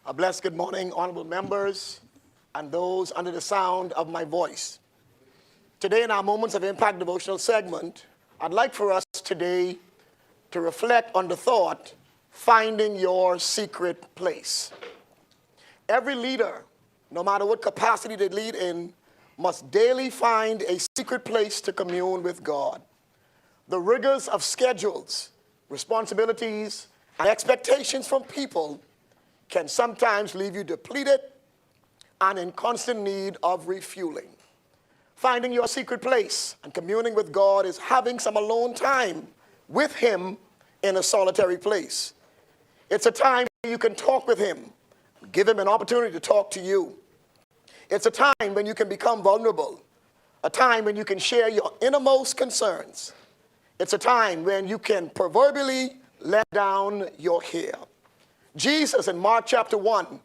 A blessed good morning, honorable members, and those under the sound of my voice. Today in our Moments of Impact devotional segment, I'd like for us today to reflect on the thought, finding your secret place. Every leader, no matter what capacity they lead in, must daily find a secret place to commune with God. The rigors of schedules, responsibilities, and expectations from people can sometimes leave you depleted and in constant need of refueling. Finding your secret place and communing with God is having some alone time with Him in a solitary place. It's a time where you can talk with Him, give Him an opportunity to talk to you. It's a time when you can become vulnerable, a time when you can share your innermost concerns. It's a time when you can proverbially let down your hair. Jesus in Mark chapter 1,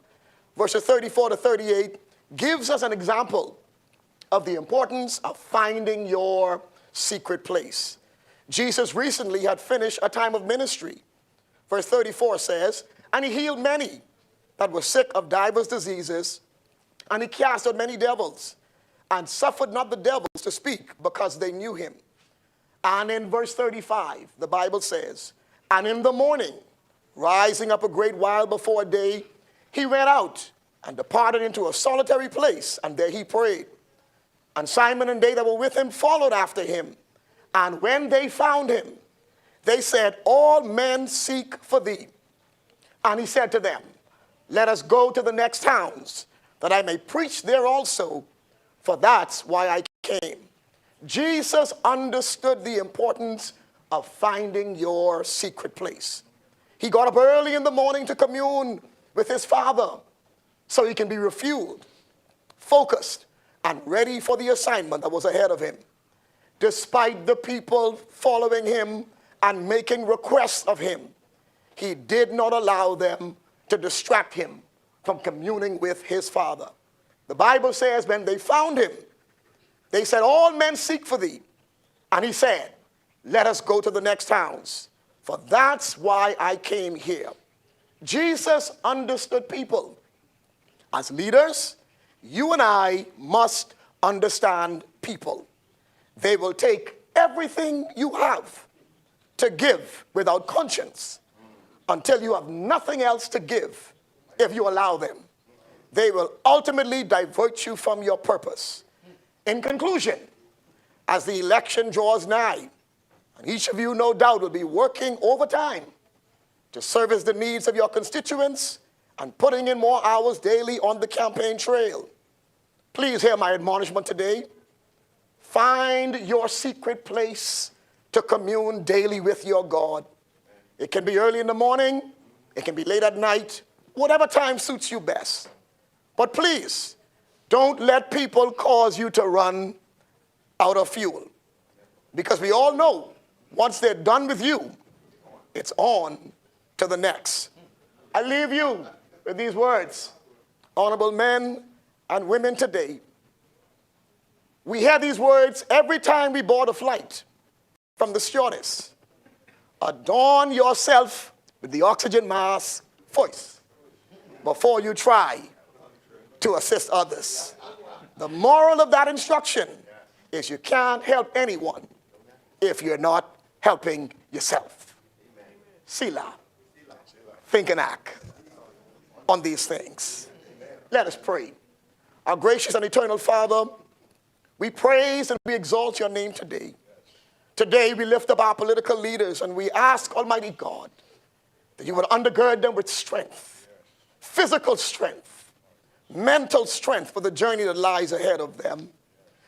verses 34 to 38, gives us an example of the importance of finding your secret place. Jesus recently had finished a time of ministry. Verse 34 says, "And he healed many that were sick of divers diseases, and he cast out many devils, and suffered not the devils to speak, because they knew him." And in verse 35, the Bible says, "And in the morning, rising up a great while before day, he went out and departed into a solitary place, and there he prayed. And Simon and they that were with him followed after him. And when they found him, they said, 'All men seek for thee.' And he said to them, 'Let us go to the next towns, that I may preach there also, for that's why I came.'" Jesus understood the importance of finding your secret place. He got up early in the morning to commune with his Father so he can be refueled, focused, and ready for the assignment that was ahead of him. Despite the people following him and making requests of him, he did not allow them to distract him from communing with his Father. The Bible says when they found him, they said, "All men seek for thee." And he said, "Let us go to the next towns, for that's why I came here." Jesus understood people. As leaders, you and I must understand people. They will take everything you have to give without conscience until you have nothing else to give if you allow them. They will ultimately divert you from your purpose. In conclusion, as the election draws nigh, and each of you no doubt will be working overtime to service the needs of your constituents and putting in more hours daily on the campaign trail, please hear my admonishment today. Find your secret place to commune daily with your God. It can be early in the morning, it can be late at night, whatever time suits you best. But please, don't let people cause you to run out of fuel. Because we all know, once they're done with you, it's on to the next. I leave you with these words. Honorable men and women today, we hear these words every time we board a flight from the stewardess. Adorn yourself with the oxygen mask first before you try to assist others. The moral of that instruction is you can't help anyone if you're not helping yourself. Selah. Think and act on these things. Let us pray. Our gracious and eternal Father, we praise and we exalt your name today. Today we lift up our political leaders and we ask, Almighty God, that you would undergird them with strength, physical strength, mental strength for the journey that lies ahead of them.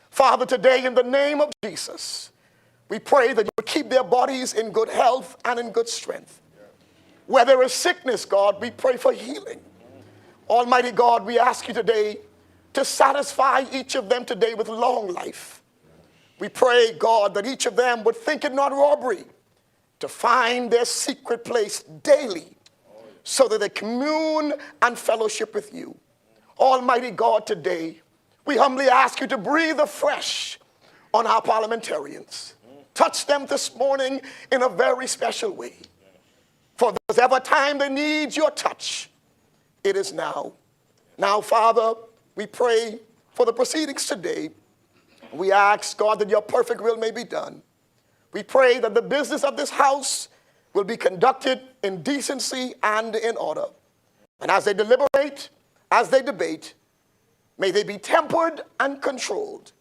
Father, today in the name of Jesus, we pray that you would keep their bodies in good health and in good strength. Where there is sickness, God, we pray for healing. Almighty God, we ask you today to satisfy each of them today with long life. We pray, God, that each of them would think it not robbery to find their secret place daily so that they commune and fellowship with you. Almighty God, today, we humbly ask you to breathe afresh on our parliamentarians. Touch them this morning in a very special way. For there's ever time they need your touch, it is now. Now, Father, we pray for the proceedings today. We ask, God, that your perfect will may be done. We pray that the business of this house will be conducted in decency and in order. And as they deliberate, as they debate, may they be tempered and controlled,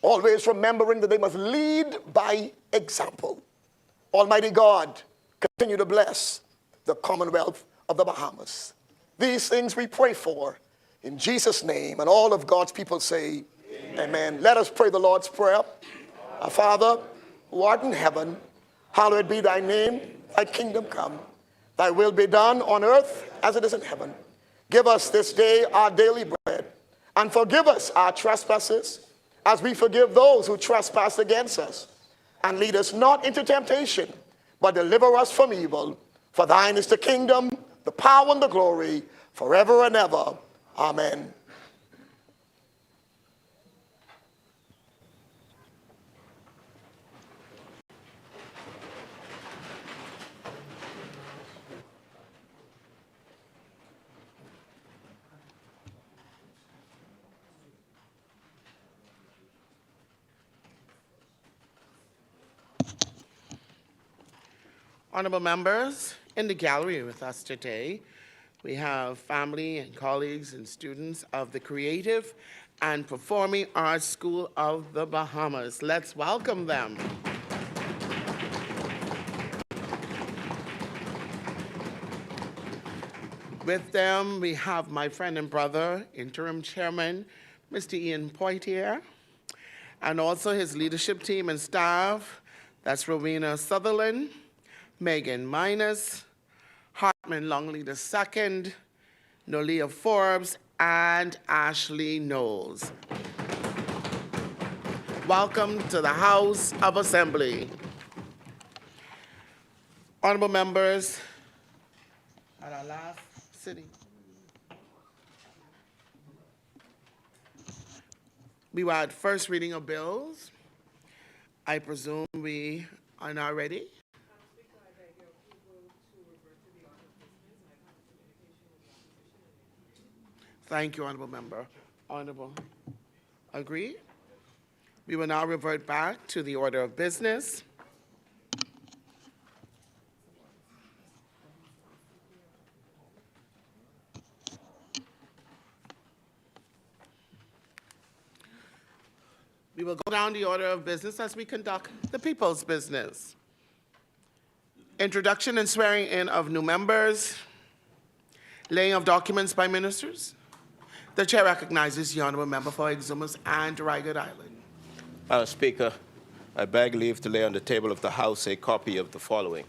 always remembering that they must lead by example. Almighty God, continue to bless the Commonwealth of the Bahamas. These things we pray for in Jesus' name, and all of God's people say, amen. Let us pray the Lord's Prayer. Our Father, who art in heaven, hallowed be thy name, thy kingdom come. Thy will be done on earth as it is in heaven. Give us this day our daily bread, and forgive us our trespasses, as we forgive those who trespass against us. And lead us not into temptation, but deliver us from evil. For thine is the kingdom, the power, and the glory, forever and ever. Amen. Honorable members, in the gallery with us today, we have family and colleagues and students of the Creative and Performing Arts School of the Bahamas. Let's welcome them. With them, we have my friend and brother, interim chairman, Mr. Ian Poitier, and also his leadership team and staff. That's Rowena Sutherland, Megan Minus, Hartman Longley II, Nolia Forbes, and Ashley Knowles. Welcome to the House of Assembly. Honorable members, at our last sitting, we were at first reading of bills. I presume we are now ready. Thank you, Honorable Member. Honorable, agree? We will now revert back to the order of business. We will go down the order of business as we conduct the people's business. Introduction and swearing in of new members. Laying of documents by ministers. The chair recognizes the honorable member for Exumas and Ragged Island. Madam Speaker, I beg leave to lay on the table of the House a copy of the following: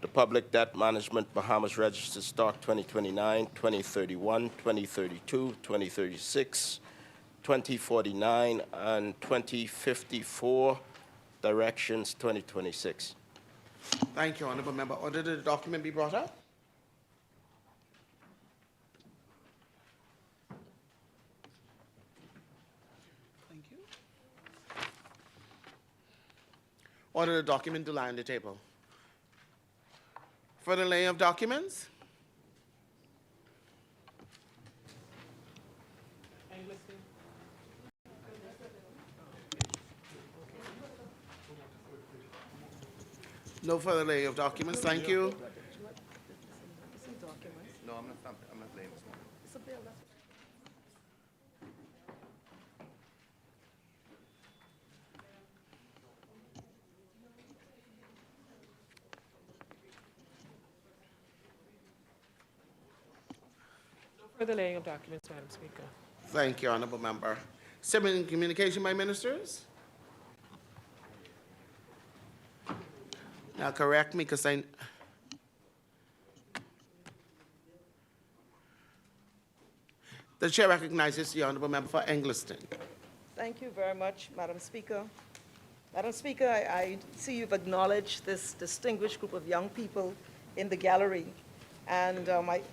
the Public Debt Management Bahamas Register Stock 2029, 2031, 2032, 2036, 2049, and 2054, Directions 2026. Thank you, honorable member. Order that the document be brought up. Thank you. Order the document to lie on the table. For the laying of documents. No further laying of documents. Thank you. No, I'm not laying this one. For the laying of documents, Madam Speaker. Thank you, honorable member. Similar communication by ministers. Now correct me, because the chair recognizes the honorable member for Engliston. Thank you very much, Madam Speaker. Madam Speaker, I see you've acknowledged this distinguished group of young people in the gallery. And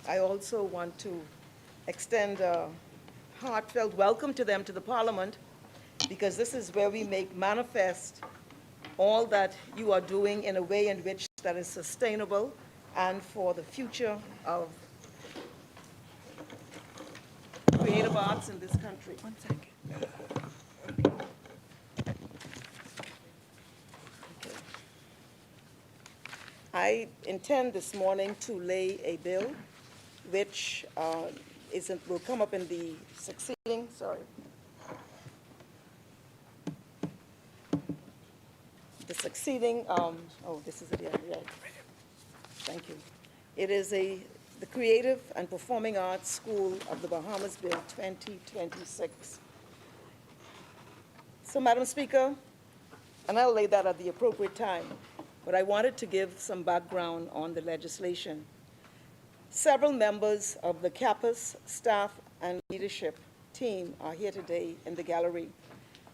I also want to extend a heartfelt welcome to them to the Parliament, because this is where we make manifest all that you are doing in a way in which that is sustainable and for the future of arts in this country. One second. I intend this morning to lay a bill which will come up in the succeeding, this is it, yeah, right. Thank you. It is the Creative and Performing Arts School of the Bahamas Bill 2026. So, Madam Speaker, and I'll lay that at the appropriate time, but I wanted to give some background on the legislation. Several members of the campus staff and leadership team are here today in the gallery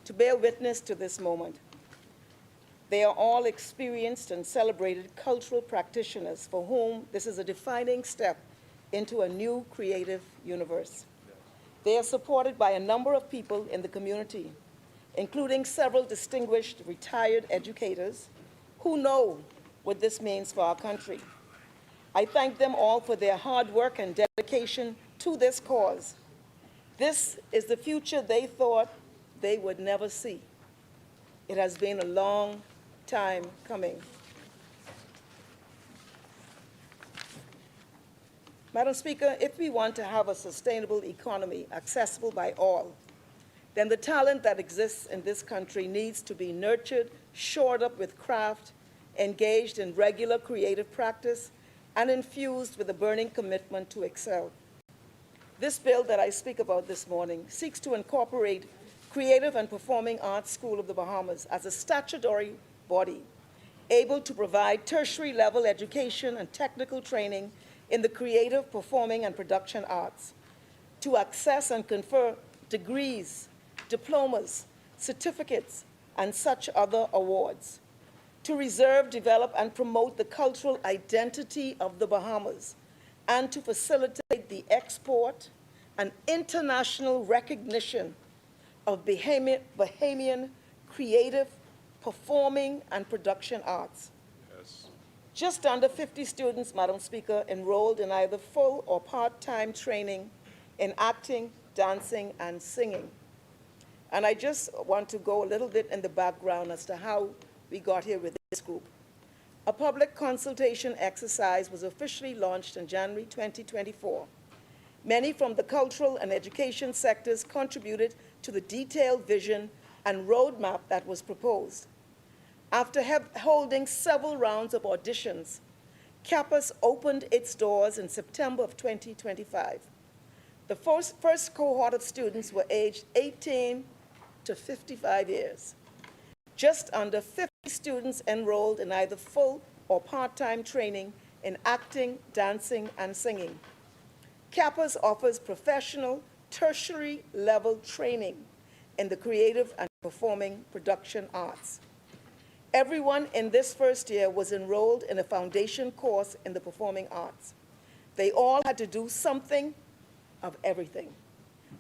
to bear witness to this moment. They are all experienced and celebrated cultural practitioners for whom this is a defining step into a new creative universe. They are supported by a number of people in the community, including several distinguished retired educators who know what this means for our country. I thank them all for their hard work and dedication to this cause. This is the future they thought they would never see. It has been a long time coming. Madam Speaker, if we want to have a sustainable economy accessible by all, then the talent that exists in this country needs to be nurtured, shored up with craft, engaged in regular creative practice, and infused with a burning commitment to excel. This bill that I speak about this morning seeks to incorporate Creative and Performing Arts School of the Bahamas as a statutory body able to provide tertiary level education and technical training in the creative, performing, and production arts, to access and confer degrees, diplomas, certificates, and such other awards, to reserve, develop, and promote the cultural identity of the Bahamas, and to facilitate the export and international recognition of Bahamian creative, performing, and production arts. Yes. Just under 50 students, Madam Speaker, enrolled in either full or part-time training in acting, dancing, and singing. And I just want to go a little bit in the background as to how we got here with this group. A public consultation exercise was officially launched in January 2024. Many from the cultural and education sectors contributed to the detailed vision and roadmap that was proposed. After holding several rounds of auditions, campus opened its doors in September of 2025. The first cohort of students were aged 18 to 55 years. Just under 50 students enrolled in either full or part-time training in acting, dancing, and singing. Campus offers professional, tertiary level training in the creative and performing production arts. Everyone in this first year was enrolled in a foundation course in the performing arts. They all had to do something of everything.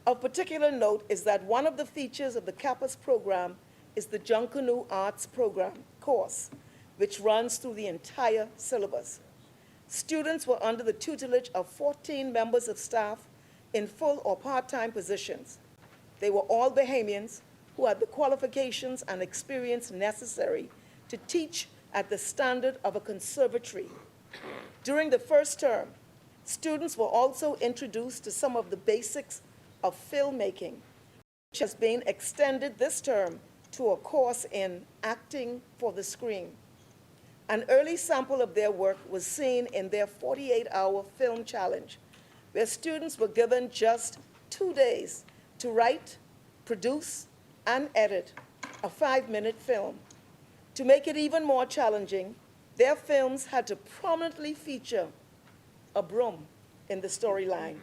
Of particular note is that one of the features of the campus program is the Junkanoo Arts Program course, which runs through the entire syllabus. Students were under the tutelage of 14 members of staff in full or part-time positions. They were all Bahamians who had the qualifications and experience necessary to teach at the standard of a conservatory. During the first term, students were also introduced to some of the basics of filmmaking, which has been extended this term to a course in acting for the screen. An early sample of their work was seen in their 48-hour film challenge, where students were given just 2 days to write, produce, and edit a 5-minute film. To make it even more challenging, their films had to prominently feature a broom in the storyline.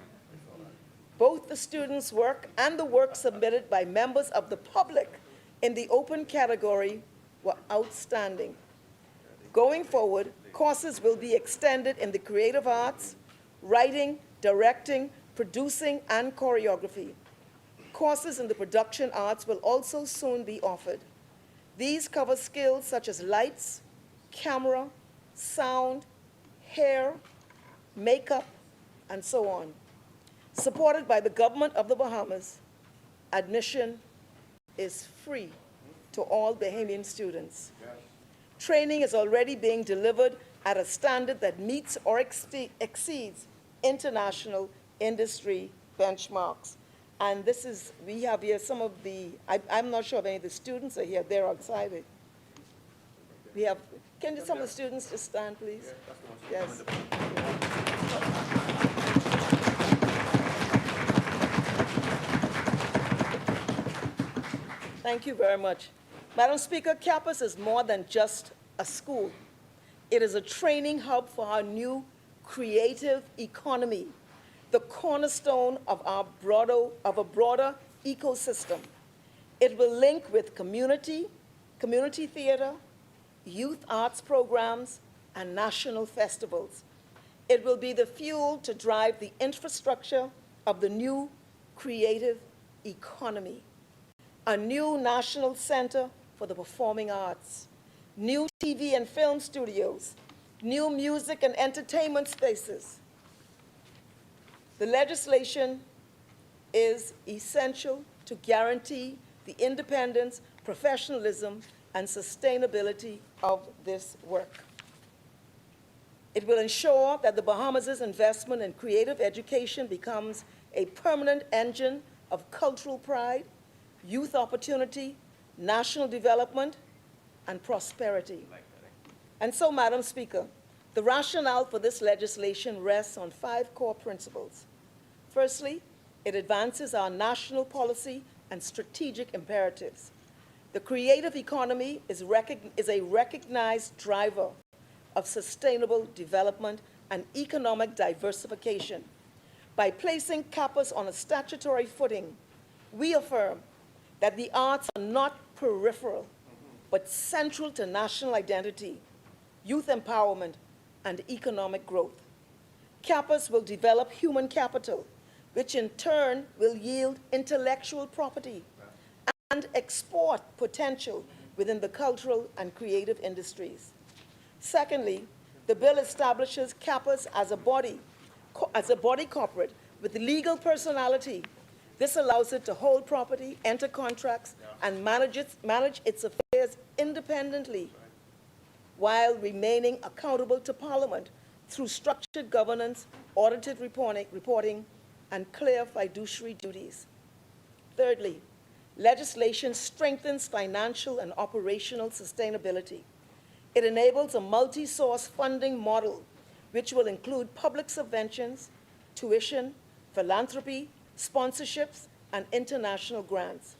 Both the students' work and the work submitted by members of the public in the open category were outstanding. Going forward, courses will be extended in the creative arts, writing, directing, producing, and choreography. Courses in the production arts will also soon be offered. These cover skills such as lights, camera, sound, hair, makeup, and so on. Supported by the government of the Bahamas, admission is free to all Bahamian students. Training is already being delivered at a standard that meets or exceeds international industry benchmarks. And this is, we have here some of the, I'm not sure if any of the students are here, they're outside. We have, can some of the students just stand, please? Yes. Thank you very much. Madam Speaker, campus is more than just a school. It is a training hub for our new creative economy, the cornerstone of a broader ecosystem. It will link with community theater, youth arts programs, and national festivals. It will be the fuel to drive the infrastructure of the new creative economy. A new national center for the performing arts, new TV and film studios, new music and entertainment spaces. The legislation is essential to guarantee the independence, professionalism, and sustainability of this work. It will ensure that the Bahamas' investment in creative education becomes a permanent engine of cultural pride, youth opportunity, national development, and prosperity. And so, Madam Speaker, the rationale for this legislation rests on 5 core principles. Firstly, it advances our national policy and strategic imperatives. The creative economy is a recognized driver of sustainable development and economic diversification. By placing CAPAS on a statutory footing, we affirm that the arts are not peripheral, but central to national identity, youth empowerment, and economic growth. CAPAS will develop human capital, which in turn will yield intellectual property and export potential within the cultural and creative industries. Secondly, the bill establishes CAPAS as a body corporate with legal personality. This allows it to hold property, enter contracts, and manage its affairs independently while remaining accountable to Parliament through structured governance, audited reporting, and clear fiduciary duties. Thirdly, legislation strengthens financial and operational sustainability. It enables a multi-source funding model, which will include public subventions, tuition, philanthropy, sponsorships, and international grants.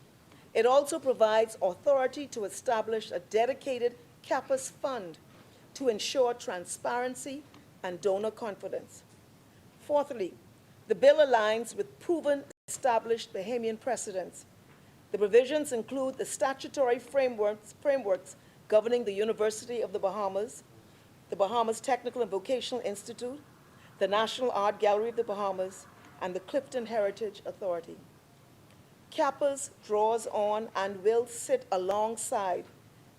It also provides authority to establish a dedicated CAPAS fund to ensure transparency and donor confidence. Fourthly, the bill aligns with proven established Bahamian precedents. The provisions include the statutory frameworks governing the University of the Bahamas Technical and Vocational Institute, the National Art Gallery of the Bahamas, and the Clifton Heritage Authority. CAPAS draws on and will sit alongside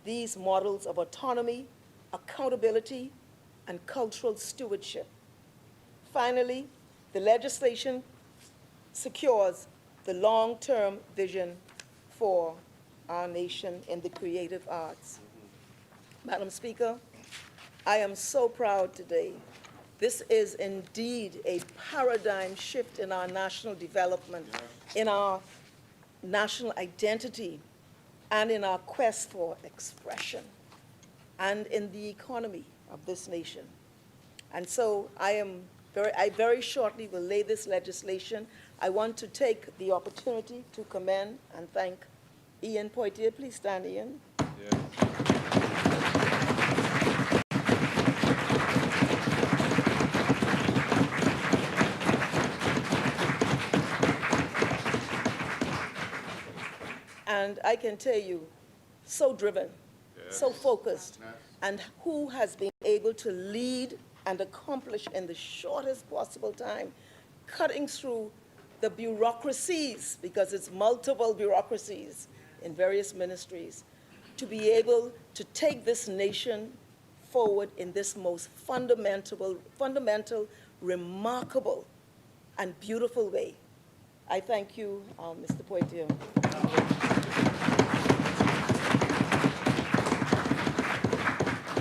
these models of autonomy, accountability, and cultural stewardship. Finally, the legislation secures the long-term vision for our nation in the creative arts. Madam Speaker, I am so proud today. This is indeed a paradigm shift in our national development, in our national identity, and in our quest for expression, and in the economy of this nation. And so I very shortly will lay this legislation. I want to take the opportunity to commend and thank Ian Poitier. Please stand, Ian. Yeah. And I can tell you, so driven, so focused, and who has been able to lead and accomplish in the shortest possible time, cutting through the bureaucracies, because it's multiple bureaucracies in various ministries, to be able to take this nation forward in this most fundamental, remarkable and beautiful way. I thank you, Mr. Poitier.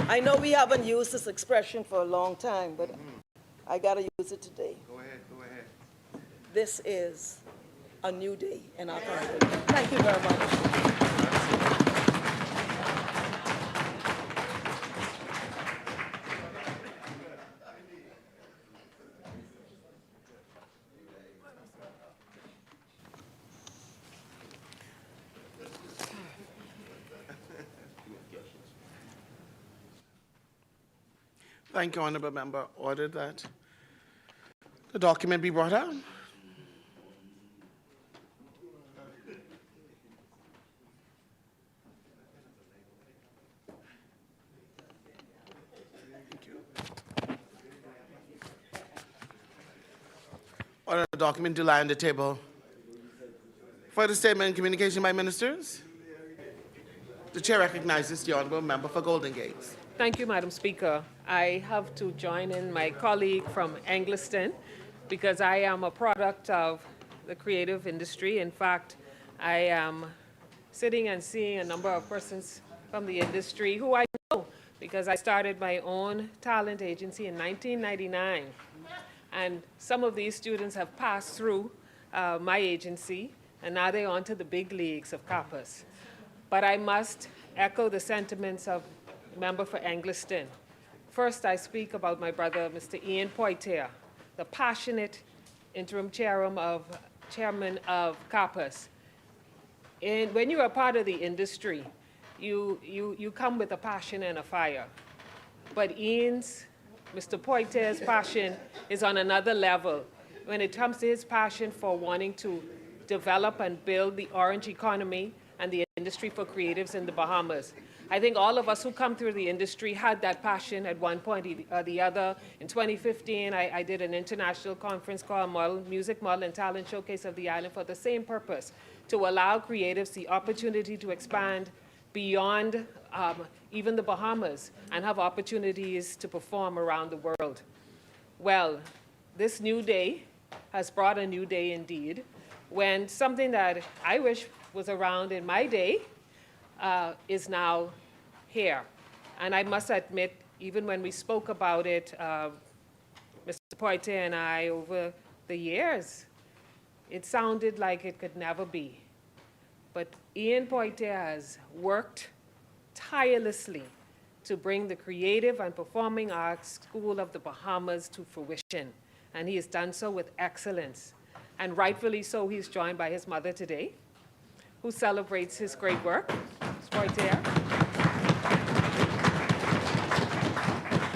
I know we haven't used this expression for a long time, but I got to use it today. Go ahead, go ahead. This is a new day in our country. Thank you very much. Thank you, Honorable Member. Order that the document be brought out. Thank you. Order the document to lie on the table. Further statement and communication by ministers. The chair recognizes the Honorable Member for Golden Gates. Thank you, Madam Speaker. I have to join in my colleague from Angliston because I am a product of the creative industry. In fact, I am sitting and seeing a number of persons from the industry who I know because I started my own talent agency in 1999. And some of these students have passed through my agency, and now they're on to the big leagues of CAPAS. But I must echo the sentiments of the member for Angliston. First, I speak about my brother, Mr. Ian Poitier, the passionate interim chairman of CAPAS. And when you are part of the industry, you come with a passion and a fire. But Ian's, Mr. Poitier's passion is on another level when it comes to his passion for wanting to develop and build the orange economy and the industry for creatives in the Bahamas. I think all of us who come through the industry had that passion at one point or the other. In 2015, I did an international conference called Music Model and Talent Showcase of the Island for the same purpose, to allow creatives the opportunity to expand beyond even the Bahamas and have opportunities to perform around the world. Well, this new day has brought a new day indeed, when something that I wish was around in my day is now here. And I must admit, even when we spoke about it, Mr. Poitier and I, over the years, it sounded like it could never be. But Ian Poitier has worked tirelessly to bring the Creative and Performing Arts School of the Bahamas to fruition. And he has done so with excellence. And rightfully so, he's joined by his mother today, who celebrates his great work. Ms. Poitier.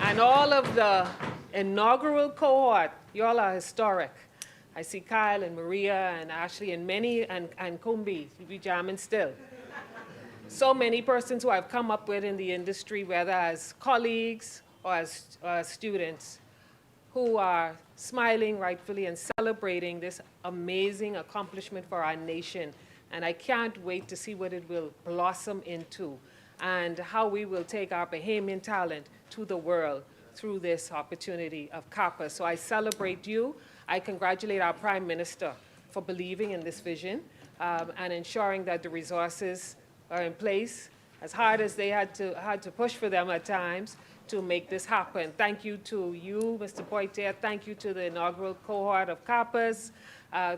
And all of the inaugural cohort, you all are historic. I see Kyle and Maria and Ashley and many, and Kumbi, you be jamming still. So many persons who I've come up with in the industry, whether as colleagues or as students, who are smiling rightfully and celebrating this amazing accomplishment for our nation. And I can't wait to see what it will blossom into and how we will take our Bahamian talent to the world through this opportunity of CAPA. So I celebrate you. I congratulate our Prime Minister for believing in this vision and ensuring that the resources are in place, as hard as they had to push for them at times, to make this happen. Thank you to you, Mr. Poitier. Thank you to the inaugural cohort of CAPAS.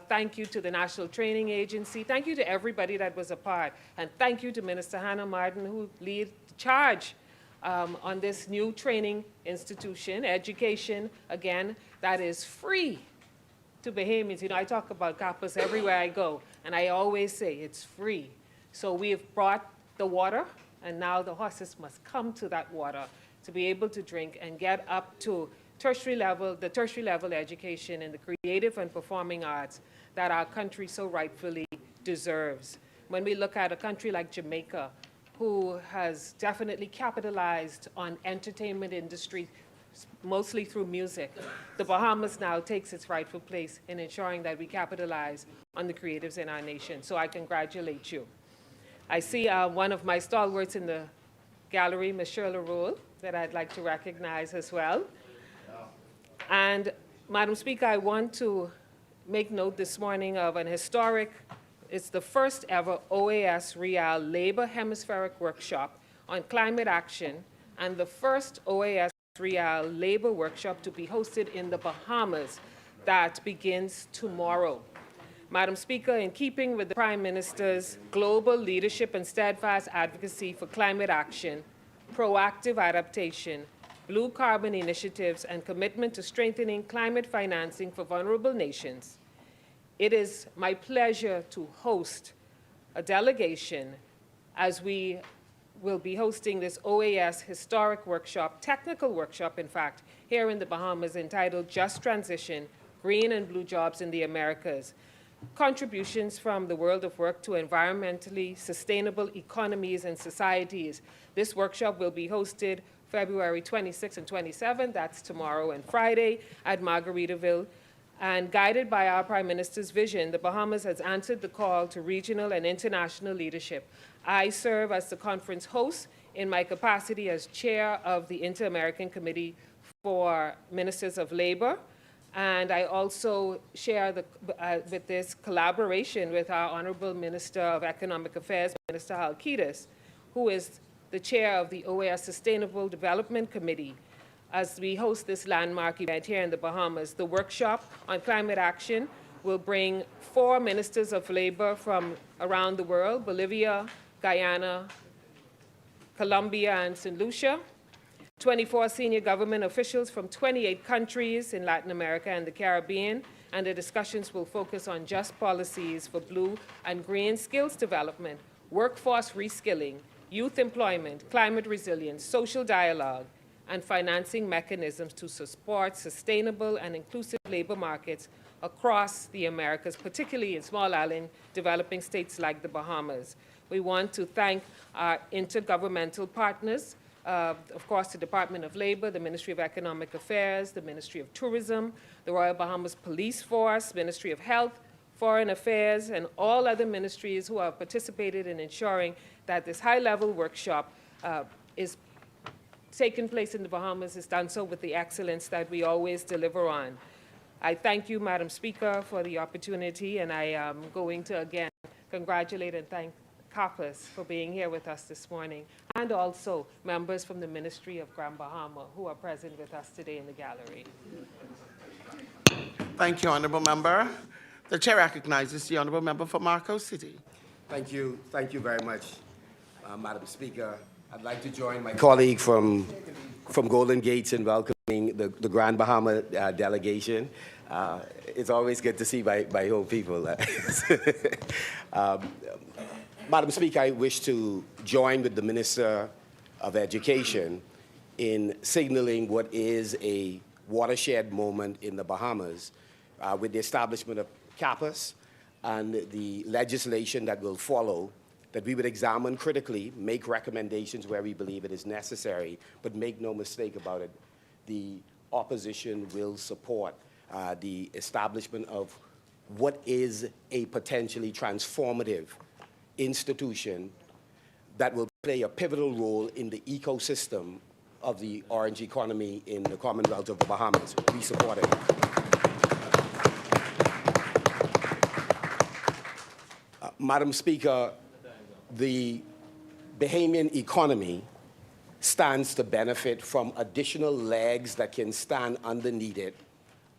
Thank you to the National Training Agency. Thank you to everybody that was a part. And thank you to Minister Hannah Martin, who lead the charge on this new training institution, education, again, that is free to Bahamians. You know, I talk about CAPAS everywhere I go, and I always say it's free. So we have brought the water, and now the horses must come to that water to be able to drink and get up to tertiary level education in the creative and performing arts that our country so rightfully deserves. When we look at a country like Jamaica, who has definitely capitalized on entertainment industry, mostly through music, the Bahamas now takes its rightful place in ensuring that we capitalize on the creatives in our nation. So I congratulate you. I see one of my stalwarts in the gallery, Ms. Shirley Rule, that I'd like to recognize as well. And Madam Speaker, I want to make note this morning of an historic, it's the first ever OAS Real Labor Hemispheric Workshop on climate action and the first OAS Real Labor Workshop to be hosted in the Bahamas that begins tomorrow. Madam Speaker, in keeping with the Prime Minister's global leadership and steadfast advocacy for climate action, proactive adaptation, blue carbon initiatives, and commitment to strengthening climate financing for vulnerable nations, it is my pleasure to host a delegation as we will be hosting this OAS historic workshop, technical workshop, in fact, here in the Bahamas entitled Just Transition, Green and Blue Jobs in the Americas. Contributions from the world of work to environmentally sustainable economies and societies. This workshop will be hosted February 26 and 27, that's tomorrow and Friday, at Margaritaville. And guided by our Prime Minister's vision, the Bahamas has answered the call to regional and international leadership. I serve as the conference host in my capacity as chair of the Inter-American Committee for Ministers of Labor. And I also share with this collaboration with our Honorable Minister of Economic Affairs, Minister Halkitis, who is the chair of the OAS Sustainable Development Committee, as we host this landmark event here in the Bahamas. The workshop on climate action will bring 4 ministers of labor from around the world, Bolivia, Guyana, Colombia, and St. Lucia, 24 senior government officials from 28 countries in Latin America and the Caribbean, and the discussions will focus on just policies for blue and green skills development, workforce reskilling, youth employment, climate resilience, social dialogue, and financing mechanisms to support sustainable and inclusive labor markets across the Americas, particularly in small island developing states like the Bahamas. We want to thank our intergovernmental partners, of course, the Department of Labor, the Ministry of Economic Affairs, the Ministry of Tourism, the Royal Bahamas Police Force, Ministry of Health, Foreign Affairs, and all other ministries who have participated in ensuring that this high-level workshop is taking place in the Bahamas, is done so with the excellence that we always deliver on. I thank you, Madam Speaker, for the opportunity, and I am going to again congratulate and thank CAPAS for being here with us this morning, and also members from the Ministry of Grand Bahama who are present with us today in the gallery. Thank you, Honourable Member. The Chair recognizes the Honourable Member for Marco City. Thank you very much, Madam Speaker. I'd like to join my colleague from Golden Gates in welcoming the Grand Bahama delegation. It's always good to see my home people. Madam Speaker, I wish to join with the Minister of Education in signaling what is a watershed moment in the Bahamas with the establishment of CAPAS and the legislation that will follow, that we would examine critically, make recommendations where we believe it is necessary, but make no mistake about it, the opposition will support the establishment of what is a potentially transformative institution that will play a pivotal role in the ecosystem of the orange economy in the Commonwealth of the Bahamas. We support it. Madam Speaker, the Bahamian economy stands to benefit from additional legs that can stand underneath it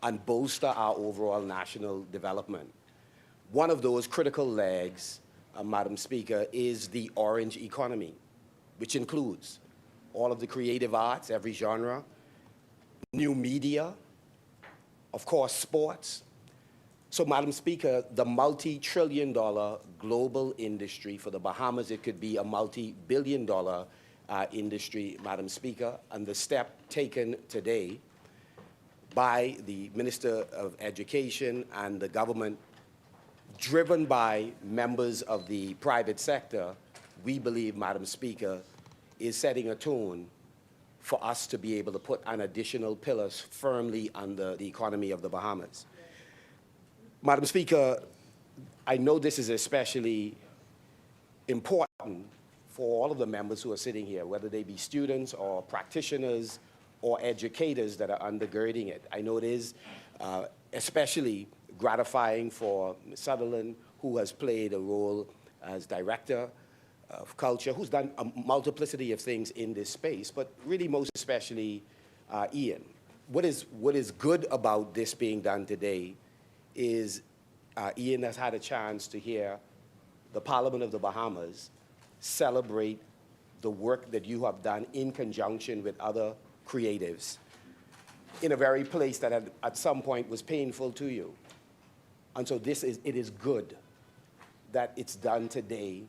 and bolster our overall national development. One of those critical legs, Madam Speaker, is the orange economy, which includes all of the creative arts, every genre, new media, of course, sports. So, Madam Speaker, the multi-trillion-dollar global industry for the Bahamas, it could be a multi-billion-dollar industry, Madam Speaker, and the step taken today by the Minister of Education and the government, driven by members of the private sector, we believe, Madam Speaker, is setting a tone for us to be able to put an additional pillars firmly under the economy of the Bahamas. Madam Speaker, I know this is especially important for all of the members who are sitting here, whether they be students or practitioners or educators that are undergirding it. I know it is especially gratifying for Ms. Sutherland, who has played a role as director of culture, who's done a multiplicity of things in this space, but really most especially Ian. What is good about this being done today is Ian has had a chance to hear the Parliament of the Bahamas celebrate the work that you have done in conjunction with other creatives in a very place that at some point was painful to you. And so it is good that it's done today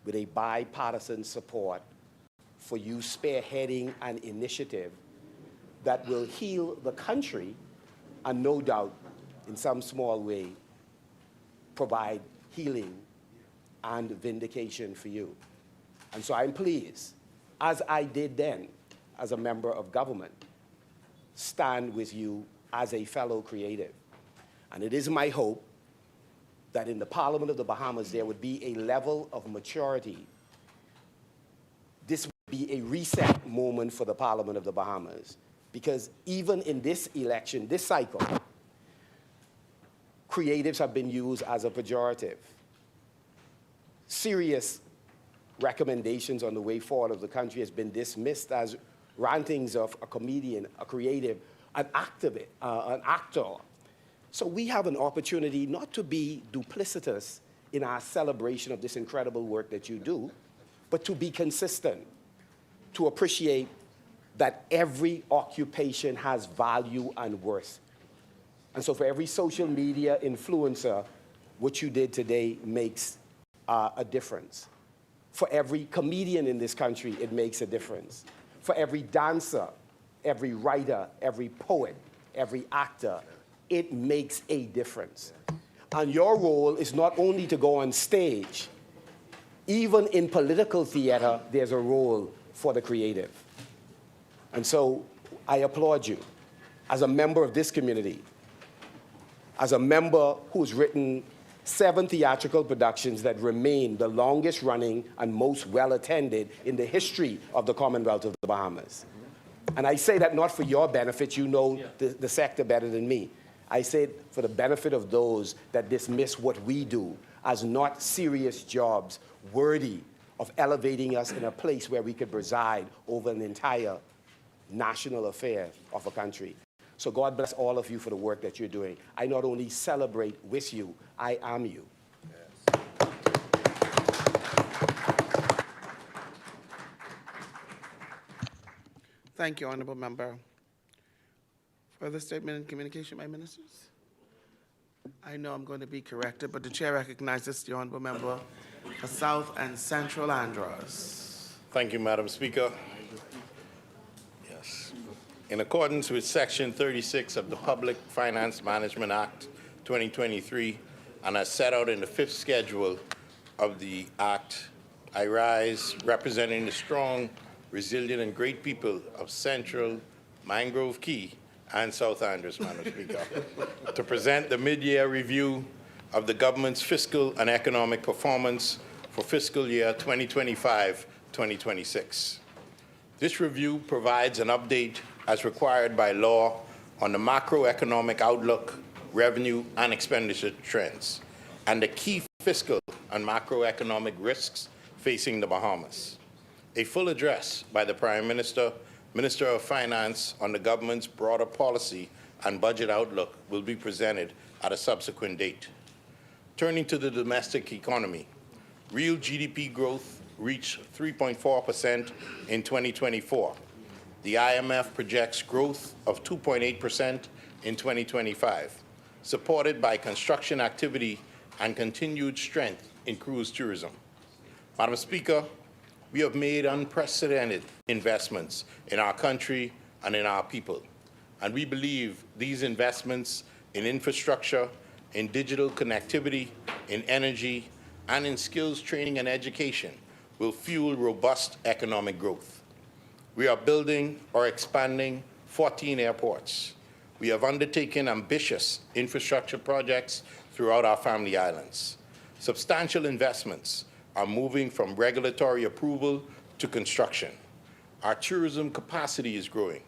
with a bipartisan support for you spearheading an initiative that will heal the country and no doubt, in some small way, provide healing and vindication for you. And so I'm pleased, as I did then, as a member of government, stand with you as a fellow creative. And it is my hope that in the Parliament of the Bahamas there would be a level of maturity. This would be a reset moment for the Parliament of the Bahamas, because even in this election, this cycle, creatives have been used as a pejorative. Serious recommendations on the way forward of the country has been dismissed as rantings of a comedian, a creative, an activist, an actor. So we have an opportunity not to be duplicitous in our celebration of this incredible work that you do, but to be consistent, to appreciate that every occupation has value and worth. And so for every social media influencer, what you did today makes a difference. For every comedian in this country, it makes a difference. For every dancer, every writer, every poet, every actor, it makes a difference. And your role is not only to go on stage. Even in political theater, there's a role for the creative. And so I applaud you as a member of this community, as a member who's written 7 theatrical productions that remain the longest running and most well-attended in the history of the Commonwealth of the Bahamas. And I say that not for your benefit, you know the sector better than me. I say it for the benefit of those that dismiss what we do as not serious jobs worthy of elevating us in a place where we could preside over an entire national affair of a country. So God bless all of you for the work that you're doing. I not only celebrate with you, I am you. Yes. Thank you, Honorable Member. Further statement and communication by ministers? I know I'm going to be corrected, but the chair recognizes the Honorable Member for South and Central Andros. Thank you, Madam Speaker. Yes. In accordance with Section 36 of the Public Finance Management Act 2023, and as set out in the 5th schedule of the Act, I rise representing the strong, resilient, and great people of Central, Mangrove Key, and South Andros, Madam Speaker, to present the mid-year review of the government's fiscal and economic performance for fiscal year 2025-2026. This review provides an update as required by law on the macroeconomic outlook, revenue, and expenditure trends, and the key fiscal and macroeconomic risks facing the Bahamas. A full address by the Prime Minister, Minister of Finance on the government's broader policy and budget outlook will be presented at a subsequent date. Turning to the domestic economy, real GDP growth reached 3.4% in 2024. The IMF projects growth of 2.8% in 2025, supported by construction activity and continued strength in cruise tourism. Madam Speaker, we have made unprecedented investments in our country and in our people, and we believe these investments in infrastructure, in digital connectivity, in energy, and in skills training and education will fuel robust economic growth. We are building or expanding 14 airports. We have undertaken ambitious infrastructure projects throughout our family islands. Substantial investments are moving from regulatory approval to construction. Our tourism capacity is growing.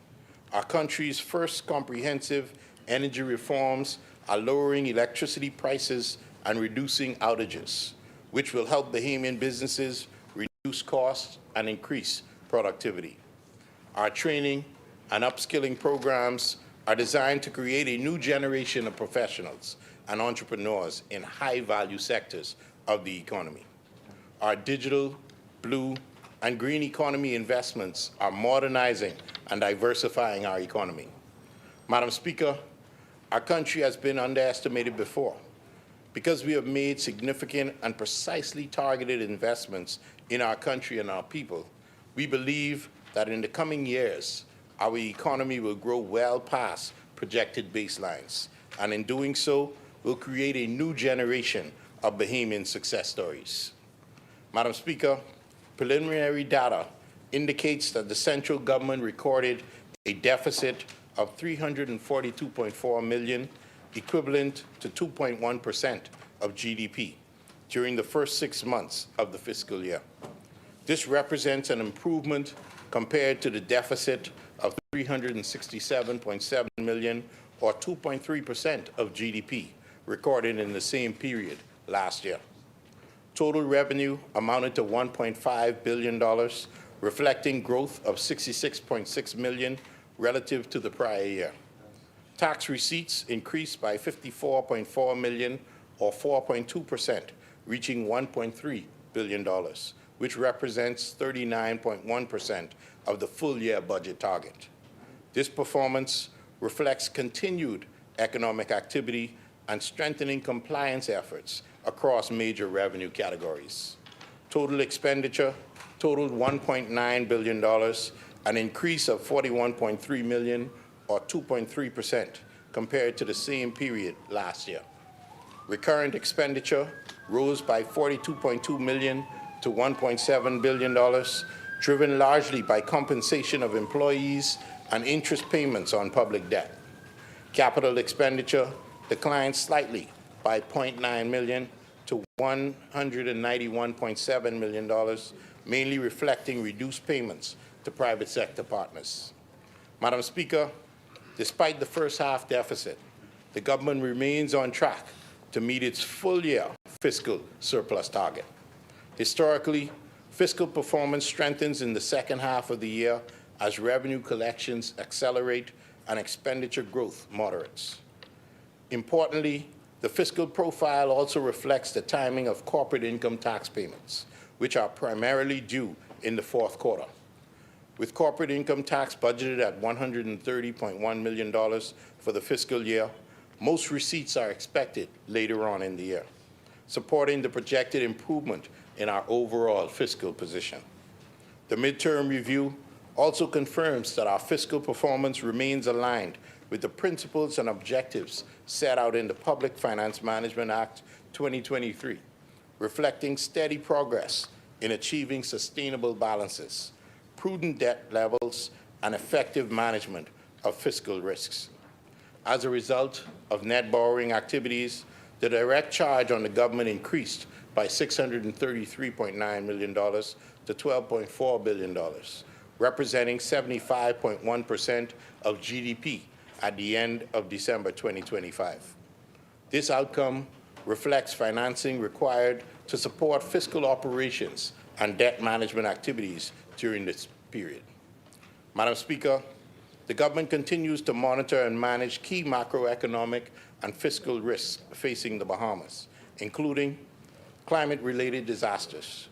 Our country's first comprehensive energy reforms are lowering electricity prices and reducing outages, which will help Bahamian businesses reduce costs and increase productivity. Our training and upskilling programs are designed to create a new generation of professionals and entrepreneurs in high-value sectors of the economy. Our digital, blue, and green economy investments are modernizing and diversifying our economy. Madam Speaker, our country has been underestimated before. Because we have made significant and precisely targeted investments in our country and our people, we believe that in the coming years, our economy will grow well past projected baselines, and in doing so, will create a new generation of Bahamian success stories. Madam Speaker, preliminary data indicates that the central government recorded a deficit of $342.4 million, equivalent to 2.1% of GDP, during the first 6 months of the fiscal year. This represents an improvement compared to the deficit of $367.7 million, or 2.3% of GDP, recorded in the same period last year. Total revenue amounted to $1.5 billion, reflecting growth of $66.6 million relative to the prior year. Tax receipts increased by $54.4 million, or 4.2%, reaching $1.3 billion, which represents 39.1% of the full-year budget target. This performance reflects continued economic activity and strengthening compliance efforts across major revenue categories. Total expenditure totaled $1.9 billion, an increase of $41.3 million, or 2.3%, compared to the same period last year. Recurrent expenditure rose by $42.2 million to $1.7 billion, driven largely by compensation of employees and interest payments on public debt. Capital expenditure declined slightly by $0.9 million to $191.7 million, mainly reflecting reduced payments to private sector partners. Madam Speaker, despite the first half deficit, the government remains on track to meet its full-year fiscal surplus target. Historically, fiscal performance strengthens in the second half of the year as revenue collections accelerate and expenditure growth moderates. Importantly, the fiscal profile also reflects the timing of corporate income tax payments, which are primarily due in the fourth quarter. With corporate income tax budgeted at $130.1 million for the fiscal year, most receipts are expected later on in the year, supporting the projected improvement in our overall fiscal position. The midterm review also confirms that our fiscal performance remains aligned with the principles and objectives set out in the Public Finance Management Act 2023, reflecting steady progress in achieving sustainable balances, prudent debt levels, and effective management of fiscal risks. As a result of net borrowing activities, the direct charge on the government increased by $633.9 million to $12.4 billion, representing 75.1% of GDP at the end of December 2025. This outcome reflects financing required to support fiscal operations and debt management activities during this period. Madam Speaker, the government continues to monitor and manage key macroeconomic and fiscal risks facing the Bahamas, including climate-related disasters.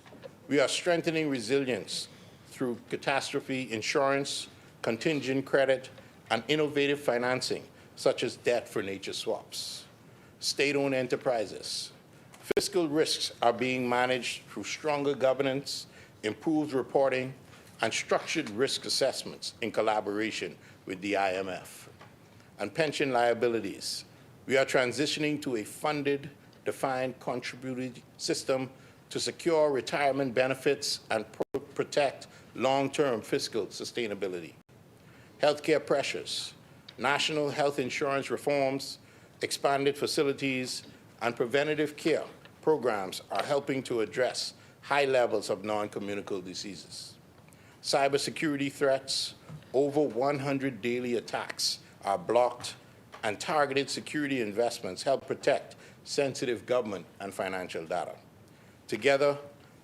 We are strengthening resilience through catastrophe insurance, contingent credit, and innovative financing, such as debt for nature swaps. State-owned enterprises. Fiscal risks are being managed through stronger governance, improved reporting, and structured risk assessments in collaboration with the IMF. And pension liabilities. We are transitioning to a funded, defined contributed system to secure retirement benefits and protect long-term fiscal sustainability. Healthcare pressures. National health insurance reforms, expanded facilities, and preventative care programs are helping to address high levels of non-communicable diseases. Cybersecurity threats. Over 100 daily attacks are blocked and targeted security investments help protect sensitive government and financial data. Together,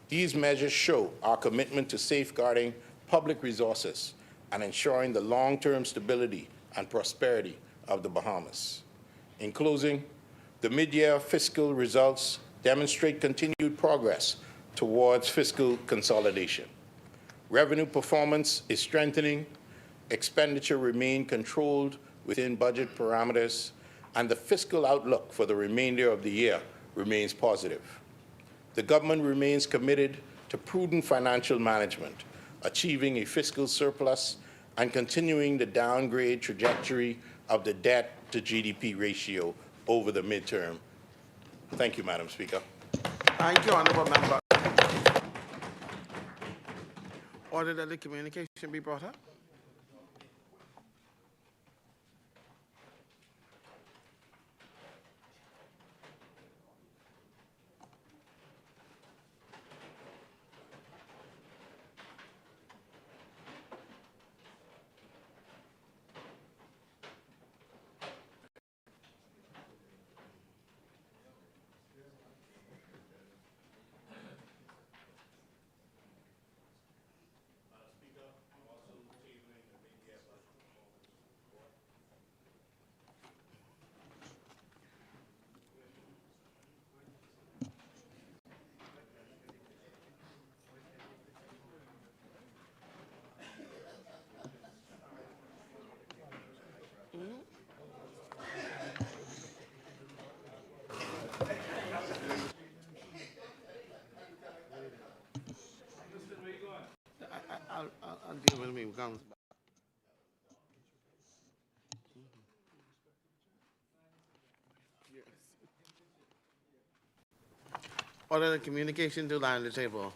these measures show our commitment to safeguarding public resources and ensuring the long-term stability and prosperity of the Bahamas. In closing, the mid-year fiscal results demonstrate continued progress towards fiscal consolidation. Revenue performance is strengthening, expenditure remains controlled within budget parameters, and the fiscal outlook for the remainder of the year remains positive. The government remains committed to prudent financial management, achieving a fiscal surplus and continuing the downgrade trajectory of the debt to GDP ratio over the midterm. Thank you, Madam Speaker. Thank you, Honourable Member. Order that the communication be brought up. I'll deal with me. Order the communication to lie on the table.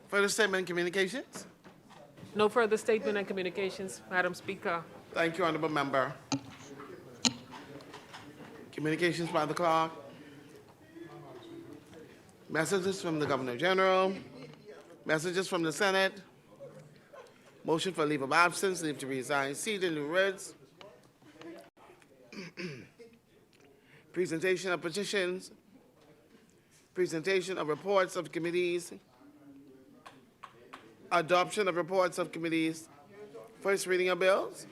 Further statement and communications? No further statement and communications, Madam Speaker. Thank you, Honourable Member. Communications by the clerk. Messages from the Governor General. Messages from the Senate. Motion for leave of absence, leave to resign, seat in the Reds. Presentation of petitions. Presentation of reports of committees. Adoption of reports of committees. First reading of bills.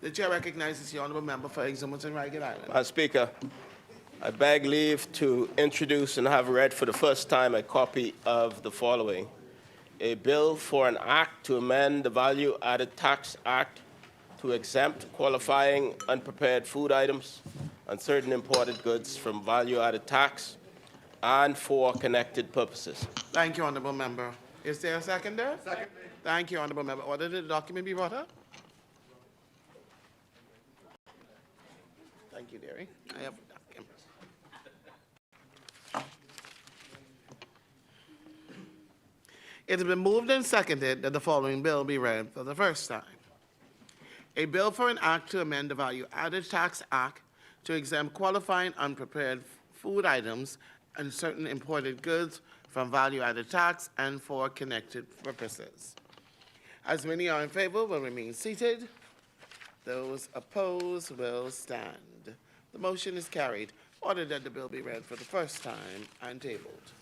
The chair recognizes the honourable member for Exumington, Ragged Island. Madam Speaker, I beg leave to introduce and have read for the first time a copy of the following. A bill for an act to amend the Value Added Tax Act to exempt qualifying unprepared food items and certain imported goods from value-added tax and for connected purposes. Thank you, honourable member. Is there a seconder? Second. Thank you, honourable member. Order that the document be brought up. Thank you, Derry. I have the document. It has been moved and seconded that the following bill be read for the first time. A bill for an act to amend the Value Added Tax Act to exempt qualifying unprepared food items and certain imported goods from value-added tax and for connected purposes. As many are in favor will remain seated. Those opposed will stand. The motion is carried. Order that the bill be read for the first time and tabled.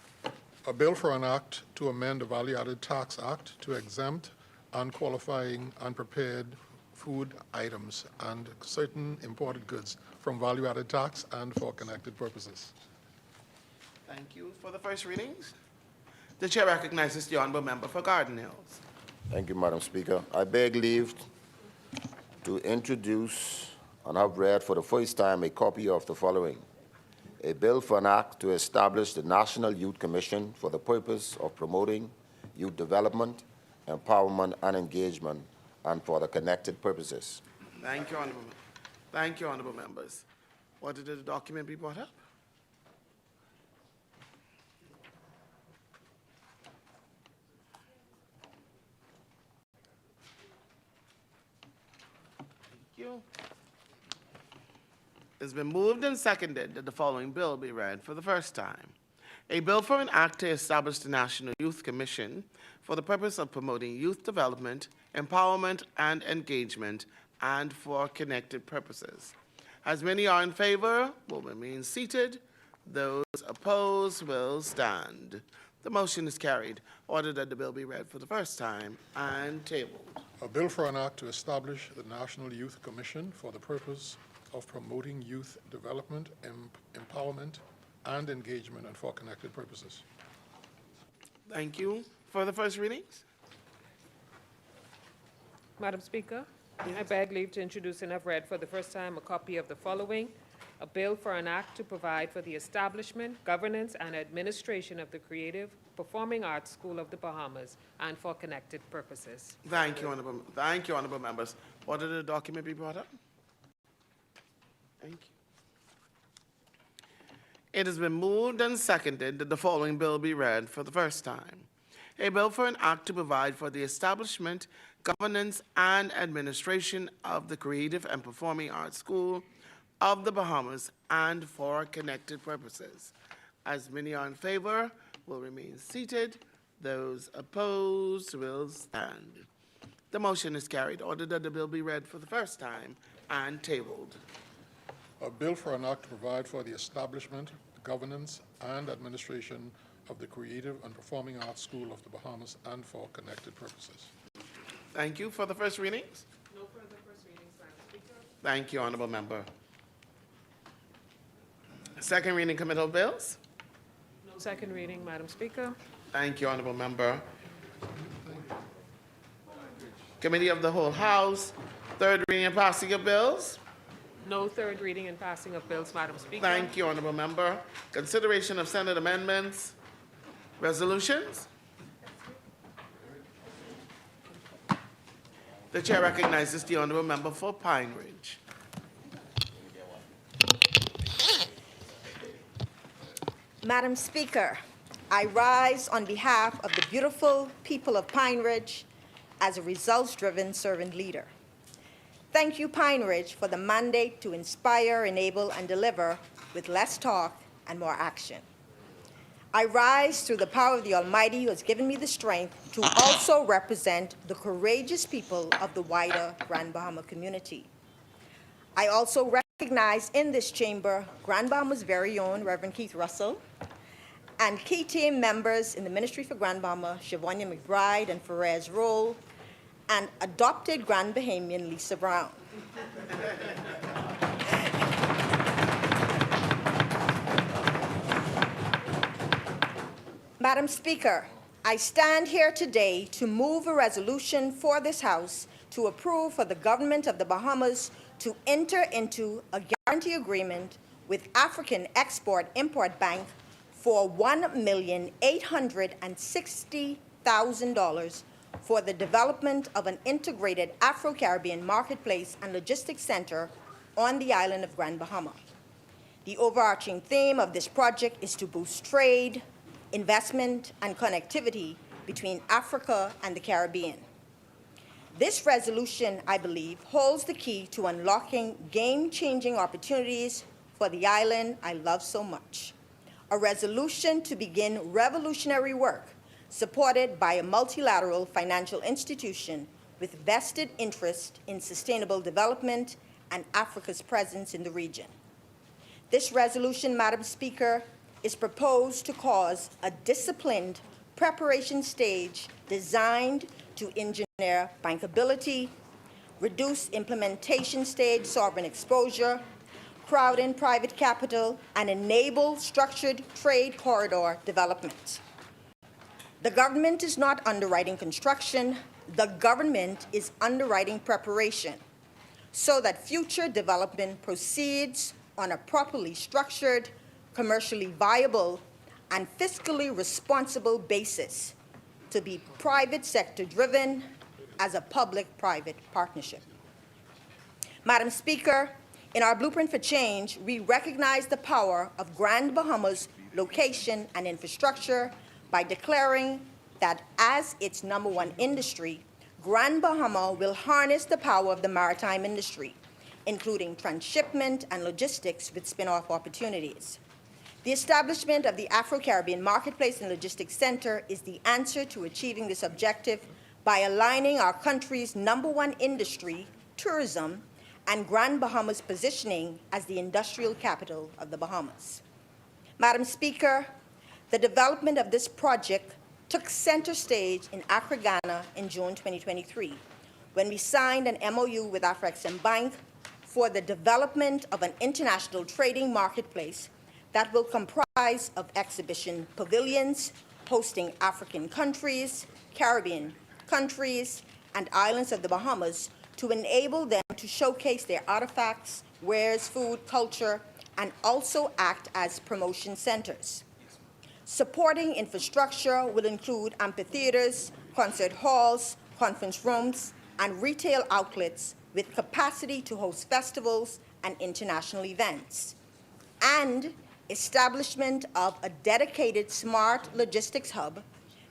A bill for an act to amend the Value Added Tax Act to exempt unqualifying unprepared food items and certain imported goods from value-added tax and for connected purposes. Thank you. For the first readings, the chair recognizes the honourable member for Garden Hills. Thank you, Madam Speaker. I beg leave to introduce and have read for the first time a copy of the following. A bill for an act to establish the National Youth Commission for the purpose of promoting youth development, empowerment, and engagement, and for the connected purposes. Thank you, honourable. Thank you, honourable members. Order that the document be brought up. Thank you. It's been moved and seconded that the following bill be read for the first time. A bill for an act to establish the National Youth Commission for the purpose of promoting youth development, empowerment, and engagement, and for connected purposes. As many are in favor, will remain seated. Those opposed will stand. The motion is carried. Order that the bill be read for the first time and tabled. A bill for an act to establish the National Youth Commission for the purpose of promoting youth development, empowerment, and engagement, and for connected purposes. Thank you. For the first readings? Madam Speaker, I beg leave to introduce and have read for the first time a copy of the following: a bill for an act to provide for the establishment, governance, and administration of the Creative Performing Arts School of the Bahamas and for connected purposes. Thank you, honorable members. Order the document be brought up. Thank you. It has been moved and seconded that the following bill be read for the first time. A bill for an act to provide for the establishment, governance, and administration of the Creative and Performing Arts School of the Bahamas and for connected purposes. As many are in favor, will remain seated. Those opposed will stand. The motion is carried. Order that the bill be read for the first time and tabled. A bill for an act to provide for the establishment, governance, and administration of the Creative and Performing Arts School of the Bahamas and for connected purposes. Thank you. For the first readings? No further first readings, Madam Speaker. Thank you, honorable member. Second reading committal bills? No second reading, Madam Speaker. Thank you, honorable member. Committee of the Whole House, third reading and passing of bills? No third reading and passing of bills, Madam Speaker. Thank you, honorable member. Consideration of Senate amendments, resolutions? The chair recognizes the honorable member for Pine Ridge. Madam Speaker, I rise on behalf of the beautiful people of Pine Ridge as a results-driven servant leader. Thank you, Pine Ridge, for the mandate to inspire, enable, and deliver with less talk and more action. I rise through the power of the Almighty who has given me the strength to also represent the courageous people of the wider Grand Bahama community. I also recognize in this chamber Grand Bahama's very own Reverend Keith Russell and key team members in the Ministry for Grand Bahama, Siobhania McBride and Ferez Roll, and adopted Grand Bahamian Lisa Brown. Madam Speaker, I stand here today to move a resolution for this House to approve for the government of the Bahamas to enter into a guarantee agreement with African Export-Import Bank for $1,860,000 for the development of an integrated Afro-Caribbean marketplace and logistics center on the island of Grand Bahama. The overarching theme of this project is to boost trade, investment, and connectivity between Africa and the Caribbean. This resolution, I believe, holds the key to unlocking game-changing opportunities for the island I love so much. A resolution to begin revolutionary work supported by a multilateral financial institution with vested interest in sustainable development and Africa's presence in the region. This resolution, Madam Speaker, is proposed to cause a disciplined preparation stage designed to engineer bankability, reduce implementation stage sovereign exposure, crowd in private capital, and enable structured trade corridor development. The government is not underwriting construction, the government is underwriting preparation so that future development proceeds on a properly structured, commercially viable, and fiscally responsible basis to be private sector driven as a public-private partnership. Madam Speaker, in our Blueprint for Change, we recognize the power of Grand Bahama's location and infrastructure by declaring that as its #1 industry, Grand Bahama will harness the power of the maritime industry, including transshipment and logistics with spin-off opportunities. The establishment of the Afro-Caribbean Marketplace and Logistics Center is the answer to achieving this objective by aligning our country's #1 industry, tourism, and Grand Bahama's positioning as the industrial capital of the Bahamas. Madam Speaker, the development of this project took center stage in Accra, Ghana in June 2023, when we signed an MOU with Afro-Exim Bank for the development of an international trading marketplace that will comprise of exhibition pavilions hosting African countries, Caribbean countries, and islands of the Bahamas to enable them to showcase their artifacts, wares, food, culture, and also act as promotion centers. Supporting infrastructure will include amphitheaters, concert halls, conference rooms, and retail outlets with capacity to host festivals and international events, and establishment of a dedicated smart logistics hub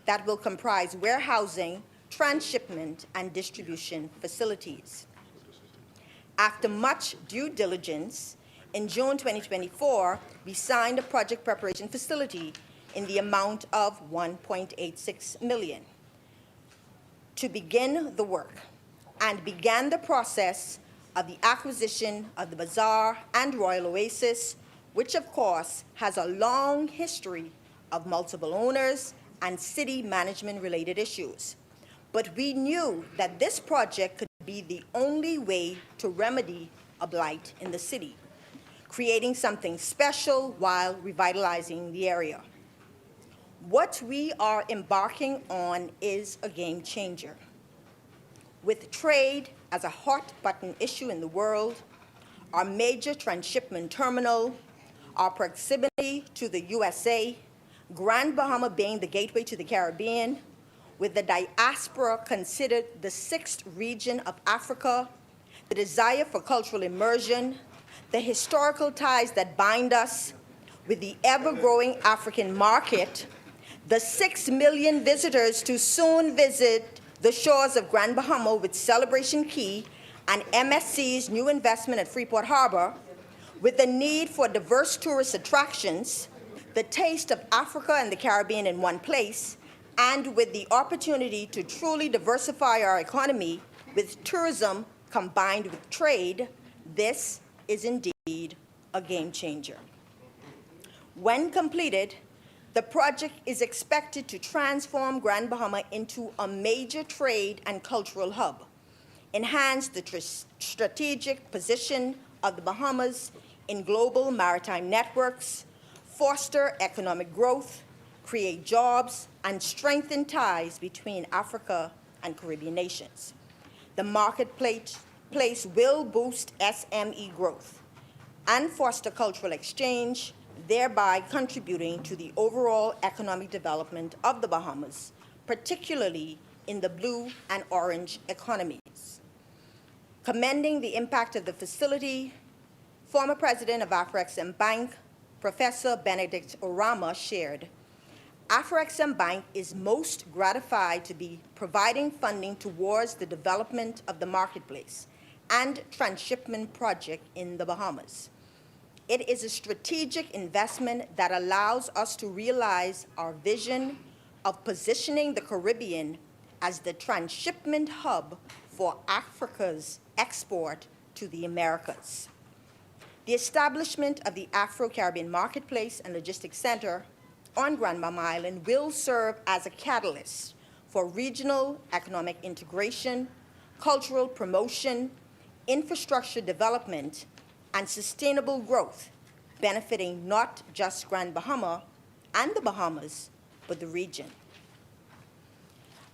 that will comprise warehousing, transshipment, and distribution facilities. After much due diligence, in June 2024, we signed a project preparation facility in the amount of $1.86 million to begin the work, and began the process of the acquisition of the Bazaar and Royal Oasis, which of course has a long history of multiple owners and city management-related issues. But we knew that this project could be the only way to remedy a blight in the city, creating something special while revitalizing the area. What we are embarking on is a game changer. With trade as a hot-button issue in the world, our major transshipment terminal, our proximity to the USA, Grand Bahama being the gateway to the Caribbean, with the diaspora considered the 6th region of Africa, the desire for cultural immersion, the historical ties that bind us, with the ever-growing African market, the 6 million visitors to soon visit the shores of Grand Bahama with Celebration Key and MSC's new investment at Freeport Harbor, with the need for diverse tourist attractions, the taste of Africa and the Caribbean in one place, and with the opportunity to truly diversify our economy with tourism combined with trade, this is indeed a game changer. When completed, the project is expected to transform Grand Bahama into a major trade and cultural hub, enhance the strategic position of the Bahamas in global maritime networks, foster economic growth, create jobs, and strengthen ties between Africa and Caribbean nations. The marketplace will boost SME growth and foster cultural exchange, thereby contributing to the overall economic development of the Bahamas, particularly in the blue and orange economies. Commending the impact of the facility, former president of Afro-Exim Bank, Professor Benedict Orama, shared, Afro-Exim Bank is most gratified to be providing funding towards the development of the marketplace and transshipment project in the Bahamas. It is a strategic investment that allows us to realize our vision of positioning the Caribbean as the transshipment hub for Africa's export to the Americas. The establishment of the Afro-Caribbean Marketplace and Logistics Center on Grand Bahama Island will serve as a catalyst for regional economic integration, cultural promotion, infrastructure development, and sustainable growth, benefiting not just Grand Bahama and the Bahamas, but the region.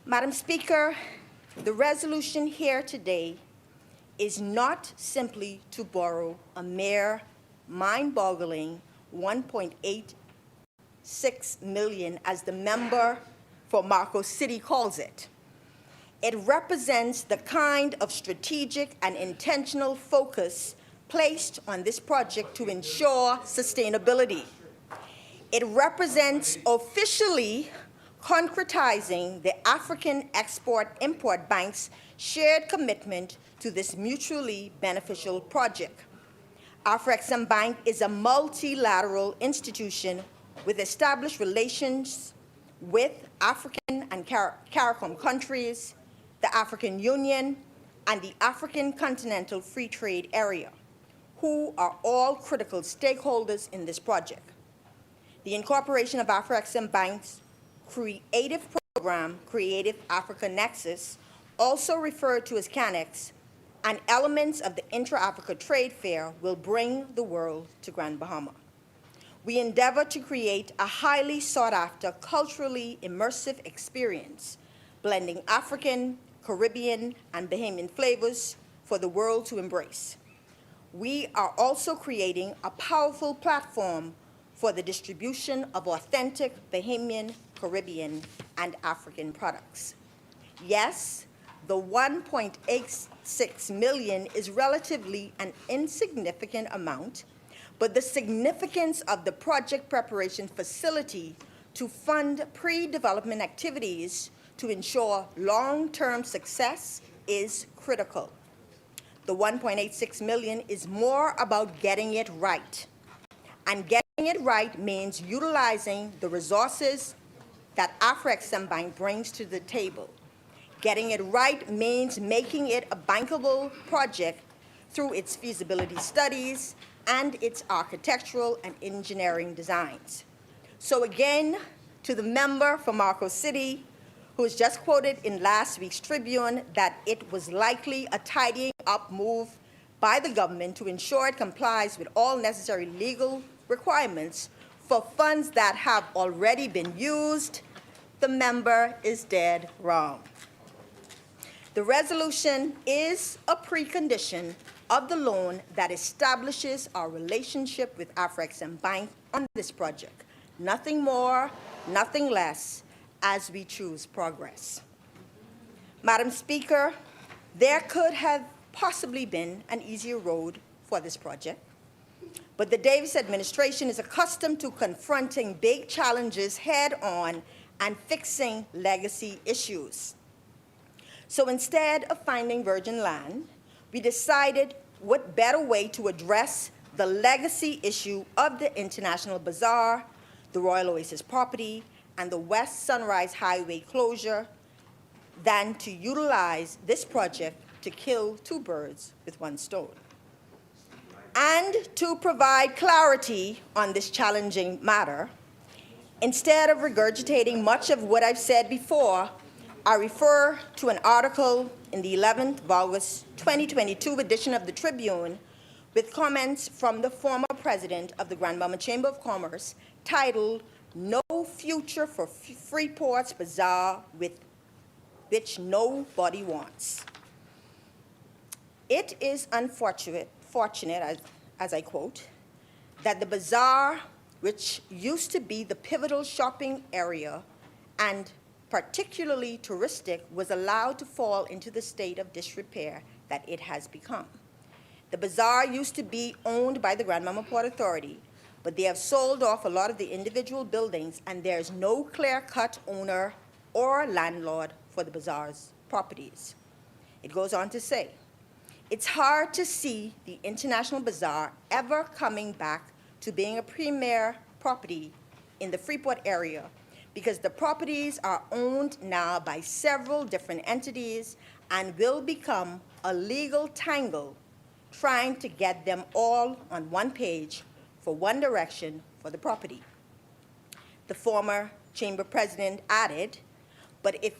Madam Speaker, the resolution here today is not simply to borrow a mere mind-boggling $1.86 million, as the member for Marco City calls it. It represents the kind of strategic and intentional focus placed on this project to ensure sustainability. It represents officially concretizing the African Export-Import Bank's shared commitment to this mutually beneficial project. Afro-Exim Bank is a multilateral institution with established relations with African and CARICOM countries, the African Union, and the African Continental Free Trade Area, who are all critical stakeholders in this project. The incorporation of Afro-Exim Bank's creative program, Creative Africa Nexus, also referred to as CANEX, and elements of the Intra-Africa Trade Fair will bring the world to Grand Bahama. We endeavor to create a highly sought-after, culturally immersive experience, blending African, Caribbean, and Bahamian flavors for the world to embrace. We are also creating a powerful platform for the distribution of authentic Bahamian, Caribbean, and African products. Yes, the 1.86 million is relatively an insignificant amount, but the significance of the project preparation facility to fund pre-development activities to ensure long-term success is critical. The 1.86 million is more about getting it right. And getting it right means utilizing the resources that Afro-Exim Bank brings to the table. Getting it right means making it a bankable project through its feasibility studies and its architectural and engineering designs. So again, to the member from Marco City, who was just quoted in last week's Tribune that it was likely a tidying up move by the government to ensure it complies with all necessary legal requirements for funds that have already been used, the member is dead wrong. The resolution is a precondition of the loan that establishes our relationship with Afro-Exim Bank on this project. Nothing more, nothing less, as we choose progress. Madam Speaker, there could have possibly been an easier road for this project, but the Davis administration is accustomed to confronting big challenges head-on and fixing legacy issues. So instead of finding virgin land, we decided what better way to address the legacy issue of the International Bazaar, the Royal Oasis property, and the West Sunrise Highway closure than to utilize this project to kill two birds with one stone. And to provide clarity on this challenging matter, instead of regurgitating much of what I've said before, I refer to an article in the 11th of August 2022 edition of the Tribune with comments from the former president of the Grand Bahama Chamber of Commerce titled, "No Future for Freeport's Bazaar which Nobody Wants." It is fortunate, as I quote, that the bazaar, which used to be the pivotal shopping area and particularly touristic, was allowed to fall into the state of disrepair that it has become. The bazaar used to be owned by the Grand Bahama Port Authority, but they have sold off a lot of the individual buildings, and there's no clear-cut owner or landlord for the bazaar's properties. It goes on to say, it's hard to see the International Bazaar ever coming back to being a premier property in the Freeport area, because the properties are owned now by several different entities and will become a legal tangle trying to get them all on one page for one direction for the property. The former chamber president added, but if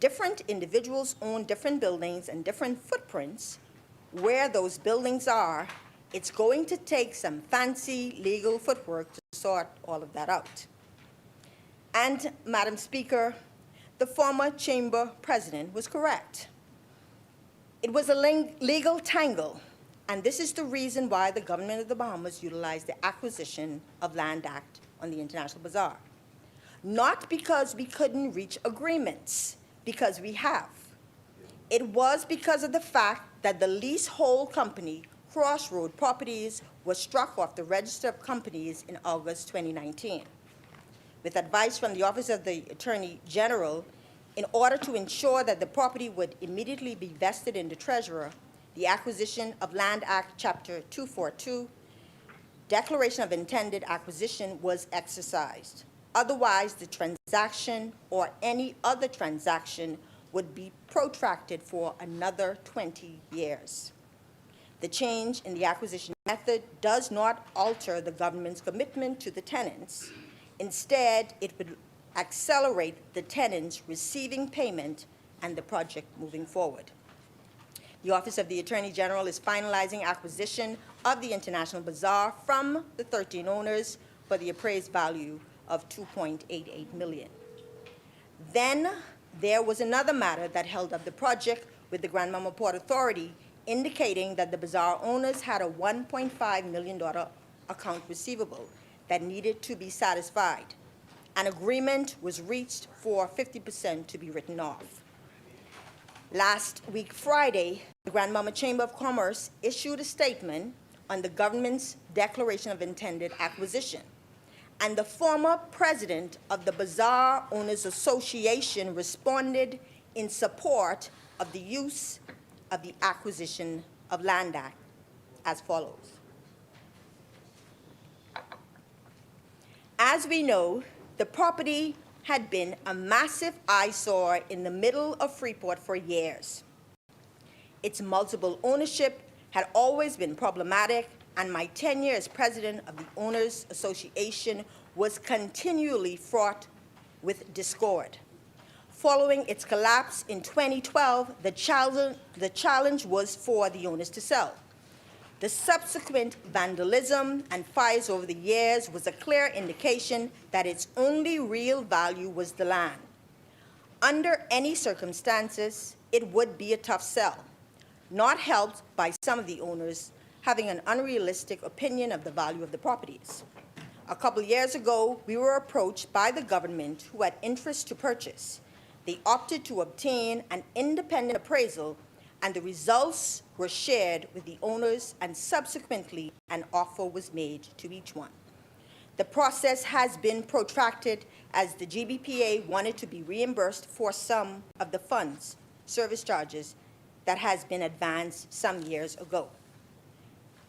different individuals own different buildings and different footprints where those buildings are, it's going to take some fancy legal footwork to sort all of that out. And, Madam Speaker, the former chamber president was correct. It was a legal tangle, and this is the reason why the government of the Bahamas utilized the Acquisition of Land Act on the International Bazaar. Not because we couldn't reach agreements, because we have. It was because of the fact that the leasehold company, Crossroad Properties, was struck off the Register of Companies in August 2019. With advice from the Office of the Attorney General, in order to ensure that the property would immediately be vested in the treasurer, the Acquisition of Land Act, Chapter 242, declaration of intended acquisition was exercised. Otherwise, the transaction or any other transaction would be protracted for another 20 years. The change in the acquisition method does not alter the government's commitment to the tenants. Instead, it would accelerate the tenants receiving payment and the project moving forward. The Office of the Attorney General is finalizing acquisition of the International Bazaar from the 13 owners for the appraised value of $2.88 million. Then there was another matter that held up the project with the Grand Mama Port Authority, indicating that the bazaar owners had a $1.5 million account receivable that needed to be satisfied. An agreement was reached for 50% to be written off. Last week, Friday, the Grand Mama Chamber of Commerce issued a statement on the government's declaration of intended acquisition. And the former president of the Bazaar Owners Association responded in support of the use of the Acquisition of Land Act as follows. As we know, the property had been a massive eyesore in the middle of Freeport for years. Its multiple ownership had always been problematic, and my tenure as president of the Owners Association was continually fraught with discord. Following its collapse in 2012, the challenge was for the owners to sell. The subsequent vandalism and fires over the years was a clear indication that its only real value was the land. Under any circumstances, it would be a tough sell, not helped by some of the owners having an unrealistic opinion of the value of the properties. A couple years ago, we were approached by the government who had interest to purchase. They opted to obtain an independent appraisal, and the results were shared with the owners, and subsequently an offer was made to each one. The process has been protracted as the GBPA wanted to be reimbursed for some of the funds, service charges, that has been advanced some years ago.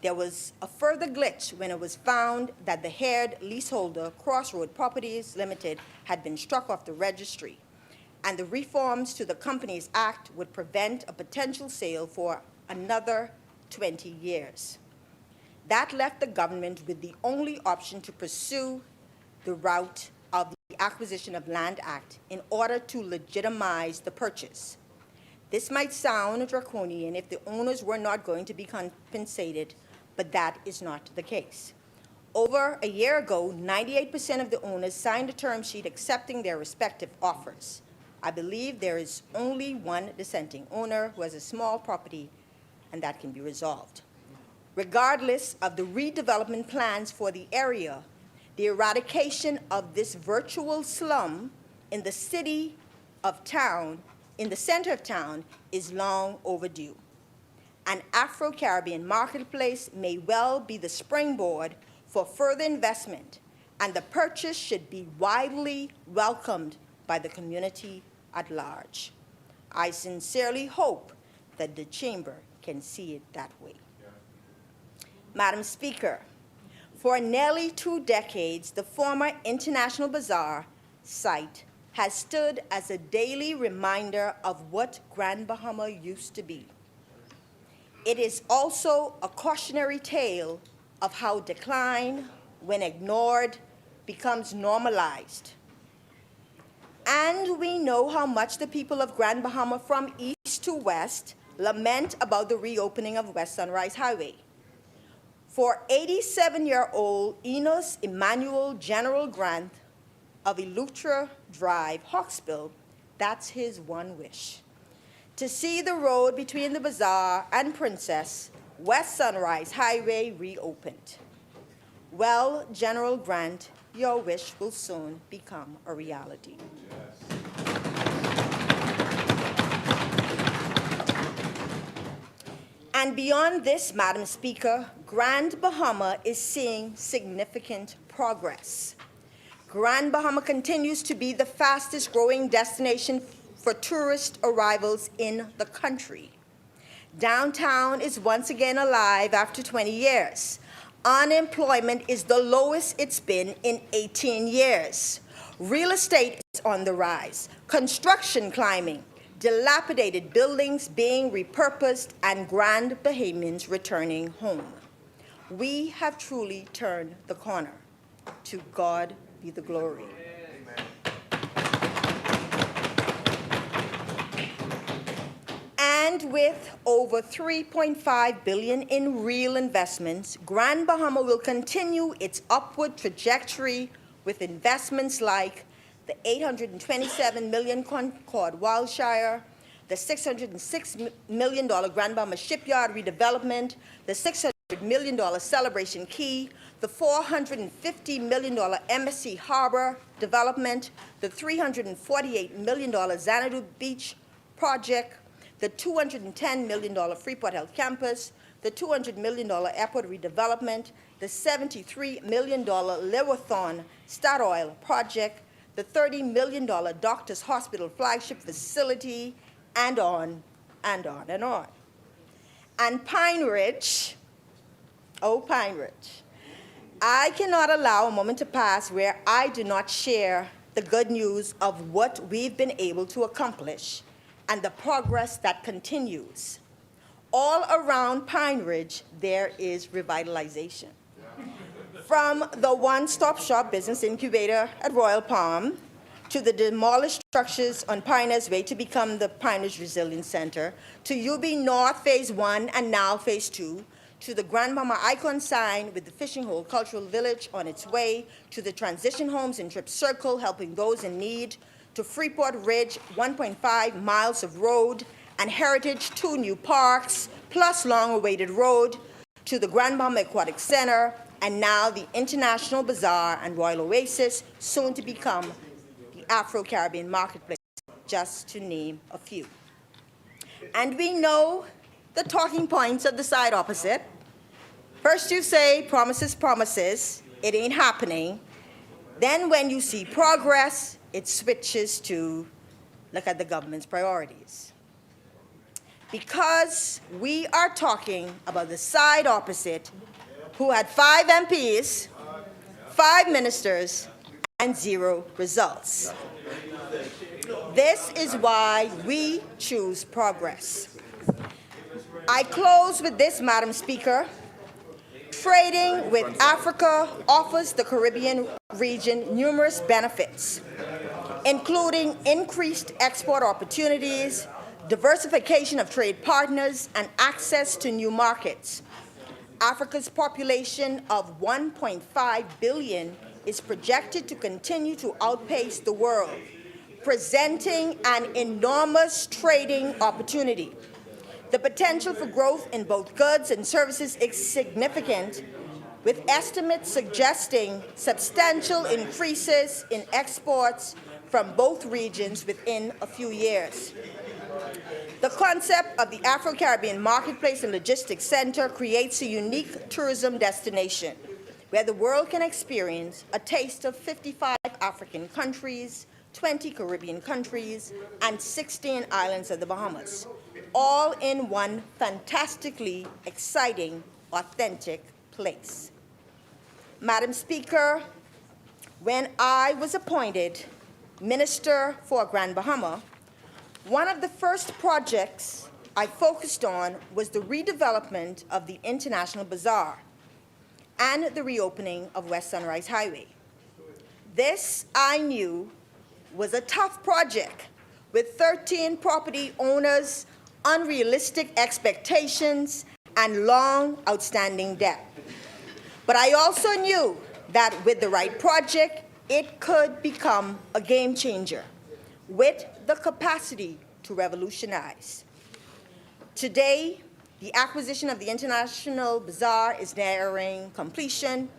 There was a further glitch when it was found that the haired leaseholder, Crossroad Properties Limited, had been struck off the registry, and the reforms to the Companies Act would prevent a potential sale for another 20 years. That left the government with the only option to pursue the route of the Acquisition of Land Act in order to legitimize the purchase. This might sound draconian if the owners were not going to be compensated, but that is not the case. Over a year ago, 98% of the owners signed a term sheet accepting their respective offers. I believe there is only one dissenting owner who has a small property, and that can be resolved. Regardless of the redevelopment plans for the area, the eradication of this virtual slum in the center of town is long overdue. An Afro-Caribbean marketplace may well be the springboard for further investment, and the purchase should be widely welcomed by the community at large. I sincerely hope that the Chamber can see it that way. Madam Speaker, for nearly 2 decades, the former International Bazaar site has stood as a daily reminder of what Grand Bahama used to be. It is also a cautionary tale of how decline, when ignored, becomes normalized. And we know how much the people of Grand Bahama from east to west lament about the reopening of West Sunrise Highway. For 87-year-old Enos Emmanuel General Grant of Eleuthera Drive, Hawksbill, that's his one wish: to see the road between the Bazaar and Princess, West Sunrise Highway, reopened. Well, General Grant, your wish will soon become a reality. And beyond this, Madam Speaker, Grand Bahama is seeing significant progress. Grand Bahama continues to be the fastest growing destination for tourist arrivals in the country. Downtown is once again alive after 20 years. Unemployment is the lowest it's been in 18 years. Real estate is on the rise. Construction climbing. Dilapidated buildings being repurposed, and Grand Bahamians returning home. We have truly turned the corner. To God be the glory. And with over $3.5 billion in real investmts, Grand Bahama will continue its upward trajectory with investments like the $827 million Concord Wildshire, the $606 million Grand Bahama Shipyard redevelopment, the $600 million Celebration Key, the $450 million MSC Harbor development, the $348 million Xanadu Beach project, the $210 million Freeport Health Campus, the $200 million airport redevelopment, the $73 million Lewathon Statoil project, the $30 million Doctors Hospital flagship facility, and on and on and on. And Pine Ridge, oh Pine Ridge, I cannot allow a moment to pass where I do not share the good news of what we've been able to accomplish and the progress that continues. All around Pine Ridge, there is revitalization. From the one-stop shop business incubator at Royal Palm, to the demolished structures on Pioneers Way to become the Pioneers Resilience Center, to UB North Phase 1 and now Phase 2, to the Grand Bahama Icon sign with the Fishing Hole Cultural Village on its way, to the transition homes in Trip Circle helping those in need, to Freeport Ridge, 1.5 miles of road, and Heritage, 2 new parks, plus long-awaited road, to the Grand Bahama Aquatic Center, and now the International Bazaar and Royal Oasis, soon to become the Afro-Caribbean Marketplace, just to name a few. And we know the talking points of the side opposite. First you say, promises, promises, it ain't happening. Then when you see progress, it switches to look at the government's priorities. Because we are talking about the side opposite, who had 5 MPs, 5 ministers, and 0 results. This is why we choose progress. I close with this, Madam Speaker. Trading with Africa offers the Caribbean region numerous benefits, including increased export opportunities, diversification of trade partners, and access to new markets. Africa's population of 1.5 billion is projected to continue to outpace the world, presenting an enormous trading opportunity. The potential for growth in both goods and services is significant, with estimates suggesting substantial increases in exports from both regions within a few years. The concept of the Afro-Caribbean Marketplace and Logistics Center creates a unique tourism destination where the world can experience a taste of 55 African countries, 20 Caribbean countries, and 16 islands of the Bahamas, all in one fantastically exciting, authentic place. Madam Speaker, when I was appointed Minister for Grand Bahama, one of the first projects I focused on was the redevelopment of the International Bazaar and the reopening of West Sunrise Highway. This, I knew, was a tough project with 13 property owners, unrealistic expectations, and long outstanding debt. But I also knew that with the right project, it could become a game changer with the capacity to revolutionize. Today, the acquisition of the International Bazaar is nearing completion,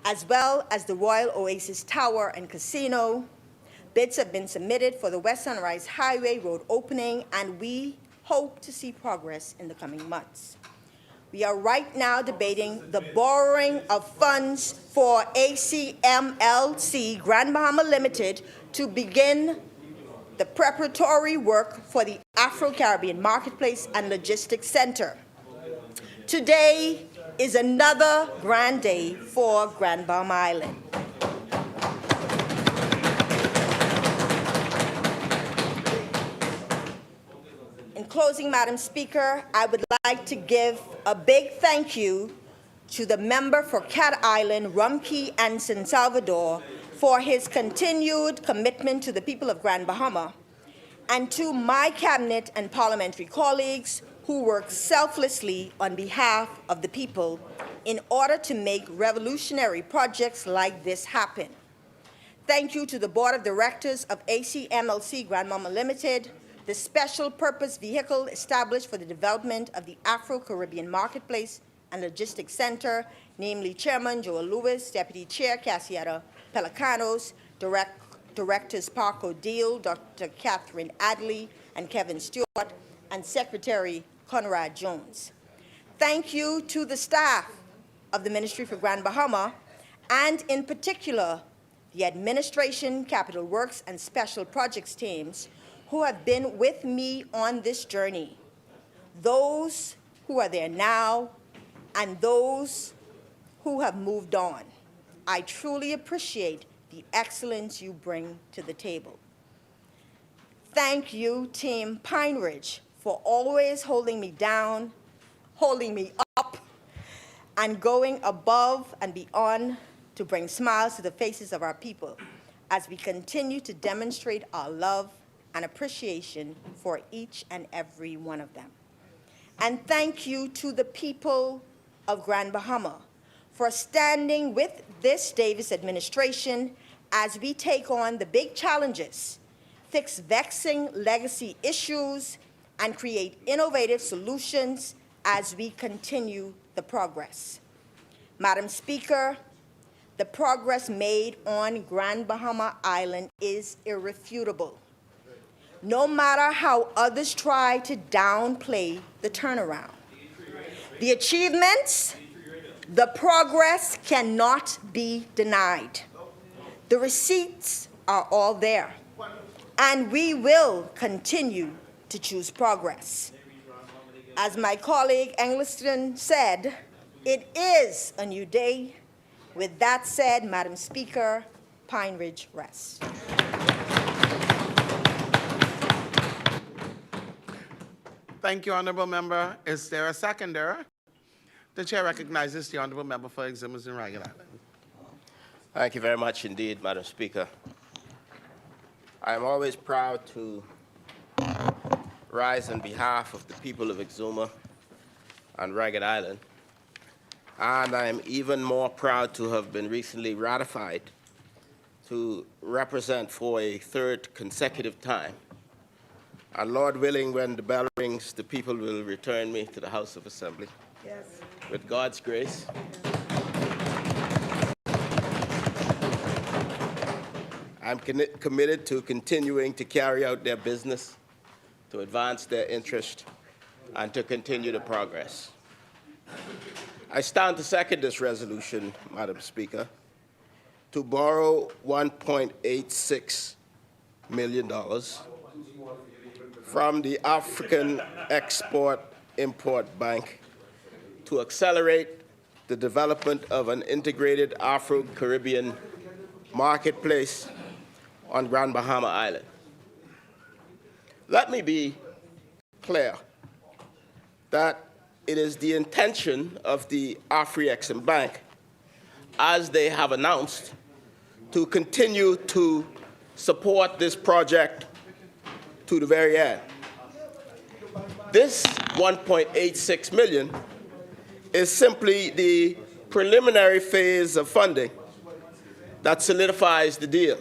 as well as the Royal Oasis Tower and Casino. Bids have been submitted for the West Sunrise Highway road opening, and we hope to see progress in the coming months. We are right now debating the borrowing of funds for ACMLC Grand Bahama Limited to begin the preparatory work for the Afro-Caribbean Marketplace and Logistics Center. Today, is another grand day for Grand Bahama Island. In closing, Madam Speaker, I would like to give a big thank you to the member for Cat Island, Rumkey and San Salvador for his continued commitment to the people of Grand Bahama, and to my cabinet and parliamentary colleagues who work selflessly on behalf of the people in order to make revolutionary projects like this happen. Thank you to the Board of Directors of ACMLC Grand Bahama Limited, the special purpose vehicle established for the development of the Afro-Caribbean Marketplace and Logistics Center, namely Chairman Joel Lewis, Deputy Chair Cassietta Pelicanos, Directors Parco Deal, Dr. Catherine Adley and Kevin Stewart, and Secretary Conrad Jones. Thank you to the staff of the Ministry for Grand Bahama, and in particular, the Administration, Capital Works, and Special Projects teams who have been with me on this journey, those who are there now, and those who have moved on. I truly appreciate the excellence you bring to the table. Thank you, Team Pine Ridge, for always holding me down, holding me up, and going above and beyond to bring smiles to the faces of our people as we continue to demonstrate our love and appreciation for each and every one of them. And thank you to the people of Grand Bahama for standing with this Davis administration as we take on the big challenges, fix vexing legacy issues, and create innovative solutions as we continue the progress. Madam Speaker, the progress made on Grand Bahama Island is irrefutable. No matter how others try to downplay the turnaround. The achievements, the progress cannot be denied. The receipts are all there, and we will continue to choose progress. As my colleague Engliston said, it is a new day. With that said, Madam Speaker, Pine Ridge rests. Thank you, Honorable Member. Is there a seconder? The Chair recognizes the Honorable Member for Exhibits in Ragged Island. Thank you very much indeed, Madam Speaker. I am always proud to rise on behalf of the people of Exuma and Ragged Island, and I am even more proud to have been recently ratified to represent for a third consecutive time. And Lord willing, when the bell rings, the people will return me to the House of Assembly. Yes. With God's grace. I'm committed to continuing to carry out their business, to advance their interest, and to continue the progress. I stand to second this resolution, Madam Speaker, to borrow $1.86 million from the African Export-Import Bank to accelerate the development of an integrated Afro-Caribbean marketplace on Grand Bahama Island. Let me be clear that it is the intention of the Afri-Exim Bank, as they have announced, to continue to support this project to the very end. This $1.86 million is simply the preliminary phase of funding that solidifies the deal.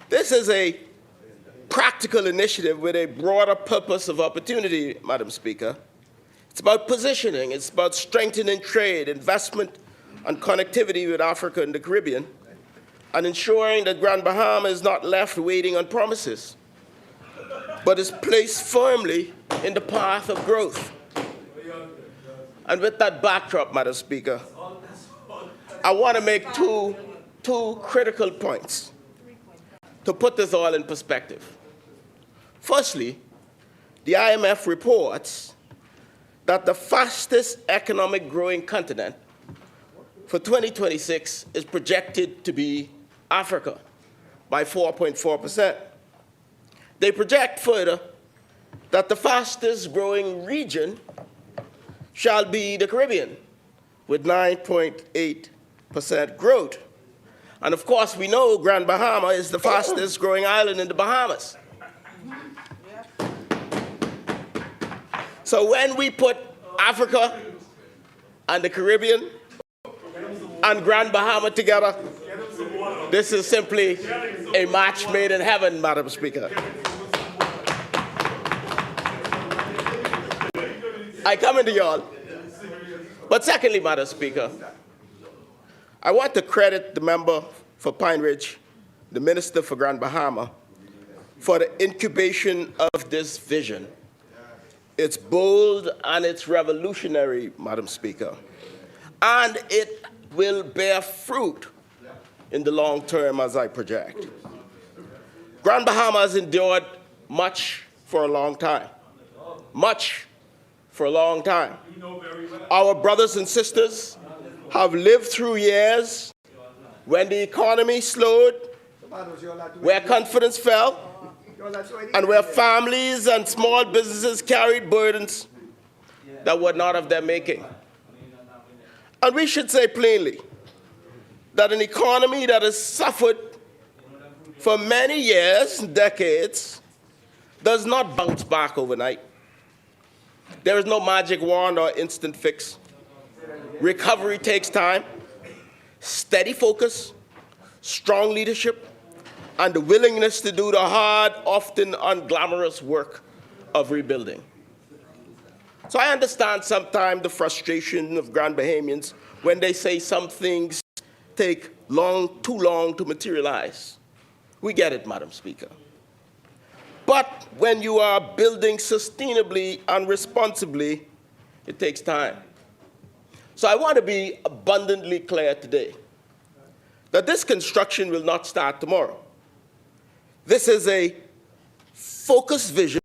This is a practical initiative with a broader purpose of opportunity, Madam Speaker. It's about positioning, it's about strengthening trade, investment, and connectivity with Africa and the Caribbean, and ensuring that Grand Bahama is not left waiting on promises, but is placed firmly in the path of growth. And with that backdrop, Madam Speaker, I want to make two critical points to put this all in perspective. Firstly, the IMF reports that the fastest economic growing continent for 2026 is projected to be Africa by 4.4%. They project further that the fastest growing region shall be the Caribbean with 9.8% growth. And of course, we know Grand Bahama is the fastest growing island in the Bahamas. So when we put Africa and the Caribbean and Grand Bahama together, this is simply a match made in heaven, Madam Speaker. I come into y'all. But secondly, Madam Speaker, I want to credit the member for Pine Ridge, the Minister for Grand Bahama, for the incubation of this vision. It's bold and it's revolutionary, Madam Speaker, and it will bear fruit in the long term as I project. Grand Bahama has endured much for a long time, much for a long time. Our brothers and sisters have lived through years when the economy slowed, where confidence fell, and where families and small businesses carried burdens that were not of their making. And we should say plainly that an economy that has suffered for many years, decades, does not bounce back overnight. There is no magic wand or instant fix. Recovery takes time, steady focus, strong leadership, and the willingness to do the hard, often unglamorous work of rebuilding. So I understand sometimes the frustration of Grand Bahamians when they say some things take too long to materialize. We get it, Madam Speaker. But when you are building sustainably and responsibly, it takes time. So I want to be abundantly clear today that this construction will not start tomorrow. This is a focused vision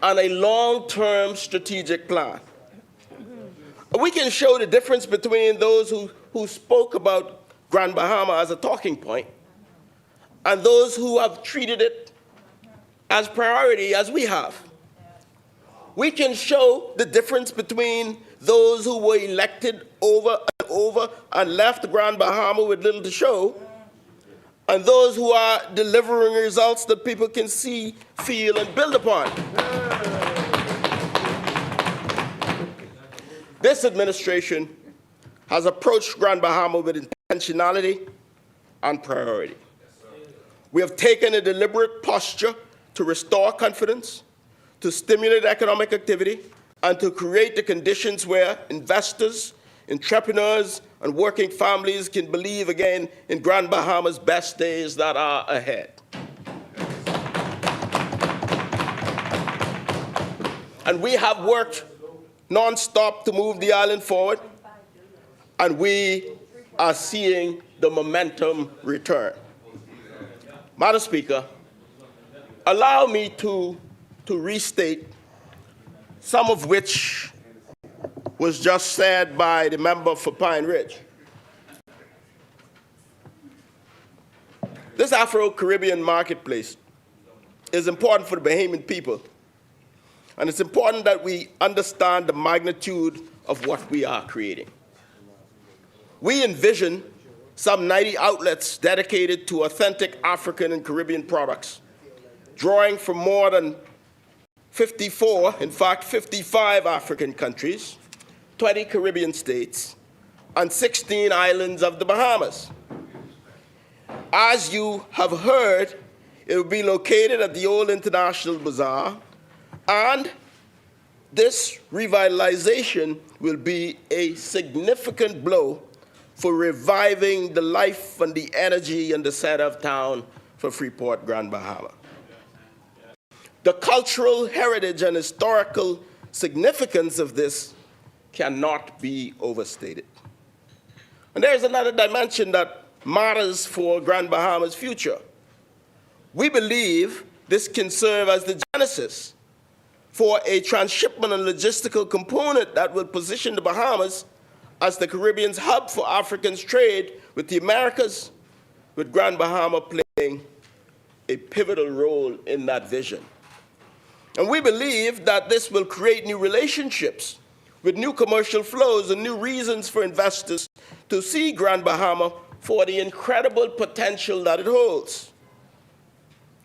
and a long-term strategic plan. We can show the difference between those who spoke about Grand Bahama as a talking point and those who have treated it as priority as we have. We can show the difference between those who were elected over and over and left Grand Bahama with little to show, and those who are delivering results that people can see, feel, and build upon. This administration has approached Grand Bahama with intentionality and priority. We have taken a deliberate posture to restore confidence, to stimulate economic activity, and to create the conditions where investors, entrepreneurs, and working families can believe again in Grand Bahama's best days that are ahead. And we have worked nonstop to move the island forward, and we are seeing the momentum return. Madam Speaker, allow me to restate some of which was just said by the member for Pine Ridge. This Afro-Caribbean marketplace is important for the Bahamian people, and it's important that we understand the magnitude of what we are creating. We envision some 90 outlets dedicated to authentic African and Caribbean products, drawing from more than 54, in fact 55 African countries, 20 Caribbean states, and 16 islands of the Bahamas. As you have heard, it will be located at the old International Bazaar, and this revitalization will be a significant blow for reviving the life and the energy and the center of town for Freeport, Grand Bahama. The cultural heritage and historical significance of this cannot be overstated. And there's another dimension that matters for Grand Bahama's future. We believe this can serve as the genesis for a transshipment and logistical component that will position the Bahamas as the Caribbean's hub for Africans' trade with the Americas, with Grand Bahama playing a pivotal role in that vision. And we believe that this will create new relationships with new commercial flows and new reasons for investors to see Grand Bahama for the incredible potential that it holds.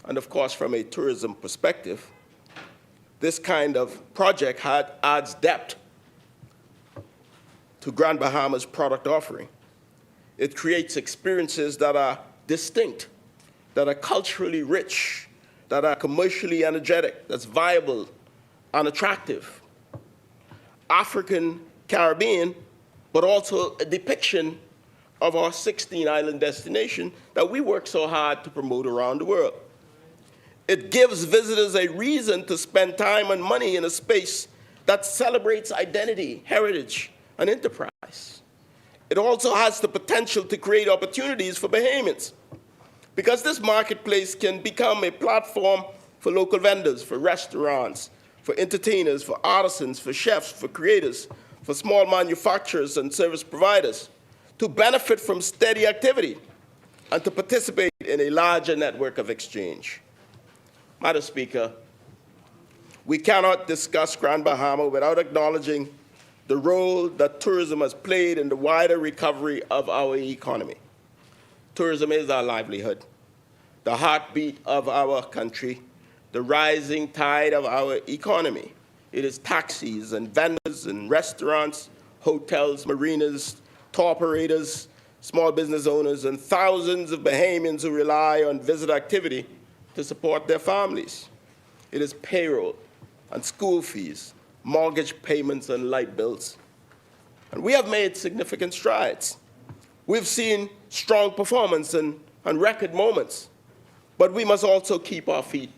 And of course, from a tourism perspective, this kind of project adds depth to Grand Bahama's product offering. It creates experiences that are distinct, that are culturally rich, that are commercially energetic, that's viable and attractive. African Caribbean, but also a depiction of our 16-island destination that we work so hard to promote around the world. It gives visitors a reason to spend time and money in a space that celebrates identity, heritage, and enterprise. It also has the potential to create opportunities for Bahamians, because this marketplace can become a platform for local vendors, for restaurants, for entertainers, for artisans, for chefs, for creators, for small manufacturers and service providers to benefit from steady activity and to participate in a larger network of exchange. Madam Speaker, we cannot discuss Grand Bahama without acknowledging the role that tourism has played in the wider recovery of our economy. Tourism is our livelihood, the heartbeat of our country, the rising tide of our economy. It is taxis and vendors and restaurants, hotels, marinas, tour operators, small business owners, and thousands of Bahamians who rely on visit activity to support their families. It is payroll and school fees, mortgage payments, and light bills. And we have made significant strides. We've seen strong performance and record moments, but we must also keep our feet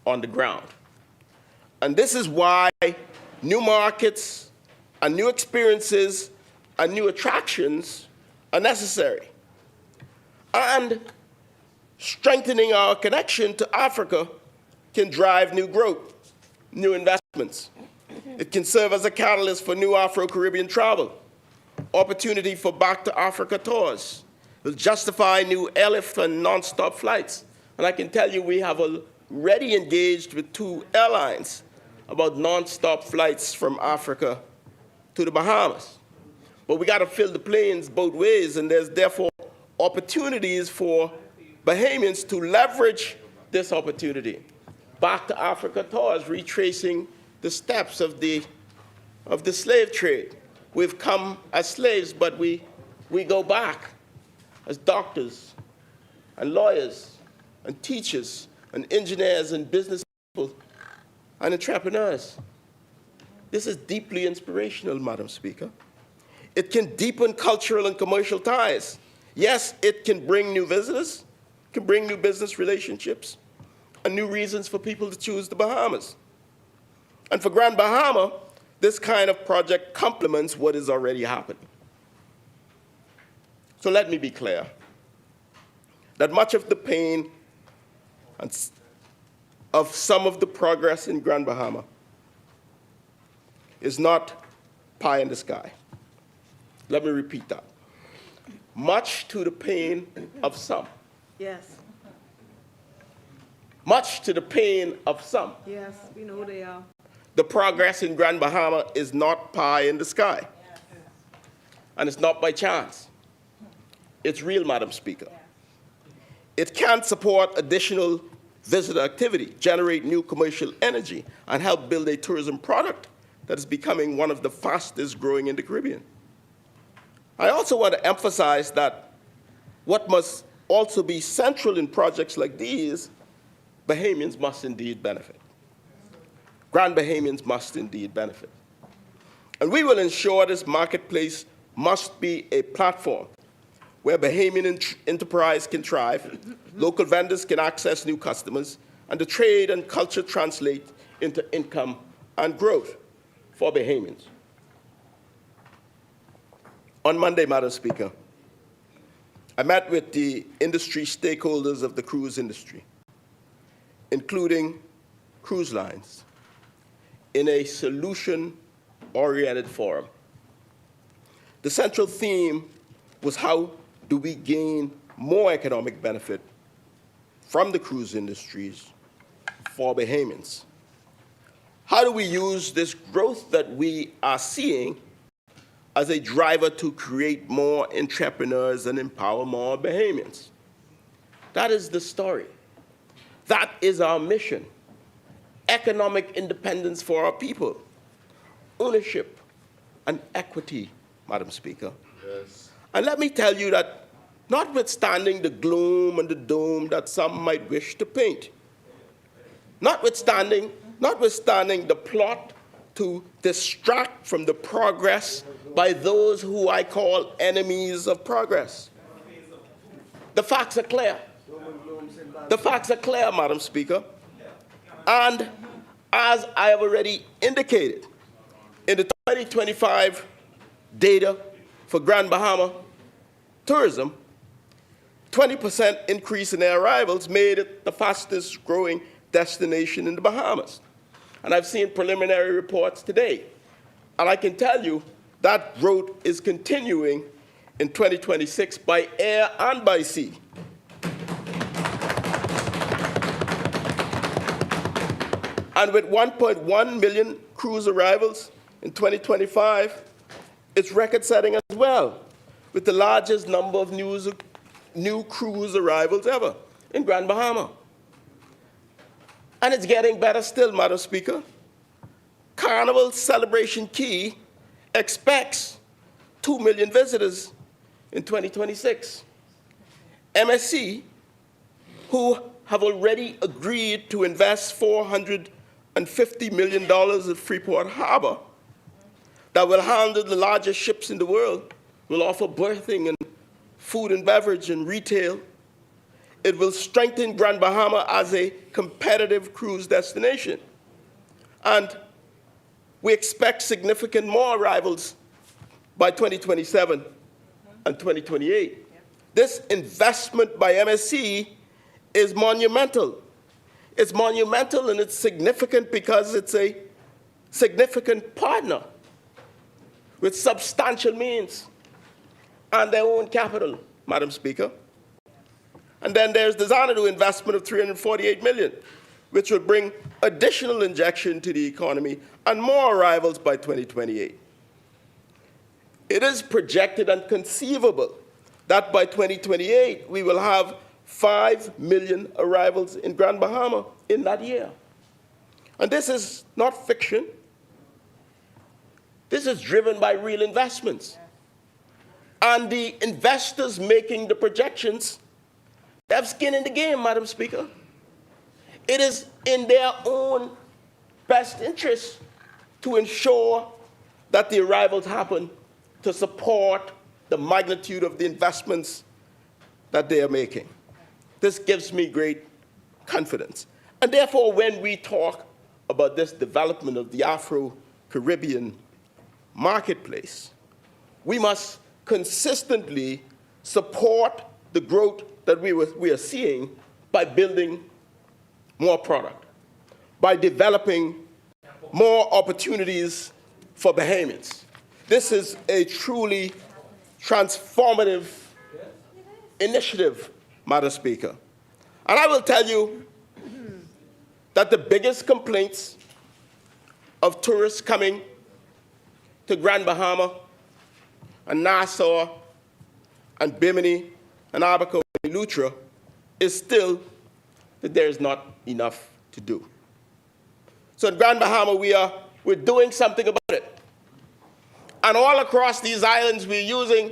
on the ground. And this is why new markets and new experiences and new attractions are necessary. And strengthening our connection to Africa can drive new growth, new investments. It can serve as a catalyst for new Afro-Caribbean travel, opportunity for Back to Africa tours. It will justify new airlift and non-stop flights. And I can tell you we have already engaged with 2 airlines about non-stop flights from Africa to the Bahamas. But we got to fill the planes both ways, and there's therefore opportunities for Bahamians to leverage this opportunity. Back to Africa tours, retracing the steps of the slave trade. We've come as slaves, but we go back as doctors and lawyers and teachers and engineers and business people and entrepreneurs. This is deeply inspirational, Madam Speaker. It can deepen cultural and commercial ties. Yes, it can bring new visitors, can bring new business relationships, and new reasons for people to choose the Bahamas. And for Grand Bahama, this kind of project complements what is already happening. So let me be clear that much of the pain and of some of the progress in Grand Bahama is not pie in the sky. Let me repeat that. Much to the pain of some. Yes, Much to the pain of some. yes, we know they are. The progress in Grand Bahama is not pie in the sky. And it's not by chance. It's real, Madam Speaker. It can support additional visitor activity, generate new commercial energy, and help build a tourism product that is becoming one of the fastest growing in the Caribbean. I also want to emphasize that what must also be central in projects like these, Bahamians must indeed benefit. Grand Bahamians must indeed benefit. And we will ensure this marketplace must be a platform where Bahamian enterprise can thrive, local vendors can access new customers, and the trade and culture translate into income and growth for Bahamians. On Monday, Madam Speaker, I met with the industry stakeholders of the cruise industry, including cruise lines, in a solution-oriented forum. The central theme was how do we gain more economic benefit from the cruise industries for Bahamians? How do we use this growth that we are seeing as a driver to create more entrepreneurs and empower more Bahamians? That is the story. That is our mission. Economic independence for our people. Ownership and equity, Madam Speaker. Yes. And let me tell you that notwithstanding the gloom and the doom that some might wish to paint, notwithstanding the plot to distract from the progress by those who I call enemies of progress, the facts are clear. The facts are clear, Madam Speaker. And as I have already indicated, in the 2025 data for Grand Bahama tourism, 20% increase in their arrivals made it the fastest growing destination in the Bahamas. And I've seen preliminary reports today. And I can tell you that growth is continuing in 2026 by air and by sea. And with 1.1 million cruise arrivals in 2025, it's record-setting as well, with the largest number of new cruise arrivals ever in Grand Bahama. And it's getting better still, Madam Speaker. Carnival Celebration Key expects 2 million visitors in 2026. MSC, who have already agreed to invest $450 million at Freeport Harbor, that will handle the largest ships in the world, will offer berthing and food and beverage and retail. It will strengthen Grand Bahama as a competitive cruise destination. And we expect significant more arrivals by 2027 and 2028. This investment by MSC is monumental. It's monumental and it's significant because it's a significant partner with substantial means and their own capital, Madam Speaker. And then there's the Xanadu investment of $348 million, which will bring additional injection to the economy and more arrivals by 2028. It is projected and conceivable that by 2028, we will have 5 million arrivals in Grand Bahama in that year. And this is not fiction. This is driven by real investments. And the investors making the projections have skin in the game, Madam Speaker. It is in their own best interest to ensure that the arrivals happen to support the magnitude of the investments that they are making. This gives me great confidence. And therefore, when we talk about this development of the Afro-Caribbean marketplace, we must consistently support the growth that we are seeing by building more product, by developing more opportunities for Bahamians. This is a truly transformative initiative, Madam Speaker. And I will tell you that the biggest complaints of tourists coming to Grand Bahama and Nassau and Bimini and Abaco and Eleuthera is still that there is not enough to do. So in Grand Bahama, we're doing something about it. And all across these islands, we're using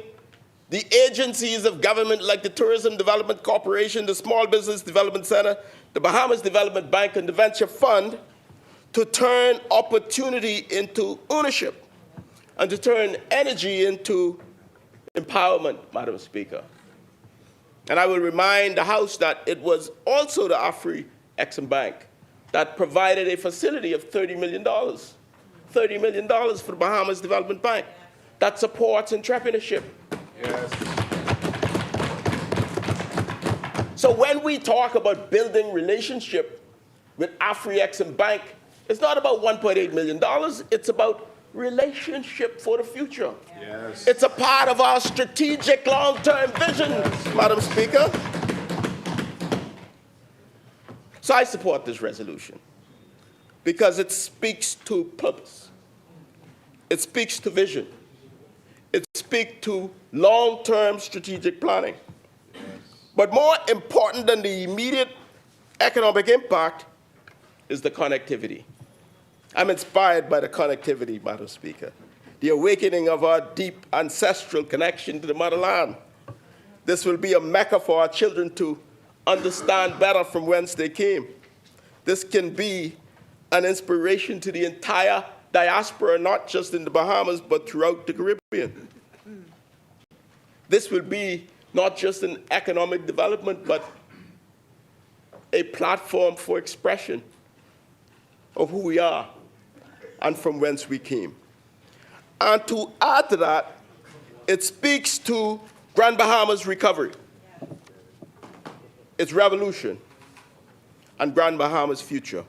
the agencies of government like the Tourism Development Corporation, the Small Business Development Center, the Bahamas Development Bank, and the Venture Fund to turn opportunity into ownership and to turn energy into empowerment, Madam Speaker. And I will remind the House that it was also the Afri-Exim Bank that provided a facility of $30 million for the Bahamas Development Bank that supports entrepreneurship. Yes. So when we talk about building relationship with Afri-Exim Bank It's not about $1.8 million. It's about relationship for the future. Yes. It's a part of our strategic long-term vision, Madam Speaker. So I support this resolution because it speaks to purpose. It speaks to vision. It speaks to long-term strategic planning. But more important than the immediate economic impact is the connectivity. I'm inspired by the connectivity, Madam Speaker, the awakening of our deep ancestral connection to the motherland. This will be a mecca for our children to understand better from whence they came. This can be an inspiration to the entire diaspora, not just in the Bahamas, but throughout the Caribbean. This will be not just an economic development, but a platform for expression of who we are and from whence we came. And to add to that, it speaks to Grand Bahama's recovery, its revolution, and Grand Bahama's future.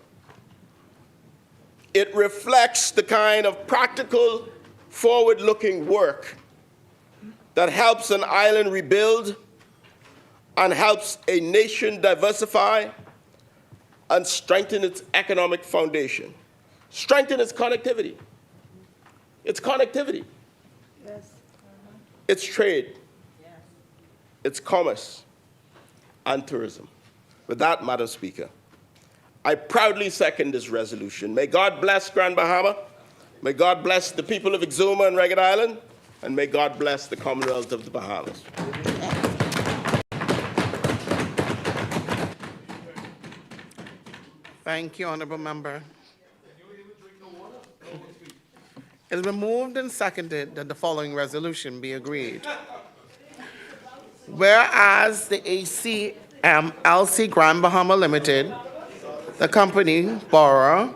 It reflects the kind of practical, forward-looking work that helps an island rebuild and helps a nation diversify and strengthen its economic foundation, strengthen its connectivity. Its connectivity. Yes. Its trade. Yes. Its commerce and tourism. With that, Madam Speaker, I proudly second this resolution. May God bless Grand Bahama. May God bless the people of Exuma and Ragged Island. And may God bless the Commonwealth of the Bahamas. Thank you, Honourable Member. It has been moved and seconded that the following resolution be agreed. Whereas the ACMLC Grand Bahama Limited, the company, borrower,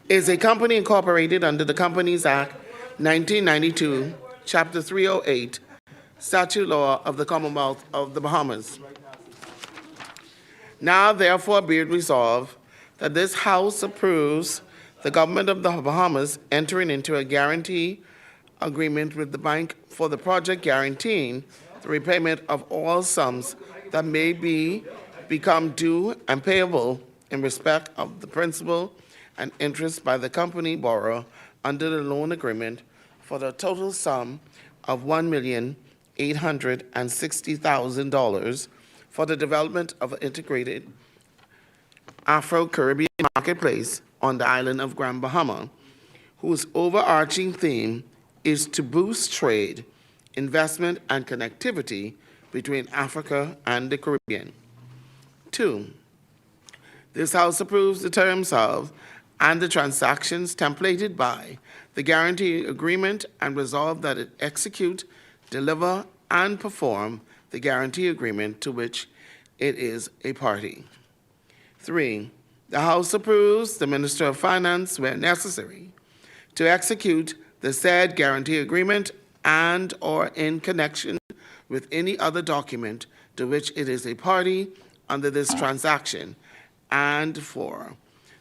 is a company incorporated under the Companies Act 1992, Chapter 308, Statute Law of the Commonwealth of the Bahamas. Now, therefore, be it resolved that this House approves the government of the Bahamas entering into a guarantee agreement with the bank for the project guaranteeing the repayment of all sums that may become due and payable in respect of the principal and interest by the company borrower under the loan agreement for the total sum of $1,860,000 for the development of an integrated Afro-Caribbean marketplace on the island of Grand Bahama, whose overarching theme is to boost trade, investment, and connectivity between Africa and the Caribbean. 2, this House approves the terms of and the transactions templated by the guarantee agreement and resolve that it execute, deliver, and perform the guarantee agreement to which it is a party. 3, the House approves the Minister of Finance, where necessary, to execute the said guarantee agreement and or in connection with any other document to which it is a party under this transaction. And 4,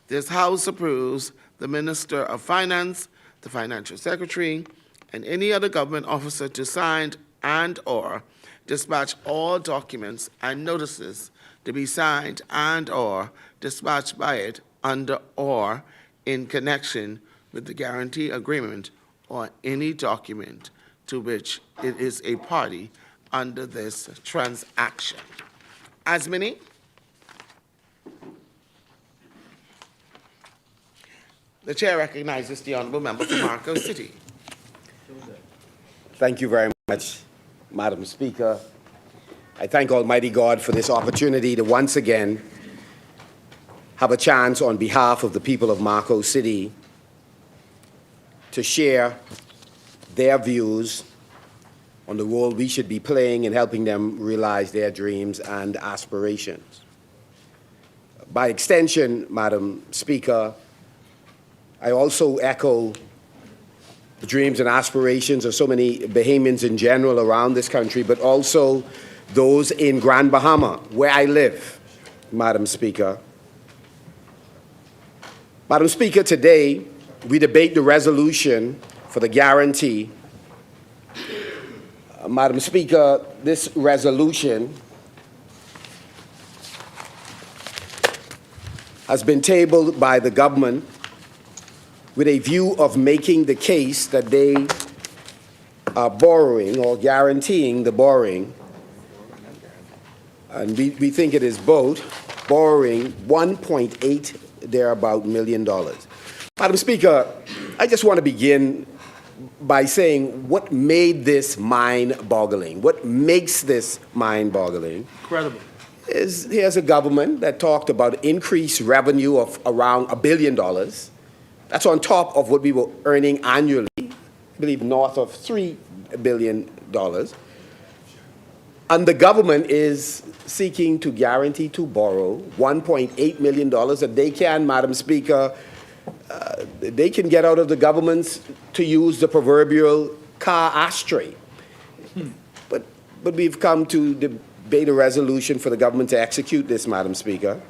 this House approves the Minister of Finance, the Financial Secretary, and any other government officer to sign and or dispatch all documents and notices to be signed and or dispatched by it under or in connection with the guarantee agreement or any document to which it is a party under this transaction. As many? The chair recognizes the honourable member for Marco City. Thank you very much, Madam Speaker. I thank Almighty God for this opportunity to once again have a chance on behalf of the people of Marco City to share their views on the role we should be playing in helping them realize their dreams and aspirations. By extension, Madam Speaker, I also echo the dreams and aspirations of so many Bahamians in general around this country, but also those in Grand Bahama, where I live, Madam Speaker. Madam Speaker, today we debate the resolution for the guarantee. Madam Speaker, this resolution has been tabled by the government with a view of making the case that they are borrowing or guaranteeing the borrowing. And we think it is both, borrowing $1.8 thereabout million. Madam Speaker, I just want to begin by saying what made this mind-boggling, what makes this mind-boggling. Incredible. Here's a government that talked about increased revenue of around $1 billion. That's on top of what we were earning annually, I believe north of $3 billion. And the government is seeking to guarantee to borrow $1.8 million that they can, Madam Speaker, they can get out of the government's to use the proverbial car ashtray. But we've come to debate a resolution for the government to execute this, Madam Speaker.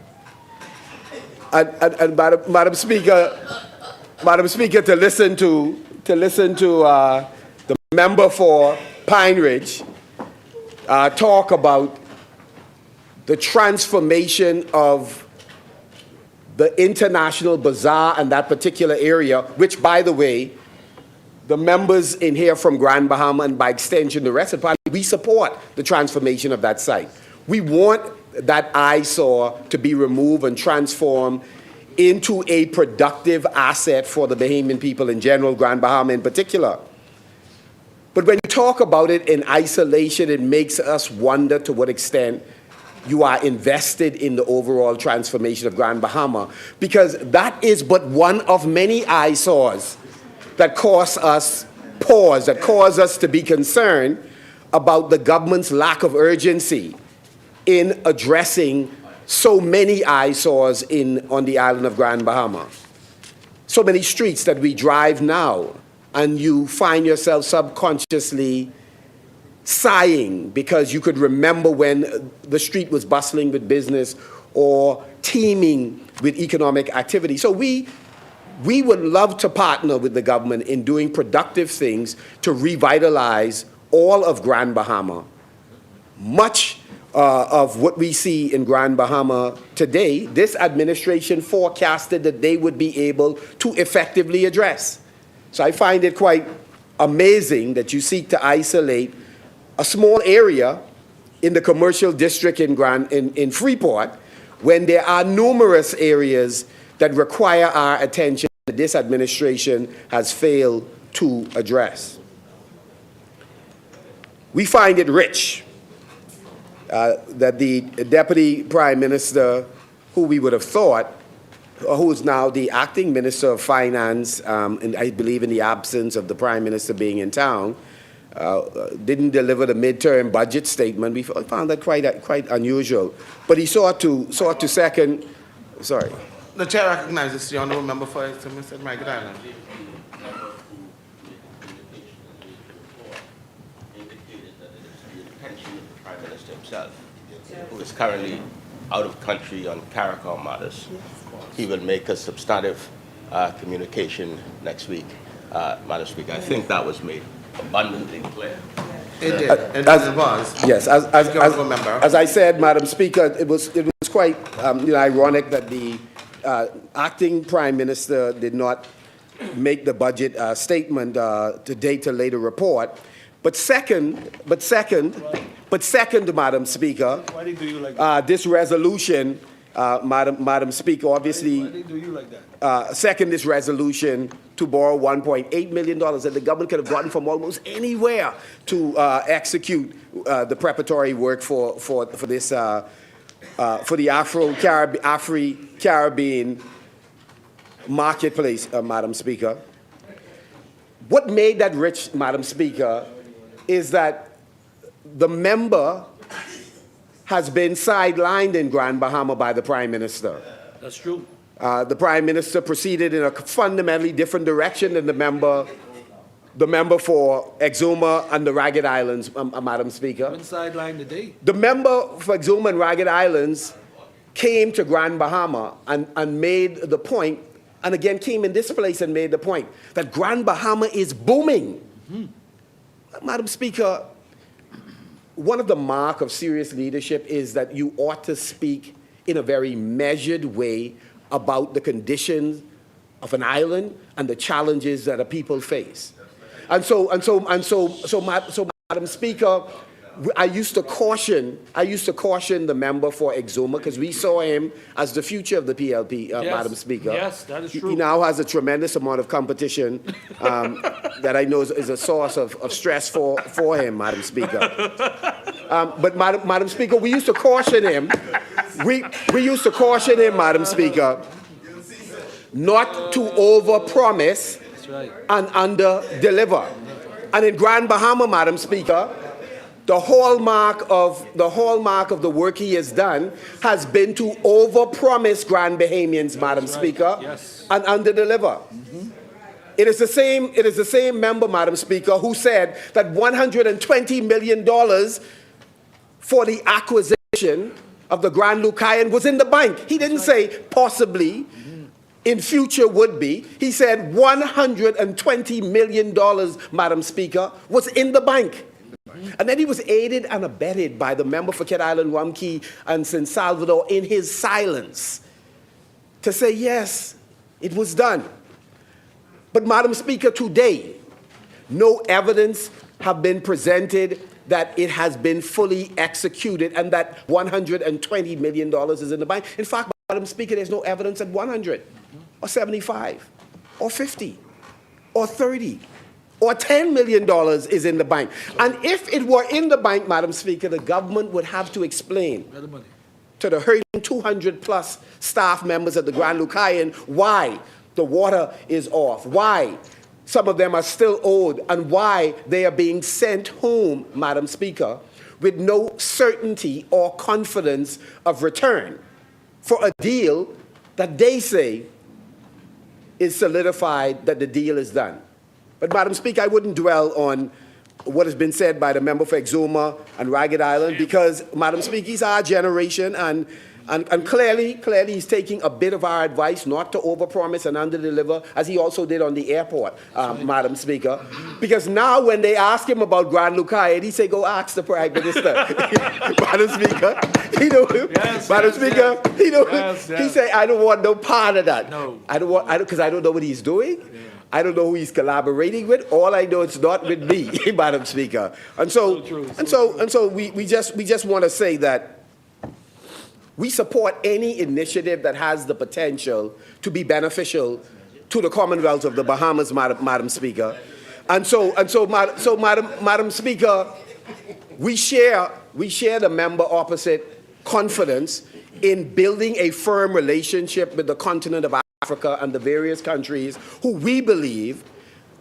And Madam Speaker, to listen to the member for Pine Ridge talk about the transformation of the international bazaar and that particular area, which, by the way, the members in here from Grand Bahama and by extension the rest of the party, we support the transformation of that site. We want that eyesore to be removed and transformed into a productive asset for the Bahamian people in general, Grand Bahama in particular. But when you talk about it in isolation, it makes us wonder to what extent you are invested in the overall transformation of Grand Bahama, because that is but one of many eyesores that cause us pause, that cause us to be concerned about the government's lack of urgency in addressing so many eyesores on the island of Grand Bahama. So many streets that we drive now, and you find yourself subconsciously sighing because you could remember when the street was bustling with business or teeming with economic activity. So we would love to partner with the government in doing productive things to revitalize all of Grand Bahama. Much of what we see in Grand Bahama today, this administration forecasted that they would be able to effectively address. So I find it quite amazing that you seek to isolate a small area in the commercial district in Freeport when there are numerous areas that require our attention that this administration has failed to address. We find it rich that the Deputy Prime Minister, who we would have thought, who is now the acting Minister of Finance, and I believe in the absence of the Prime Minister being in town, didn't deliver the midterm budget statement. We found that quite unusual. But he sought to second. Sorry. The chair recognizes the honourable member for Mr. Margaret Island. Prime Minister himself, who is currently out of country on CARICOM matters. He will make a substantive communication next week, Madam Speaker. I think that was made abundantly clear. It did. It was. Yes, as I said, Madam Speaker, it was quite ironic that the acting Prime Minister did not make the budget statement today to later report. But second, Madam Speaker, Why they do you like that? this resolution, Madam Speaker, obviously, Why they do you like that? second this resolution to borrow $1.8 million that the government could have gotten from almost anywhere to execute the preparatory work for this for the Afro-Caribbean marketplace, Madam Speaker. What made that rich, Madam Speaker, is that the member has been sidelined in Grand Bahama by the Prime Minister. That's true. The Prime Minister proceeded in a fundamentally different direction than the member for Exuma and the Ragged Islands, Madam Speaker. Been sidelined today. The member for Exuma and Ragged Islands came to Grand Bahama and made the point and again came in this place and made the point that Grand Bahama is booming. Madam Speaker, one of the marks of serious leadership is that you ought to speak in a very measured way about the conditions of an island and the challenges that a people face. And so, Madam Speaker, I used to caution the member for Exuma because we saw him as the future of the PLP, Yes. Madam Speaker. Yes, that is true. He now has a tremendous amount of competition that I know is a source of stress for him, Madam Speaker. But Madam Speaker, we used to caution him. We used to caution him, Madam Speaker, not to overpromise and under-deliver. And in Grand Bahama, Madam Speaker, the hallmark of the work he has done has been to overpromise Grand Bahamians, Madam Speaker, and underdeliver. It is the same member, Madam Speaker, who said that $120 million for the acquisition of the Grand Lucayan was in the bank. He didn't say possibly, in future would be. He said $120 million, Madam Speaker, was in the bank. And then he was aided and abetted by the member for Kit Island, Wamkey, and San Salvador in his silence to say, yes, it was done. But Madam Speaker, today, no evidence have been presented that it has been fully executed and that $120 million is in the bank. In fact, Madam Speaker, there's no evidence that 100 or 75 or 50 or 30 or $10 million is in the bank. And if it were in the bank, Madam Speaker, the government would have to explain to the hurting 200-plus staff members of the Grand Lucayan why the water is off, why some of them are still owed, and why they are being sent home, Madam Speaker, with no certainty or confidence of return for a deal that they say is solidified, that the deal is done. But, Madam Speaker, I wouldn't dwell on what has been said by the member for Exuma and Ragged Island because, Madam Speaker, he's our generation, and clearly he's taking a bit of our advice not to overpromise and underdeliver, as he also did on the airport, Madam Speaker. Because now when they ask him about Grand Lucayan, he say, go ask the Prime Minister. Madam Speaker, Madam Speaker, he say, I don't want no part of that. No. Because I don't know what he's doing. Yeah. I don't know who he's collaborating with. All I know it's not with me, Madam Speaker. And so we just want to say that we support any initiative that has the potential to be beneficial to the Commonwealth of the Bahamas, Madam Speaker. And so, Madam Speaker, we share the member opposite confidence in building a firm relationship with the continent of Africa and the various countries who we believe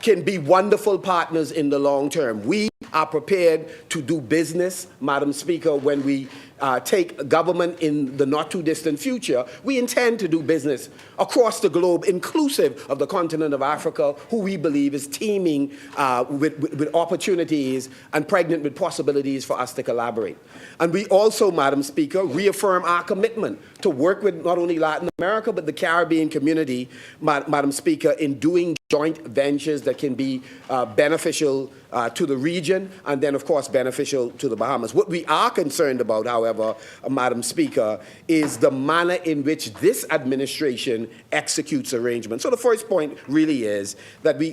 can be wonderful partners in the long term. We are prepared to do business, Madam Speaker, when we take government in the not-too-distant future. We intend to do business across the globe, inclusive of the continent of Africa, who we believe is teeming with opportunities and pregnant with possibilities for us to collaborate. And we also, Madam Speaker, reaffirm our commitment to work with not only Latin America, but the Caribbean community, Madam Speaker, in doing joint ventures that can be beneficial to the region and then, of course, beneficial to the Bahamas. What we are concerned about, however, Madam Speaker, is the manner in which this administration executes arrangements. So the first point really is that we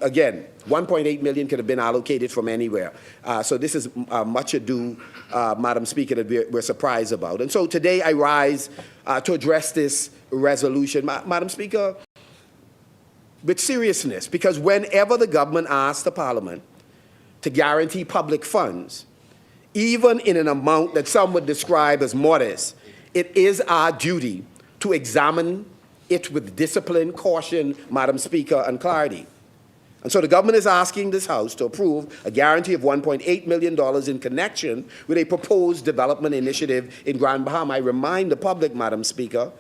again, 1.8 million could have been allocated from anywhere. So this is much ado, Madam Speaker, that we're surprised about. And so today I rise to address this resolution, Madam Speaker, with seriousness, because whenever the government asks the Parliament to guarantee public funds, even in an amount that some would describe as modest, it is our duty to examine it with discipline, caution, Madam Speaker, and clarity. And so the government is asking this House to approve a guarantee of $1.8 million in connection with a proposed development initiative in Grand Bahama. I remind the public, Madam Speaker,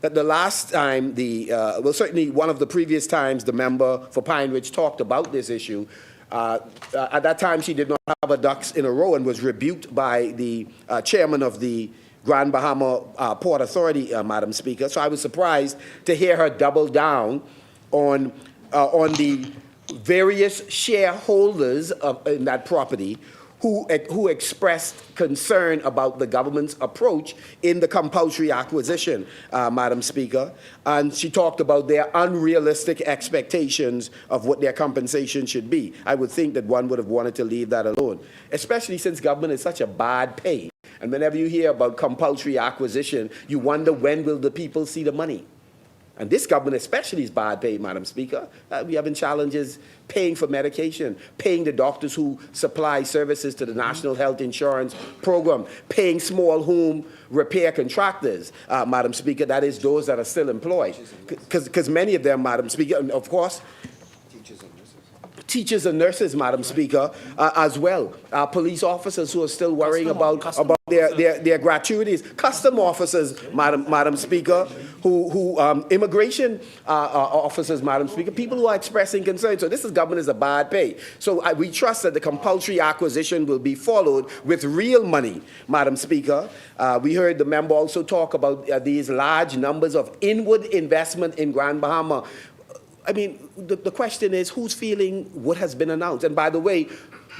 that the last time well, certainly one of the previous times the member for Pine Ridge talked about this issue, at that time she did not have her ducks in a row and was rebuked by the chairman of the Grand Bahama Port Authority, Madam Speaker. So I was surprised to hear her double down on the various shareholders in that property who expressed concern about the government's approach in the compulsory acquisition, Madam Speaker. And she talked about their unrealistic expectations of what their compensation should be. I would think that one would have wanted to leave that alone, especially since government is such a bad pay. And whenever you hear about compulsory acquisition, you wonder when will the people see the money. And this government especially is bad paid, Madam Speaker. We're having challenges paying for medication, paying the doctors who supply services to the National Health Insurance Program, paying small home repair contractors, Madam Speaker, that is those that are still employed. Because many of them, Madam Speaker, and of course, teachers and nurses, Madam Speaker, as well. Police officers who are still worrying about their gratuities. Custom officers, Madam Speaker, immigration officers, Madam Speaker, people who are expressing concern. So this government is a bad pay. So we trust that the compulsory acquisition will be followed with real money, Madam Speaker. We heard the member also talk about these large numbers of inward investment in Grand Bahama. I mean, the question is, who's feeling what has been announced? And by the way,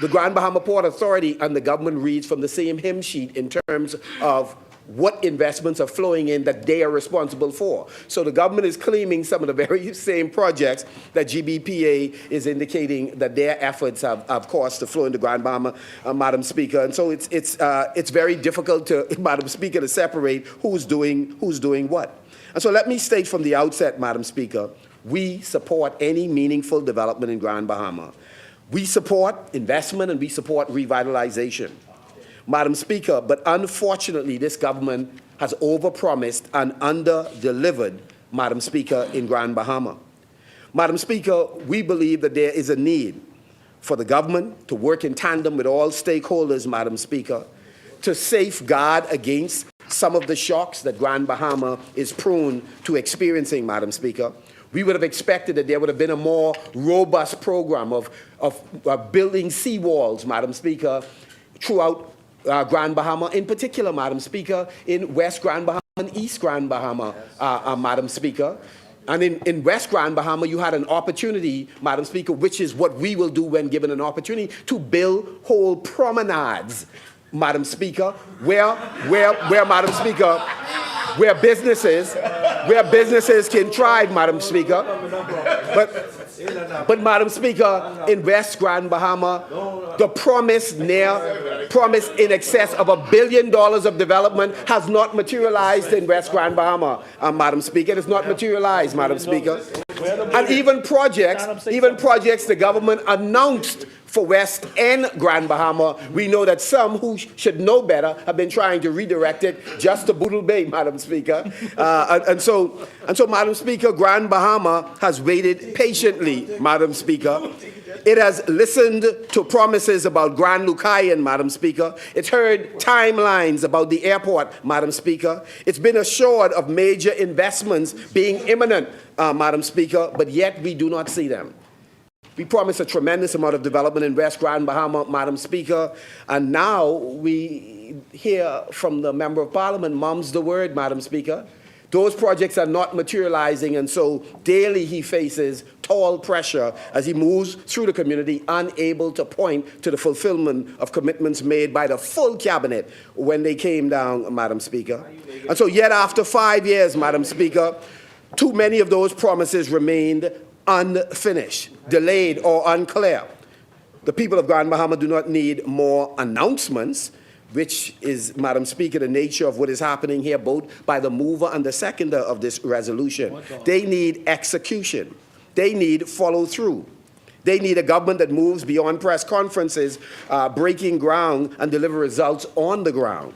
the Grand Bahama Port Authority and the government reads from the same hymn sheet in terms of what investments are flowing in that they are responsible for. So the government is claiming some of the very same projects that GBPA is indicating that their efforts have caused to flow into Grand Bahama, Madam Speaker. And so it's very difficult to, Madam Speaker, to separate who's doing what. And so let me state from the outset, Madam Speaker, we support any meaningful development in Grand Bahama. We support investment and we support revitalization, Madam Speaker, but unfortunately this government has overpromised and under-delivered, Madam Speaker, in Grand Bahama. Madam Speaker, we believe that there is a need for the government to work in tandem with all stakeholders, Madam Speaker, to safeguard against some of the shocks that Grand Bahama is prone to experiencing, Madam Speaker. We would have expected that there would have been a more robust program of building seawalls, Madam Speaker, throughout Grand Bahama, in particular, Madam Speaker, in West Grand Bahama and East Grand Bahama, Madam Speaker. And in West Grand Bahama, you had an opportunity, Madam Speaker, which is what we will do when given an opportunity, to build whole promenades, Madam Speaker, where Madam Speaker, where businesses can thrive, Madam Speaker. But Madam Speaker, in West Grand Bahama, the promise in excess of $1 billion of development has not materialized in West Grand Bahama, Madam Speaker. It has not materialized, Madam Speaker. And even projects the government announced for West and Grand Bahama, we know that some who should know better have been trying to redirect it just to Boodle Bay, Madam Speaker. And so, Madam Speaker, Grand Bahama has waited patiently, Madam Speaker. It has listened to promises about Grand Lucayan, Madam Speaker. It's heard timelines about the airport, Madam Speaker. It's been assured of major investments being imminent, Madam Speaker, but yet we do not see them. We promised a tremendous amount of development in West Grand Bahama, Madam Speaker, and now we hear from the Member of Parliament, mum's the word, Madam Speaker. Those projects are not materializing, and so daily he faces tall pressure as he moves through the community, unable to point to the fulfillment of commitments made by the full cabinet when they came down, Madam Speaker. And so yet after 5 years, Madam Speaker, too many of those promises remained unfinished, delayed, or unclear. The people of Grand Bahama do not need more announcements, which is, Madam Speaker, the nature of what is happening here, both by the mover and the seconder of this resolution. They need execution. They need follow-through. They need a government that moves beyond press conferences, breaking ground, and deliver results on the ground.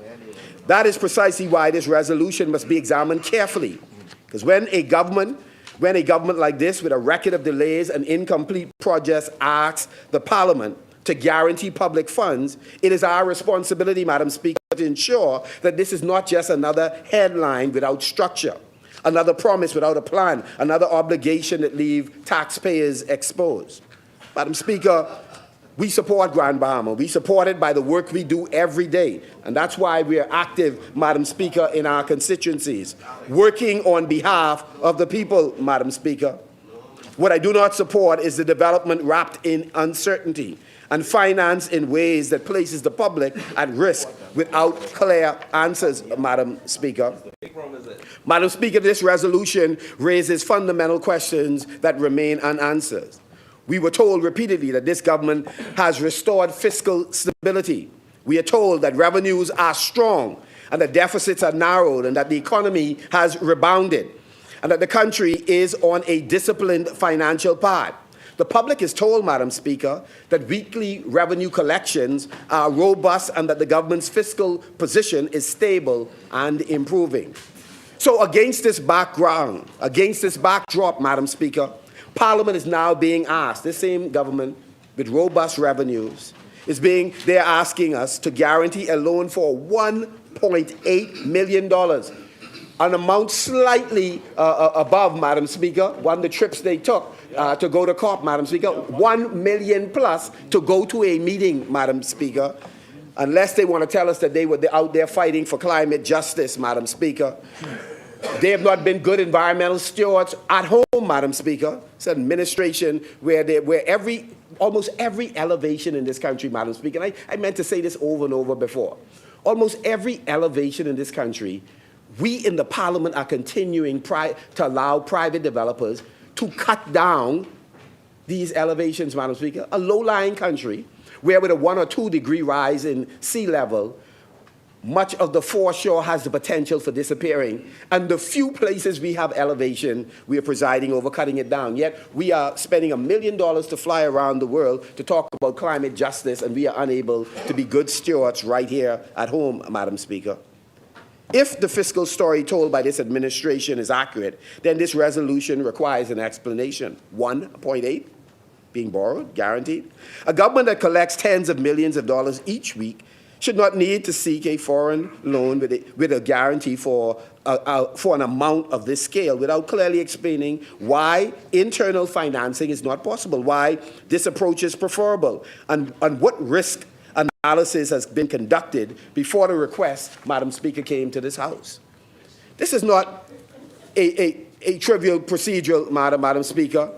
That is precisely why this resolution must be examined carefully. Because when a government like this, with a record of delays and incomplete projects, asks the Parliament to guarantee public funds, it is our responsibility, Madam Speaker, to ensure that this is not just another headline without structure, another promise without a plan, another obligation that leaves taxpayers exposed. Madam Speaker, We support Grand Bahama. We support it by the work we do every day. And that's why we are active, Madam Speaker, in our constituencies, working on behalf of the people, Madam Speaker. What I do not support is the development wrapped in uncertainty and finance in ways that places the public at risk without clear answers, Madam Speaker. Madam Speaker, this resolution raises fundamental questions that remain unanswered. We were told repeatedly that this government has restored fiscal stability. We are told that revenues are strong and that deficits are narrowed and that the economy has rebounded and that the country is on a disciplined financial path. The public is told, Madam Speaker, that weekly revenue collections are robust and that the government's fiscal position is stable and improving. So against this background, against this backdrop, Madam Speaker, Parliament is now being asked, this same government with robust revenues, they're asking us to guarantee a loan for $1.8 million, an amount slightly above, Madam Speaker, one of the trips they took to go to COP, Madam Speaker, $1 million plus to go to a meeting, Madam Speaker, unless they want to tell us that they were out there fighting for climate justice, Madam Speaker. They have not been good environmental stewards at home, Madam Speaker. It's an administration where almost every elevation in this country, Madam Speaker, and I meant to say this over and over before, almost every elevation in this country, we in the Parliament are continuing to allow private developers to cut down these elevations, Madam Speaker. A low-lying country where with a 1 or 2 degree rise in sea level, much of the foreshore has the potential for disappearing. And the few places we have elevation, we are presiding over cutting it down. Yet we are spending $1 million to fly around the world to talk about climate justice, and we are unable to be good stewards right here at home, Madam Speaker. If the fiscal story told by this administration is accurate, then this resolution requires an explanation. 1.8 being borrowed, guaranteed. A government that collects tens of millions of dollars each week should not need to seek a foreign loan with a guarantee for an amount of this scale without clearly explaining why internal financing is not possible, why this approach is preferable, and what risk analysis has been conducted before the request, Madam Speaker, came to this House. This is not a trivial procedural, Madam Speaker.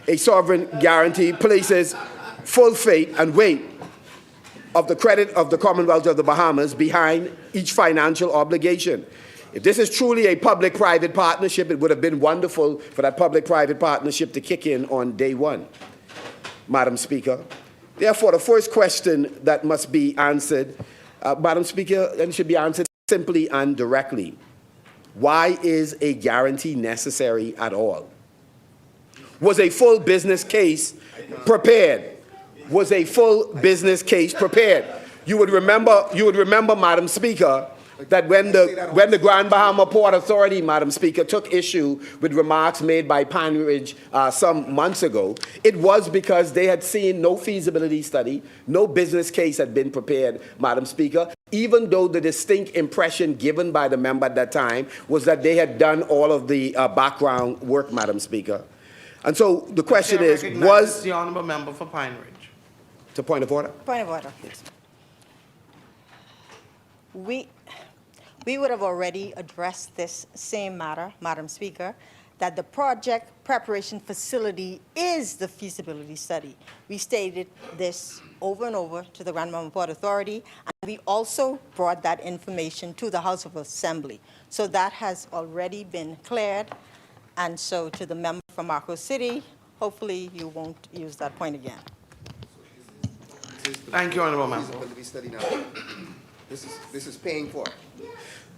A sovereign guarantee places full faith and weight of the credit of the Commonwealth of the Bahamas behind each financial obligation. If this is truly a public-private partnership, it would have been wonderful for that public-private partnership to kick in on day one, Madam Speaker. Therefore, the first question that must be answered, Madam Speaker, and should be answered simply and directly. Why is a guarantee necessary at all? Was a full business case prepared? Was a full business case prepared? You would remember, Madam Speaker, that when the Grand Bahama Port Authority, Madam Speaker, took issue with remarks made by Pine Ridge some months ago, it was because they had seen no feasibility study, no business case had been prepared, Madam Speaker, even though the distinct impression given by the member at that time was that they had done all of the background work, Madam Speaker. And so the question is, was the honourable member for Pine Ridge? It's a point of order. Point of order, please. We would have already addressed this same matter, Madam Speaker, that the project preparation facility is the feasibility study. We stated this over and over to the Grand Bahama Port Authority, and we also brought that information to the House of Assembly. So that has already been cleared. And so to the member from Marco City, hopefully you won't use that point again. Thank you, honourable member. Feasibility study now. This is paying for it.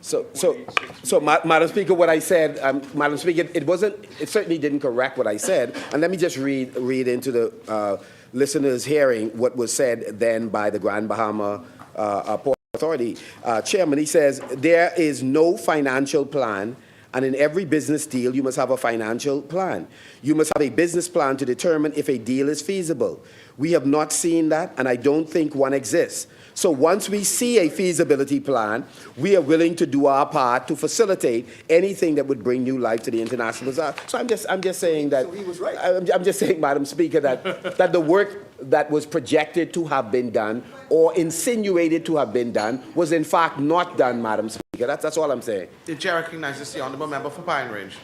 So, Madam Speaker, what I said, Madam Speaker, it certainly didn't correct what I said. And let me just read into the listeners' hearing what was said then by the Grand Bahama Port Authority Chairman. He says, there is no financial plan And in every business deal, you must have a financial plan. You must have a business plan to determine if a deal is feasible. We have not seen that, and I don't think one exists. So once we see a feasibility plan, we are willing to do our part to facilitate anything that would bring new life to the international bazaar. So I'm just saying that. So he was right. I'm just saying, Madam Speaker, that the work that was projected to have been done or insinuated to have been done was in fact not done, Madam Speaker. That's all I'm saying. The chair recognizes the honourable member for Pine Ridge.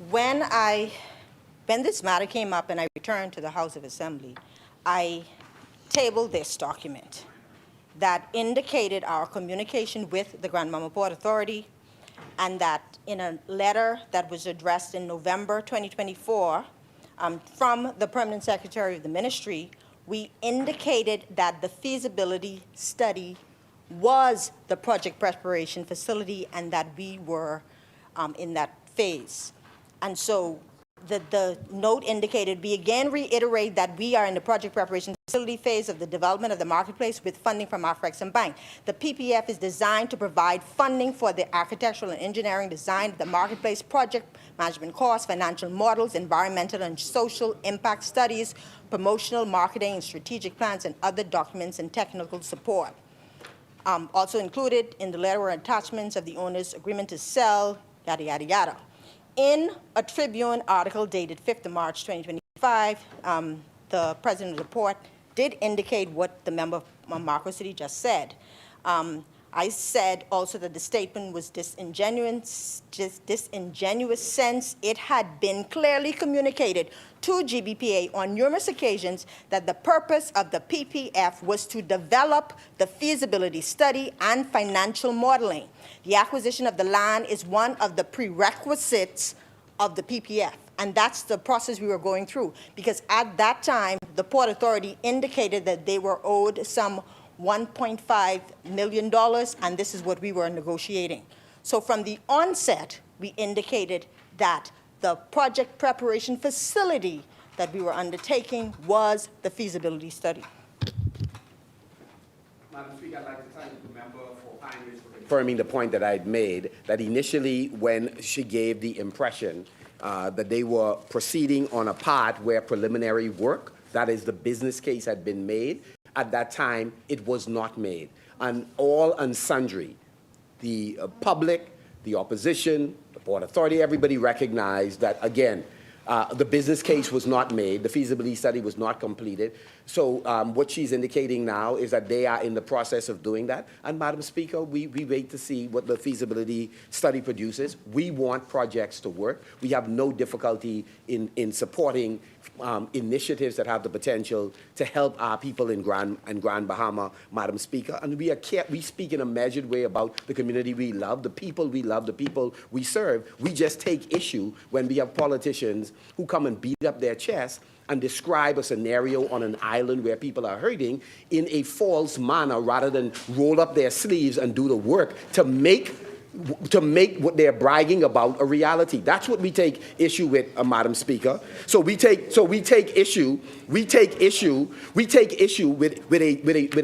When this matter came up and I returned to the House of Assembly, I tabled this document that indicated our communication with the Grand Mama Port Authority, and that in a letter that was addressed in November 2024 from the Permanent Secretary of the Ministry, we indicated that the feasibility study was the project preparation facility and that we were in that phase. And so the note indicated, we again reiterate that we are in the project preparation facility phase of the development of the marketplace with funding from Afrexim Bank. The PPF is designed to provide funding for the architectural and engineering design of the marketplace, project management costs, financial models, environmental and social impact studies, promotional, marketing, and strategic plans, and other documents and technical support. Also included in the letter were attachments of the owner's agreement to sell, yada, yada, yada. In a Tribune article dated 5th of March 2025, the President's report did indicate what the member from Marco City just said. I said also that the statement was disingenuous since it had been clearly communicated to GBPA on numerous occasions that the purpose of the PPF was to develop the feasibility study and financial modeling. The acquisition of the land is one of the prerequisites of the PPF, and that's the process we were going through, because at that time, the Port Authority indicated that they were owed some $1.5 million, and this is what we were negotiating. So from the onset, we indicated that the project preparation facility that we were undertaking was the feasibility study. Madam Speaker, I'd like to thank the member for Pine Ridge for confirming the point that I'd made, that initially when she gave the impression that they were proceeding on a path where preliminary work, that is the business case, had been made, at that time it was not made. And all and sundry, the public, the opposition, the Port Authority, everybody recognized that, again, the business case was not made, the feasibility study was not completed. So what she's indicating now is that they are in the process of doing that. And Madam Speaker, we wait to see what the feasibility study produces. We want projects to work. We have no difficulty in supporting initiatives that have the potential to help our people in Grand Bahama, Madam Speaker. And we speak in a measured way about the community we love, the people we serve. We just take issue when we have politicians who come and beat up their chests and describe a scenario on an island where people are hurting in a false manner rather than roll up their sleeves and do the work to make what they're bragging about a reality. That's what we take issue with, Madam Speaker. So we take issue with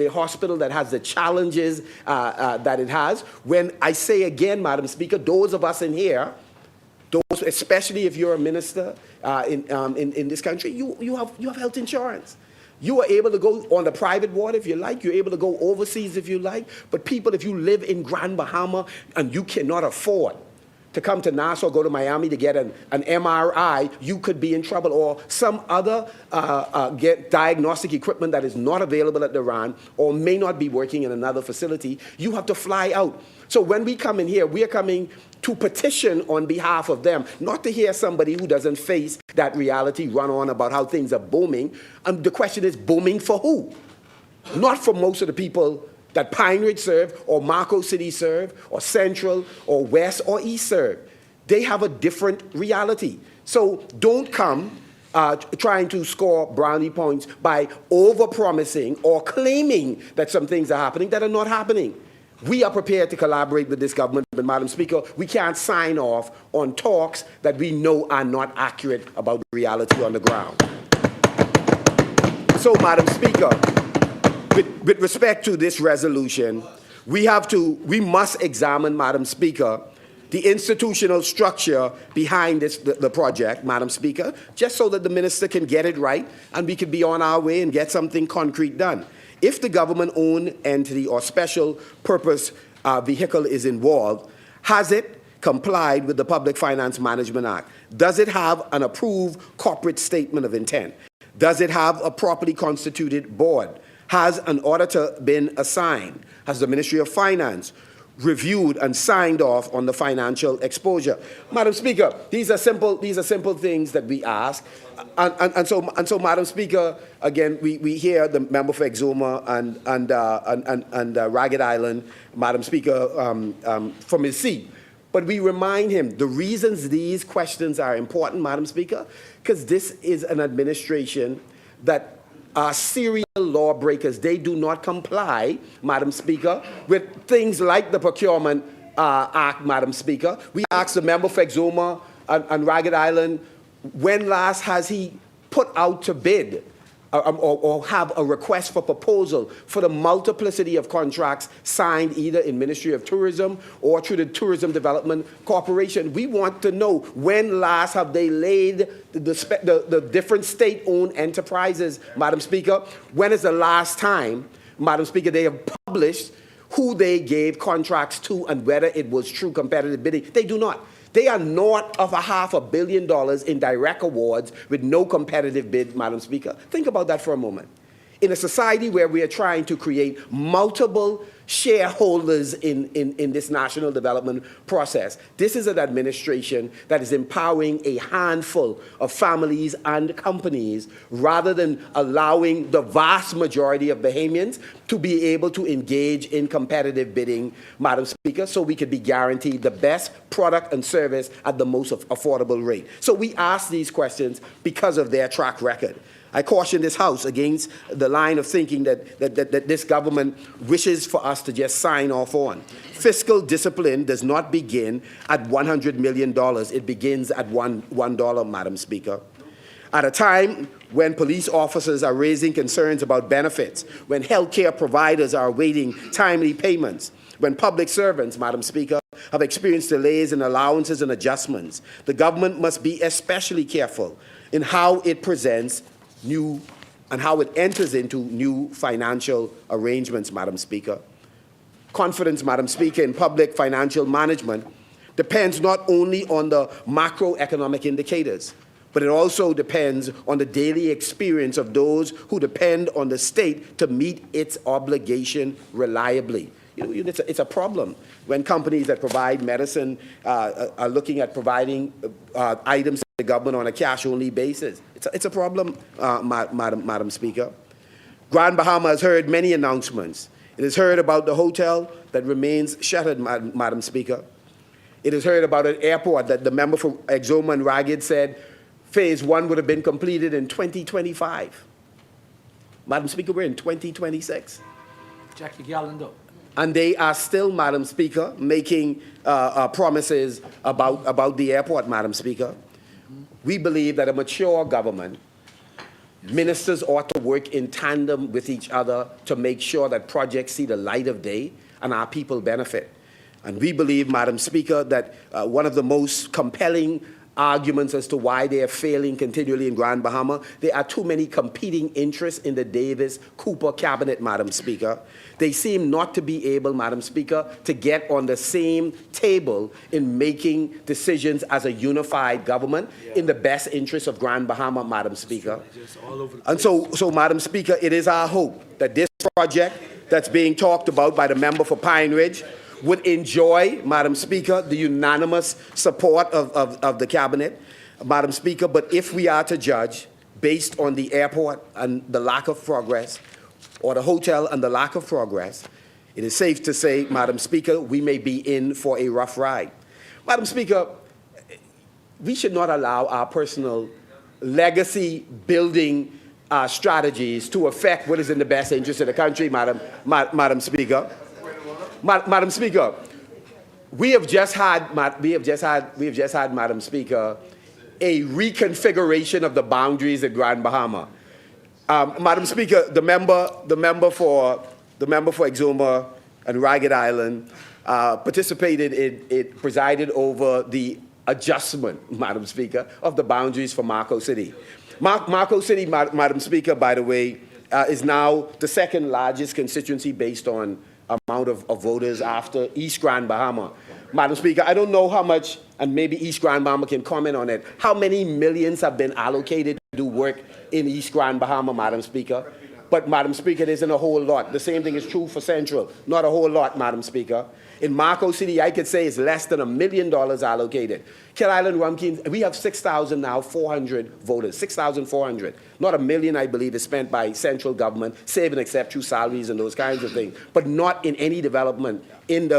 a hospital that has the challenges that it has. When I say again, Madam Speaker, those of us in here, those, especially if you're a minister in this country, you have health insurance. You are able to go on the private ward if you like. You're able to go overseas if you like. But people, if you live in Grand Bahama and you cannot afford to come to Nassau or go to Miami to get an MRI, you could be in trouble. Or some other get diagnostic equipment that is not available at the RAN or may not be working in another facility, you have to fly out. So when we come in here, we are coming to petition on behalf of them, not to hear somebody who doesn't face that reality run on about how things are booming. And the question is, booming for who? Not for most of the people that Pine Ridge serve, or Marco City serve, or Central, or West, or East serve. They have a different reality. So don't come trying to score brownie points by over-promising or claiming that some things are happening that are not happening. We are prepared to collaborate with this government, but Madam Speaker, we can't sign off on talks that we know are not accurate about the reality on the ground. So, Madam Speaker, with respect to this resolution, we must examine, Madam Speaker, the institutional structure behind the project, Madam Speaker, just so that the minister can get it right and we can be on our way and get something concrete done. If the government-owned entity or special purpose vehicle is involved, has it complied with the Public Finance Management Act? Does it have an approved corporate statement of intent? Does it have a properly constituted board? Has an auditor been assigned? Has the Ministry of Finance reviewed and signed off on the financial exposure? Madam Speaker, these are simple things that we ask. And so, Madam Speaker, again, we hear the member for Exuma and Ragged Island, Madam Speaker, from his seat. But we remind him the reasons these questions are important, Madam Speaker, because this is an administration that are serial lawbreakers. They do not comply, Madam Speaker, with things like the Procurement Act, Madam Speaker. We asked the member for Exuma and Ragged Island, when last has he put out to bid or have a request for proposal for the multiplicity of contracts signed either in Ministry of Tourism or through the Tourism Development Corporation? We want to know when last have they laid the different state-owned enterprises, Madam Speaker? When is the last time, Madam Speaker, they have published who they gave contracts to and whether it was true competitive bidding? They do not. They are north of $500 million in direct awards with no competitive bid, Madam Speaker. Think about that for a moment. In a society where we are trying to create multiple shareholders in this national development process, this is an administration that is empowering a handful of families and companies rather than allowing the vast majority of Bahamians to be able to engage in competitive bidding, Madam Speaker, so we could be guaranteed the best product and service at the most affordable rate. So we ask these questions because of their track record. I caution this House against the line of thinking that this government wishes for us to just sign off on. Fiscal discipline does not begin at $100 million. It begins at $1, Madam Speaker. At a time when police officers are raising concerns about benefits, when healthcare providers are awaiting timely payments, when public servants, Madam Speaker, have experienced delays in allowances and adjustments, the government must be especially careful in how it presents new and how it enters into new financial arrangements, Madam Speaker. Confidence, Madam Speaker, in public financial management depends not only on the macroeconomic indicators, but it also depends on the daily experience of those who depend on the state to meet its obligation reliably. It's a problem when companies that provide medicine are looking at providing items to the government on a cash-only basis. It's a problem, Madam Speaker. Grand Bahama has heard many announcements. It has heard about the hotel that remains shuttered, Madam Speaker. It has heard about an airport that the member for Exuma and Ragged said Phase 1 would have been completed in 2025. Madam Speaker, we're in 2026. Jackie Gallando. And they are still, Madam Speaker, making promises about the airport, Madam Speaker. We believe that a mature government, ministers ought to work in tandem with each other to make sure that projects see the light of day and our people benefit. And we believe, Madam Speaker, that one of the most compelling arguments as to why they are failing continually in Grand Bahama, there are too many competing interests in the Davis-Cooper cabinet, Madam Speaker. They seem not to be able, Madam Speaker, to get on the same table in making decisions as a unified government in the best interest of Grand Bahama, Madam Speaker. And so, Madam Speaker, it is our hope that this project that's being talked about by the member for Pine Ridge would enjoy, Madam Speaker, the unanimous support of the cabinet, Madam Speaker. But if we are to judge based on the airport and the lack of progress, or the hotel and the lack of progress, it is safe to say, Madam Speaker, we may be in for a rough ride. Madam Speaker, we should not allow our personal legacy-building strategies to affect what is in the best interest of the country, Madam Speaker. Madam Speaker, we have just had, Madam Speaker, a reconfiguration of the boundaries at Grand Bahama. Madam Speaker, the member for Exuma and Ragged Island participated it presided over the adjustment, Madam Speaker, of the boundaries for Marco City. Marco City, Madam Speaker, by the way, is now the second largest constituency based on amount of voters after East Grand Bahama. Madam Speaker, I don't know how much, and maybe East Grand Bahama can comment on it, how many millions have been allocated to do work in East Grand Bahama, Madam Speaker? But, Madam Speaker, there isn't a whole lot. The same thing is true for Central. Not a whole lot, Madam Speaker. In Marco City, I could say it's less than $1 million allocated. Kill Island, Rumkeen, we have 6,400 voters, 6,400. Not $1 million, I believe, is spent by central government, save and except through salaries and those kinds of things, but not in any development, in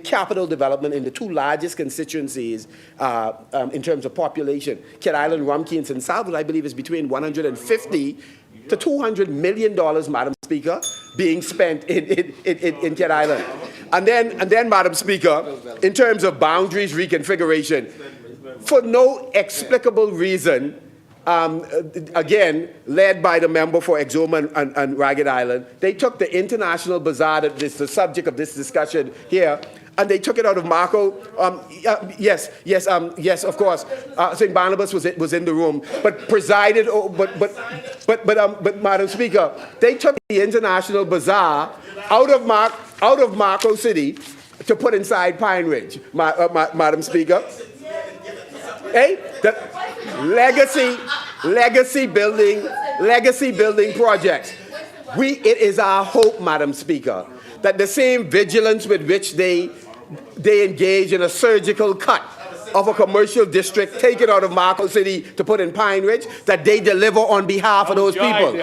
capital development in the two largest constituencies in terms of population. Kill Island, Rumkeen, and Salvador, I believe, is between 150 to $200 million, Madam Speaker, being spent in Kidd Island. And then, Madam Speaker, in terms of boundaries reconfiguration, for no explicable reason, again, led by the member for Exuma and Ragged Island, they took the International Bazaar, that is the subject of this discussion here, and they took it out of Marco. Yes, of course. St. Barnabas was in the room, but presided. But Madam Speaker, they took the International Bazaar out of Marco City to put inside Pine Ridge, Madam Speaker. Hey, the legacy building projects. It is our hope, Madam Speaker, that the same vigilance with which they engage in a surgical cut of a commercial district, take it out of Marco City to put in Pine Ridge, that they deliver on behalf of those people.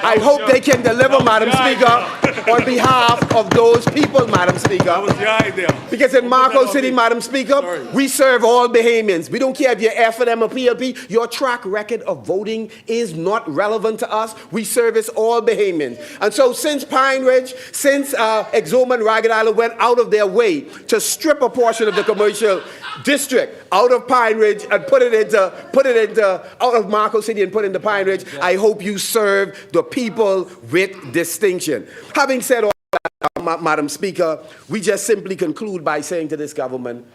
I hope they can deliver, Madam Speaker, on behalf of those people, Madam Speaker. Because in Marco City, Madam Speaker, we serve all Bahamians. We don't care if you're FNM or PLP. Your track record of voting is not relevant to us. We service all Bahamians. And so since Pine Ridge, since Exuma and Ragged Island went out of their way to strip a portion of the commercial district out of Pine Ridge and put it into out of Marco City and put it into Pine Ridge, I hope you serve the people with distinction. Having said all that, Madam Speaker, we just simply conclude by saying to this government,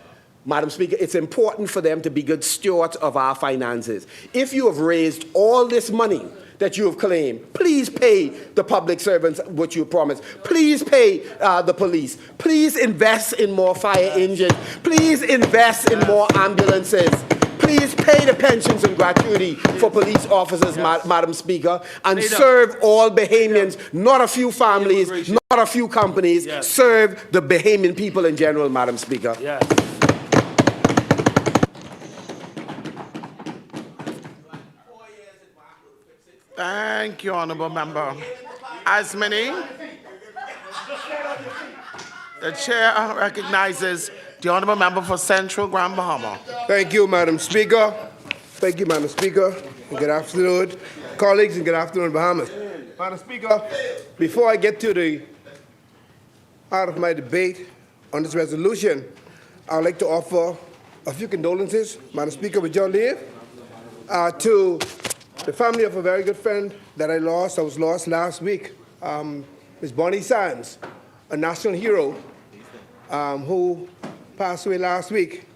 Madam Speaker, it's important for them to be good stewards of our finances. If you have raised all this money that you have claimed, please pay the public servants what you promised. Please pay the police. Please invest in more fire engines. Please invest in more ambulances. Please pay the pensions and gratuity for police officers, Madam Speaker, and serve all Bahamians, not a few families, not a few companies. Serve the Bahamian people in general, Madam Speaker. Thank you, Honourable Member. As many, the Chair recognizes the Honourable Member for Central Grand Bahama. Thank you, Madam Speaker. Thank you, Madam Speaker. And good afternoon, colleagues, and good afternoon, Bahamas. Madam Speaker, before I get to the heart of my debate on this resolution, I would like to offer a few condolences, Madam Speaker, with your leave, to the family of a very good friend that I was lost last week, Ms. Bonnie Sands, a national hero who passed away last week.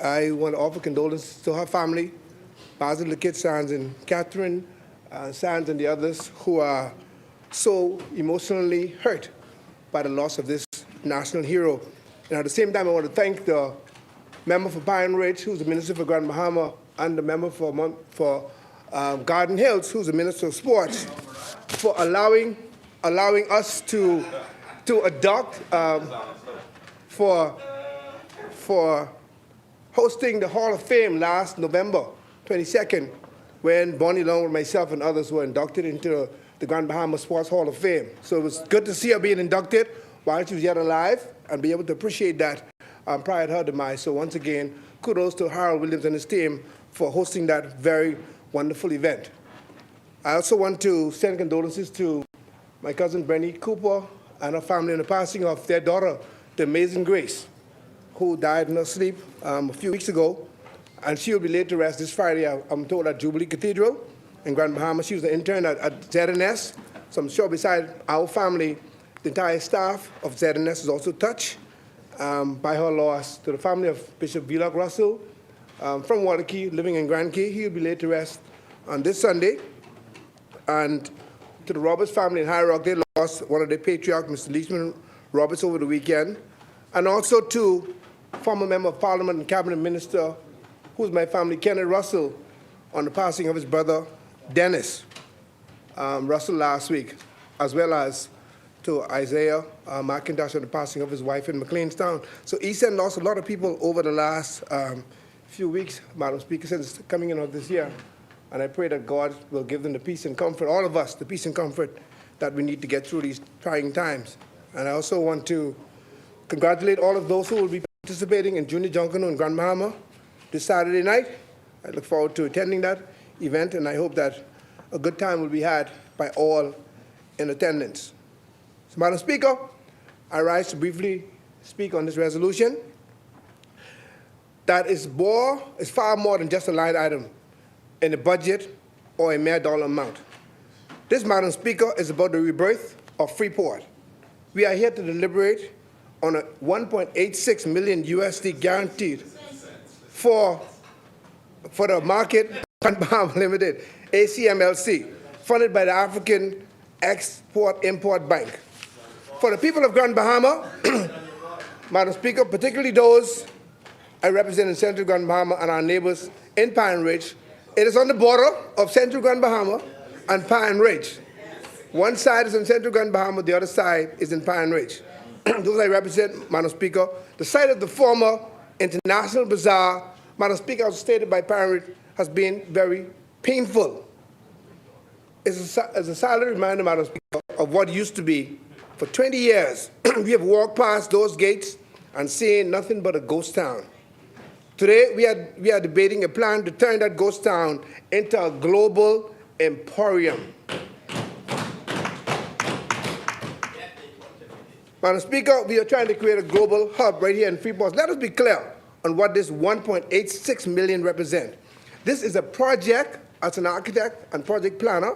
I want to offer condolences to her family, Basil the Kid Sands and Catherine Sands and the others who are so emotionally hurt by the loss of this national hero. And at the same time, I want to thank the member for Pine Ridge, who's the Minister for Grand Bahama, and the member for Garden Hills, who's the Minister of Sports, for allowing us to adopt for hosting the Hall of Fame last November 22nd, when Bonnie, along with myself and others, were inducted into the Grand Bahama Sports Hall of Fame. So it was good to see her being inducted while she was yet alive and be able to appreciate that prior to her demise. So once again, kudos to Harold Williams and his team for hosting that very wonderful event. I also want to send condolences to my cousin Brenny Cooper and her family in the passing of their daughter, the Amazing Grace, who died in her sleep a few weeks ago. And she will be laid to rest this Friday, I'm told, at Jubilee Cathedral in Grand Bahama. She was an intern at ZNS. So I'm sure beside our family, The entire staff of ZNS is also touched by her loss. To the family of Bishop Vlog Russell from Waterkey, living in Grand Key, he will be laid to rest on this Sunday. And to the Roberts family in High Rock, they lost one of their patriarchs, Mr. Leachman Roberts, over the weekend. And also to former member of Parliament and Cabinet Minister, who's my family, Kenneth Russell, on the passing of his brother, Dennis Russell last week, as well as to Isaiah McIntosh on the passing of his wife in McLeanstown. So East End lost a lot of people over the last few weeks, Madam Speaker, since the coming in of this year. And I pray that God will give them the peace and comfort, all of us, the peace and comfort that we need to get through these trying times. And I also want to congratulate all of those who will be participating in Junior Junkanoo in Grand Bahama this Saturday night. I look forward to attending that event, and I hope that a good time will be had by all in attendance. So, Madam Speaker, I rise to briefly speak on this resolution that is far more than just a line item in the budget or a mere dollar amount. This, Madam Speaker, is about the rebirth of Freeport. We are here to deliberate on a 1.86 million USD guaranteed for the market Grand Bahama Limited, ACMLC, funded by the African Export-Import Bank. For the people of Grand Bahama, Madam Speaker, particularly those I represent in Central Grand Bahama and our neighbors in Pine Ridge, it is on the border of Central Grand Bahama and Pine Ridge. One side is in Central Grand Bahama, the other side is in Pine Ridge. Those I represent, Madam Speaker, the site of the former International Bazaar, Madam Speaker, as stated by Pine Ridge, has been very painful. It's a silent reminder, Madam Speaker, of what used to be. For 20 years, we have walked past those gates and seen nothing but a ghost town. Today, we are debating a plan to turn that ghost town into a global emporium. Madam Speaker, we are trying to create a global hub right here in Freeport. Let us be clear on what this 1.86 million represents. This is a project, as an architect and project planner,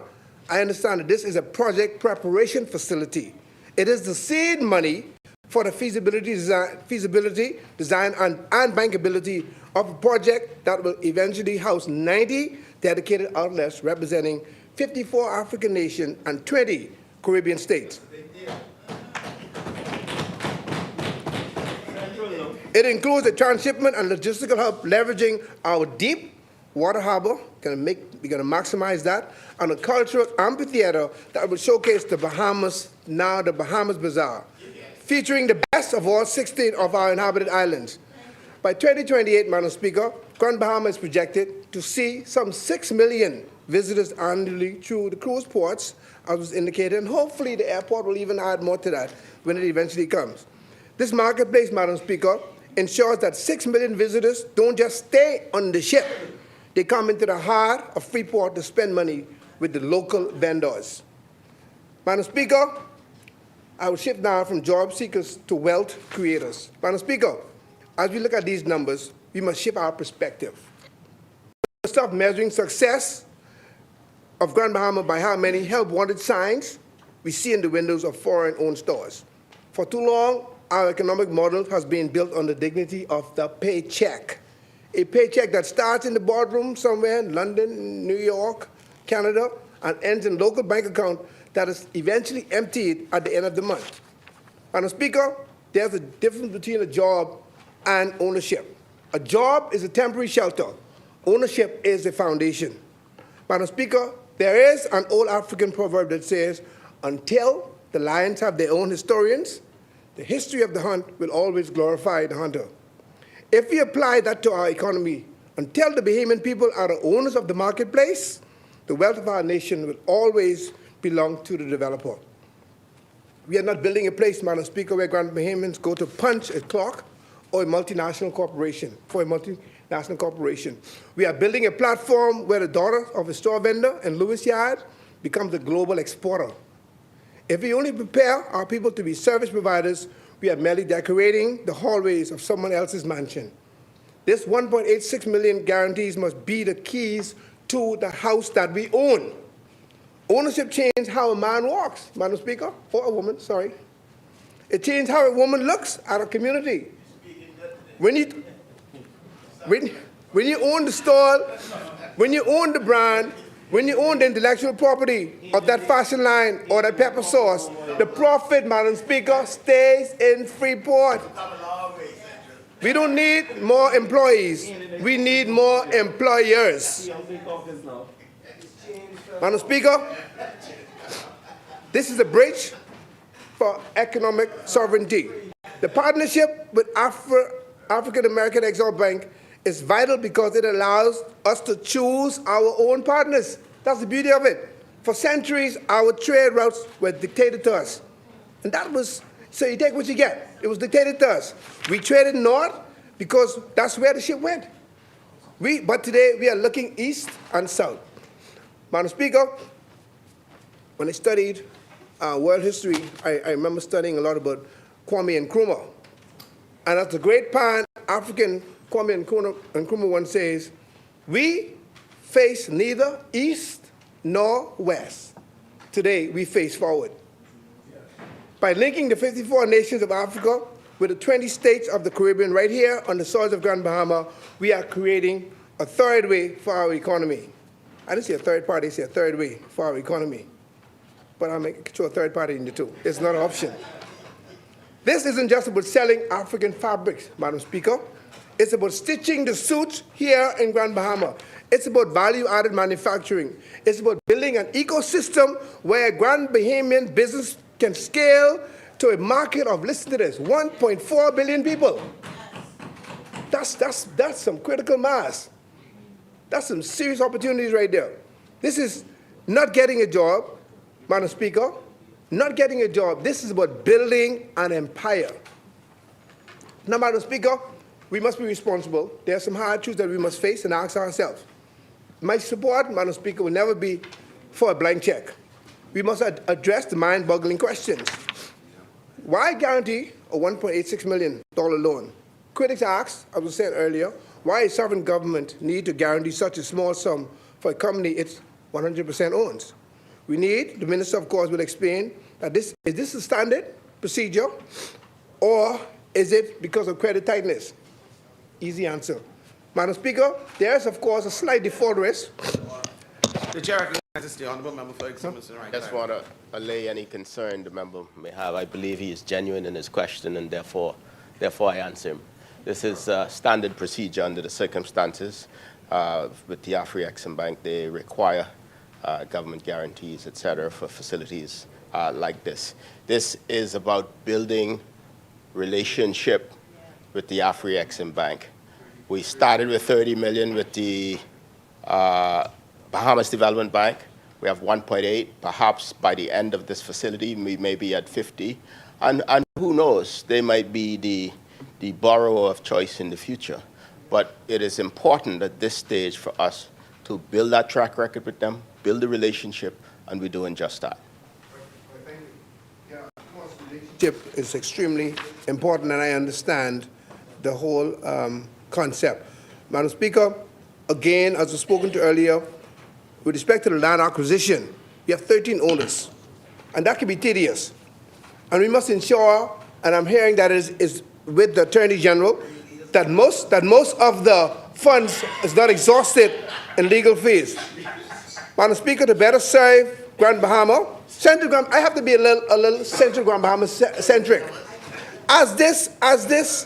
I understand that this is a project preparation facility. It is the seed money for the feasibility, design, and bankability of a project that will eventually house 90 dedicated outlets representing 54 African nations and 20 Caribbean states. It includes a transshipment and logistical hub leveraging our deep water harbor. We're going to maximize that, and a cultural amphitheater that will showcase the Bahamas, now the Bahamas Bazaar, featuring the best of all 16 of our inhabited islands. By 2028, Madam Speaker, Grand Bahama is projected to see some 6 million visitors annually through the cruise ports, as was indicated, and hopefully the airport will even add more to that when it eventually comes. This marketplace, Madam Speaker, ensures that 6 million visitors don't just stay on the ship. They come into the heart of Freeport to spend money with the local vendors. Madam Speaker, I will shift now from job seekers to wealth creators. Madam Speaker, as we look at these numbers, we must shift our perspective. We must stop measuring success of Grand Bahama by how many help-wanted signs we see in the windows of foreign-owned stores. For too long, our economic model has been built on the dignity of the paycheck. A paycheck that starts in the boardroom somewhere in London, New York, Canada, and ends in a local bank account that is eventually emptied at the end of the month. Madam Speaker, there's a difference between a job and ownership. A job is a temporary shelter. Ownership is the foundation. Madam Speaker, there is an old African proverb that says, until the lions have their own historians, the history of the hunt will always glorify the hunter. If we apply that to our economy, until the Bahamian people are the owners of the marketplace, the wealth of our nation will always belong to the developer. We are not building a place, Madam Speaker, where Grand Bahamians go to punch a clock or a multinational corporation, We are building a platform where the daughter of a store vendor in Lewis Yard becomes a global exporter. If we only prepare our people to be service providers, we are merely decorating the hallways of someone else's mansion. This 1.86 million guarantees must be the keys to the house that we own. Ownership changes how a man walks, Madam Speaker, or a woman, sorry. It changed how a woman looks at a community. When you own the stall, when you own the brand, when you own the intellectual property of that fashion line or that pepper sauce, the profit, Madam Speaker, stays in Freeport. We don't need more employees. We need more employers. Madam Speaker, this is a bridge for economic sovereignty. The partnership with African American Export Bank is vital because it allows us to choose our own partners. That's the beauty of it. For centuries, our trade routes were dictated to us. And that was, so you take what you get. It was dictated to us. We traded north because that's where the ship went. But today, we are looking east and south. Madam Speaker, when I studied world history, I remember studying a lot about Kwame Nkrumah. And as the great Pan-African Kwame Nkrumah once says, we face neither east nor west. Today, we face forward. By linking the 54 nations of Africa with the 20 states of the Caribbean right here on the soils of Grand Bahama, we are creating a third way for our economy. I didn't say a third party, I say a third way for our economy. But I'll make sure a third party in the two. It's not an option. This isn't just about selling African fabrics, Madam Speaker. It's about stitching the suits here in Grand Bahama. It's about value-added manufacturing. It's about building an ecosystem where Grand Bahamian business can scale to a market of, listen to this, 1.4 billion people. That's some critical mass. That's some serious opportunities right there. This is not getting a job, Madam Speaker, not getting a job. This is about building an empire. Now, Madam Speaker, we must be responsible. There are some hard truths that we must face and ask ourselves. My support, Madam Speaker, will never be for a blank check. We must address the mind-boggling questions. Why guarantee a $1.86 million loan? Critics ask, as was said earlier, why a sovereign government need to guarantee such a small sum for a company it 100% owns? We need, the Minister, of course, will explain that is this a standard procedure, or is it because of credit tightness? Easy answer. Madam Speaker, there is, of course, a slight default risk. The chair recognizes the honourable member for examination. I just want to allay any concern the member may have. I believe he is genuine in his question, and therefore I answer him. This is standard procedure under the circumstances. With the Afri-Exim Bank, they require government guarantees, et cetera, for facilities like this. This is about building relationship with the Afri-Exim Bank. We started with 30 million with the Bahamas Development Bank. We have 1.8. Perhaps by the end of this facility, we may be at 50. And who knows, they might be the borrower of choice in the future. But it is important at this stage for us to build that track record with them, build the relationship, and we're doing just that. Thank you. Yeah, of course, relationship is extremely important, and I understand the whole concept. Madam Speaker, again, as was spoken to earlier, with respect to the land acquisition, we have 13 owners, and that can be tedious. And we must ensure, and I'm hearing that is with the Attorney General, that most of the funds is not exhausted in legal fees. Madam Speaker, to better serve Grand Bahama, I have to be a little Central Grand Bahama centric. As this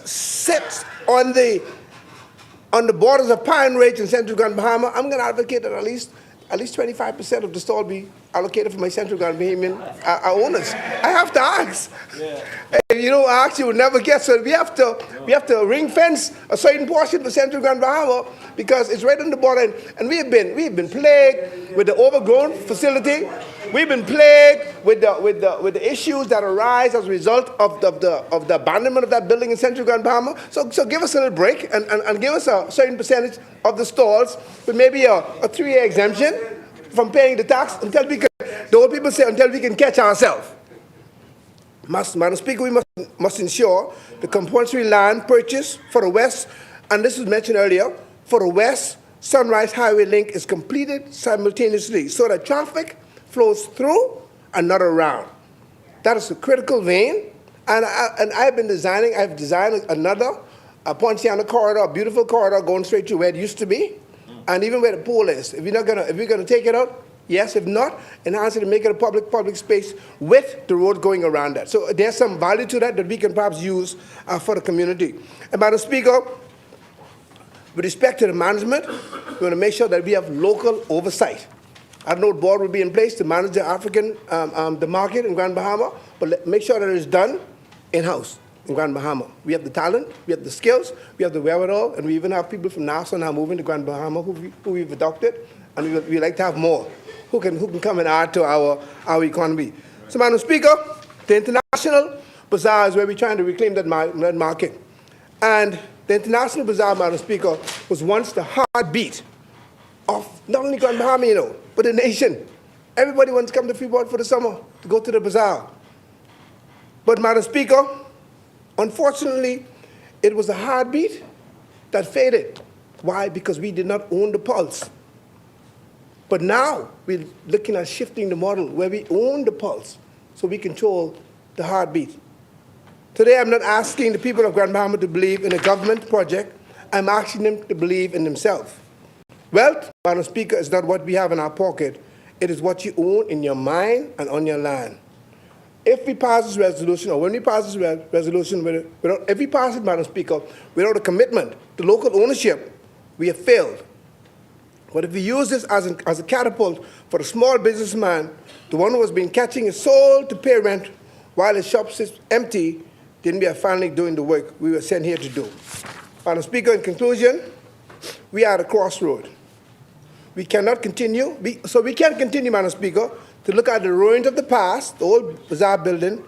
sits on the borders of Pine Ridge and Central Grand Bahama, I'm going to advocate that at least 25% of the stall be allocated for my Central Grand Bahamian owners. I have to ask. Yeah. If you don't ask, you will never get. So we have to ring fence a certain portion for Central Grand Bahama because it's right on the border. And we've been plagued with the overgrown facility. We've been plagued with the issues that arise as a result of the abandonment of that building in Central Grand Bahama. So give us a little break and give us a certain percentage of the stalls with maybe a 3-year exemption from paying the tax until we can, the old people say, until we can catch ourselves. Madam Speaker, we must ensure the compulsory land purchase for the West, and this was mentioned earlier, for the West Sunrise Highway link is completed simultaneously so that traffic flows through and not around. That is a critical vein, And I've designed another Poinciana corridor, a beautiful corridor going straight to where it used to be, and even where the pool is. If we're gonna take it out, yes. If not, enhance it and make it a public space with the road going around that. So there's some value to that we can perhaps use for the community. And Madam Speaker, with respect to the management, we want to make sure that we have local oversight. I don't know what board will be in place to manage the the market in Grand Bahama, but make sure that it's done in-house in Grand Bahama. We have the talent, we have the skills, we have the wherewithal, and we even have people from NASA now moving to Grand Bahama who we've adopted, and we like to have more who can come and add to our economy. So, Madam Speaker, the International Bazaar is where we're trying to reclaim that market. And the International Bazaar, Madam Speaker, was once the heartbeat of not only Grand Bahama, but the nation. Everybody wants to come to Freeport for the summer to go to the bazaar. But, Madam Speaker, unfortunately, it was a heartbeat that faded. Why? Because we did not own the pulse. But now we're looking at shifting the model where we own the pulse so we control the heartbeat. Today, I'm not asking the people of Grand Bahama to believe in a government project. I'm asking them to believe in themselves. Wealth, Madam Speaker, is not what we have in our pocket. It is what you own in your mind and on your land. If we pass this resolution, or when we pass this resolution, if we pass it, Madam Speaker, without a commitment to local ownership, we have failed. But if we use this as a catapult for the small businessman, the one who has been catching his soul to pay rent while his shop sits empty, then we are finally doing the work we were sent here to do. Madam Speaker, in conclusion, we are at a crossroad. We cannot continue. We can't continue, Madam Speaker, to look at the ruins of the past, the old bazaar building,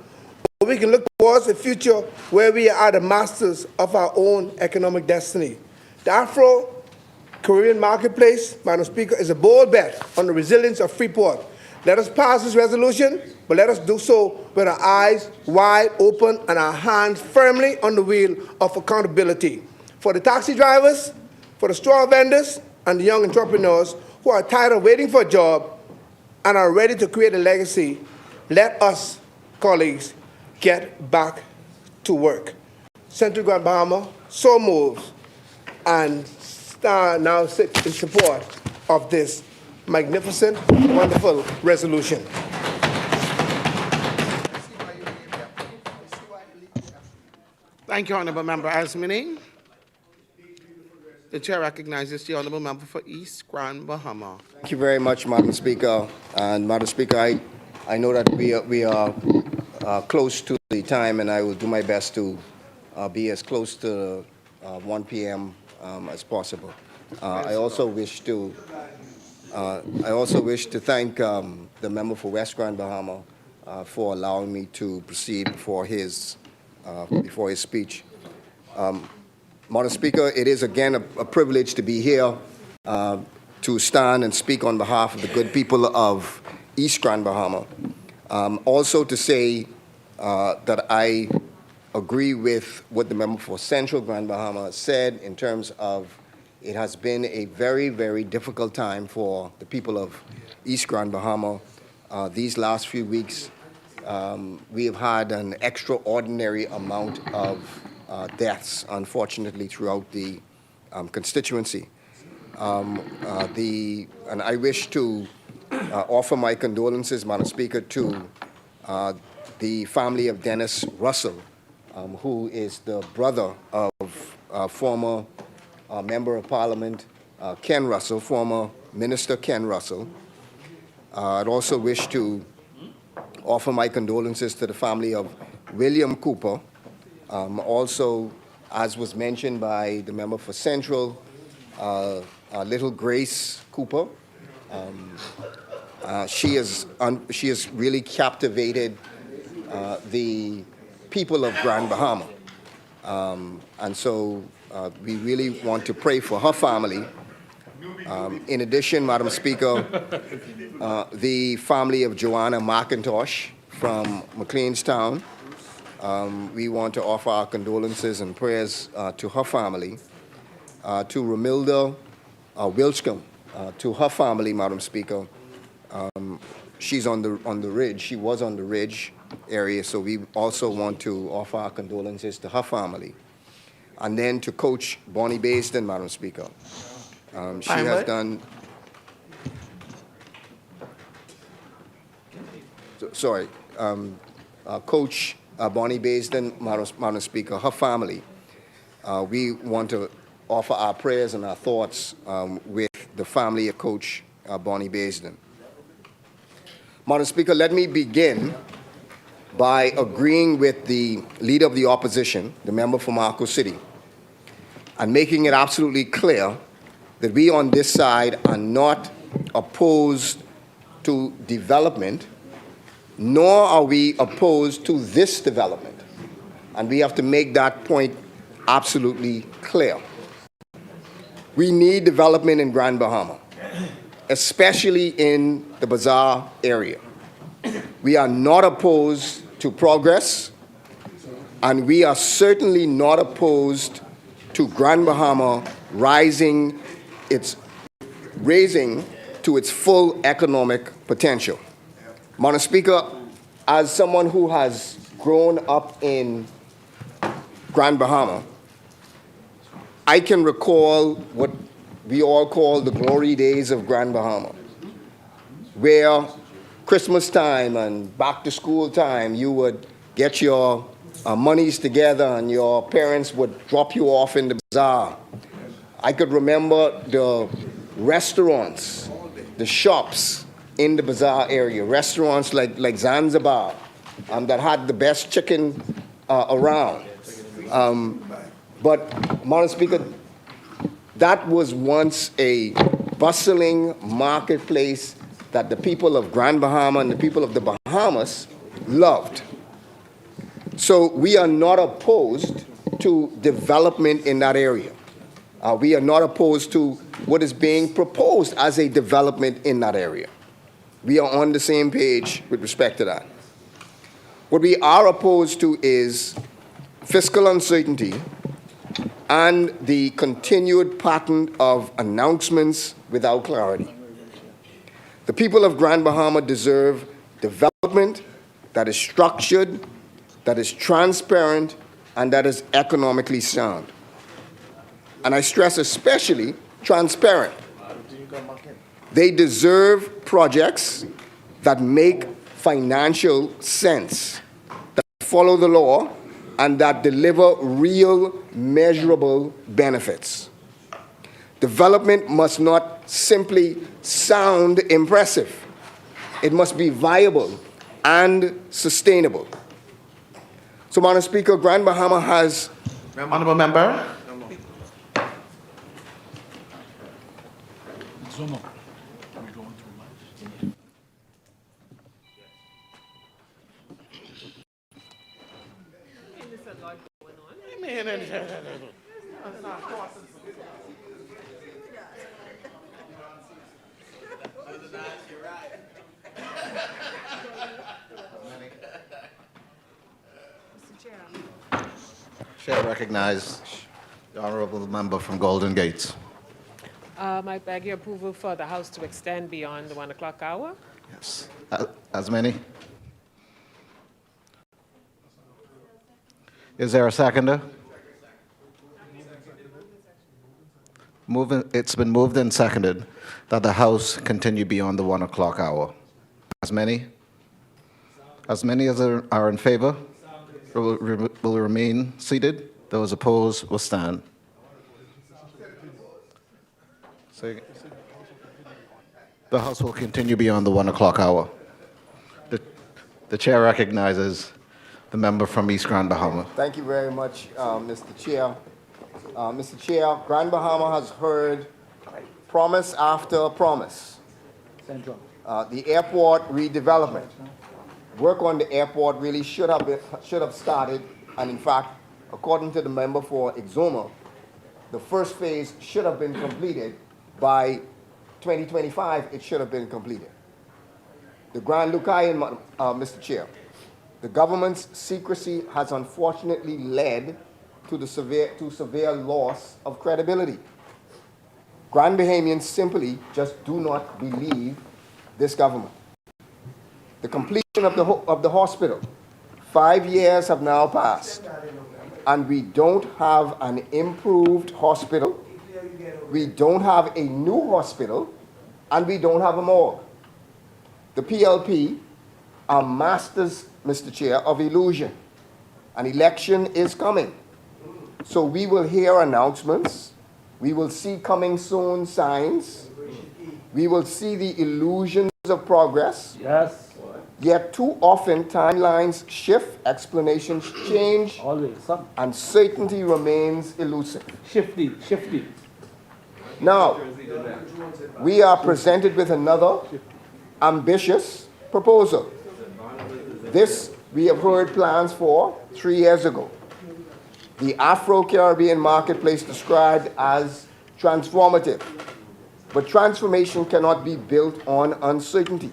or we can look towards a future where we are the masters of our own economic destiny. The Afro-Caribbean marketplace, Madam Speaker, is a bold bet on the resilience of Freeport. Let us pass this resolution, but let us do so with our eyes wide open and our hands firmly on the wheel of accountability. For the taxi drivers, for the straw vendors, and the young entrepreneurs who are tired of waiting for a job and are ready to create a legacy, let us, colleagues, get back to work. Central Grand Bahama so moves and now sits in support of this magnificent, wonderful resolution. Thank you, Honourable Member Asmini. The Chair recognizes the Honourable Member for East Grand Bahama. Thank you very much, Madam Speaker. And Madam Speaker, I know that we are close to the time, and I will do my best to be as close to 1 p.m. As possible. I also wish to thank the member for West Grand Bahama for allowing me to proceed before his speech. Madam Speaker, it is again a privilege to be here to stand and speak on behalf of the good people of East Grand Bahama. Also to say that I agree with what the member for Central Grand Bahama said in terms of it has been a very, very difficult time for the people of East Grand Bahama. These last few weeks, we have had an extraordinary amount of deaths, unfortunately, throughout the constituency. And I wish to offer my condolences, Madam Speaker, to the family of Dennis Russell, who is the brother of former Member of Parliament Ken Russell, former Minister Ken Russell. I'd also wish to offer my condolences to the family of William Cooper. Also, as was mentioned by the member for Central, little Grace Cooper. She has really captivated the people of Grand Bahama. And so we really want to pray for her family. In addition, Madam Speaker, the family of Joanna McIntosh from McLeanstown, we want to offer our condolences and prayers to her family. To Romilda Wilscombe, to her family, Madam Speaker. She's on the ridge. She was on the ridge area, so we also want to offer our condolences to her family. And then to Coach Bonnie Baisden, Madam Speaker. She has Timely. done, sorry, Coach Bonnie Baisden, Madam Speaker, her family. We want to offer our prayers and our thoughts with the family of Coach Bonnie Baisden. Madam Speaker, let me begin by agreeing with the Leader of the Opposition, the member from Marco City, and making it absolutely clear that we on this side are not opposed to development, nor are we opposed to this development. And we have to make that point absolutely clear. We need development in Grand Bahama, especially in the Bazaar area. We are not opposed to progress, and we are certainly not opposed to Grand Bahama raising to its full economic potential. Madam Speaker, as someone who has grown up in Grand Bahama, I can recall what we all call the glory days of Grand Bahama, where Christmas time and back to school time, you would get your monies together and your parents would drop you off in the bazaar. I could remember the restaurants, the shops in the bazaar area, restaurants like Zanzibar that had the best chicken around. But, Madam Speaker, that was once a bustling marketplace that the people of Grand Bahama and the people of the Bahamas loved. So we are not opposed to development in that area. We are not opposed to what is being proposed as a development in that area. We are on the same page with respect to that. What we are opposed to is fiscal uncertainty and the continued pattern of announcements without clarity. The people of Grand Bahama deserve development that is structured, that is transparent, and that is economically sound. And I stress especially transparent. They deserve projects that make financial sense, that follow the law, and that deliver real, measurable benefits. Development must not simply sound impressive. It must be viable and sustainable. So, Madam Speaker, Grand Bahama has... Honourable member. Zuma. Chair recognizes the honourable member from Golden Gates. I beg your approval for the House to extend beyond the 1 o'clock hour. Yes. As many? Is there a seconder? It's been moved and seconded that the House continue beyond the 1 o'clock hour. As many? As many as are in favor will remain seated. Those opposed will stand. The House will continue beyond the 1 o'clock hour. The chair recognizes the member from East Grand Bahama. Thank you very much, Mr. Chair. Mr. Chair, Grand Bahama has heard promise after promise. The airport redevelopment. Work on the airport really should have started, and in fact, according to the member for Exuma, the first phase should have been completed by 2025. It should have been completed. The Grand Lucayan, Mr. Chair, the government's secrecy has unfortunately led to severe loss of credibility. Grand Bahamians simply just do not believe this government. The completion of the hospital, 5 years have now passed, and we don't have an improved hospital, we don't have a new hospital, and we don't have a morgue. The PLP are masters, Mr. Chair, of illusion. An election is coming. So we will hear announcements. We will see coming soon signs. We will see the illusions of progress. Yes. Yet too often timelines shift, explanations change, Always. Some and certainty remains elusive. shifty. Now, we are presented with another ambitious proposal. This we have heard plans for 3 years ago. The Afro-Caribbean marketplace described as transformative. But transformation cannot be built on uncertainty.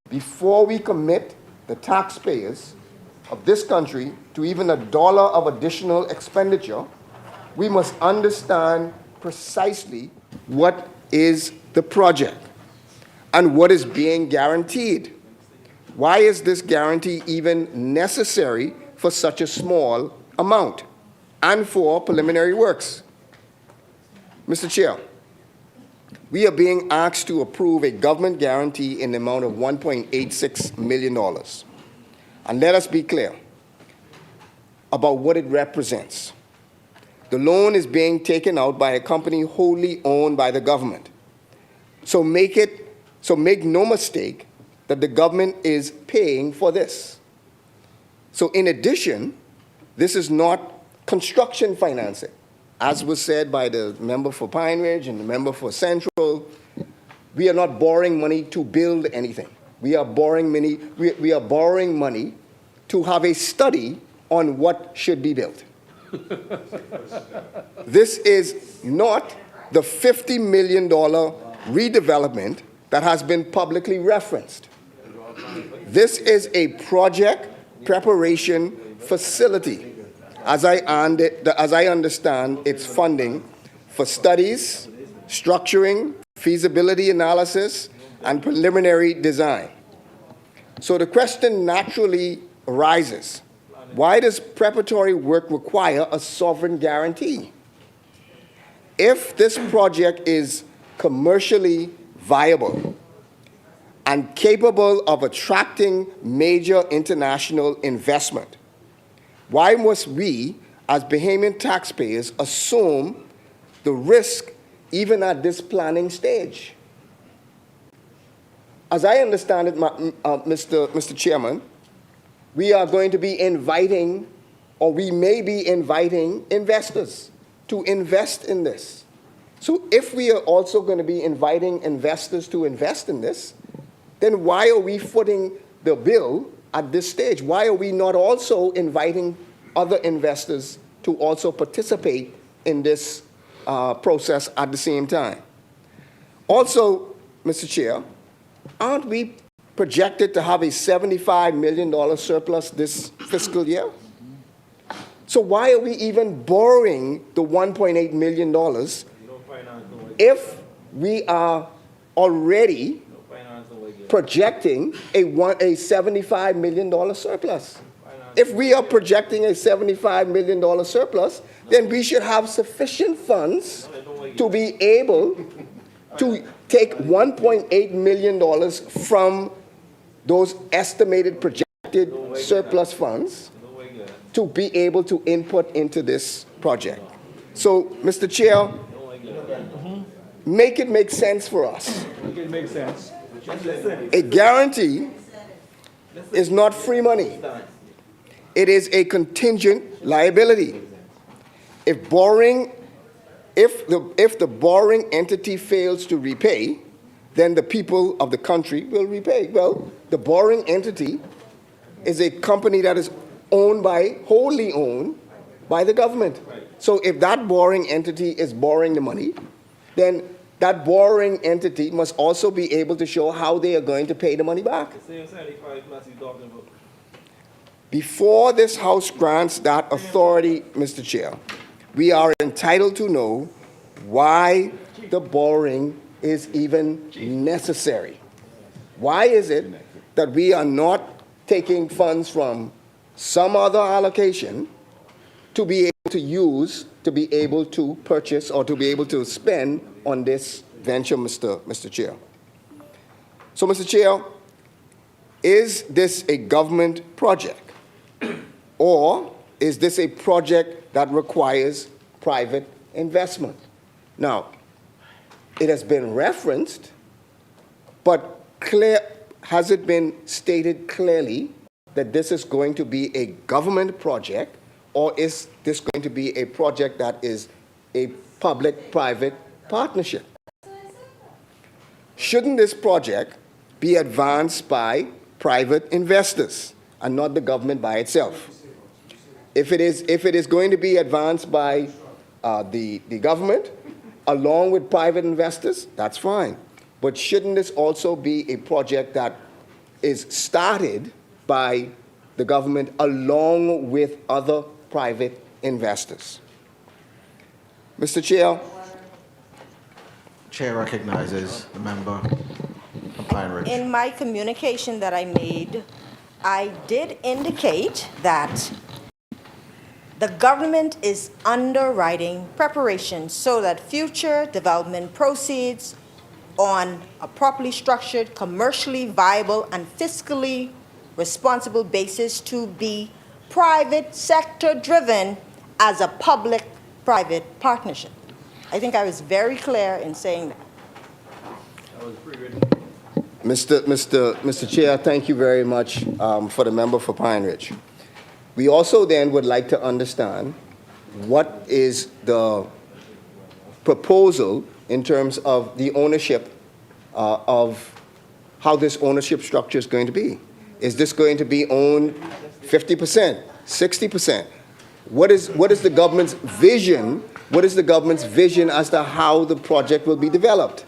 Before we commit the taxpayers of this country to even $1 of additional expenditure, we must understand precisely what is the project and what is being guaranteed. Why is this guarantee even necessary for such a small amount and for preliminary works? Mr. Chair, we are being asked to approve a government guarantee in the amount of $1.86 million. And let us be clear about what it represents. The loan is being taken out by a company wholly owned by the government. So make no mistake that the government is paying for this. So in addition, this is not construction financing. As was said by the member for Pine Ridge and the member for Central, we are not borrowing money to build anything. We are borrowing money to have a study on what should be built. This is not the $50 million redevelopment that has been publicly referenced. This is a project preparation facility. As I understand its funding for studies, structuring, feasibility analysis, and preliminary design. So the question naturally arises, why does preparatory work require a sovereign guarantee? If this project is commercially viable and capable of attracting major international investment, why must we, as Bahamian taxpayers, assume the risk even at this planning stage? As I understand it, Mr. Chairman, we are going to be inviting, or we may be inviting investors to invest in this. So if we are also going to be inviting investors to invest in this, then why are we footing the bill at this stage? Why are we not also inviting other investors to also participate in this process at the same time? Also, Mr. Chair, aren't we projected to have a $75 million surplus this fiscal year? So why are we even borrowing the $1.8 million if we are already projecting a $75 million surplus? If we are projecting a $75 million surplus, then we should have sufficient funds to be able to take $1.8 million from those estimated projected surplus funds to be able to input into this project. So, Mr. Chair, make it make sense for us. Make it make sense. A guarantee is not free money. It is a contingent liability. If the borrowing entity fails to repay, then the people of the country will repay. Well, the borrowing entity is a company that is wholly owned by the government. So if that borrowing entity is borrowing the money, then that borrowing entity must also be able to show how they are going to pay the money back. Before this House grants that authority, Mr. Chair, we are entitled to know why the borrowing is even necessary. Why is it that we are not taking funds from some other allocation to be able to use, to be able to purchase, or to be able to spend on this venture, Mr. Chair. So, Mr. Chair, is this a government project? Or is this a project that requires private investment? Now, it has been referenced, but has it been stated clearly that this is going to be a government project, or is this going to be a project that is a public-private partnership? Shouldn't this project be advanced by private investors and not the government by itself? If it is going to be advanced by the government along with private investors, that's fine. But shouldn't this also be a project that is started by the government along with other private investors? Mr. Chair. Chair recognizes the member from Pine Ridge. In my communication that I made, I did indicate that the government is underwriting preparations so that future development proceeds on a properly structured, commercially viable, and fiscally responsible basis to be private sector driven as a public-private partnership. I think I was very clear in saying that. Mr. Chair, thank you very much for the member for Pine Ridge. We also then would like to understand what is the proposal in terms of the ownership of how this ownership structure is going to be. Is this going to be owned 50%, 60%? What is the government's vision? What is the government's vision as to how the project will be developed?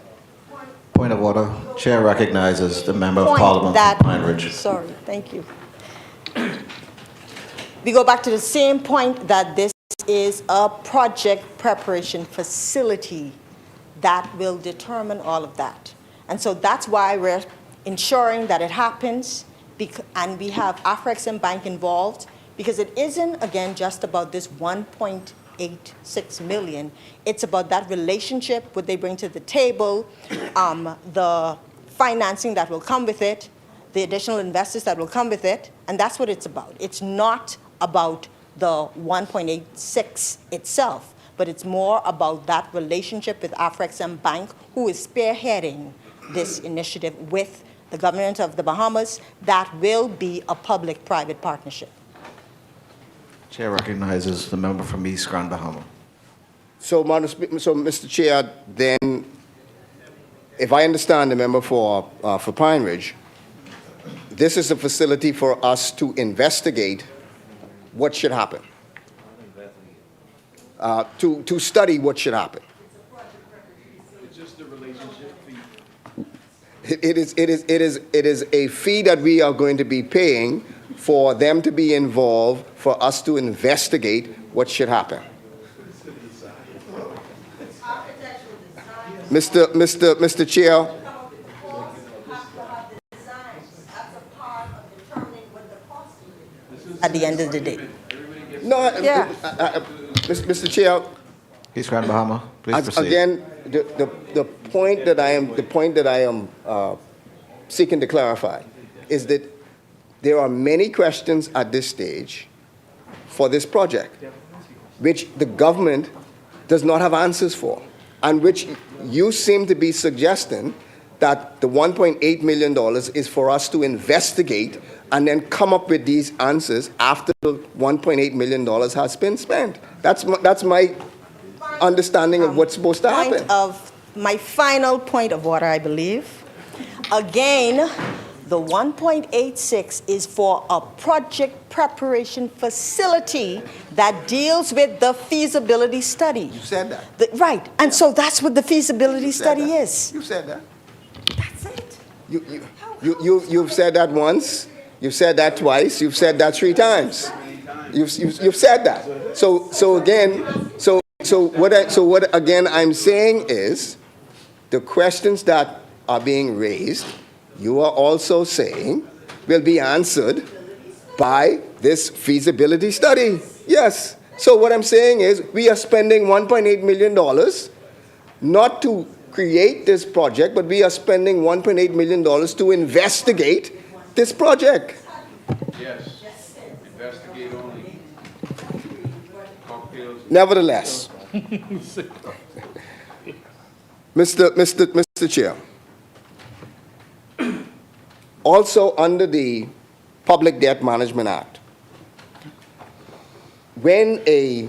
Point of order. Chair recognizes the member of Parliament from Pine Ridge. Sorry, thank you. We go back to the same point that this is a project preparation facility that will determine all of that. And so that's why we're ensuring that it happens, and we have Afrexim Bank involved, because it isn't, again, just about this 1.86 million. It's about that relationship, what they bring to the table, the financing that will come with it, the additional investors that will come with it, and that's what it's about. It's not about the 1.86 itself, but it's more about that relationship with Afrexim Bank, who is spearheading this initiative with the government of the Bahamas. That will be a public-private partnership. Chair recognizes the member from East Grand Bahama. So, Mr. Chair, then, if I understand the member for Pine Ridge, this is a facility for us to investigate what should happen, to study what should happen. It's just the relationship fee. It is a fee that we are going to be paying for them to be involved, for us to investigate what should happen. Mr. Chair. At the end of the day. No, yeah. Mr. Chair. East Grand Bahama, please proceed. Again, the point that I am seeking to clarify is that there are many questions at this stage for this project, which the government does not have answers for, and which you seem to be suggesting that the $1.8 million is for us to investigate and then come up with these answers after the $1.8 million has been spent. That's my understanding of what's supposed to happen. My final point of order, I believe. Again, the 1.86 is for a project preparation facility that deals with the feasibility study. You said that. Right, and so that's what the feasibility study is. You said that. That's it. You've said that once. You've said that twice. You've said that 3 times. You've said that. So what again I'm saying is, the questions that are being raised, you are also saying will be answered by this feasibility study. Yes. So what I'm saying is we are spending $1.8 million not to create this project, but we are spending $1.8 million to investigate this project. Yes. Investigate only. Cocktails. Nevertheless, Mr. Chair, also under the Public Debt Management Act, when a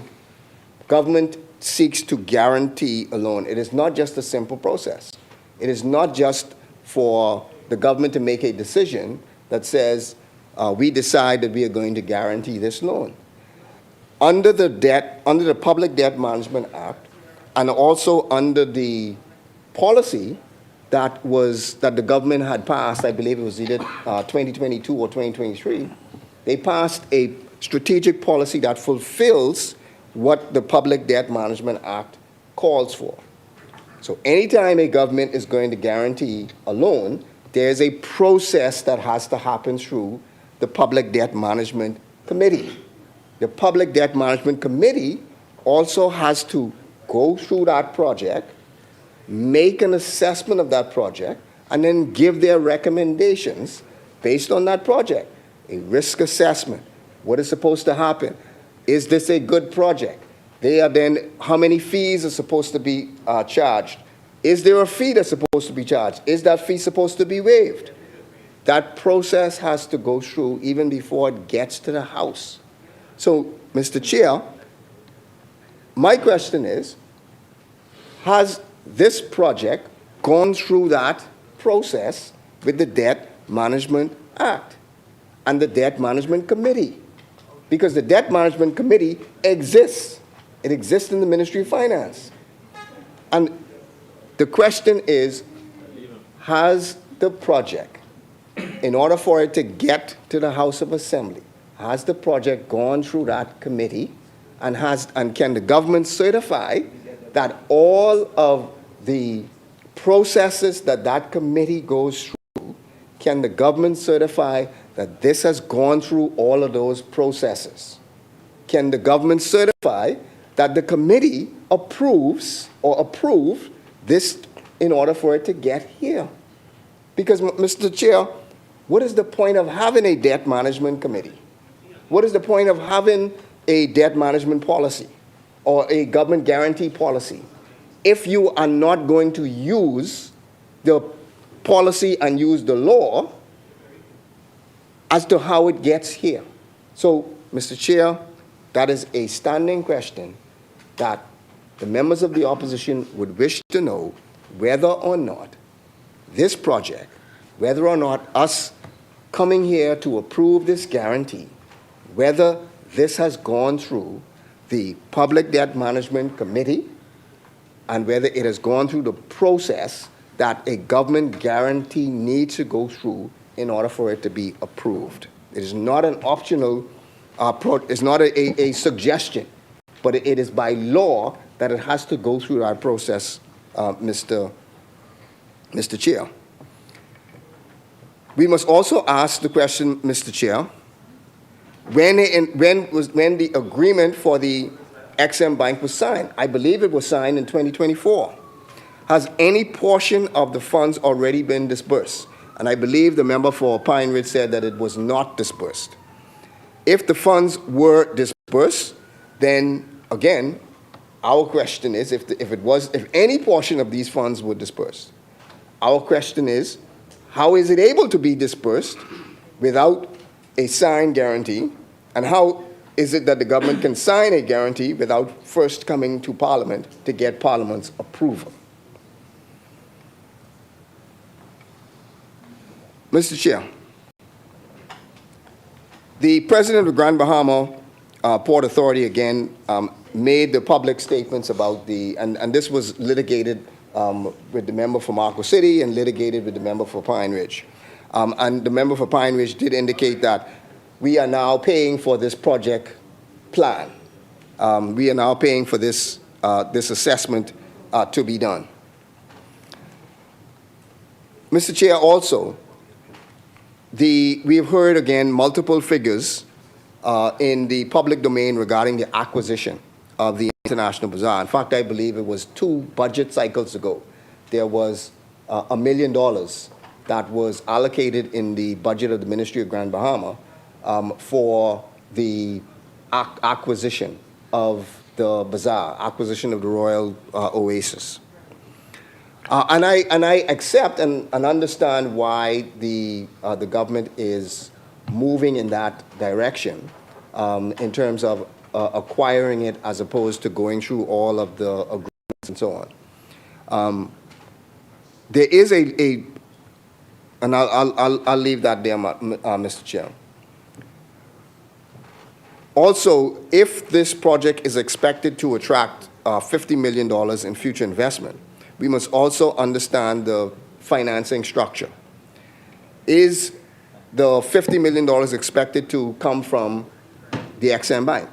government seeks to guarantee a loan, it is not just a simple process. It is not just for the government to make a decision that says, we decide that we are going to guarantee this loan. Under the Public Debt Management Act, and also under the policy that the government had passed, I believe it was either 2022 or 2023, they passed a strategic policy that fulfills what the Public Debt Management Act calls for. So anytime a government is going to guarantee a loan, there's a process that has to happen through the Public Debt Management Committee. The Public Debt Management Committee also has to go through that project, make an assessment of that project, and then give their recommendations based on that project. A risk assessment. What is supposed to happen? Is this a good project? They are then, how many fees are supposed to be charged? Is there a fee that's supposed to be charged? Is that fee supposed to be waived? That process has to go through even before it gets to the House. So, Mr. Chair, my question is, has this project gone through that process with the Debt Management Act and the Debt Management Committee? Because the Debt Management Committee exists. It exists in the Ministry of Finance. And the question is, has the project, in order for it to get to the House of Assembly, has the project gone through that committee, and can the government certify that all of the processes that committee goes through, can the government certify that this has gone through all of those processes? Can the government certify that the committee approves or approved this in order for it to get here? Because, Mr. Chair, what is the point of having a debt management committee? What is the point of having a debt management policy or a government guarantee policy if you are not going to use the policy and use the law as to how it gets here? So, Mr. Chair, that is a standing question that the members of the opposition would wish to know whether or not this project, whether or not us coming here to approve this guarantee, whether this has gone through the Public Debt Management Committee and whether it has gone through the process that a government guarantee needs to go through in order for it to be approved. It is not an optional, it's not a suggestion, but it is by law that it has to go through that process, Mr. Chair. We must also ask the question, Mr. Chair, when the agreement for the XM Bank was signed. I believe it was signed in 2024. Has any portion of the funds already been disbursed? And I believe the member for Pine Ridge said that it was not disbursed. If the funds were disbursed, then again, our question is, if any portion of these funds were disbursed, our question is, how is it able to be disbursed without a signed guarantee? And how is it that the government can sign a guarantee without first coming to Parliament to get Parliament's approval? Mr. Chair, the President of Grand Bahama Port Authority again made the public statements about and this was litigated with the member for Marco City and litigated with the member for Pine Ridge. And the member for Pine Ridge did indicate that we are now paying for this project plan. We are now paying for this assessment to be done. Mr. Chair, also, we have heard again multiple figures in the public domain regarding the acquisition of the International Bazaar. In fact, I believe it was 2 budget cycles ago. There was $1 million that was allocated in the budget of the Ministry of Grand Bahama for the acquisition of the bazaar, acquisition of the Royal Oasis. And I accept and understand why the government is moving in that direction in terms of acquiring it as opposed to going through all of the agreements and so on. There is and I'll leave that there, Mr. Chair. Also, if this project is expected to attract $50 million in future investment, we must also understand the financing structure. Is the $50 million expected to come from the XM Bank?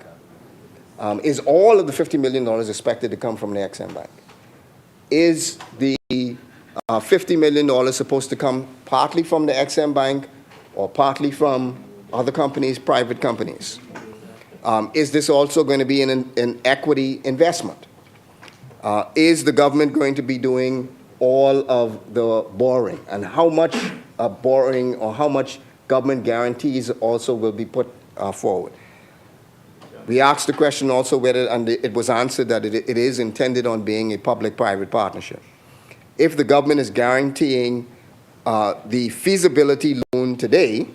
Is all of the $50 million expected to come from the XM Bank? Is the $50 million supposed to come partly from the XM Bank or partly from other companies, private companies? Is this also going to be an equity investment? Is the government going to be doing all of the borrowing? And how much borrowing or how much government guarantees also will be put forward? We asked the question also whether, and it was answered that it is intended on being a public-private partnership. If the government is guaranteeing the feasibility loan today,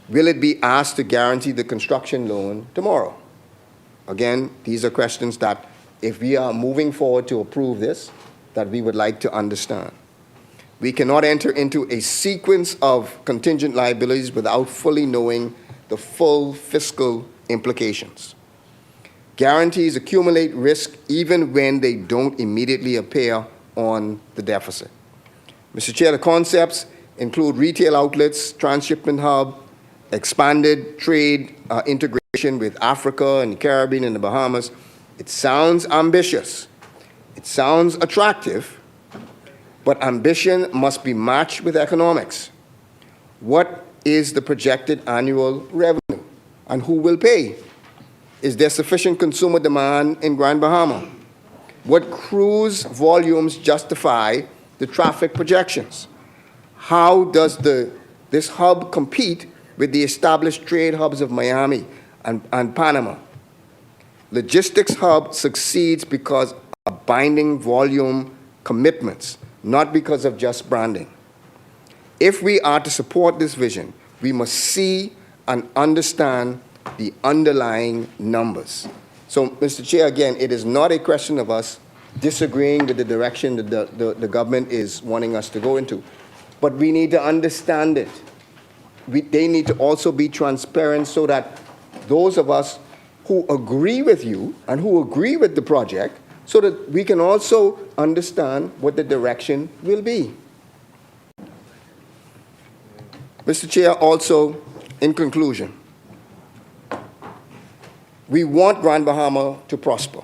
will it be asked to guarantee the construction loan tomorrow? Again, these are questions that, if we are moving forward to approve this, that we would like to understand. We cannot enter into a sequence of contingent liabilities without fully knowing the full fiscal implications. Guarantees accumulate risk even when they don't immediately appear on the deficit. Mr. Chair, the concepts include retail outlets, transshipment hub, expanded trade integration with Africa and the Caribbean and the Bahamas. It sounds ambitious. It sounds attractive, but ambition must be matched with economics. What is the projected annual revenue, and who will pay? Is there sufficient consumer demand in Grand Bahama? What cruise volumes justify the traffic projections? How does this hub compete with the established trade hubs of Miami and Panama? Logistics hub succeeds because of binding volume commitments, not because of just branding. If we are to support this vision, we must see and understand the underlying numbers. So, Mr. Chair, again, it is not a question of us disagreeing with the direction that the government is wanting us to go into, but we need to understand it. They need to also be transparent so that those of us who agree with you and who agree with the project, so that we can also understand what the direction will be. Mr. Chair, also, in conclusion, we want Grand Bahama to prosper.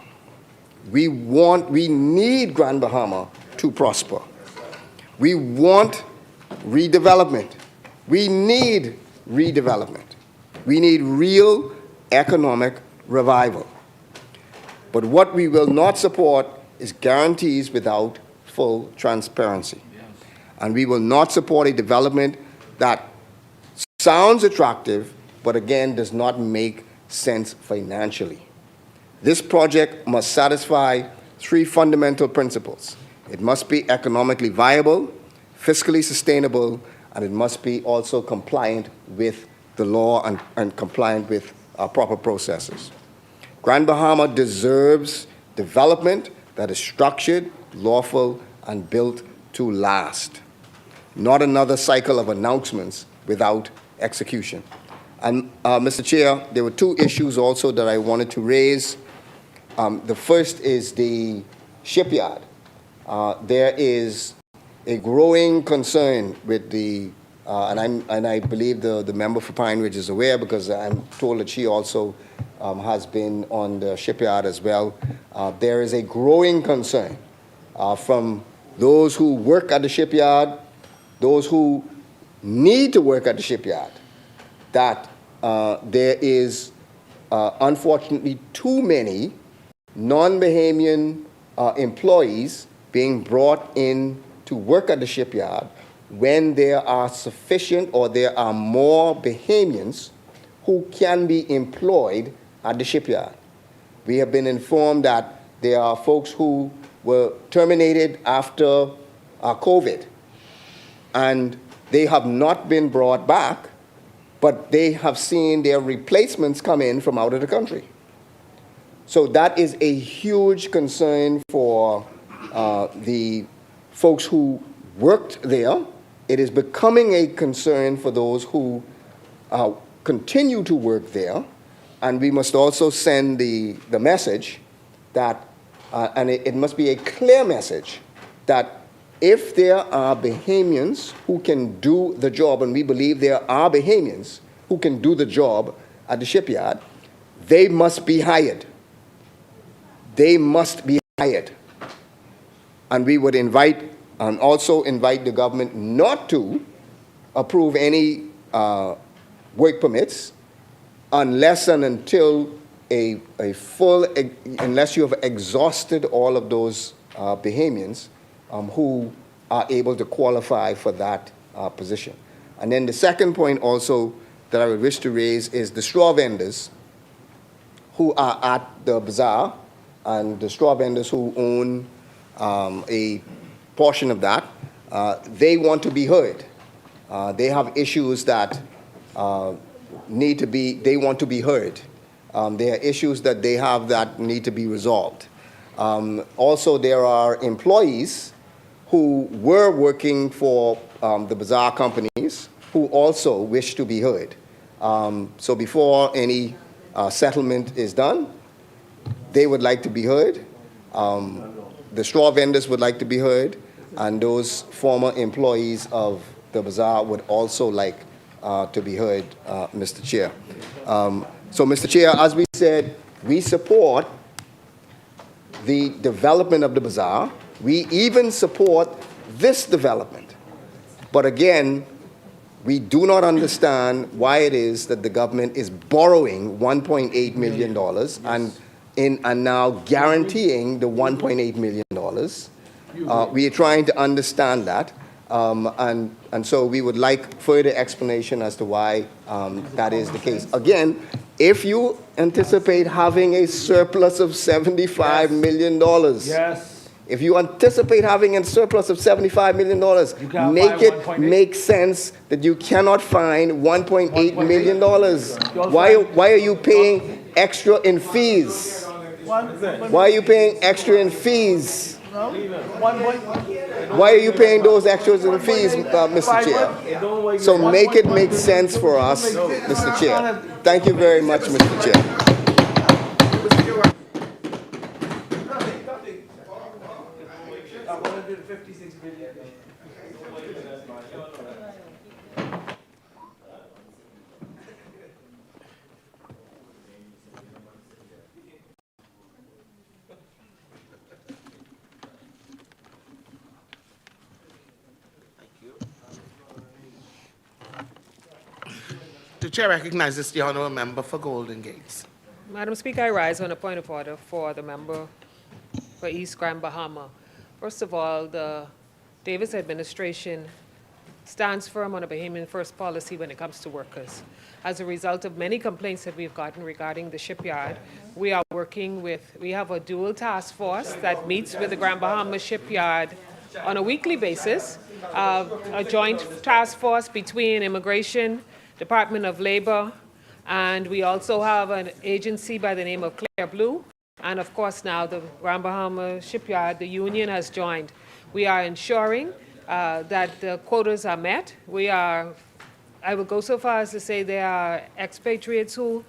We need Grand Bahama to prosper. We want redevelopment. We need redevelopment. We need real economic revival. But what we will not support is guarantees without full transparency. And we will not support a development that sounds attractive, but again does not make sense financially. This project must satisfy 3 fundamental principles. It must be economically viable, fiscally sustainable, and it must be also compliant with the law and compliant with proper processes. Grand Bahama deserves development that is structured, lawful, and built to last, not another cycle of announcements without execution. And Mr. Chair, there were 2 issues also that I wanted to raise. The first is the shipyard. There is a growing concern with the, and I believe the member for Pine Ridge is aware, because I'm told that she also has been on the shipyard as well. There is a growing concern from those who work at the shipyard, those who need to work at the shipyard, that there is unfortunately too many non-Bahamian employees being brought in to work at the shipyard when there are sufficient or there are more Bahamians who can be employed at the shipyard. We have been informed that there are folks who were terminated after COVID, and they have not been brought back, but they have seen their replacements come in from out of the country. So that is a huge concern for the folks who worked there. It is becoming a concern for those who continue to work there. And we must also send the message that, and it must be a clear message, that if there are Bahamians who can do the job, and we believe there are Bahamians who can do the job at the shipyard, they must be hired. They must be hired. And we would invite, and also invite the government not to approve any work permits unless and until unless you have exhausted all of those Bahamians who are able to qualify for that position. And then the second point also that I would wish to raise is the straw vendors who are at the bazaar, and the straw vendors who own a portion of that. They want to be heard. They have issues that they want to be heard. There are issues that they have that need to be resolved. Also, there are employees who were working for the bazaar companies who also wish to be heard. So before any settlement is done, they would like to be heard. The straw vendors would like to be heard, and those former employees of the bazaar would also like to be heard, Mr. Chair. So, Mr. Chair, as we said, we support the development of the bazaar. We even support this development. But again, we do not understand why it is that the government is borrowing $1.8 million and now guaranteeing the $1.8 million. We are trying to understand that. And so we would like further explanation as to why that is the case. Again, if you anticipate having a surplus of $75 million, if you anticipate having a surplus of $75 million, make it make sense that you cannot find $1.8 million. Why are you paying extra in fees? Why are you paying extra in fees? Why are you paying those extras in fees, Mr. Chair? So make it make sense for us, Mr. Chair. Thank you very much, Mr. Chair. The chair recognizes the honourable member for Golden Gates. Madam Speaker, I rise on a point of order for the member for East Grand Bahama. First of all, the Davis administration stands firm on a Bahamian first policy when it comes to workers. As a result of many complaints that we've gotten regarding the shipyard, we have a dual task force that meets with the Grand Bahama shipyard on a weekly basis, a joint task force between immigration, Department of Labor, and we also have an agency by the name of Clear Blue, and of course now the Grand Bahama shipyard, the union has joined. We are ensuring that the quotas are met. I will go so far as to say there are expatriates whose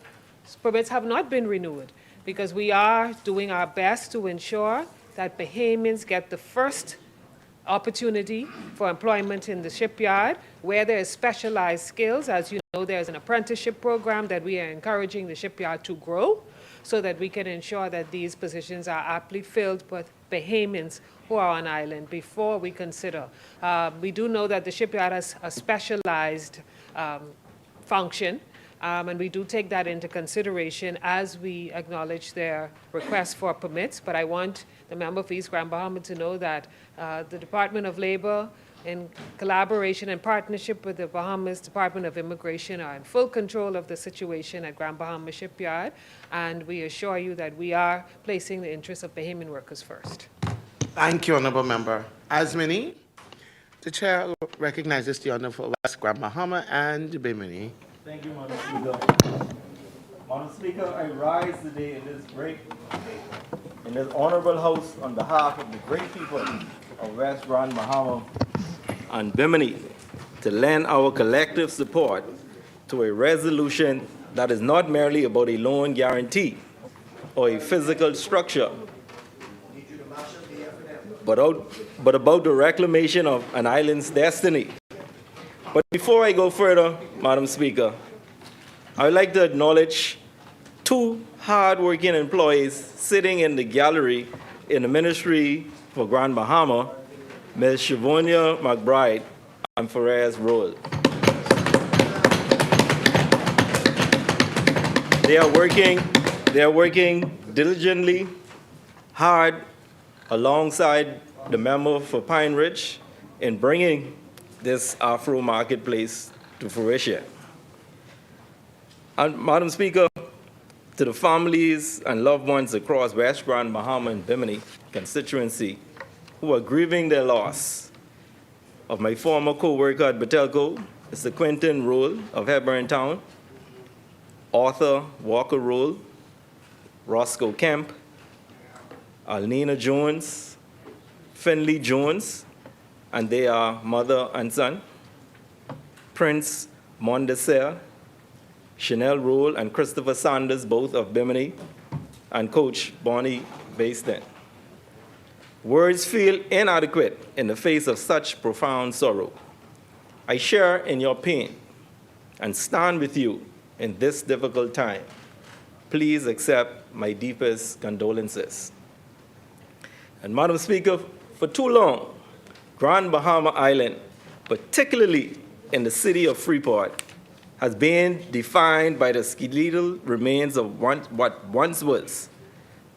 permits have not been renewed, because we are doing our best to ensure that Bahamians get the first opportunity for employment in the shipyard where there is specialized skills. As you know, there's an apprenticeship program that we are encouraging the shipyard to grow so that we can ensure that these positions are aptly filled with Bahamians who are on island before we consider. We do know that the shipyard has a specialized function And we do take that into consideration as we acknowledge their request for permits. But I want the member for East Grand Bahama to know that the Department of Labor, in collaboration and partnership with the Bahamas Department of Immigration, are in full control of the situation at Grand Bahama Shipyard, and we assure you that we are placing the interests of Bahamian workers first. Thank you, Honourable Member. Asmini, the Chair recognizes the Honour for West Grand Bahama and Bimini. Thank you, Madam Speaker. Madam Speaker, I rise today in this honorable house on behalf of the great people of West Grand Bahama and Bimini to lend our collective support to a resolution that is not merely about a loan guarantee or a physical structure, but about the reclamation of an island's destiny. But before I go further, Madam Speaker, I would like to acknowledge two hard-working employees sitting in the gallery in the Ministry for Grand Bahama, Ms. Shavonia McBride and Perez Roll. They are working diligently, hard, alongside the member for Pine Ridge in bringing this Afro marketplace to fruition. And Madam Speaker, to the families and loved ones across West Grand Bahama and Bimini constituency who are grieving their loss of my former co-worker at Batelco, Mr. Quentin Roll of Hebron Town, Arthur Walker Roll, Roscoe Kemp, Alnina Jones, Finley Jones, and they are mother and son, Prince Mondesir, Chanel Roll, and Christopher Sanders, both of Bimini, and Coach Bonnie Baston. Words feel inadequate in the face of such profound sorrow. I share in your pain and stand with you in this difficult time. Please accept my deepest condolences. And Madam Speaker, for too long, Grand Bahama Island, particularly in the city of Freeport, has been defined by the skeletal remains of what once was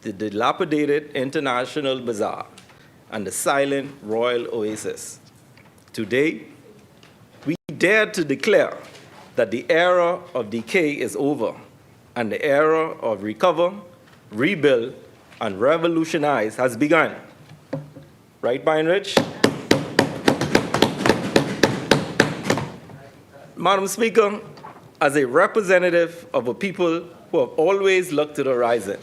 the dilapidated International Bazaar and the silent Royal Oasis. Today, we dare to declare that the era of decay is over and the era of recover, rebuild, and revolutionize has begun. Right, Pine Ridge? Madam Speaker, as a representative of a people who have always looked to the horizon,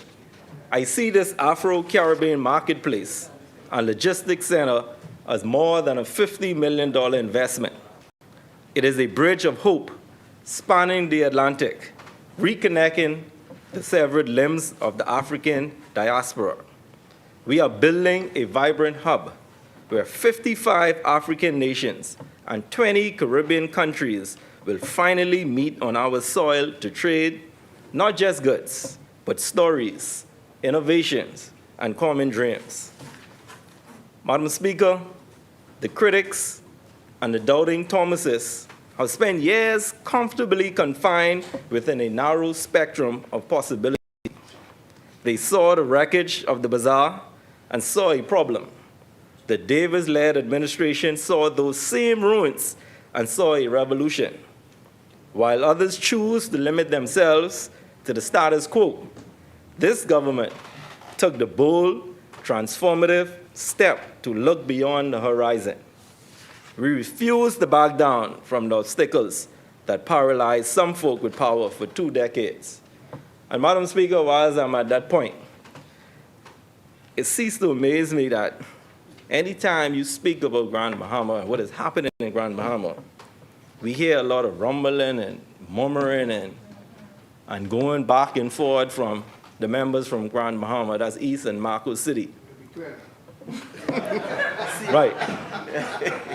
I see this Afro-Caribbean marketplace and logistics center as more than a $50 million investment. It is a bridge of hope spanning the Atlantic, reconnecting the severed limbs of the African diaspora. We are building a vibrant hub where 55 African nations and 20 Caribbean countries will finally meet on our soil to trade not just goods, but stories, innovations, and common dreams. Madam Speaker, the critics and the doubting Thomases have spent years comfortably confined within a narrow spectrum of possibility. They saw the wreckage of the bazaar and saw a problem. The Davis-led administration saw those same ruins and saw a revolution, while others choose to limit themselves to the status quo. This government took the bold, transformative step to look beyond the horizon. We refuse to back down from the obstacles that paralyzed some folk with power for 2 decades. And Madam Speaker, while I'm at that point, it ceased to amaze me that anytime you speak about Grand Bahama and what is happening in Grand Bahama, we hear a lot of rumbling and murmuring and going back and forth from the members from Grand Bahama, that's East and Marco City. Right.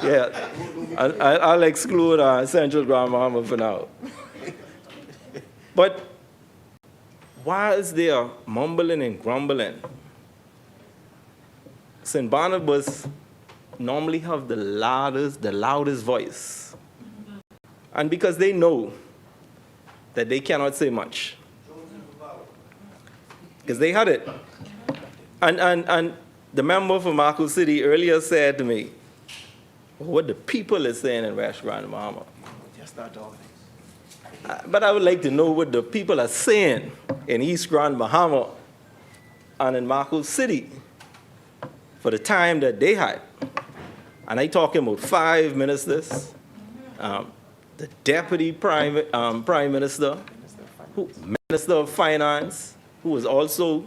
Yeah. I'll exclude Central Grand Bahama for now. But whilst they are mumbling and grumbling, St. Barnabas normally have the loudest voice. And because they know that they cannot say much. Because they had it. And the member for Marco City earlier said to me, what the people are saying in West Grand Bahama. But I would like to know what the people are saying in East Grand Bahama and in Marco City for the time that they had. And I talking about 5 ministers, the deputy prime minister, minister of finance, who was also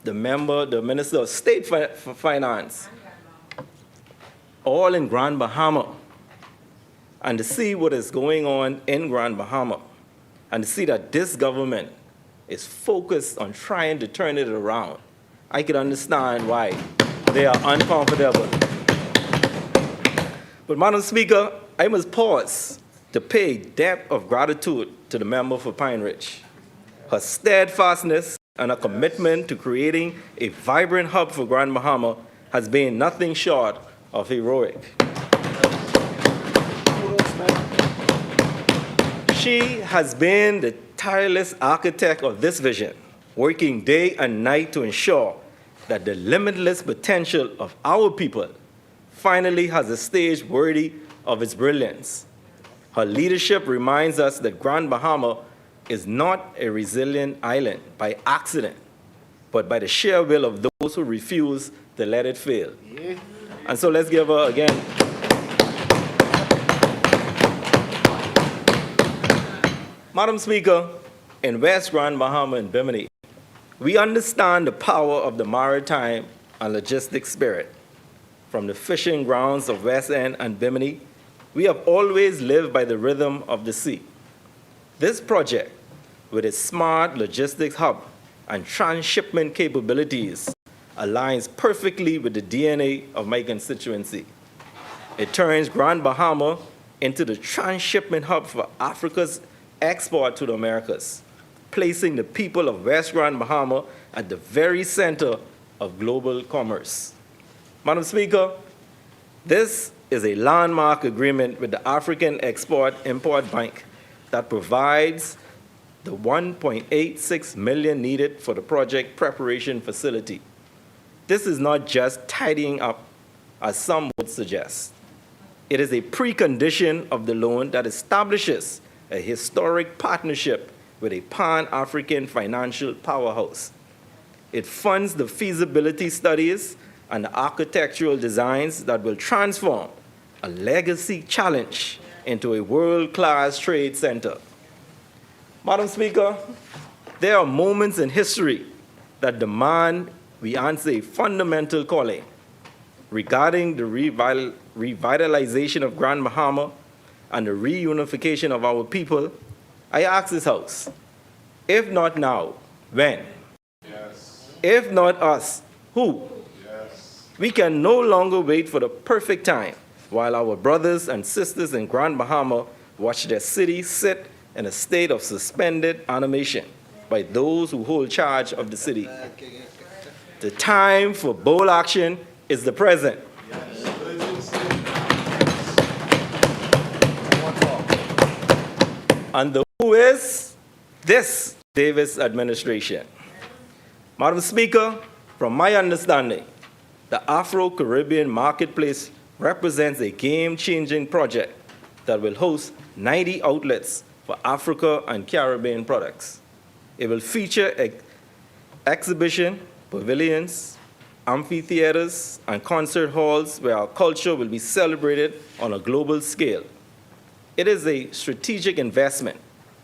the minister of state for finance, all in Grand Bahama. And to see what is going on in Grand Bahama, and to see that this government is focused on trying to turn it around, I can understand why they are uncomfortable. But Madam Speaker, I must pause to pay debt of gratitude to the member for Pine Ridge. Her steadfastness and her commitment to creating a vibrant hub for Grand Bahama has been nothing short of heroic. She has been the tireless architect of this vision, working day and night to ensure that the limitless potential of our people finally has a stage worthy of its brilliance. Her leadership reminds us that Grand Bahama is not a resilient island by accident, but by the sheer will of those who refuse to let it fail. Yeah. And so let's give her again. Madam Speaker, in West Grand Bahama and Bimini, we understand the power of the maritime and logistic spirit. From the fishing grounds of West End and Bimini, we have always lived by the rhythm of the sea. This project, with its smart logistics hub and transshipment capabilities, aligns perfectly with the DNA of my constituency. It turns Grand Bahama into the transshipment hub for Africa's export to the Americas, placing the people of West Grand Bahama at the very center of global commerce. Madam Speaker, this is a landmark agreement with the African Export-Import Bank that provides the $1.86 million needed for the project preparation facility. This is not just tidying up, as some would suggest. It is a precondition of the loan that establishes a historic partnership with a pan-African financial powerhouse. It funds the feasibility studies and the architectural designs that will transform a legacy challenge into a world-class trade center. Madam Speaker, there are moments in history that demand we answer a fundamental calling. Regarding the revitalization of Grand Bahama and the reunification of our people, I ask this House, if not now, when? Yes. If not us, who? Yes. We can no longer wait for the perfect time while our brothers and sisters in Grand Bahama watch their city sit in a state of suspended animation by those who hold charge of the city. The time for bold action is the present. And the who is this Davis administration. Madam Speaker, from my understanding, the Afro-Caribbean Marketplace represents a game-changing project that will host 90 outlets for Africa and Caribbean products. It will feature exhibition, pavilions, amphitheaters, and concert halls where our culture will be celebrated on a global scale. It is a strategic investment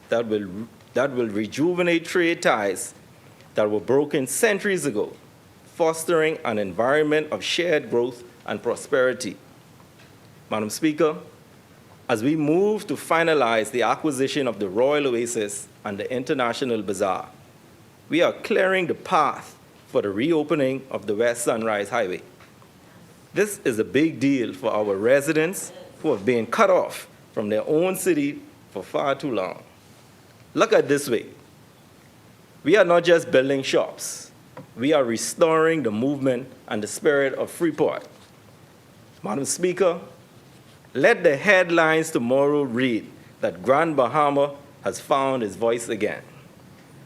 that will rejuvenate trade ties that were broken centuries ago, fostering an environment of shared growth and prosperity. Madam Speaker, as we move to finalize the acquisition of the Royal Oasis and the International Bazaar, we are clearing the path for the reopening of the West Sunrise Highway. This is a big deal for our residents who have been cut off from their own city for far too long. Look at it this way. We are not just building shops. We are restoring the movement and the spirit of Freeport. Madam Speaker, let the headlines tomorrow read that Grand Bahama has found its voice again.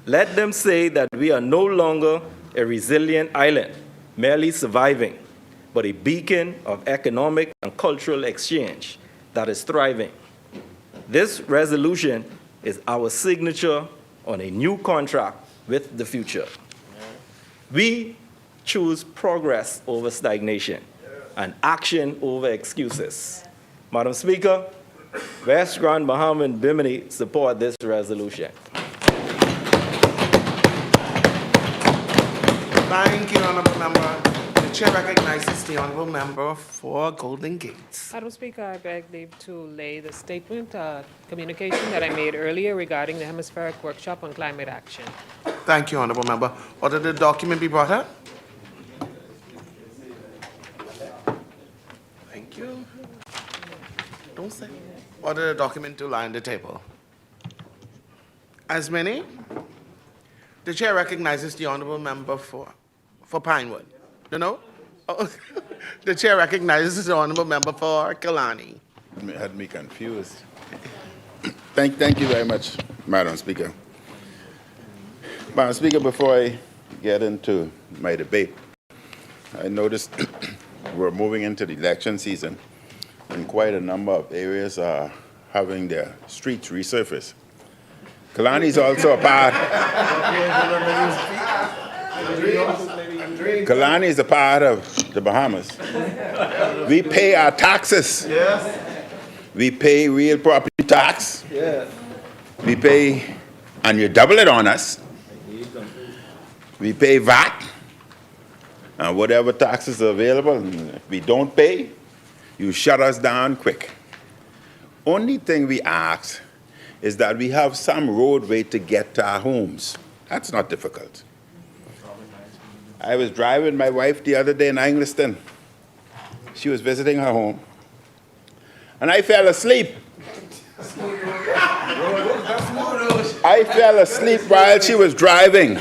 Let them say that we are no longer a resilient island, merely surviving, but a beacon of economic and cultural exchange that is thriving. This resolution is our signature on a new contract with the future. We choose progress over stagnation and action over excuses. Madam Speaker, West Grand Bahama and Bimini support this resolution. Thank you, Honourable Member. The Chair recognizes the Honourable Member for Golden Gates. Madam Speaker, I beg leave to lay the statement, communication that I made earlier regarding the Hemispheric Workshop on Climate Action. Thank you, Honourable Member. Order the document be brought up. Thank you. Don't say. Order the document to lie on the table. As many? The Chair recognizes the Honourable Member for Pinewood. No? Oh, the Chair recognizes the Honourable Member for Kalani. Had me confused. Thank you very much, Madam Speaker. Madam Speaker, before I get into my debate, I noticed we're moving into the election season, and quite a number of areas are having their streets resurfaced. Kalani is also a part. Kalani is a part of the Bahamas. We pay our taxes. Yes. We pay real property tax. Yes. We pay, and you double it on us. We pay VAT and whatever taxes are available. And if we don't pay, you shut us down quick. Only thing we ask is that we have some roadway to get to our homes. That's not difficult. I was driving my wife the other day in Angliston. She was visiting her home. And I fell asleep. I fell asleep while she was driving.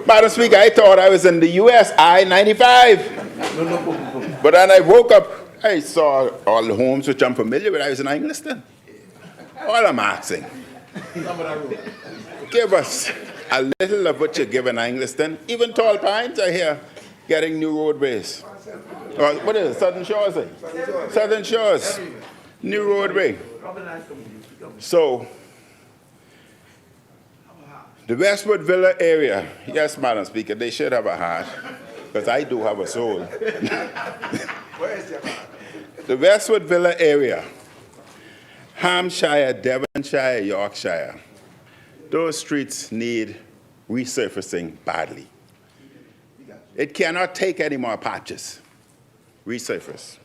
Madam Speaker, I thought I was in the US, I-95. But then I woke up, I saw all the homes which I'm familiar with. I was in Angliston. All I'm asking, give us a little of what you give in Angliston. Even Tall Pines are here getting new roadways. What is it, Southern Shores? Southern Shores, new roadway. So, the Westwood Villa area, yes, Madam Speaker, they should have a heart, because I do have a soul. Where is your heart? The Westwood Villa area, Hampshire, Devonshire, Yorkshire, those streets need resurfacing badly. It cannot take any more patches. Resurface.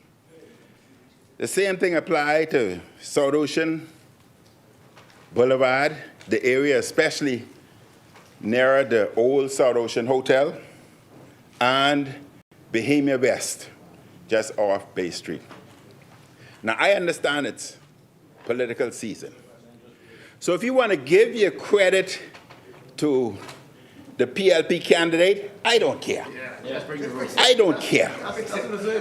The same thing applies to South Ocean Boulevard, the area especially near the old South Ocean Hotel, and Bohemia West, just off Bay Street. Now, I understand it's political season. So if you want to give your credit to the PLP candidate, I don't care. I don't care.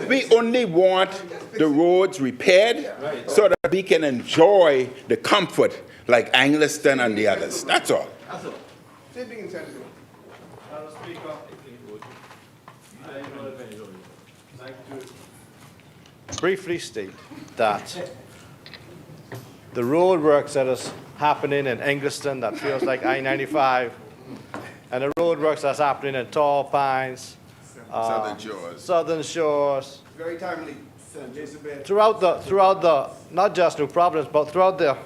We only want the roads repaired so that we can enjoy the comfort like Angliston and the others. That's all. Briefly state that the road works that is happening in Angliston that feels like I-95, and the road works that's happening in Tall Pines, Southern Shores. Southern Shores, Very timely. throughout the, not just New Providence, but throughout the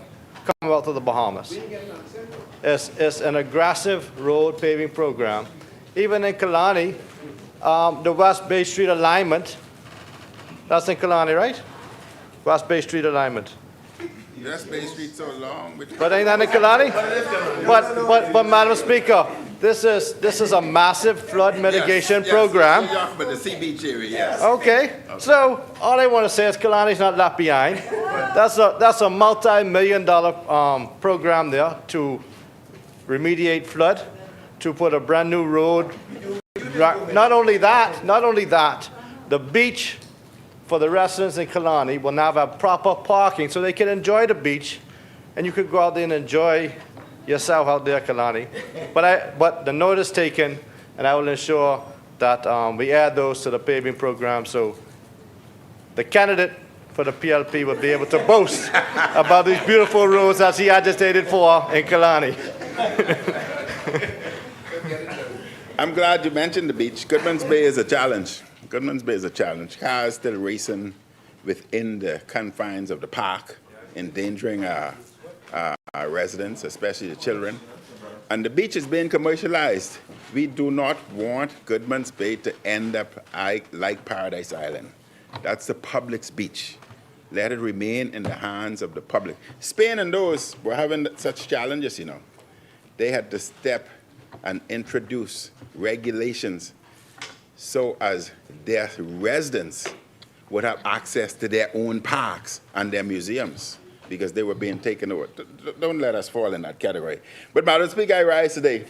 Commonwealth of the Bahamas. It's an aggressive road paving program. Even in Kalani, the West Bay Street alignment, that's in Kalani, right? West Bay Street alignment. Yes, Bay Street so long. But ain't that in Kalani? But Madam Speaker, this is a massive flood mitigation program. Yes, but the sea beach area, yes. Okay, so all I want to say is Kalani's not left behind. That's a multi-million-dollar program there to remediate flood, to put a brand new road. Not only that, the beach for the residents in Kalani will now have proper parking so they can enjoy the beach and you could go out there and enjoy yourself out there, Kalani. But the note is taken, and I will ensure that we add those to the paving program so the candidate for the PLP will be able to boast about these beautiful roads as he agitated for in Kalani. I'm glad you mentioned the beach. Goodman's Bay is a challenge. Goodman's Bay is a challenge. Cars still racing within the confines of the park, endangering our residents, especially the children. And the beach is being commercialized. We do not want Goodman's Bay to end up like Paradise Island. That's the public's beach. Let it remain in the hands of the public. Spain and those were having such challenges, you know. They had to step and introduce regulations so as their residents would have access to their own parks and their museums because they were being taken over. Don't let us fall in that category. But Madam Speaker, I rise today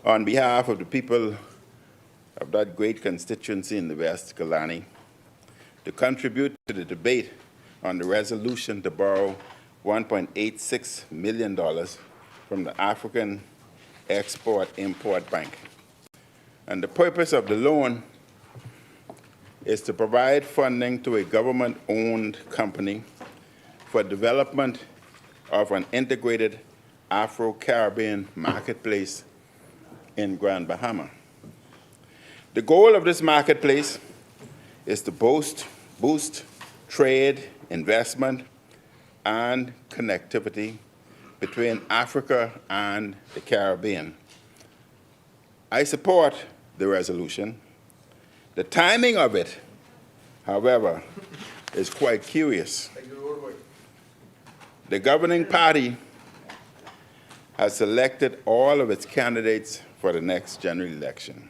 on behalf of the people of that great constituency in the West, Kalani, to contribute to the debate on the resolution to borrow $1.86 million from the African Export-Import Bank. And the purpose of the loan is to provide funding to a government-owned company for development of an integrated Afro-Caribbean marketplace in Grand Bahama. The goal of this marketplace is to boost trade, investment, and connectivity between Africa and the Caribbean. I support the resolution. The timing of it, however, is quite curious. The governing party has selected all of its candidates for the next general election.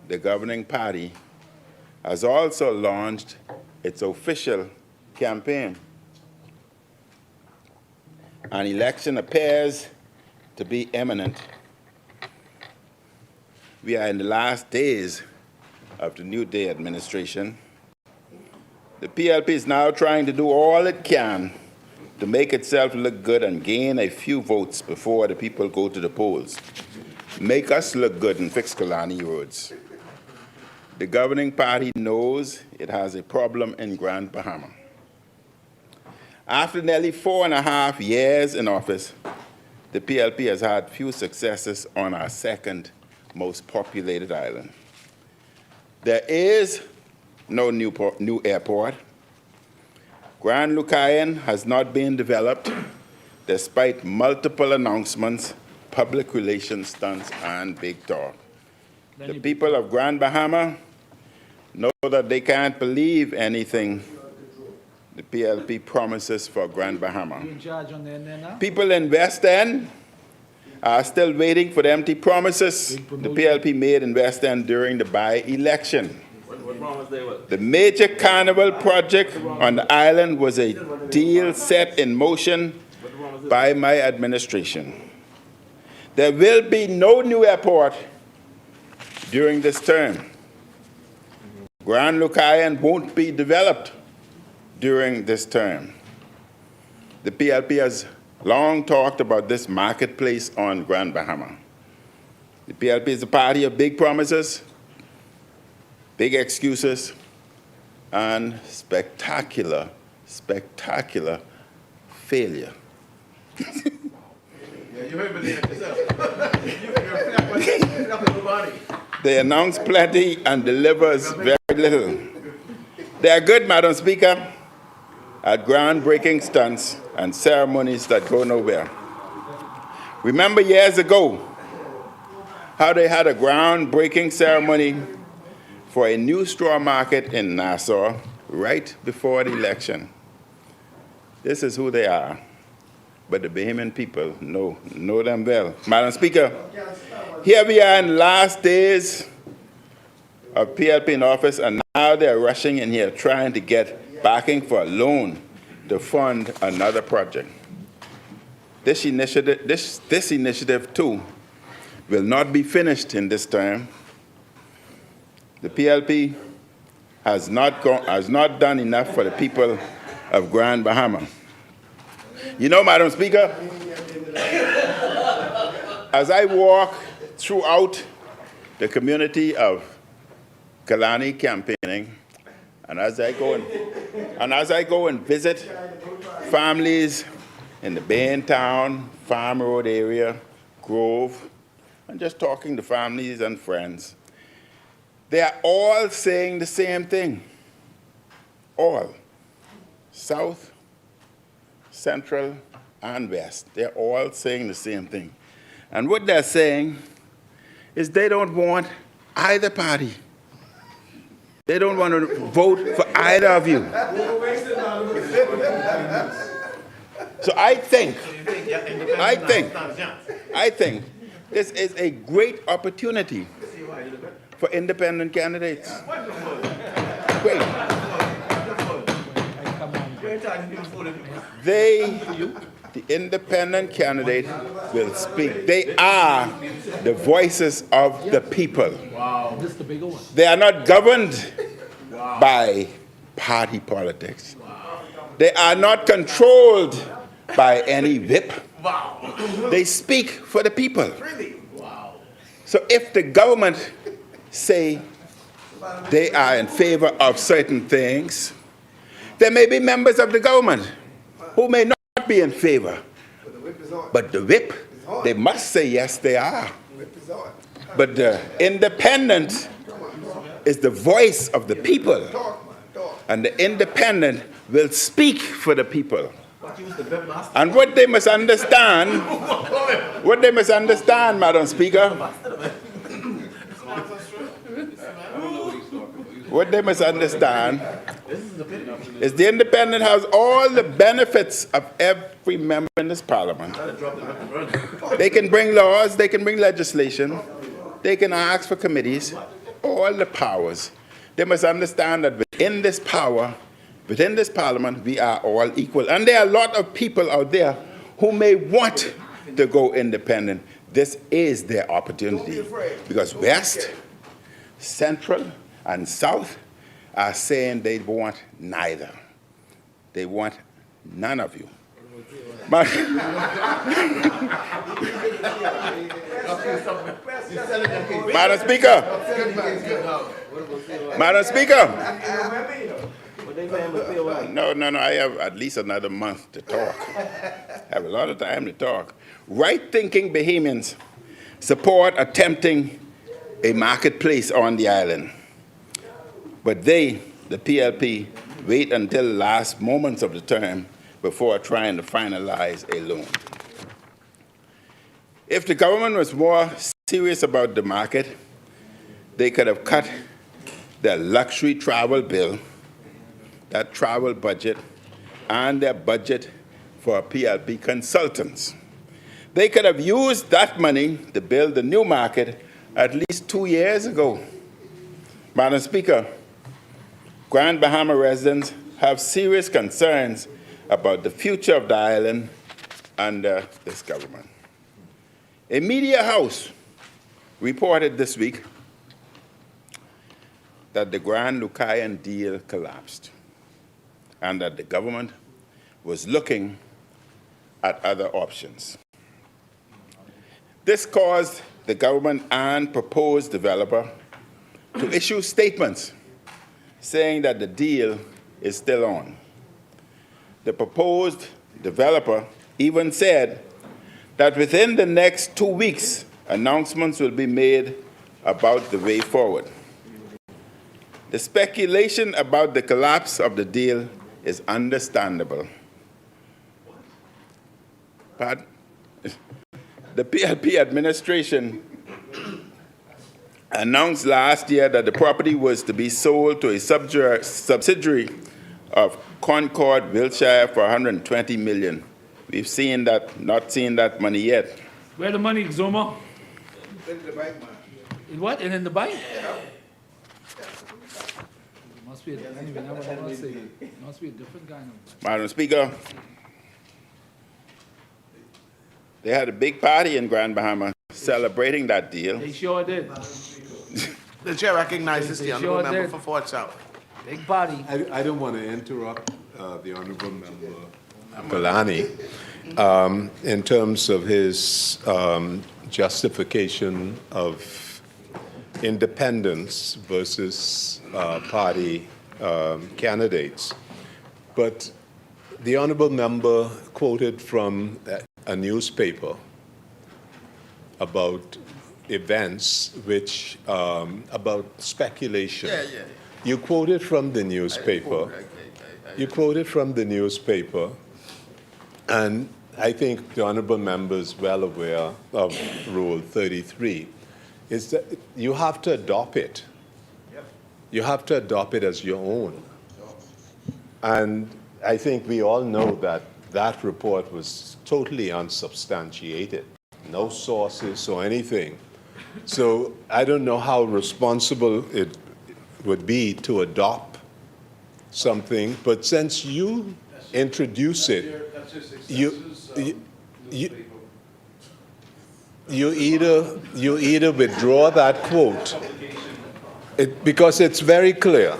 The governing party has also launched its official campaign. An election appears to be imminent. We are in the last days of the New Day administration. The PLP is now trying to do all it can to make itself look good and gain a few votes before the people go to the polls. Make us look good and fix Kalani roads. The governing party knows it has a problem in Grand Bahama. After nearly 4.5 years in office, the PLP has had few successes on our second most populated island. There is no new airport. Grand Lucayan has not been developed despite multiple announcements, public relations stunts, and big talk. The people of Grand Bahama know that they can't believe anything the PLP promises for Grand Bahama. People in West End are still waiting for the empty promises the PLP made in West End during the by-election. The major carnival project on the island was a deal set in motion by my administration. There will be no new airport during this term. Grand Lucayan won't be developed during this term. The PLP has long talked about this marketplace on Grand Bahama. The PLP is a party of big promises, big excuses, and spectacular failure. They announce plenty and delivers very little. They are good, Madam Speaker, at groundbreaking stunts and ceremonies that go nowhere. Remember years ago how they had a groundbreaking ceremony for a new straw market in Nassau right before the election. This is who they are, but the Bahamian people know them well. Madam Speaker, here we are in the last days of PLP in office, and now they're rushing in here trying to get backing for a loan to fund another project. This initiative, too, will not be finished in this term. The PLP has not done enough for the people of Grand Bahama. You know, Madam Speaker, as I walk throughout the community of Kalani campaigning, and as I go and visit families in the Baintown, Farm Road area, Grove, and just talking to families and friends, they are all saying the same thing. All. South, Central, and West. They're all saying the same thing. And what they're saying is they don't want either party. They don't want to vote for either of you. So I think this is a great opportunity for independent candidates. Great. The independent candidate will speak. They are the voices of the people. Wow. This is the bigger one. They are not governed by party politics. They are not controlled by any whip. They speak for the people. So if the government say they are in favor of certain things, there may be members of the government who may not be in favor. But the whip, they must say yes, they are. But the independent is the voice of the people. And the independent will speak for the people. And what they must understand, Madam Speaker, what they must understand is the independent has all the benefits of every member in this parliament. They can bring laws, they can bring legislation, they can ask for committees, all the powers. They must understand that within this power, within this parliament, we are all equal. And there are a lot of people out there who may want to go independent. This is their opportunity. Because West, Central, and South are saying they want neither. They want none of you. Madam Speaker, no, I have at least another month to talk. I have a lot of time to talk. Right-thinking Bahamians support attempting a marketplace on the island. But they, the PLP, wait until the last moments of the term before trying to finalize a loan. If the government was more serious about the market, they could have cut their luxury travel bill, that travel budget, and their budget for PLP consultants. They could have used that money to build a new market at least 2 years ago. Madam Speaker, Grand Bahama residents have serious concerns about the future of the island under this government. A media house reported this week that the Grand Lucayan deal collapsed and that the government was looking at other options. This caused the government and proposed developer to issue statements saying that the deal is still on. The proposed developer even said that within the next 2 weeks, announcements will be made about the way forward. The speculation about the collapse of the deal is understandable. But the PLP administration announced last year that the property was to be sold to a subsidiary of Concord, Wiltshire for $120 million. We've seen that, not seen that money yet. Where the money, Zuma? In the bank, man. In what? In the bank? Yeah. Must be a different kind of. Madam Speaker, they had a big party in Grand Bahama celebrating that deal. They sure did. The chair recognizes the honourable member for Fort South. Big party. I don't want to interrupt the honourable member Galani in terms of his justification of independence versus party candidates. But the honourable member quoted from a newspaper about events which, about speculation. Yeah. You quoted from the newspaper. You quoted from the newspaper, and I think the honourable member is well aware of Rule 33, is that you have to adopt it. You have to adopt it as your own. And I think we all know that that report was totally unsubstantiated, no sources or anything. So I don't know how responsible it would be to adopt something, but since you introduce it, you either withdraw that quote, because it's very clear.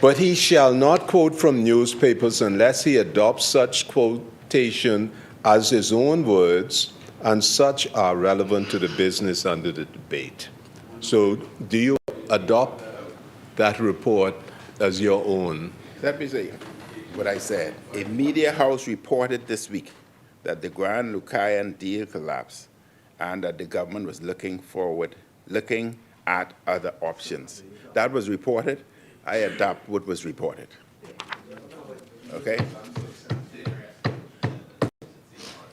But he shall not quote from newspapers unless he adopts such quotation as his own words, and such are relevant to the business under the debate. So do you adopt that report as your own? Let me say what I said. A media house reported this week that the Grand Lucayan deal collapsed and that the government was looking at other options. That was reported. I adopt what was reported. Okay?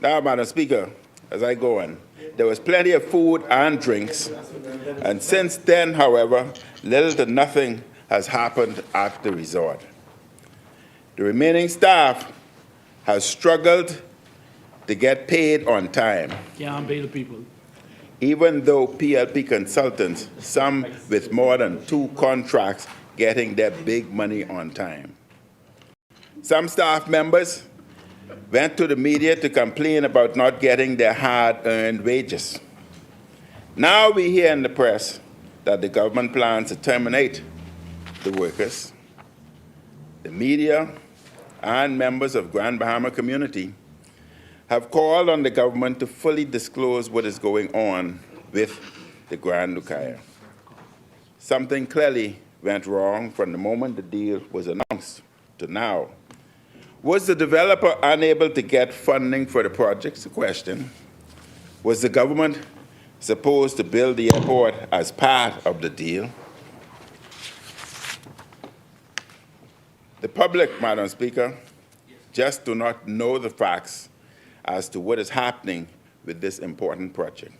Now, Madam Speaker, as I go on, there was plenty of food and drinks, and since then, however, little to nothing has happened at the resort. The remaining staff has struggled to get paid on time. Can't pay the people. Even though PLP consultants, some with more than 2 contracts, getting their big money on time. Some staff members went to the media to complain about not getting their hard-earned wages. Now we hear in the press that the government plans to terminate the workers. The media and members of Grand Bahama community have called on the government to fully disclose what is going on with the Grand Lucayan. Something clearly went wrong from the moment the deal was announced to now. Was the developer unable to get funding for the project? It's a question. Was the government supposed to build the airport as part of the deal? The public, Madam Speaker, just do not know the facts as to what is happening with this important project.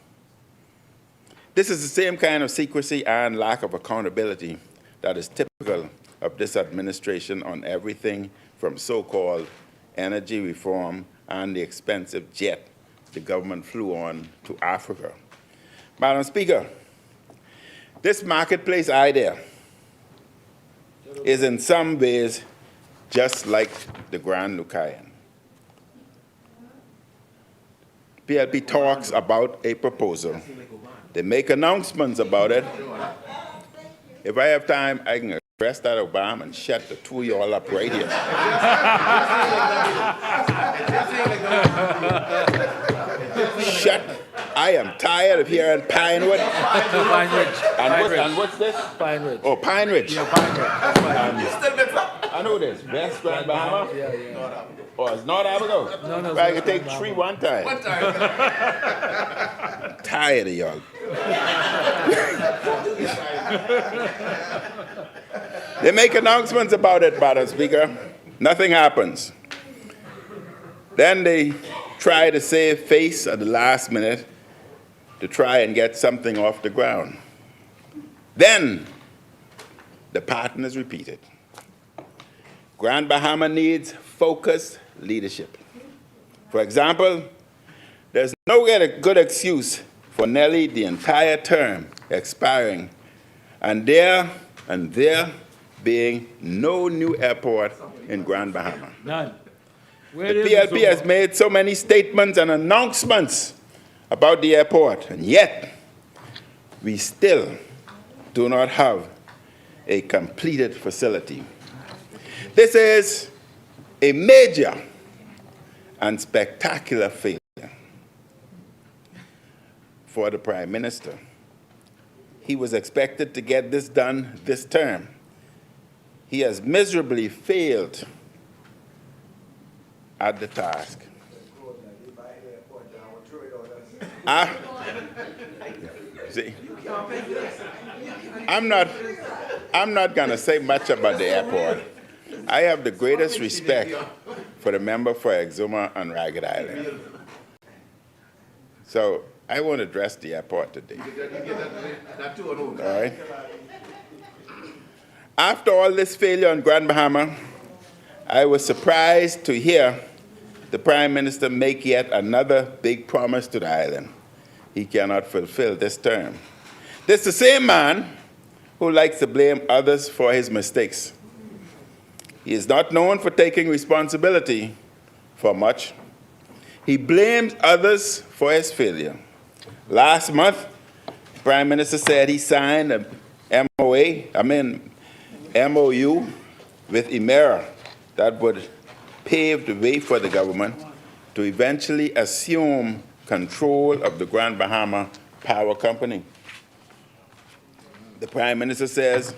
This is the same kind of secrecy and lack of accountability that is typical of this administration on everything from so-called energy reform and the expensive jet the government flew on to Africa. Madam Speaker, this marketplace idea is in some ways just like the Grand Lucayan. PLP talks about a proposal. They make announcements about it. If I have time, I can address that Obama and shut the two of y'all up right here. Shut. I am tired of hearing Pinewood. Pine Ridge. And what's this? Pine Ridge. Oh, Pine Ridge. Yeah, Pine Ridge. That's Pine Ridge. I know this. West Grand Bahama? Yeah, yeah. Oh, it's not Africa? No, I can take 3 one time. I'm tired of y'all. They make announcements about it, Madam Speaker. Nothing happens. Then they try to save face at the last minute to try and get something off the ground. Then the pattern is repeated. Grand Bahama needs focused leadership. For example, there's no good excuse for nearly the entire term expiring and there being no new airport in Grand Bahama. None. The PLP has made so many statements and announcements about the airport, and yet we still do not have a completed facility. This is a major and spectacular failure for the Prime Minister. He was expected to get this done this term. He has miserably failed at the task. See, I'm not going to say much about the airport. I have the greatest respect for the member for Exuma and Ragged Island. So I won't address the airport today. All right. After all this failure on Grand Bahama, I was surprised to hear the Prime Minister make yet another big promise to the island he cannot fulfill this term. This is the same man who likes to blame others for his mistakes. He is not known for taking responsibility for much. He blames others for his failure. Last month, the Prime Minister said he signed a MOU with Emera that would pave the way for the government to eventually assume control of the Grand Bahama Power Company. The Prime Minister says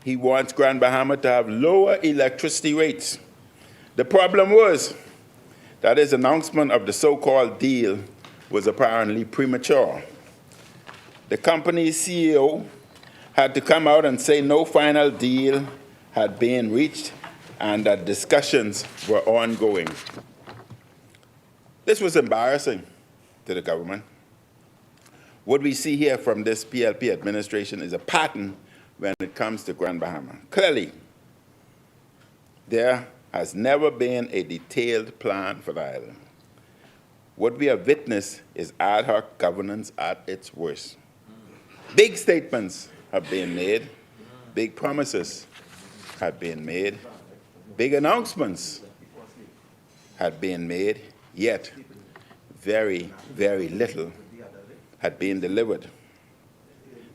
he wants Grand Bahama to have lower electricity rates. The problem was that his announcement of the so-called deal was apparently premature. The company's CEO had to come out and say no final deal had been reached and that discussions were ongoing. This was embarrassing to the government. What we see here from this PLP administration is a pattern when it comes to Grand Bahama. Clearly, there has never been a detailed plan for the island. What we have witnessed is ad hoc governance at its worst. Big statements have been made, big promises have been made, big announcements had been made, yet very, very little had been delivered.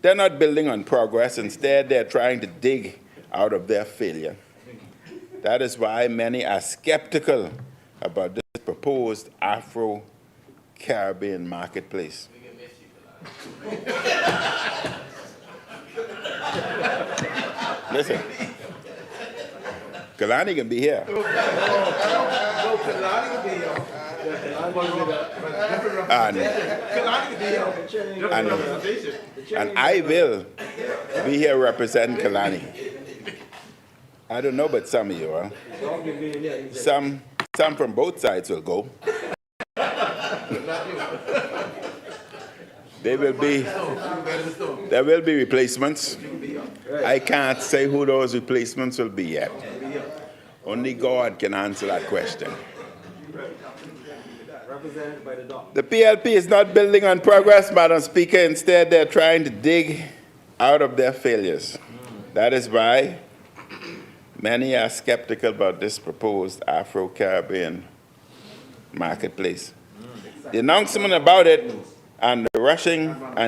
They're not building on progress. Instead, they're trying to dig out of their failure. That is why many are skeptical about this proposed Afro-Caribbean marketplace. Listen, Kalani can be here. And I will be here representing Kalani. I don't know about some of you, huh? Some from both sides will go. There will be replacements. I can't say who those replacements will be yet. Only God can answer that question. The PLP is not building on progress, Madam Speaker. Instead, they're trying to dig out of their failures. That is why many are skeptical about this proposed Afro-Caribbean marketplace. The announcement about it and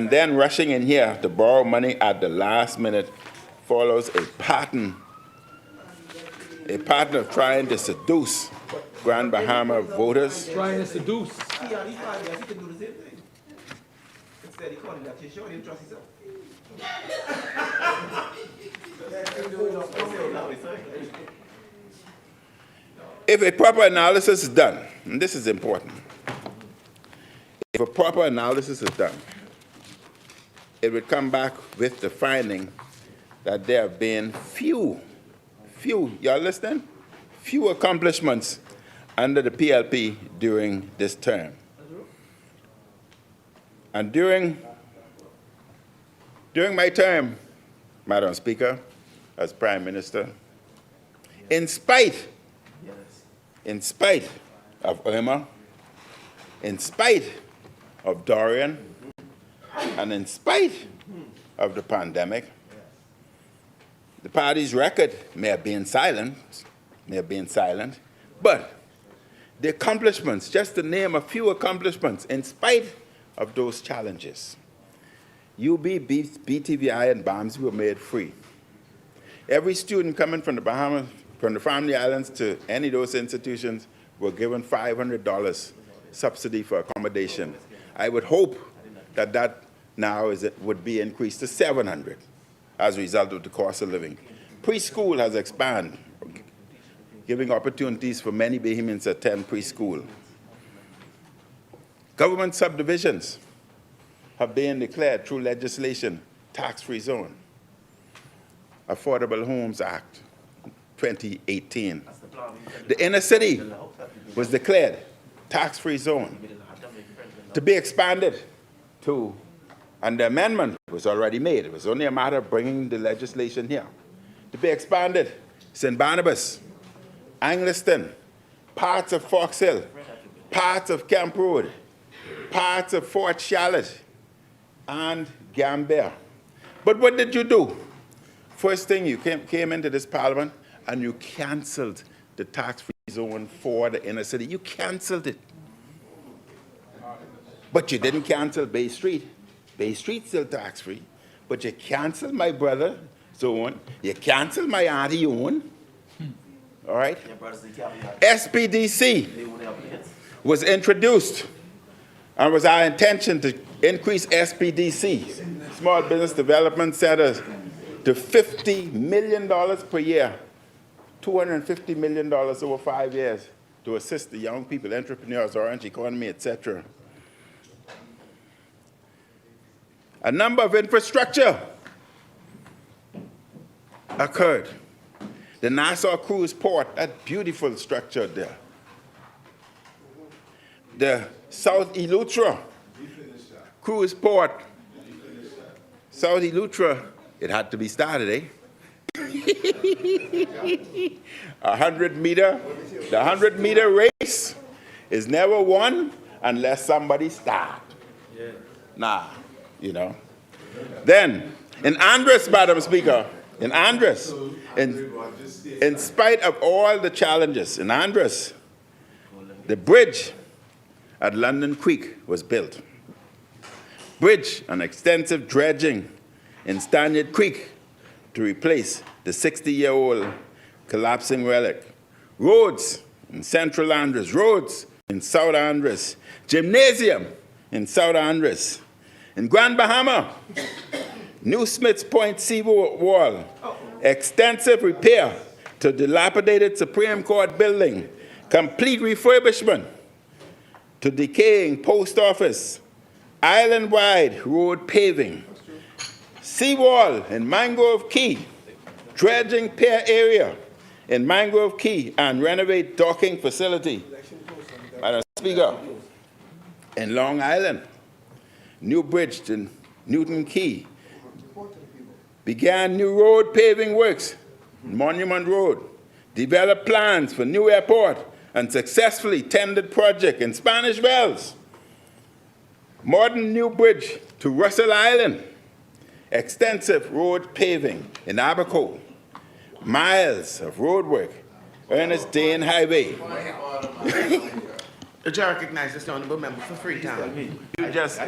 then rushing in here to borrow money at the last minute follows a pattern of trying to seduce Grand Bahama voters. Trying to seduce. If a proper analysis is done, and this is important, if a proper analysis is done, it would come back with the finding that there have been few, y'all listening? Few accomplishments under the PLP during this term. And during my term, Madam Speaker, as Prime Minister, in spite of Irma, in spite of Dorian, and in spite of the pandemic, the party's record may have been silent, but the accomplishments, just to name a few accomplishments, in spite of those challenges, UB, BTVI, and Barmsey were made free. Every student coming from the Bahamas, from the Family Islands to any of those institutions were given $500 subsidy for accommodation. I would hope that that now would be increased to $700 as a result of the cost of living. Preschool has expanded, giving opportunities for many Bahamians to attend preschool. Government subdivisions have been declared through legislation tax-free zone. Affordable Homes Act 2018. The inner city was declared tax-free zone to be expanded to, and the amendment was already made. It was only a matter of bringing the legislation here. To be expanded, St. Barnabas, Angliston, parts of Fox Hill, parts of Camp Road, parts of Fort Charlotte, and Gambia. But what did you do? First thing, you came into this parliament and you canceled the tax-free zone for the inner city. You canceled it. But you didn't cancel Bay Street. Bay Street's still tax-free. But you canceled my brother zone. You canceled my auntie zone. All right? SPDC was introduced, and was our intention to increase SPDC, Small Business Development Centers, to $50 million per year, $250 million over 5 years, to assist the young people, entrepreneurs, orange economy, etc. A number of infrastructure occurred. The Nassau Cruise Port, that beautiful structure there. The South Eleuthera Cruise Port. South Eleuthera, it had to be started, eh? 100-meter, the 100-meter race is never won unless somebody starts. Yeah. Nah, you know. Then, in Andres, Madam Speaker, in Andres, in spite of all the challenges, in Andres, the bridge at London Creek was built. Bridge and extensive dredging in Stanyard Creek to replace the 60-year-old collapsing relic. Roads in Central Andres, roads in South Andres, gymnasium in South Andres. In Grand Bahama, New Smiths Point seawall, extensive repair to dilapidated Supreme Court building, complete refurbishment to decaying post office, island-wide road paving, seawall in Mangrove Key, dredging pier area in Mangrove Key, and renovate docking facility. Madam Speaker, in Long Island, new bridge to Newton Key, began new road paving works, Monument Road, developed plans for new airport, and successfully tendered project in Spanish Wells. Modern new bridge to Russell Island, extensive road paving in Abaco, miles of road work, Ernest Dane Highway. The chair recognizes the honourable member for Freetown. You just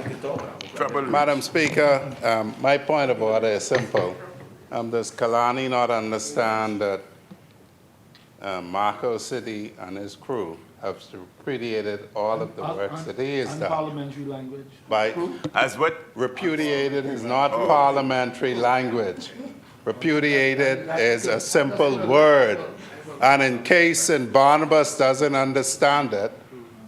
trouble. Madam Speaker, my point of order is simple. Does Kalani not understand that Marco City and his crew have repudiated all of the works that he has done? Parliamentary language. By, as what? Repudiated is not parliamentary language. Repudiated is a simple word. And in case Barnabas doesn't understand it,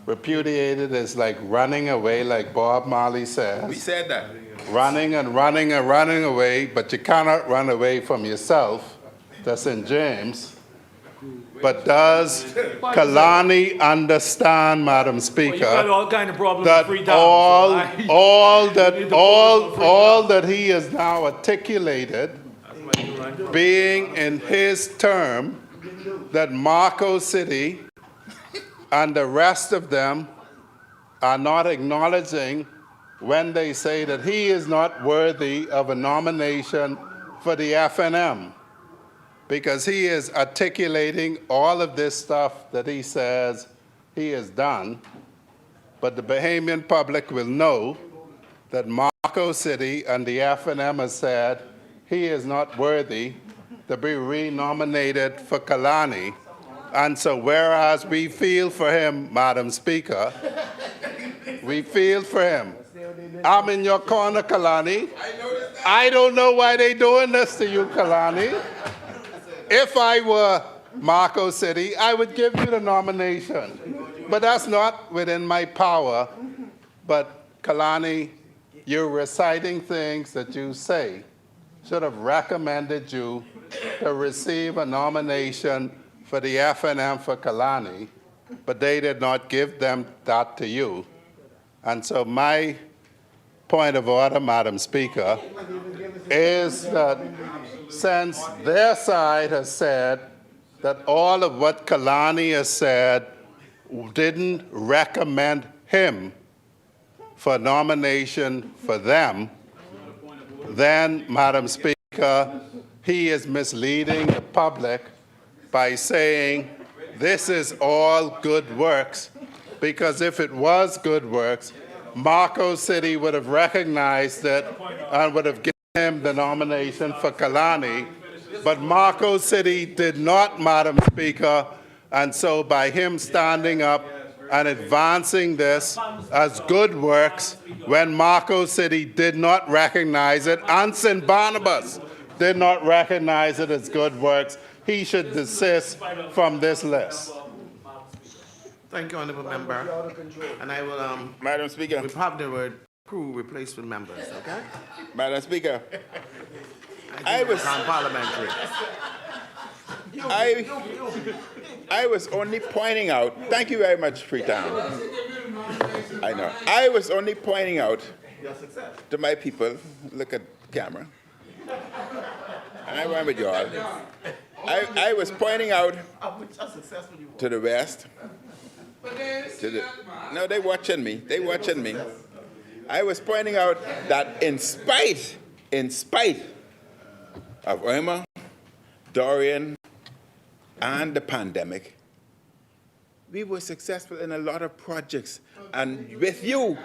repudiated is like running away, like Bob Marley says. We said that. Running and running and running away, but you cannot run away from yourself. That's in James. But does Kalani understand, Madam Speaker, Well, you've got all kind of problems that with Freetown, all that he has now articulated, being in his term, that Marco City and the rest of them are not acknowledging when they say that he is not worthy of a nomination for the FNM, because he is articulating all of this stuff that he says he has done, but the Bahamian public will know that Marco City and the FNM has said he is not worthy to be renominated for Kalani, And so whereas we feel for him, Madam Speaker, we feel for him. I'm in your corner, Kalani. I don't know why they doing this to you, Kalani. If I were Marco City, I would give you the nomination. But that's not within my power. But Kalani, you're reciting things that you say should have recommended you to receive a nomination for the FNM for Kalani, but they did not give them that to you. And so my point of order, Madam Speaker, is that since their side has said that all of what Kalani has said didn't recommend him for nomination for them, then, Madam Speaker, he is misleading the public by saying this is all good works, because if it was good works, Marco City would have recognized it and would have given him the nomination for Kalani. But Marco City did not, Madam Speaker, and so by him standing up and advancing this as good works when Marco City did not recognize it, and St. Barnabas did not recognize it as good works, he should desist from this list. Thank you, Honourable Member. And I will, Madam Speaker. we have the word crew replaced with members, okay? Madam Speaker. I was on Parliamentary. I was only pointing out, thank you very much, Freetown. I know. I was only pointing out to my people, look at the camera, and I went with you all. I was pointing out to the rest. No, they watching me. They watching me. I was pointing out that in spite of Irma, Dorian, and the pandemic, we were successful in a lot of projects. And with you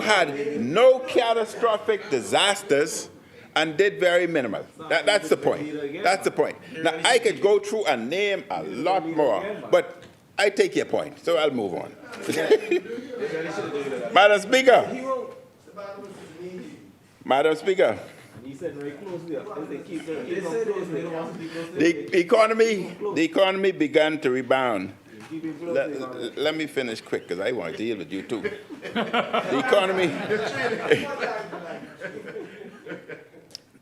had no catastrophic disasters and did very minimal. That's the point. That's the point. Now, I could go through and name a lot more, but I take your point, so I'll move on. Madam Speaker. Madam Speaker. The economy began to rebound. Let me finish quick, because I want to deal with you too.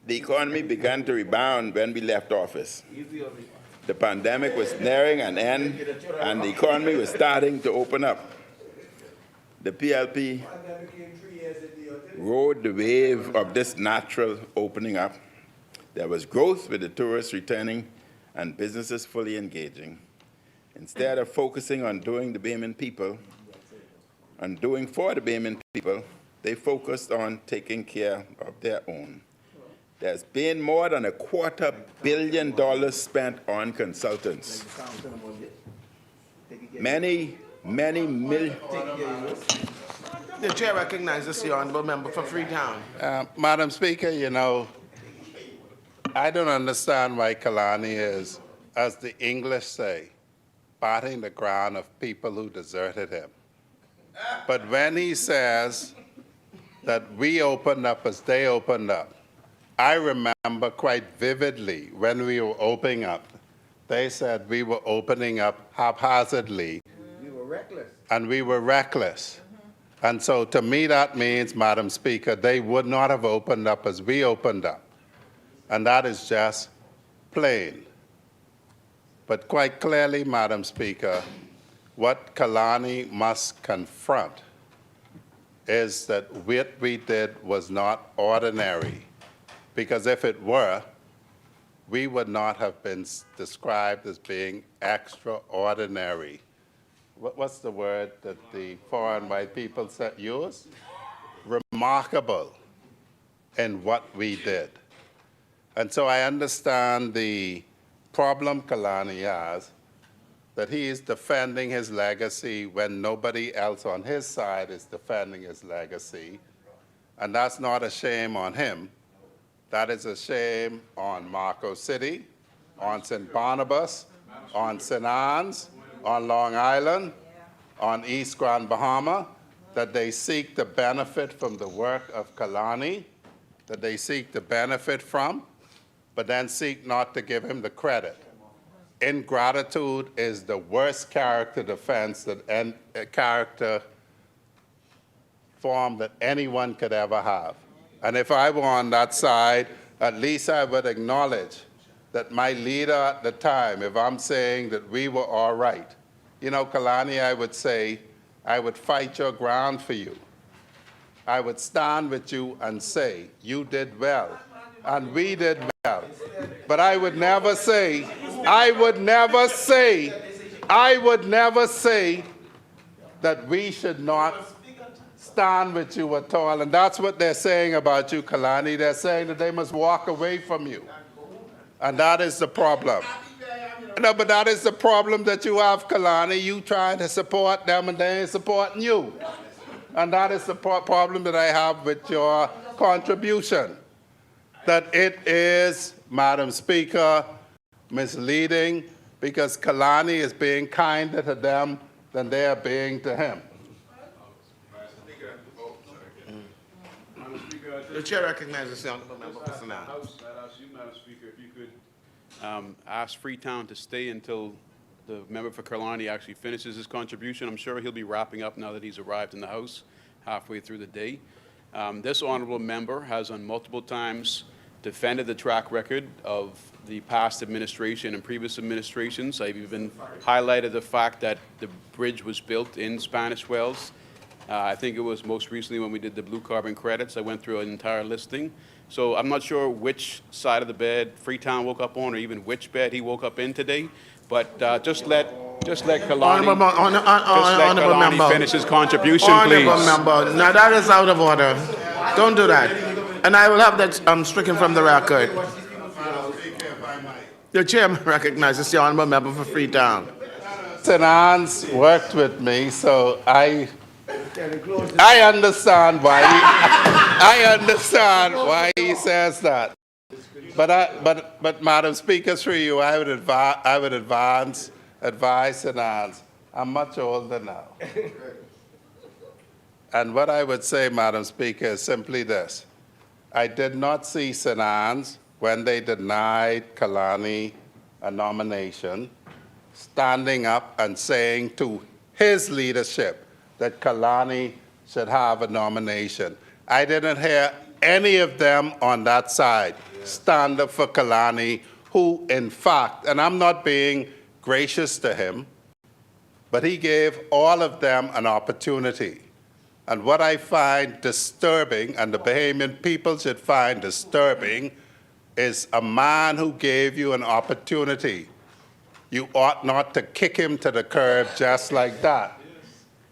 The economy began to rebound when we left office. The pandemic was nearing an end, and the economy was starting to open up. The PLP rode the wave of this natural opening up. There was growth with the tourists returning and businesses fully engaging. Instead of focusing on doing the Bahamian people and doing for the Bahamian people, they focused on taking care of their own. There's been more than $250 million spent on consultants. Many millions. The chair recognizes the honourable member for Freetown. Madam Speaker, you know, I don't understand why Kalani is, as the English say, batting the ground of people who deserted him. But when he says that we opened up as they opened up, I remember quite vividly when we were opening up, they said we were opening up haphazardly. We were reckless. And we were reckless. And so to me that means, Madam Speaker, they would not have opened up as we opened up. And that is just plain. But quite clearly, Madam Speaker, what Kalani must confront is that what we did was not ordinary. Because if it were, we would not have been described as being extraordinary. What's the word that the foreign white people use? Remarkable in what we did. And so I understand the problem Kalani has, that he is defending his legacy when nobody else on his side is defending his legacy. And that's not a shame on him. That is a shame on Marco City, on St. Barnabas, on St. Anne's, on Long Island, on East Grand Bahama, that they seek to benefit from the work of Kalani, that they seek to benefit from, but then seek not to give him the credit. Ingratitude is the worst character defense that character form that anyone could ever have. And if I were on that side, at least I would acknowledge that my leader at the time, if I'm saying that we were all right, you know, Kalani, I would say, I would fight your ground for you. I would stand with you and say, you did well, and we did well. But I would never say that we should not stand with you at all. And that's what they're saying about you, Kalani. They're saying that they must walk away from you. And that is the problem. No, but that is the problem that you have, Kalani. You trying to support them and they ain't supporting you. And that is the problem that I have with your contribution. That it is, Madam Speaker, misleading because Kalani is being kinder to them than they are being to him. The chair recognizes the honourable member for St. Anne's. I'd ask you, Madam Speaker, if you could ask Freetown to stay until the member for Kalani actually finishes his contribution. I'm sure he'll be wrapping up now that he's arrived in the House halfway through the day. This honourable member has on multiple times defended the track record of the past administration and previous administrations. I've even highlighted the fact that the bridge was built in Spanish Wells. I think it was most recently when we did the blue carbon credits. I went through an entire listing. So I'm not sure which side of the bed Freetown woke up on or even which bed he woke up in today. But just let Kalani, Kalani finish his contribution, please. Honourable member, now that is out of order. Don't do that. And I will have that stricken from the record. The chairman recognizes the honourable member for Freetown. St. Anne's worked with me, so I understand why he says that. But Madam Speaker, through you, I would advise St. Anne's. I'm much older now. And what I would say, Madam Speaker, is simply this. I did not see St. Anne's when they denied Kalani a nomination, standing up and saying to his leadership that Kalani should have a nomination. I didn't hear any of them on that side stand up for Kalani, who in fact, and I'm not being gracious to him, but he gave all of them an opportunity. And what I find disturbing, and the Bahamian people should find disturbing, is a man who gave you an opportunity. You ought not to kick him to the curb just like that.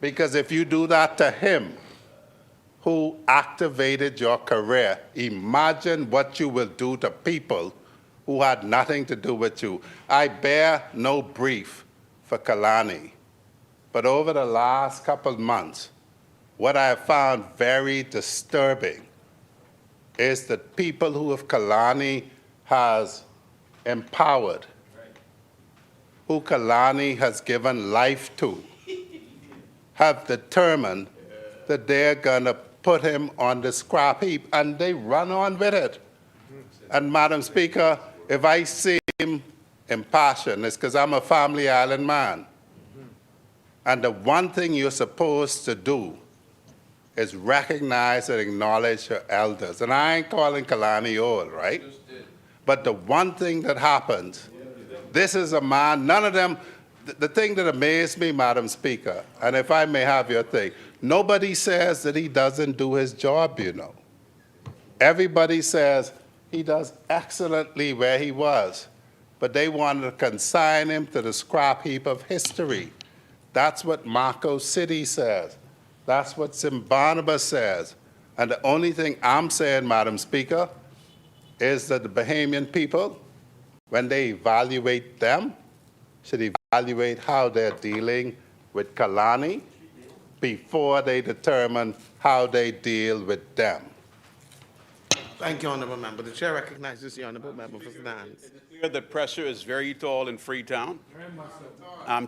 Because if you do that to him, who activated your career, imagine what you will do to people who had nothing to do with you. I bear no brief for Kalani, but over the last couple of months, what I have found very disturbing is that people who have Kalani has empowered, who Kalani has given life to, have determined that they're going to put him on the scrap heap, and they run on with it. And Madam Speaker, if I seem impassioned, it's because I'm a family island man. And the one thing you're supposed to do is recognize and acknowledge your elders. And I ain't calling Kalani old, right? But the one thing that happens, this is a man, none of them, the thing that amazed me, Madam Speaker, and if I may have your thing, nobody says that he doesn't do his job, you know. Everybody says he does excellently where he was, but they wanted to consign him to the scrap heap of history. That's what Marco City says. That's what Simbanaba says. And the only thing I'm saying, Madam Speaker, is that the Bahamian people, when they evaluate them, should evaluate how they're dealing with Kalani before they determine how they deal with them. Thank you, honourable member. The chair recognizes the honourable member for St. Anne's. clear that pressure is very tall in Freetown.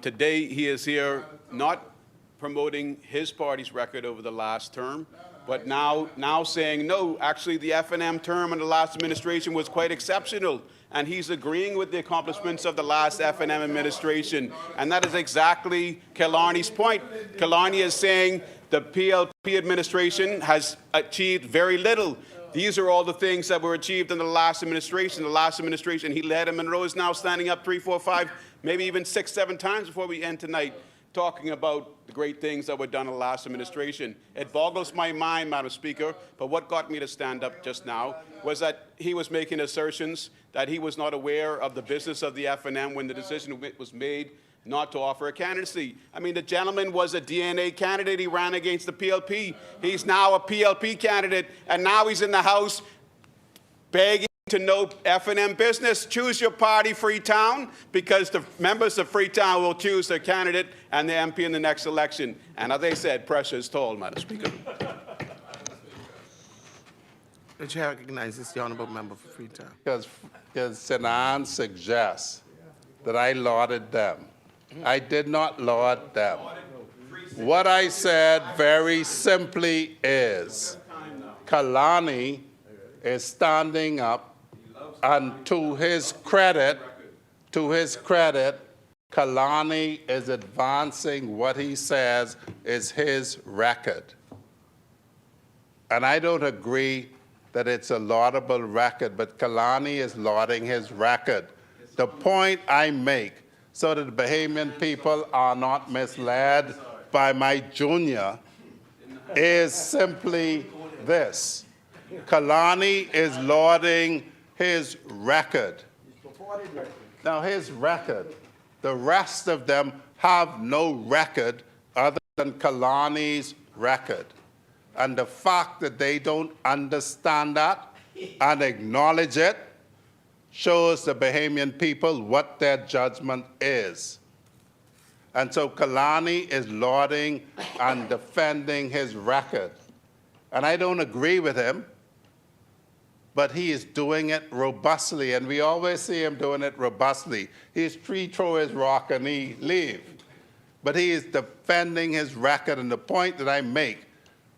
Today, he is here not promoting his party's record over the last term, but now saying, no, actually the F&M term in the last administration was quite exceptional, and he's agreeing with the accomplishments of the last F&M administration. And that is exactly Killarney's point. Killarney is saying the PLP administration has achieved very little. These are all the things that were achieved in the last administration. The last administration he led, and Monroe is now standing up 3, 4, 5, maybe even 6, 7 times before we end tonight, talking about the great things that were done in the last administration. It boggles my mind, Madam Speaker, but what got me to stand up just now was that he was making assertions that he was not aware of the business of the F&M when the decision was made not to offer a candidacy. I mean, the gentleman was a DNA candidate. He ran against the PLP. He's now a PLP candidate, and now he's in the House begging to know F&M business. Choose your party, Freetown, because the members of Freetown will choose their candidate and the MP in the next election. And as I said, pressure is tall, Madam Speaker. The chair recognizes the honourable member for Freetown. Because Sinan suggests that I lauded them. I did not laud them. What I said very simply is, Kalani is standing up, and to his credit, Kalani is advancing what he says is his record. And I don't agree that it's a laudable record, but Kalani is lauding his record. The point I make, so that the Bahamian people are not misled by my junior, is simply this. Kalani is lauding his record. Now, his record, the rest of them have no record other than Kalani's record. And the fact that they don't understand that and acknowledge it shows the Bahamian people what their judgment is. And so Kalani is lauding and defending his record. And I don't agree with him, but he is doing it robustly, and we always see him doing it robustly. He throw his rock and he leave. But he is defending his record, and the point that I make,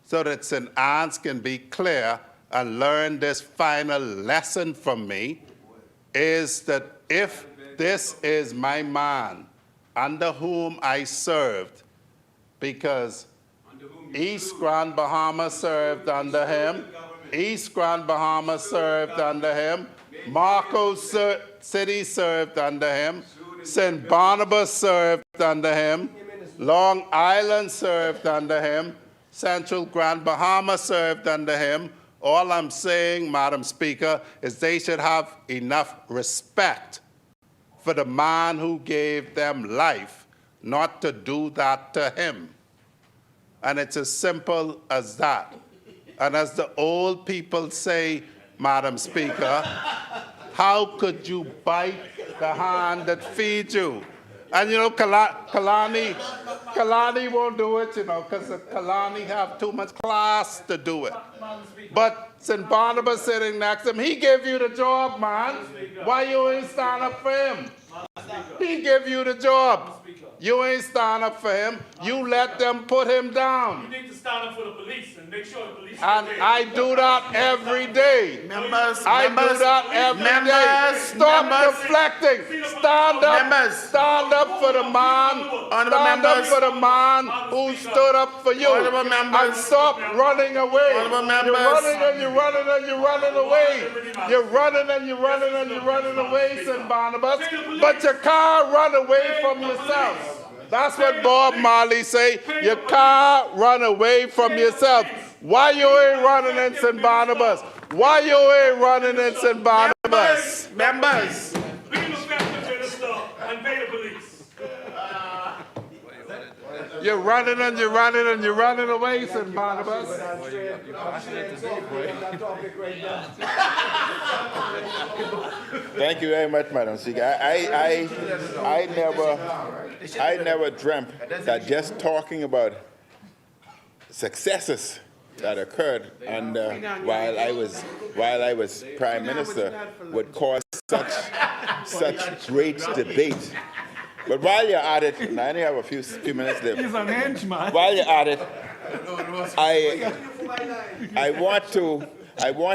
so that St. Anne's can be clear and learn this final lesson from me, is that if this is my man under whom I served, because East Grand Bahama served under him, East Grand Bahama served under him, Marco City served under him, St. Barnabas served under him, Long Island served under him, Central Grand Bahama served under him. All I'm saying, Madam Speaker, is they should have enough respect for the man who gave them life not to do that to him. And it's as simple as that. And as the old people say, Madam Speaker, how could you bite the hand that feeds you? And you know, Kalani won't do it, you know, because Kalani have too much class to do it. But St. Barnabas sitting next to him, he gave you the job, man. Why you ain't stand up for him? He gave you the job. You ain't stand up for him. You let them put him down. You need to stand up for the police and make sure the police And I do that every day. I do that every day. Stop deflecting. Stand up. Stand up for the man. Stand up for the man who stood up for you. And stop running away. You're running and you're running and you're running away. You're running and you're running and you're running away, St. Barnabas. But you can't run away from yourself. That's what Bob Marley say. You can't run away from yourself. Why you ain't running in St. Barnabas? Why you ain't running in St. Barnabas? Members. You're running and you're running and you're running away, St. Barnabas. Thank you very much, Madam Speaker. I never dreamt that just talking about successes that occurred while I was Prime Minister would cause such great debate. But while you're at it, and I only have a few minutes left. He's an henchman. While you're at it, I want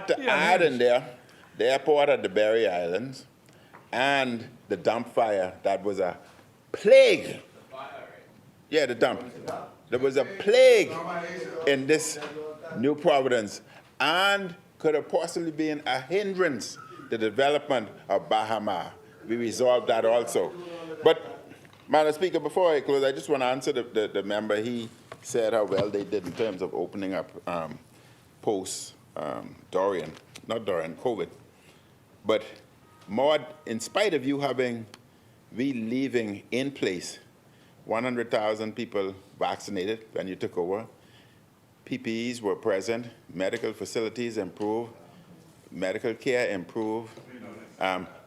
to add in there the airport at the Berry Islands and the dump fire that was a plague. Yeah, the dump. There was a plague in this New Providence and could have possibly been a hindrance to the development of Bahama. We resolved that also. But, Madam Speaker, before I close, I just want to answer the member. He said how well they did in terms of opening up post-Dorian, not Dorian, COVID. But, Maud, in spite of you having, leaving in place 100,000 people vaccinated when you took over, PPEs were present, medical facilities improved, medical care improved,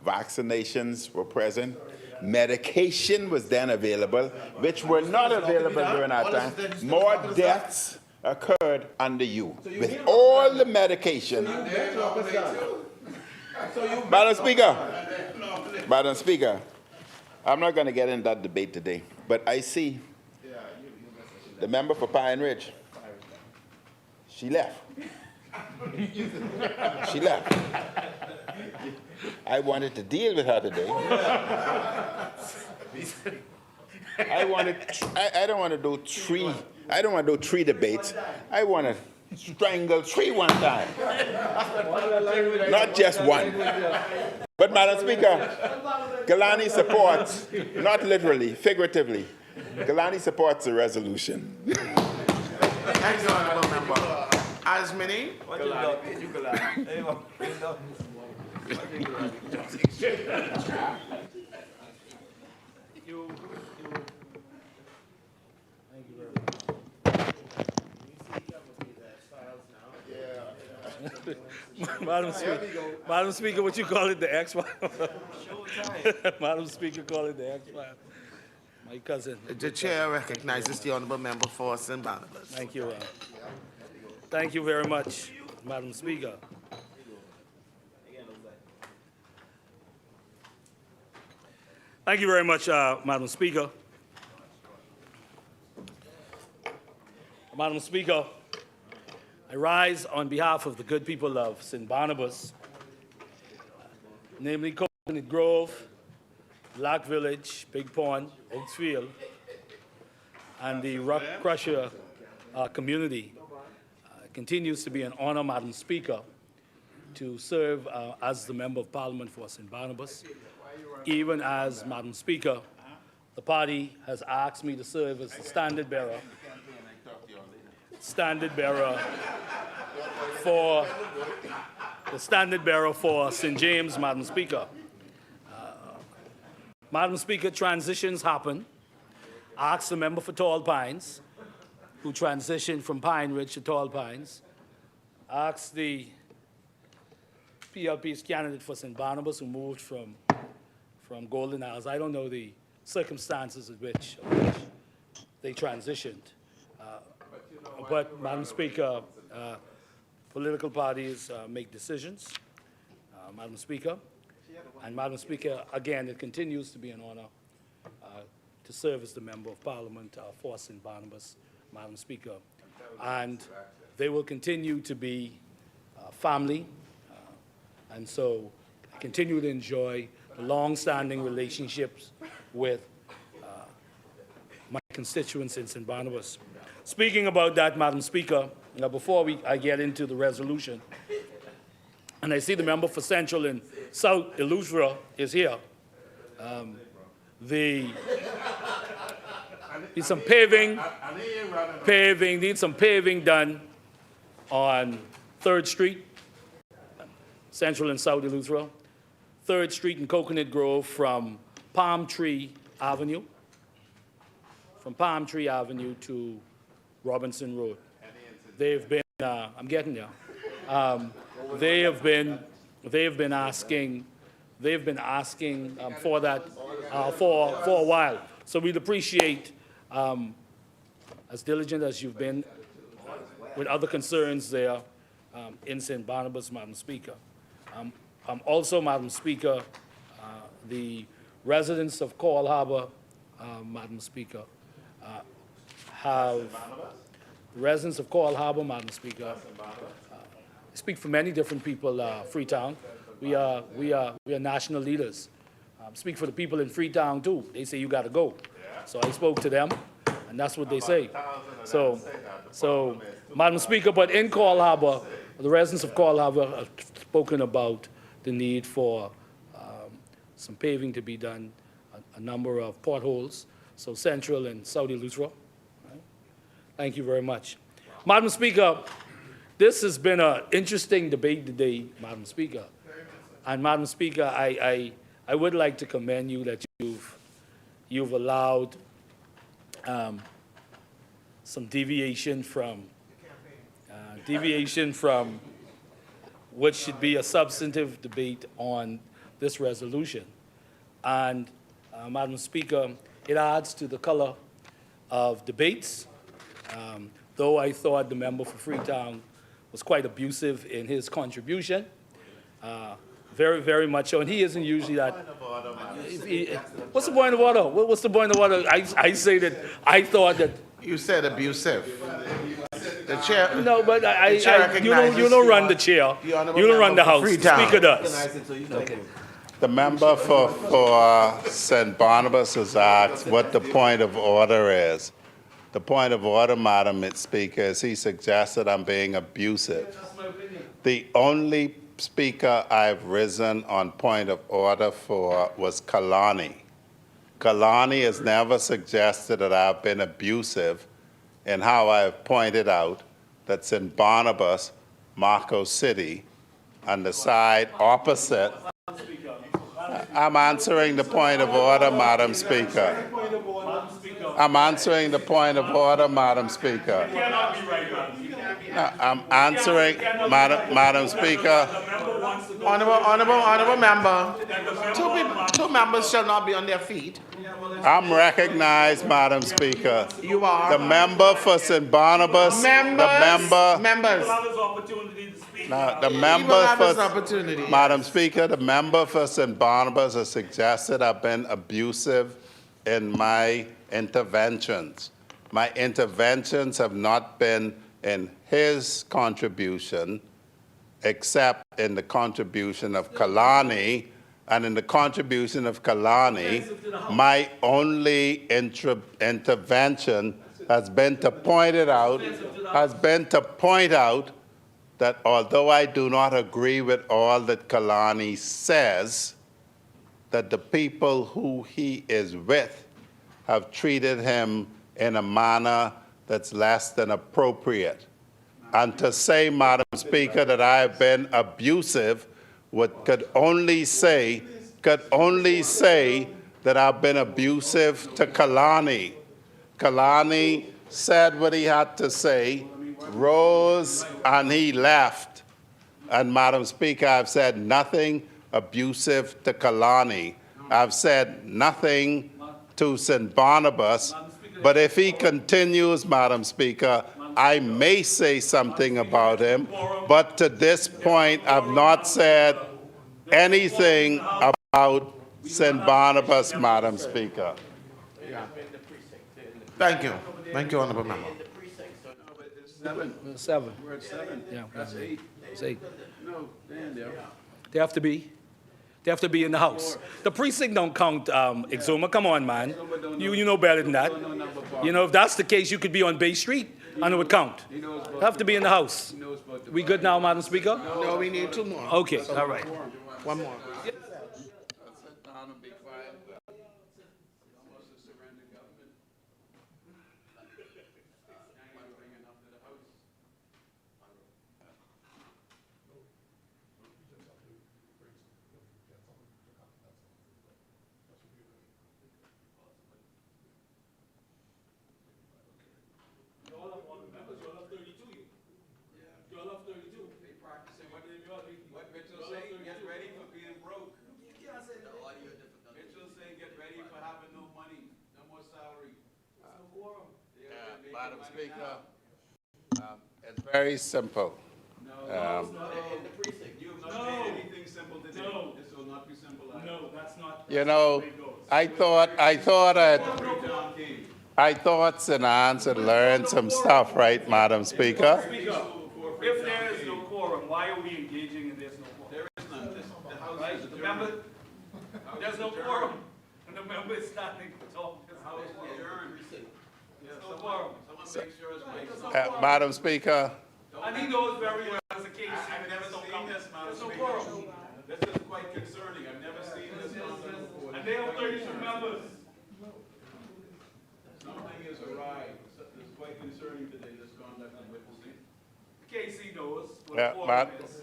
vaccinations were present, medication was then available, which were not available during our time. More deaths occurred under you. With all the medication. Madam Speaker, I'm not going to get in that debate today, but I see the member for Pine Ridge. She left. She left. I wanted to deal with her today. I don't want to do three. I don't want to do three debates. I want to strangle three one time. Not just one. But, Madam Speaker, Galani supports, not literally, figuratively, Galani supports the resolution. Thank you, Honourable Member. As many? Madam Speaker, what you call it, the X-File? Madam Speaker, call it the X-File. My cousin. The chair recognizes the Honourable Member for St. Barnabas. Thank you. Thank you very much, Madam Speaker. Thank you very much, Madam Speaker. Madam Speaker, I rise on behalf of the good people of St. Barnabas, namely Coconut Grove, Black Village, Big Pond, Oaksfield, and the Rock Crusher community. It continues to be an honor, Madam Speaker, to serve as the Member of Parliament for St. Barnabas, even as, Madam Speaker, the party has asked me to serve as the standard bearer for St. James, Madam Speaker. Madam Speaker, transitions happen. Ask the member for Tall Pines, who transitioned from Pine Ridge to Tall Pines. Ask the PLP's candidate for St. Barnabas, who moved from Golden Isles. I don't know the circumstances in which they transitioned. But, Madam Speaker, political parties make decisions, Madam Speaker. And, Madam Speaker, again, it continues to be an honor to serve as the Member of Parliament for St. Barnabas, Madam Speaker. And they will continue to be family. And so I continue to enjoy the long-standing relationships with my constituents in St. Barnabas. Speaking about that, Madam Speaker, before I get into the resolution, and I see the member for Central and South Eleuthera is here. Need some paving done on 3rd Street, Central and South Eleuthera, 3rd Street and Coconut Grove from Palm Tree Avenue to Robinson Road. They've been, I'm getting there. They have been asking for that for a while. So we'd appreciate, as diligent as you've been with other concerns there in St. Barnabas, Madam Speaker. Also, Madam Speaker, the residents of Coal Harbor, Madam Speaker, have residents of Coal Harbor, Madam Speaker, speak for many different people, Freetown. We are national leaders. Speak for the people in Freetown too. They say you got to go. So I spoke to them, and that's what they say. So, Madam Speaker, but in Coal Harbor, the residents of Coal Harbor have spoken about the need for some paving to be done, a number of potholes, so Central and Saudi Luttra. Right? Thank you very much. Madam Speaker, this has been an interesting debate today, Madam Speaker. And Madam Speaker, I would like to commend you that you've allowed some deviation from what should be a substantive debate on this resolution. And Madam Speaker, it adds to the color of debates. Though I thought the member for Freetown was quite abusive in his contribution, very, very much so. And he isn't usually that. What's the point of order? What's the point of order? I say that I thought that. You said abusive. The chair. No, but you don't run the chair. You don't run the House. The Speaker does. The member for St. Barnabas has asked what the point of order is. The point of order, Madam Speaker, is he suggested I'm being abusive. The only speaker I've risen on point of order for was Kalani. Kalani has never suggested that I've been abusive in how I have pointed out that St. Barnabas, Marco City, and the side opposite. I'm answering the point of order, Madam Speaker. I'm answering the point of order, Madam Speaker. I'm answering, Madam Speaker. Honorable member, two members shall not be on their feet. I'm recognized, Madam Speaker. You are. The member for St. Barnabas. Members. Now, the member for, Madam Speaker, the member for St. Barnabas has suggested I've been abusive in my interventions. My interventions have not been in his contribution, except in the contribution of Kalani. And in the contribution of Kalani, my only intervention has been to point out that although I do not agree with all that Kalani says, that the people who he is with have treated him in a manner that's less than appropriate. And to say, Madam Speaker, that I have been abusive could only say that I've been abusive to Kalani. Kalani said what he had to say, rose, and he left. And Madam Speaker, I've said nothing abusive to Kalani. I've said nothing to St. Barnabas. But if he continues, Madam Speaker, I may say something about him. But to this point, I've not said anything about St. Barnabas, Madam Speaker. Thank you. Thank you, honorable member. Seven. We're at 7. Yeah, That's 8. It's 8. No, Dan, there. They have to be. They have to be in the House. The precinct don't count, Exuma. Come on, man. You know better than that. You know, if that's the case, you could be on Bay Street and it would count. They have to be in the House. We good now, Madam Speaker? No, we need 2 more. Okay, all right. 1 more. Madam Speaker, it's very simple. In the precinct. You have not made anything simple today. No. This will not be simple. No, that's not. You know, I thought Sinans had learned some stuff, right, Madam Speaker? Speaker, if there is no quorum, why are we engaging in this no quorum? There is none. The House right? The member, there's no quorum, and the member is standing to talk. The House is adjourned. There's no quorum. Someone make sure it's right. Madam Speaker, And he knows very well as a case. I've never seen this, Madam Speaker. There's no quorum. This is quite concerning. I've never seen this conduct before. And they have 32 members. Something is awry. It's quite concerning today, this conduct I'm witnessing. Casey knows what yeah, a quorum is.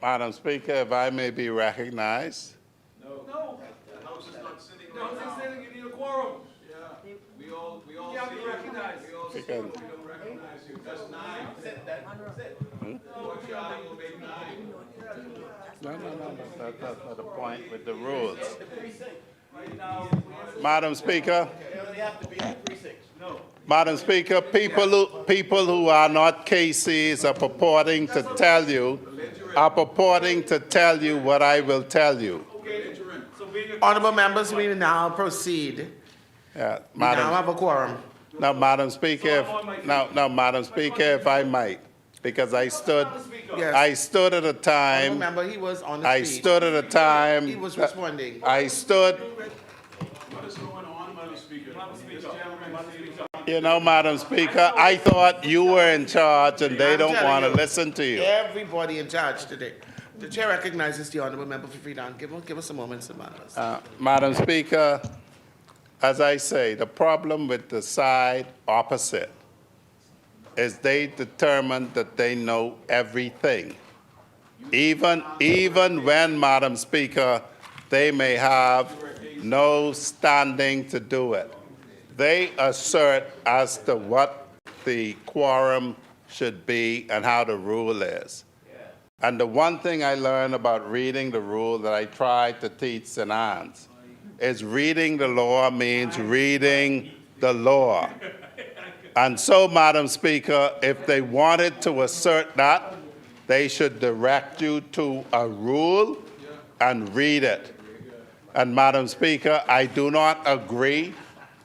Madam Speaker, if I may be recognized. No. The House is not sitting The right House is now. sitting, you need a quorum. Yeah, we all You have to see you. recognize. We all see you, we don't recognize you. That's 9. Sit, What child will make 9? No, that's not the point with the rules. Right now, Madam Speaker, no. Madam Speaker, people who are not KCs are purporting to tell you what I will tell you. Okay, so being a Honorable members, we now proceed. Yeah, We now have a quorum. Now, Madam Speaker, Madam Speaker, if I might, because I stood at a time. Remember, he was on the I speech. stood at a time. He was responding. I stood. What is going on, Madam Speaker? This gentleman seems- You know, Madam Speaker, I thought you were in charge and they don't want to listen to you. Everybody in charge today. The chair recognizes the honorable member for Freetown. Give us a moment, Sir Matters. Madam Speaker, as I say, the problem with the side opposite is they determine that they know everything. Even when, Madam Speaker, they may have no standing to do it. They assert as to what the quorum should be and how the rule is. And the one thing I learned about reading the rule that I tried to teach Sinans is reading the law means reading the law. And so, Madam Speaker, if they wanted to assert that, they should direct you to a rule and read it. And Madam Speaker, I do not agree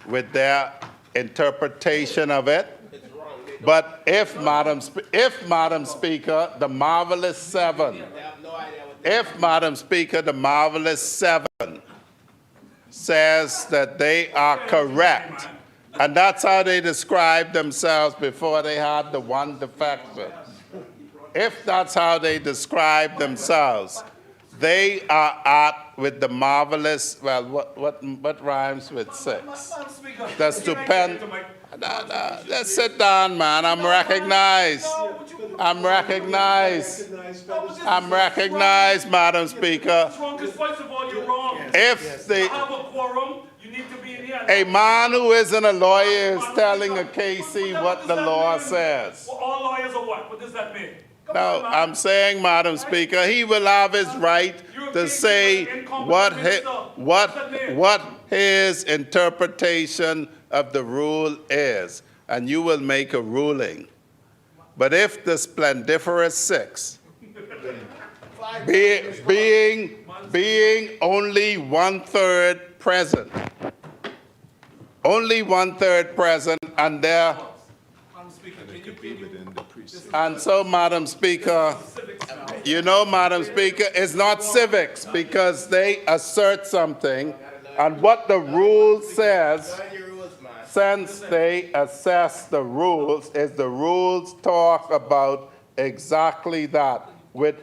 with their interpretation of it. But if Madam Speaker, the marvelous 7, if Madam Speaker, the marvelous 7 says that they are correct, and that's how they described themselves before they had the one defection. If that's how they describe themselves, they are at with the marvelous, well, what rhymes with 6? The stupendous. Let's sit down, man. I'm recognized. I'm recognized, Madam Speaker. First of all, you're wrong. If the have a quorum, you need to be in here. a man who isn't a lawyer is telling a KC what the law says. Well, all lawyers are what? What does that mean? No, I'm saying, Madam Speaker, he will have his right to say what his interpretation of the rule is, and you will make a ruling. But if the splendiferous 6, being only 1/3 present, and there. And so, Madam Speaker, you know, Madam Speaker, it's not civics because they assert something, and what the rule says, since they assess the rules, is the rules talk about exactly that.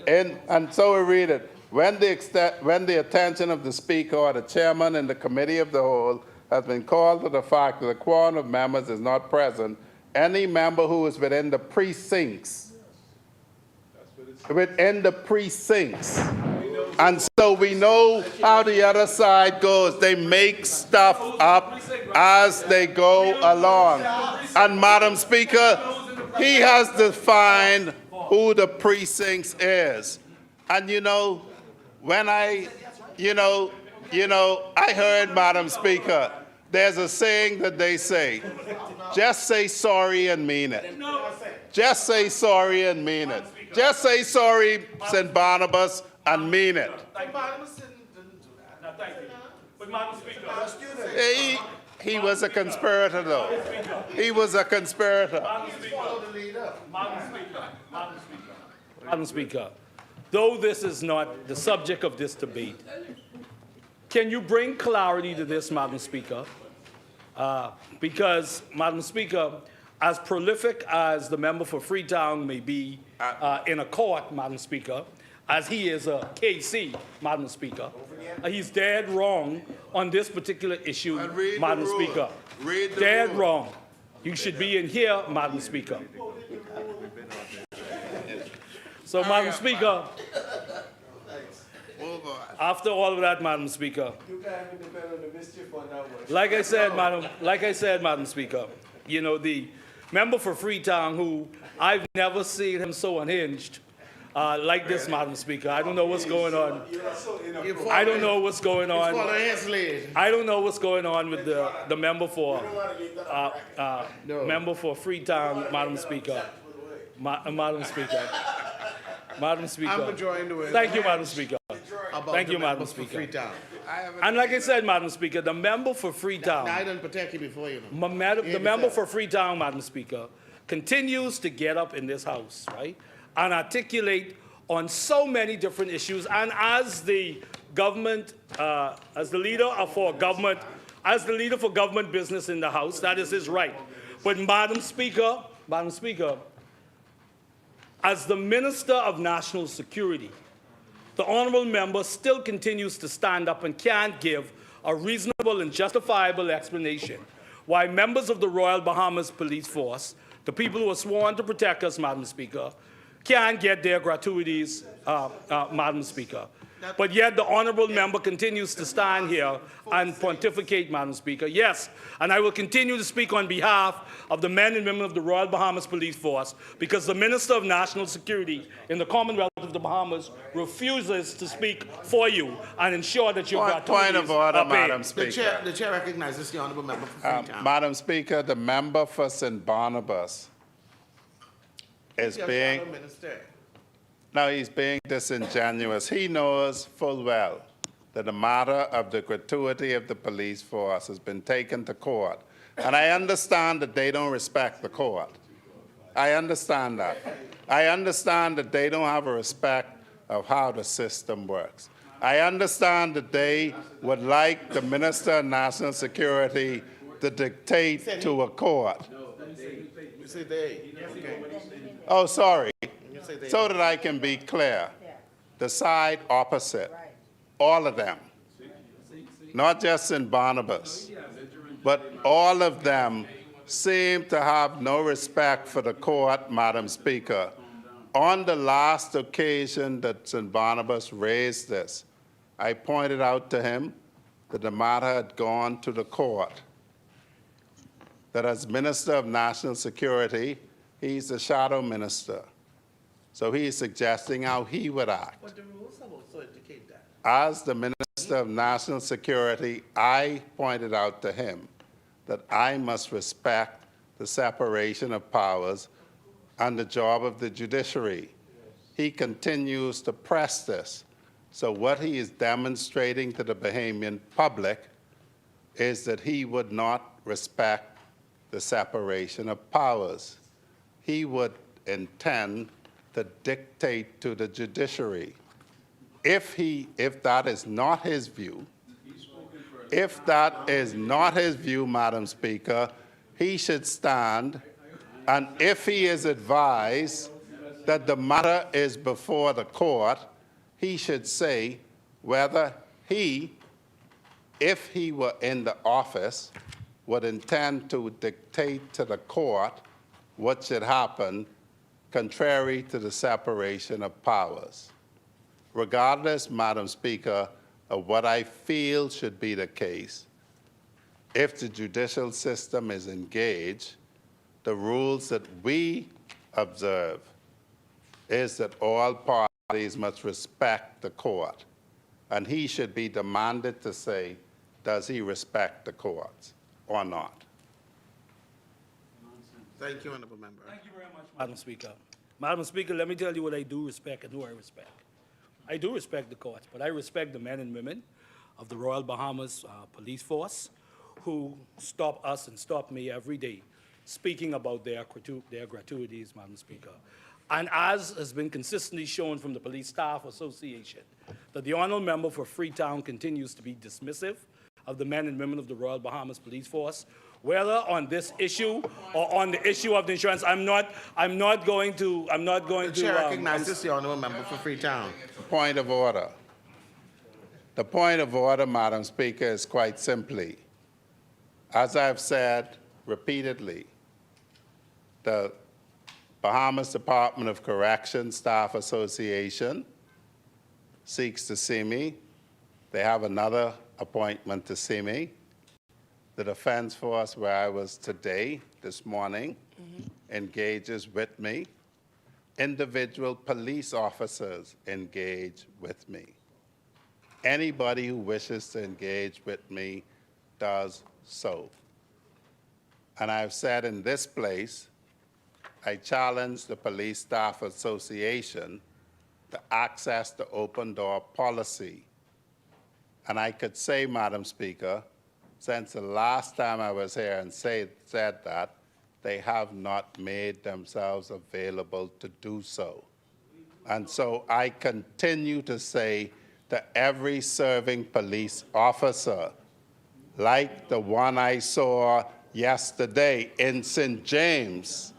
And so we read it. When the attention of the Speaker or the Chairman in the Committee of the Whole has been called to the fact that the quorum of members is not present, any member who is within the precincts, and so we know how the other side goes. They make stuff up as they go along. And Madam Speaker, he has defined who the precincts is. And you know, when I heard, Madam Speaker, there's a saying that they say, just say sorry and mean it. Just say sorry and mean it. Just say sorry, St. Barnabas, and mean it. No, thank you. But Madam Speaker, He was a conspirator, though. He was a conspirator. Madam Speaker, though this is not the subject of this debate, can you bring clarity to this, Madam Speaker? Because, Madam Speaker, as prolific as the member for Freetown may be in a court, Madam Speaker, as he is a KC, Madam Speaker, he's dead wrong on this particular issue, Madam Speaker. Dead wrong. You should be in here, Madam Speaker. So, Madam Speaker, after all of that, Madam Speaker, like I said, Madam Speaker, you know, the member for Freetown, who I've never seen him so unhinged like this, Madam Speaker. I don't know what's going on. I don't know what's going on. I don't know what's going on with the member for member for Freetown, Madam Speaker. Madam Speaker. Madam Speaker. I'm joined with. Thank you, Madam Speaker. Thank you, Madam Speaker. And like I said, Madam Speaker, the member for Freetown. I didn't protect you before, you know. The member for Freetown, Madam Speaker, continues to get up in this House, right, and articulate on so many different issues. And as the government, as the leader for government business in the House, that is his right. But Madam Speaker, as the Minister of National Security, the honourable member still continues to stand up and can't give a reasonable and justifiable explanation why members of the Royal Bahamas Police Force, the people who are sworn to protect us, Madam Speaker, can't get their gratuities, Madam Speaker. But yet the honourable member continues to stand here and pontificate, Madam Speaker. Yes, and I will continue to speak on behalf of the men and women of the Royal Bahamas Police Force, because the Minister of National Security in the Commonwealth of the Bahamas refuses to speak for you and ensure that your gratuities Point of order, are paid. Madam Speaker. The chair recognizes the honourable member for Freetown. Madam Speaker, the member for St. Barnabas is being... Now he's being disingenuous. He knows full well that the matter of the gratuity of the police force has been taken to court. And I understand that they don't respect the court. I understand that. I understand that they don't have a respect of how the system works. I understand that they would like the Minister of National Security to dictate to a court. You say they. Okay. Oh, sorry. So that I can be clear, the side opposite, all of them, not just in Barnabas, but all of them seem to have no respect for the court, Madam Speaker. On the last occasion that St. Barnabas raised this, I pointed out to him that the matter had gone to the court, that as Minister of National Security, he's the shadow minister. So he is suggesting how he would act. But the rules have also indicate that. As the Minister of National Security, I pointed out to him that I must respect the separation of powers and the job of the judiciary. He continues to press this. So what he is demonstrating to the Bahamian public is that he would not respect the separation of powers. He would intend to dictate to the judiciary. If that is not his view, Madam Speaker, he should stand, and if he is advised that the matter is before the court, he should say whether he, if he were in the office, would intend to dictate to the court what should happen contrary to the separation of powers. Regardless, Madam Speaker, of what I feel should be the case, if the judicial system is engaged, the rules that we observe is that all parties must respect the court, and he should be demanded to say, does he respect the courts or not? Thank you, honourable member. Thank you very much, Madam Speaker. Madam Speaker, let me tell you what I do respect and who I respect. I do respect the courts, but I respect the men and women of the Royal Bahamas Police Force who stop us and stop me every day speaking about their gratuities, Madam Speaker. And as has been consistently shown from the Police Staff Association, that the honourable member for Freetown continues to be dismissive of the men and women of the Royal Bahamas Police Force, whether on this issue or on the issue of the insurance. I'm not going to. The chair recognizes the honourable member for Freetown. Point of order. The point of order, Madam Speaker, is quite simply, as I've said repeatedly, the Bahamas Department of Corrections Staff Association seeks to see me. They have another appointment to see me. The Defense Force, where I was today, this morning, engages with me. Individual police officers engage with me. Anybody who wishes to engage with me does so. And I've said in this place, I challenge the Police Staff Association to access the open door policy. And I could say, Madam Speaker, since the last time I was here and said that, they have not made themselves available to do so. And so I continue to say to every serving police officer, like the one I saw yesterday in St. James,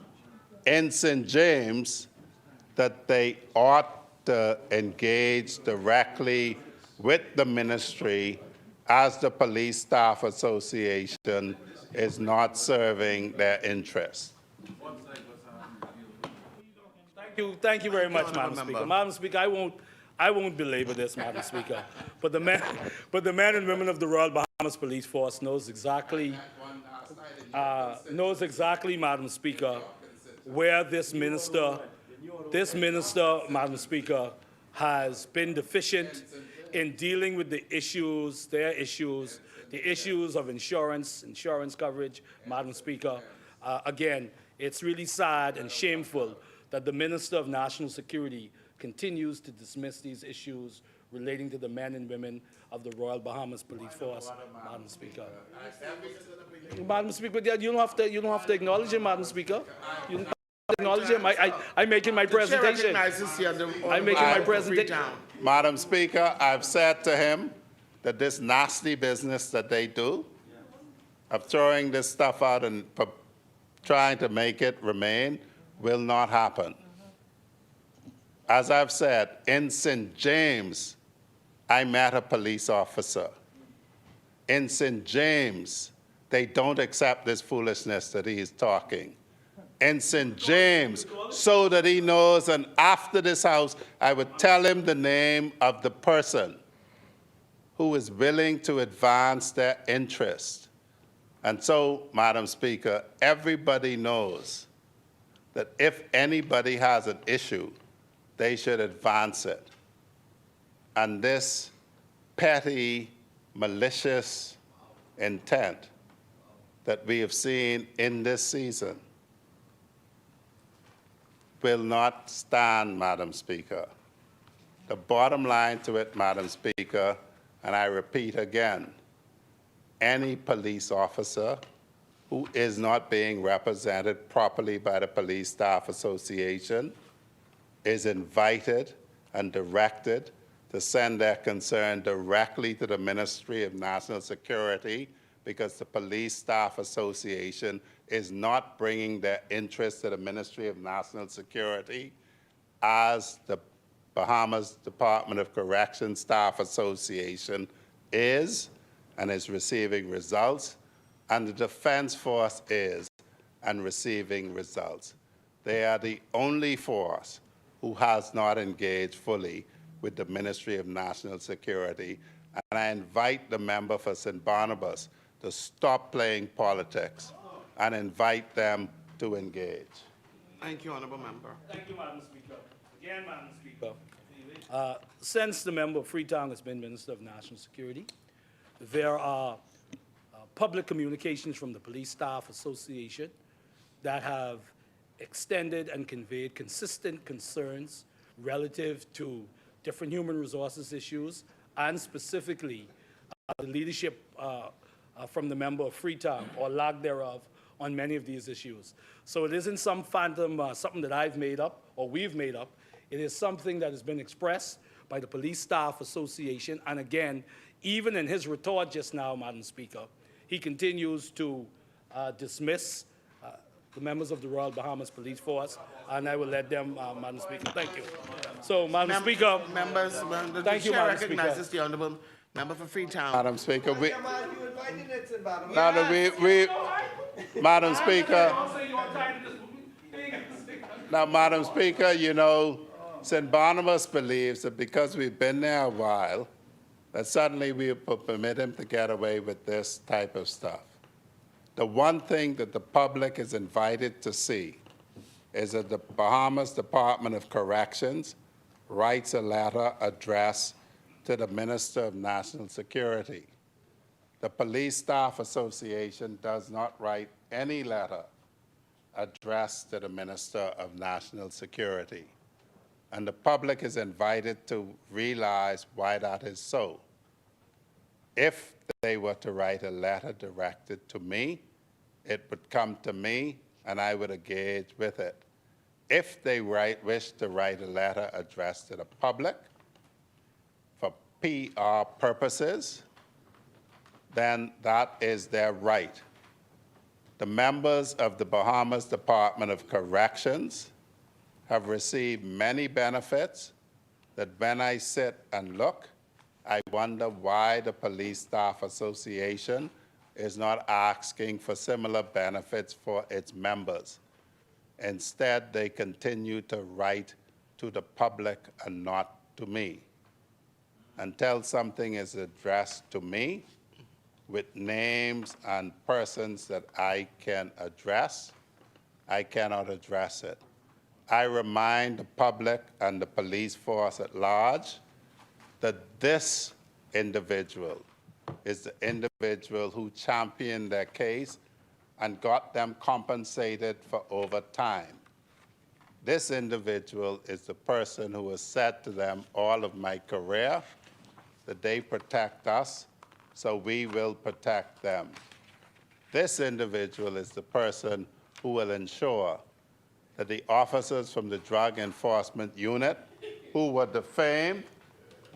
that they ought to engage directly with the ministry, as the Police Staff Association is not serving their interests. Thank you very much, Madam Speaker. Madam Speaker, I won't belabor this, Madam Speaker. But the men and women of the Royal Bahamas Police Force knows exactly, Madam Speaker, where this minister, Madam Speaker, has been deficient in dealing with the issues, the issues of insurance coverage, Madam Speaker. Again, it's really sad and shameful that the Minister of National Security continues to dismiss these issues relating to the men and women of the Royal Bahamas Police Force, Madam Speaker. Madam Speaker, you don't have to acknowledge him, Madam Speaker. You don't have to acknowledge him. I'm making my presentation. I'm making my presentation. Madam Speaker, I've said to him that this nasty business that they do of throwing this stuff out and trying to make it remain will not happen. As I've said, in St. James, I met a police officer. In St. James, they don't accept this foolishness that he is talking. In St. James, so that he knows, and after this house, I would tell him the name of the person who is willing to advance their interest. And so, Madam Speaker, everybody knows that if anybody has an issue, they should advance it. And this petty, malicious intent that we have seen in this season will not stand, Madam Speaker. The bottom line to it, Madam Speaker, and I repeat again, any police officer who is not being represented properly by the Police Staff Association is invited and directed to send their concern directly to the Ministry of National Security, because the Police Staff Association is not bringing their interests to the Ministry of National Security, as the Bahamas Department of Corrections Staff Association is and is receiving results, and the Defense Force is and receiving results. They are the only force who has not engaged fully with the Ministry of National Security. And I invite the member for St. Barnabas to stop playing politics and invite them to engage. Thank you, Honourable Member. Thank you, Madam Speaker. Again, Madam Speaker, since the member of Freetown has been Minister of National Security, there are public communications from the Police Staff Association that have extended and conveyed consistent concerns relative to different human resources issues, and specifically the leadership from the member of Freetown, or lack thereof, on many of these issues. So it isn't some phantom, something that I've made up or we've made up. It is something that has been expressed by the Police Staff Association. And again, even in his retort just now, Madam Speaker, he continues to dismiss the members of the Royal Bahamas Police Force, and I will let them, Madam Speaker. Thank you. So, Madam Speaker. Members, thank you, Madam Speaker. recognizes the Honourable Member for Freetown. Madam Speaker, Madam Speaker. Now, Madam Speaker, you know, St. Barnabas believes that because we've been there a while, that suddenly we will permit him to get away with this type of stuff. The one thing that the public is invited to see is that the Bahamas Department of Corrections writes a letter addressed to the Minister of National Security. The Police Staff Association does not write any letter addressed to the Minister of National Security. And the public is invited to realize why that is so. If they were to write a letter directed to me, it would come to me and I would engage with it. If they wish to write a letter addressed to the public for PR purposes, then that is their right. The members of the Bahamas Department of Corrections have received many benefits that when I sit and look, I wonder why the Police Staff Association is not asking for similar benefits for its members. Instead, they continue to write to the public and not to me. Until something is addressed to me with names and persons that I can address, I cannot address it. I remind the public and the police force at large that this individual is the individual who championed their case and got them compensated for overtime. This individual is the person who has said to them all of my career that they protect us, so we will protect them. This individual is the person who will ensure that the officers from the Drug Enforcement Unit who were defamed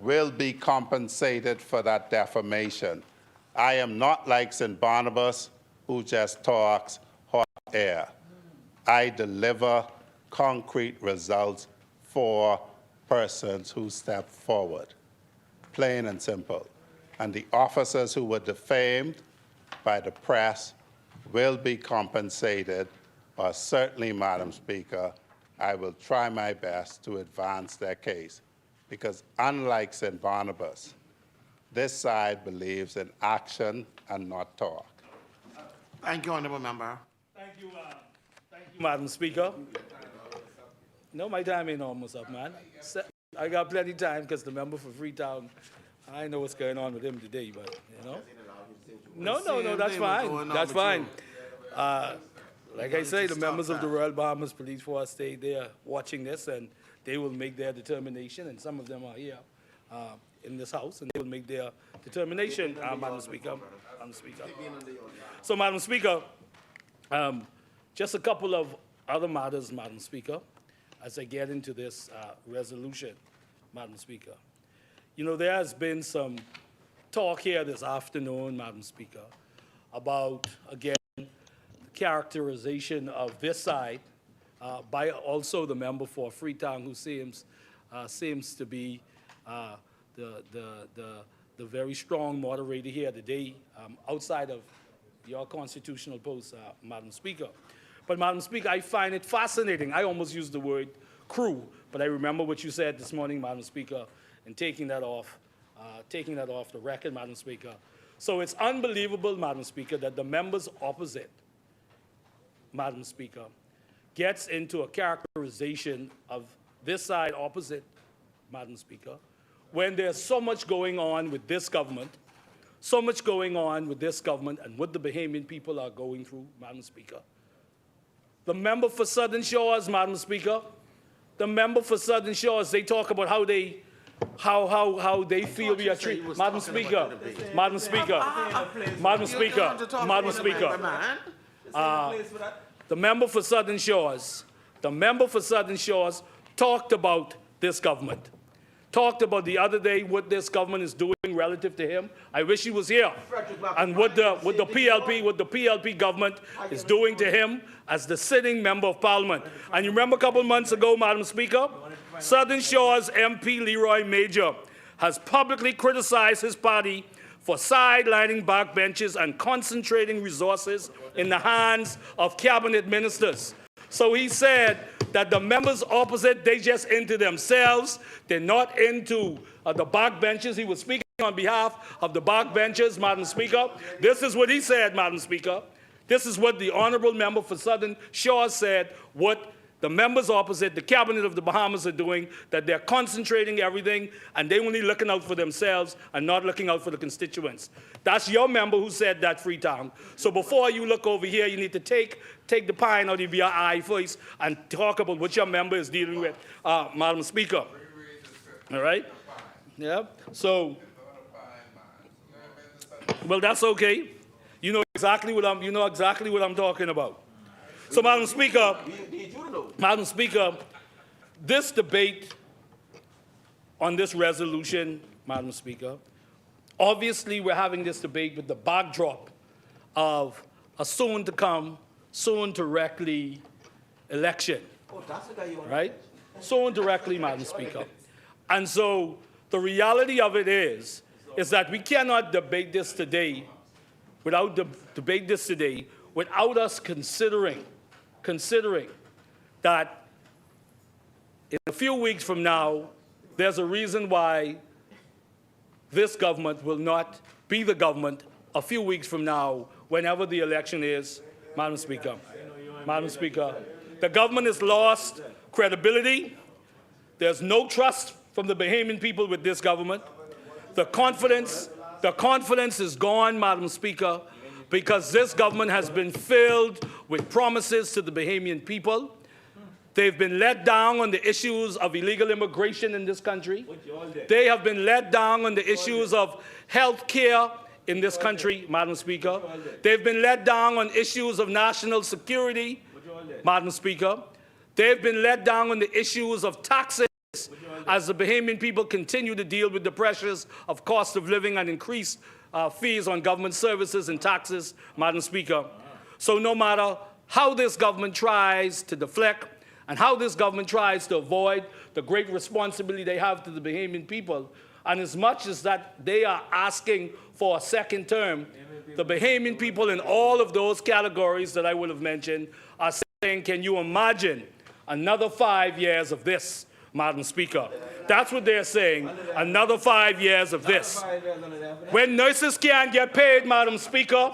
will be compensated for that defamation. I am not like St. Barnabas, who just talks hot air. I deliver concrete results for persons who step forward, plain and simple. And the officers who were defamed by the press will be compensated, or certainly, Madam Speaker, I will try my best to advance their case. Because unlike St. Barnabas, this side believes in action and not talk. Thank you, Honourable Member. Thank you, Madam Speaker. No, my time ain't almost up, man. I got plenty of time because the member for Freetown, I know what's going on with him today, but, you know. No, that's fine. That's fine. Like I say, the members of the Royal Bahamas Police Force stay there watching this, and they will make their determination, and some of them are here in this House, and they will make their determination, Madam Speaker. So, Madam Speaker, just a couple of other matters, Madam Speaker, as I get into this resolution, Madam Speaker. You know, there has been some talk here this afternoon, Madam Speaker, about, again, the characterization of this side by also the member for Freetown, who seems to be the very strong moderator here today, outside of your constitutional post, Madam Speaker. But, Madam Speaker, I find it fascinating. I almost used the word crew, but I remember what you said this morning, Madam Speaker, and taking that off the record, Madam Speaker. So it's unbelievable, Madam Speaker, that the members opposite, Madam Speaker, gets into a characterization of this side opposite, Madam Speaker, when there's so much going on with this government, and what the Bahamian people are going through, Madam Speaker. The member for Southern Shores, Madam Speaker, they talk about how they how they feel we are treated. Madam Speaker, Madam Speaker, Madam Speaker, Madam Speaker. The member for Southern Shores, talked about this government. Talked about the other day what this government is doing relative to him. I wish he was here. And what the PLP government is doing to him as the sitting member of Parliament. And you remember a couple months ago, Madam Speaker, Southern Shores MP Leroy Major has publicly criticized his party for sidelining backbenchers and concentrating resources in the hands of cabinet ministers. So he said that the members opposite, they just into themselves. They're not into the backbenchers. He was speaking on behalf of the backbenchers, Madam Speaker. This is what he said, Madam Speaker. This is what the honorable member for Southern Shores said, what the members opposite, the cabinet of the Bahamas are doing, that they're concentrating everything and they're only looking out for themselves and not looking out for the constituents. That's your member who said that, Freetown. So before you look over here, you need to take the pine out of your eye first and talk about what your member is dealing with, Madam Speaker. All right? Yeah. So, well, that's okay. You know exactly what I'm talking about. So, Madam Speaker, this debate on this resolution, Madam Speaker, obviously we're having this debate with the backdrop of a soon-to-directly election, right? Soon-directly, Madam Speaker. And so the reality of it is that we cannot debate this today without us considering that in a few weeks from now, there's a reason why this government will not be the government a few weeks from now, whenever the election is, Madam Speaker. Madam Speaker, the government has lost credibility. There's no trust from the Bahamian people with this government. The confidence is gone, Madam Speaker, because this government has been filled with promises to the Bahamian people. They've been let down on the issues of illegal immigration in this country. They have been let down on the issues of health care in this country, Madam Speaker. They've been let down on issues of national security, Madam Speaker. They've been let down on the issues of taxes as the Bahamian people continue to deal with the pressures of cost of living and increased fees on government services and taxes, Madam Speaker. So no matter how this government tries to deflect and how this government tries to avoid the great responsibility they have to the Bahamian people, and as much as that they are asking for a second term, the Bahamian people in all of those categories that I would have mentioned are saying, can you imagine another 5 years of this, Madam Speaker? That's what they're saying, another 5 years of this. When nurses can't get paid, Madam Speaker,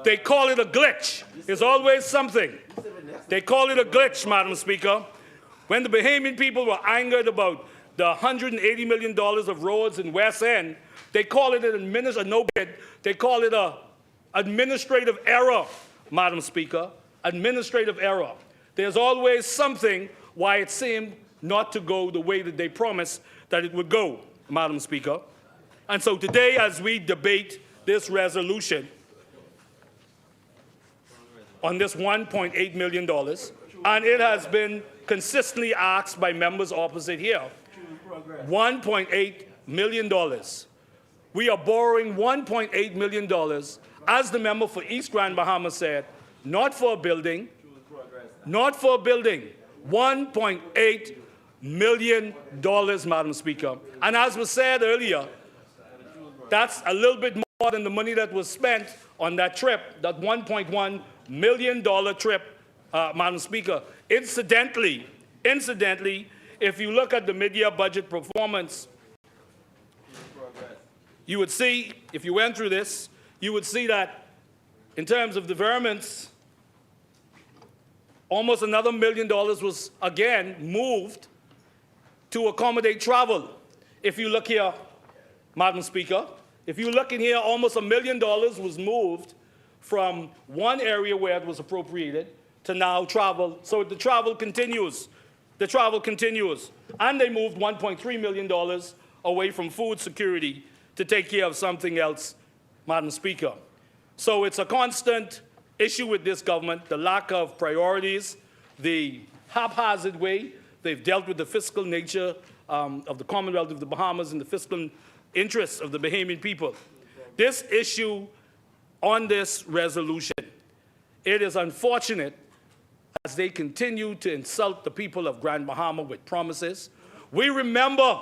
they call it a glitch. There's always something. They call it a glitch, Madam Speaker. When the Bahamian people were angered about the $180 million of roads in West End, they call it they call it an administrative error, Madam Speaker, administrative error. There's always something why it seemed not to go the way that they promised that it would go, Madam Speaker. And so today, as we debate this resolution on this $1.8 million, and it has been consistently asked by members opposite here, $1.8 million. We are borrowing $1.8 million, as the member for East Grand Bahama said, not for a building, $1.8 million, Madam Speaker. And as was said earlier, that's a little bit more than the money that was spent on that trip, that $1.1 million trip, Madam Speaker. Incidentally, if you look at the mid-year budget performance, you would see, if you went through this, you would see that in terms of deferments, almost another $1 million was again moved to accommodate travel. If you look here, Madam Speaker, if you look in here, almost $1 million was moved from one area where it was appropriated to now travel. So the travel continues. And they moved $1.3 million away from food security to take care of something else, Madam Speaker. So it's a constant issue with this government, the lack of priorities, the haphazard way they've dealt with the fiscal nature of the Commonwealth of the Bahamas and the fiscal interests of the Bahamian people. This issue on this resolution, it is unfortunate as they continue to insult the people of Grand Bahama with promises. We remember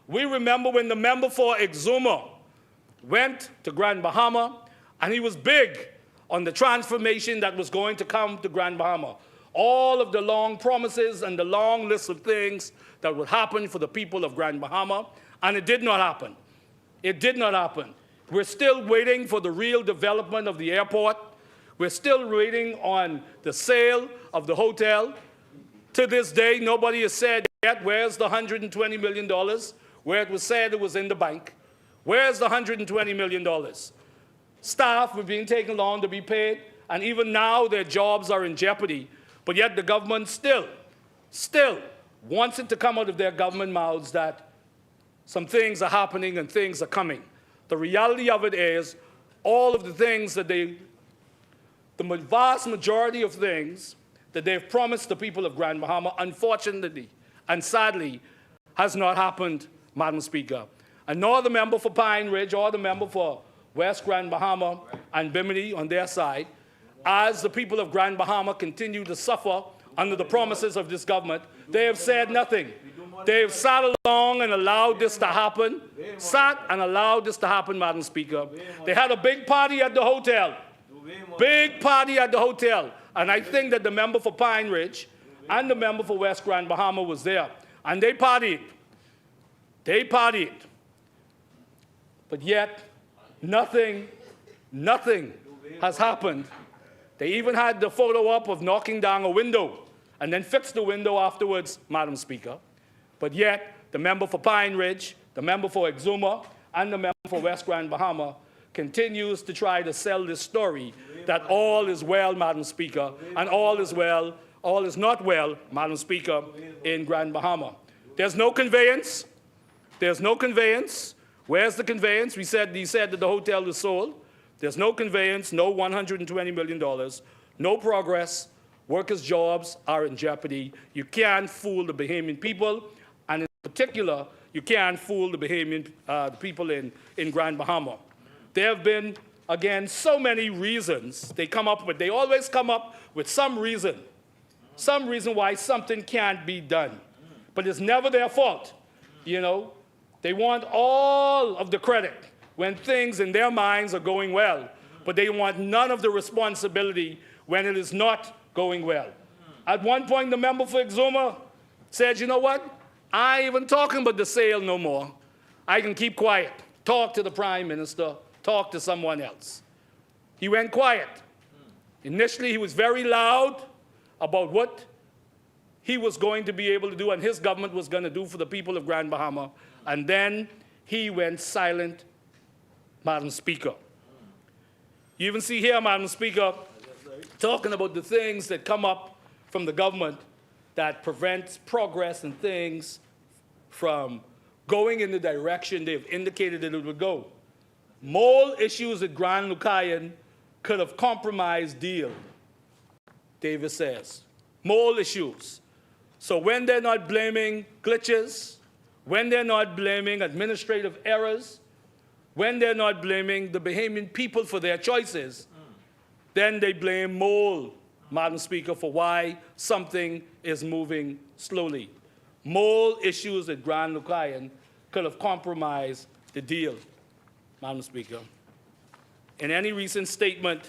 when the member for Exuma went to Grand Bahama, and he was big on the transformation that was going to come to Grand Bahama. All of the long promises and the long list of things that would happen for the people of Grand Bahama, and it did not happen. It did not happen. We're still waiting for the real development of the airport. We're still waiting on the sale of the hotel. To this day, nobody has said yet, where's the $120 million? Where it was said it was in the bank. Where's the $120 million? Staff were being taken on to be paid, and even now their jobs are in jeopardy. But yet the government still wants it to come out of their government mouths that some things are happening and things are coming. The reality of it is all of the things that the vast majority of things that they've promised the people of Grand Bahama, unfortunately and sadly, has not happened, Madam Speaker. And nor the member for Pine Ridge or the member for West Grand Bahama and Bimini on their side, as the people of Grand Bahama continue to suffer under the promises of this government, they have said nothing. They have sat along and allowed this to happen, Madam Speaker. They had a big party at the hotel, and I think that the member for Pine Ridge and the member for West Grand Bahama was there, and they partied. But yet, nothing has happened. They even had the photo up of knocking down a window and then fixed the window afterwards, Madam Speaker. But yet, the member for Pine Ridge, the member for Exuma, and the member for West Grand Bahama continues to try to sell this story that all is well, Madam Speaker, and all is not well, Madam Speaker, in Grand Bahama. There's no conveyance. There's no conveyance. Where's the conveyance? He said that the hotel was sold. There's no conveyance, no $120 million, no progress. Workers' jobs are in jeopardy. You can't fool the Bahamian people, and in particular, you can't fool the Bahamian people in Grand Bahama. There have been, again, so many reasons they always come up with some reason why something can't be done. But it's never their fault, you know. They want all of the credit when things in their minds are going well, but they want none of the responsibility when it is not going well. At one point, the member for Exuma said, you know what? I ain't even talking about the sale no more. I can keep quiet. Talk to the Prime Minister. Talk to someone else. He went quiet. Initially, he was very loud about what he was going to be able to do and his government was going to do for the people of Grand Bahama. And then he went silent, Madam Speaker. You even see here, Madam Speaker, talking about the things that come up from the government that prevents progress and things from going in the direction they've indicated that it would go. Mole issues at Grand Lucayan could have compromised deal, Davis says. Mole issues. So when they're not blaming glitches, when they're not blaming administrative errors, when they're not blaming the Bahamian people for their choices, then they blame Mole, Madam Speaker, for why something is moving slowly. Mole issues at Grand Lucayan could have compromised the deal, Madam Speaker. In any recent statement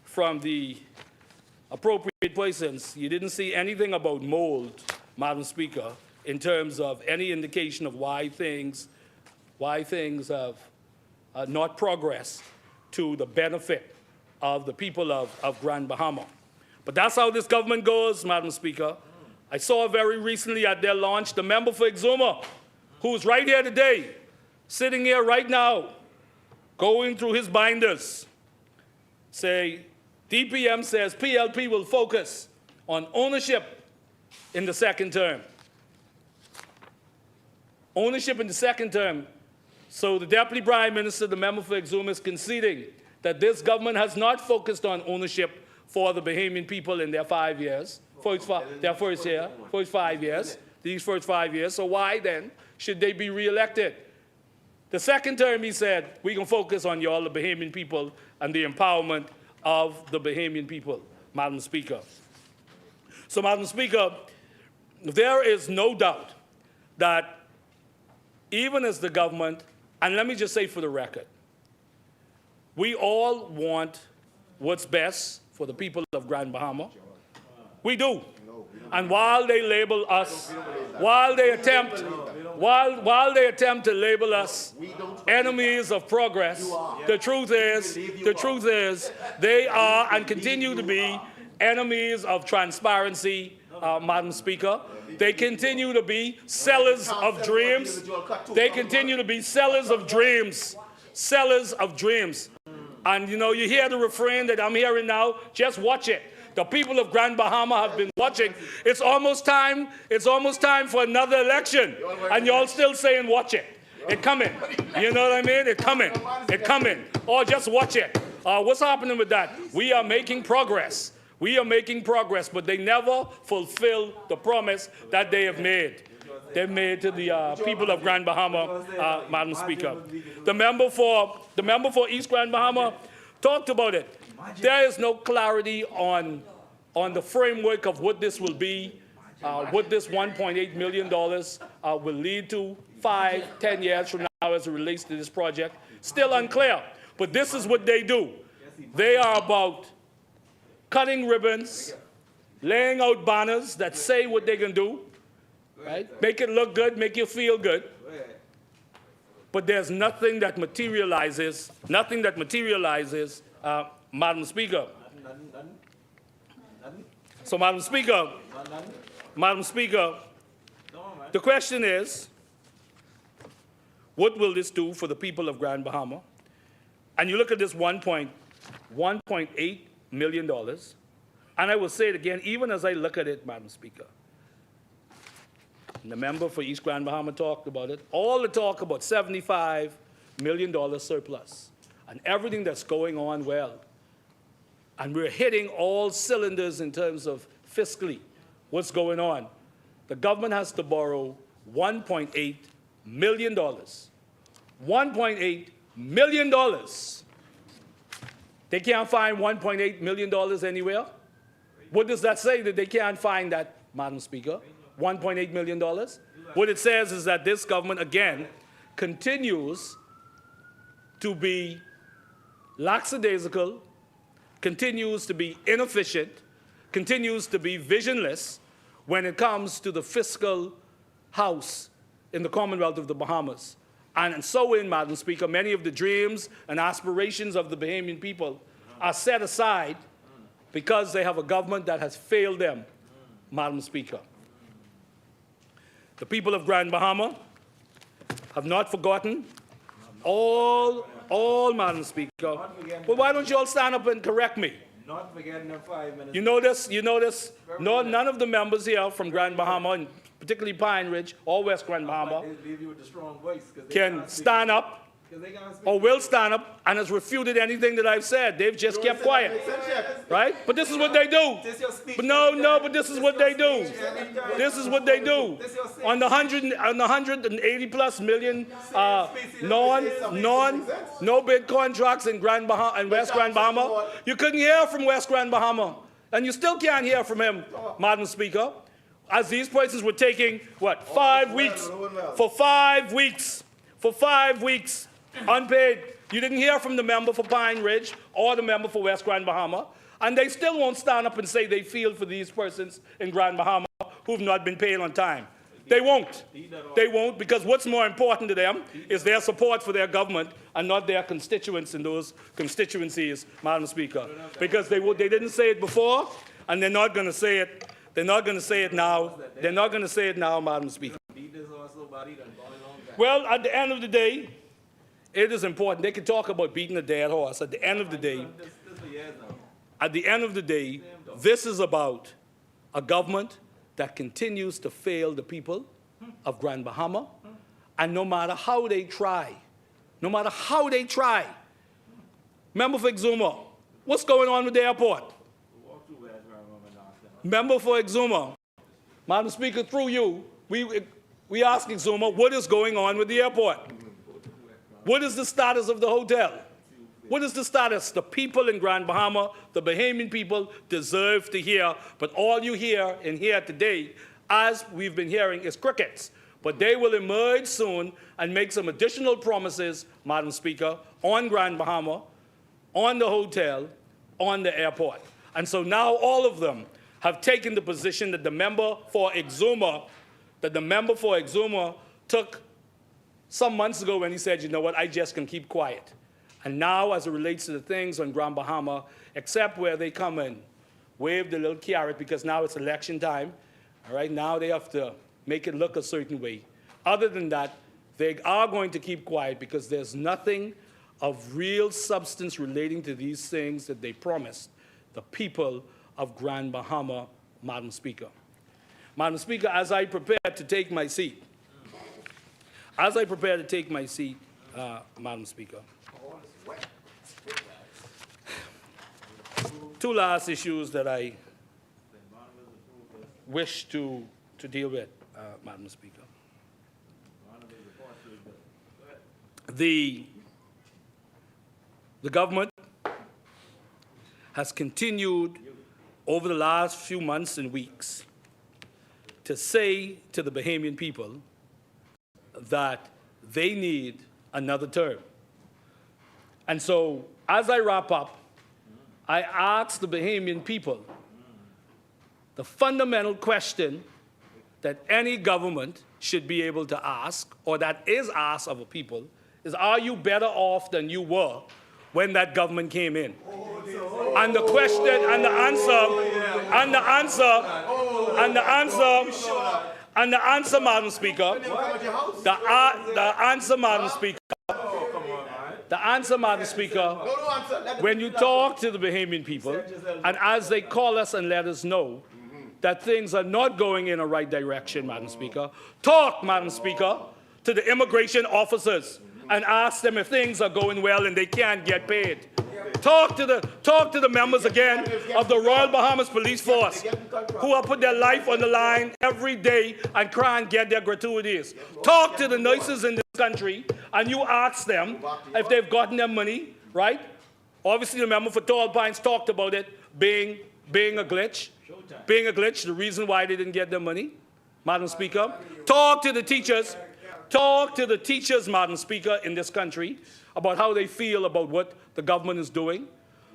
from the appropriate persons, you didn't see anything about mold, Madam Speaker, in terms of any indication of why things have not progressed to the benefit of the people of Grand Bahama. But that's how this government goes, Madam Speaker. I saw very recently at their launch the member for Exuma, who's right here today, sitting here right now, going through his binders, say, DPM says PLP will focus on ownership in the second term. Ownership in the second term. So the Deputy Prime Minister, the member for Exuma, is conceding that this government has not focused on ownership for the Bahamian people in their 5 years, their first 5 years, these first 5 years. So why then should they be re-elected? The second term, he said, we can focus on y'all, the Bahamian people, and the empowerment of the Bahamian people, Madam Speaker. So, Madam Speaker, there is no doubt that even as the government, and let me just say for the record, we all want what's best for the people of Grand Bahama. We do. And while they label us, while they attempt to label us enemies of progress, the truth is, they are and continue to be enemies of transparency, Madam Speaker. They continue to be sellers of dreams. They continue to be sellers of dreams. Sellers of dreams. And you know, you hear the refrain that I'm hearing now, just watch it. The people of Grand Bahama have been watching. It's almost time for another election. And y'all still saying, watch it. It's coming. You know what I mean? It's coming. It's coming. Or just watch it. What's happening with that? We are making progress. We are making progress, but they never fulfill the promise that they have made. They've made to the people of Grand Bahama, Madam Speaker. The member for East Grand Bahama talked about it. There is no clarity on the framework of what this will be, what this $1.8 million will lead to 5-10 years from now as it relates to this project. Still unclear, but this is what they do. They are about cutting ribbons, laying out banners that say what they can do, right? Make it look good, make you feel good. But there's nothing that materializes, Madam Speaker. So, Madam Speaker, the question is, what will this do for the people of Grand Bahama? And you look at this $1.8 million, and I will say it again, even as I look at it, Madam Speaker, and the member for East Grand Bahama talked about it, all the talk about $75 million surplus, and everything that's going on well, and we're hitting all cylinders in terms of fiscally what's going on. The government has to borrow $1.8 million. $1.8 million. They can't find $1.8 million anywhere? What does that say, that they can't find that, Madam Speaker? $1.8 million? What it says is that this government, again, continues to be lackadaisical, continues to be inefficient, continues to be visionless when it comes to the fiscal house in the Commonwealth of the Bahamas. And so in, Madam Speaker, many of the dreams and aspirations of the Bahamian people are set aside because they have a government that has failed them, Madam Speaker. The people of Grand Bahama have not forgotten all, Madam Speaker. Well, why don't you all stand up and correct me? Not forgetting them 5 minutes. You know this? No, none of the members here from Grand Bahama, and particularly Pine Ridge or West Grand Bahama, can stand up or will stand up and has refuted anything that I've said. They've just kept quiet, right? But this is what they do. But but this is what they do. This is what they do. On the 180 plus million no bid contracts in Grand Bahama and West Grand Bahama, you couldn't hear from West Grand Bahama, and you still can't hear from him, Madam Speaker. As these places were taking, what, 5 weeks? For 5 weeks. For 5 weeks, unpaid. You didn't hear from the member for Pine Ridge or the member for West Grand Bahama, and they still won't stand up and say they feel for these persons in Grand Bahama who've not been paid on time. They won't. They won't, because what's more important to them is their support for their government and not their constituents in those constituencies, Madam Speaker. Because they didn't say it before, and they're not going to say it. They're not going to say it now. They're not going to say it now, Madam Speaker. Well, at the end of the day, it is important. They can talk about beating a dead horse. At the end of the day, this is about a government that continues to fail the people of Grand Bahama And no matter how they try, member for Exuma, what's going on with the airport? Member for Exuma, Madam Speaker, through you, we ask Exuma, what is going on with the airport? What is the status of the hotel? What is the status? The people in Grand Bahama, the Bahamian people, deserve to hear, but all you hear in here today, as we've been hearing, is crickets. But they will emerge soon and make some additional promises, Madam Speaker, on Grand Bahama, on the hotel, on the airport. And so now all of them have taken the position that the member for Exuma took some months ago when he said, you know what, I just can keep quiet. And now, as it relates to the things on Grand Bahama, except where they come and wave the little carrot because now it's election time, all right, now they have to make it look a certain way. Other than that, they are going to keep quiet because there's nothing of real substance relating to these things that they promised the people of Grand Bahama, Madam Speaker. Madam Speaker, as I prepare to take my seat, Madam Speaker, two last issues that I wish to deal with, Madam Speaker. The government has continued over the last few months and weeks to say to the Bahamian people that they need another term. And so, as I wrap up, I ask the Bahamian people the fundamental question that any government should be able to ask, or that is asked of a people, is, are you better off than you were when that government came in? And the question, and the answer, Madam Speaker, when you talk to the Bahamian people, and as they call us and let us know that things are not going in the right direction, Madam Speaker, talk, Madam Speaker, to the immigration officers and ask them if things are going well and they can't get paid. Talk to the members again of the Royal Bahamas Police Force who have put their life on the line every day and try and get their gratuities. Talk to the nurses in this country and you ask them if they've gotten their money, right? Obviously the member for Tall Pines talked about it being a glitch. The reason why they didn't get their money, Madam Speaker. Talk to the teachers, Madam Speaker, in this country about how they feel about what the government is doing.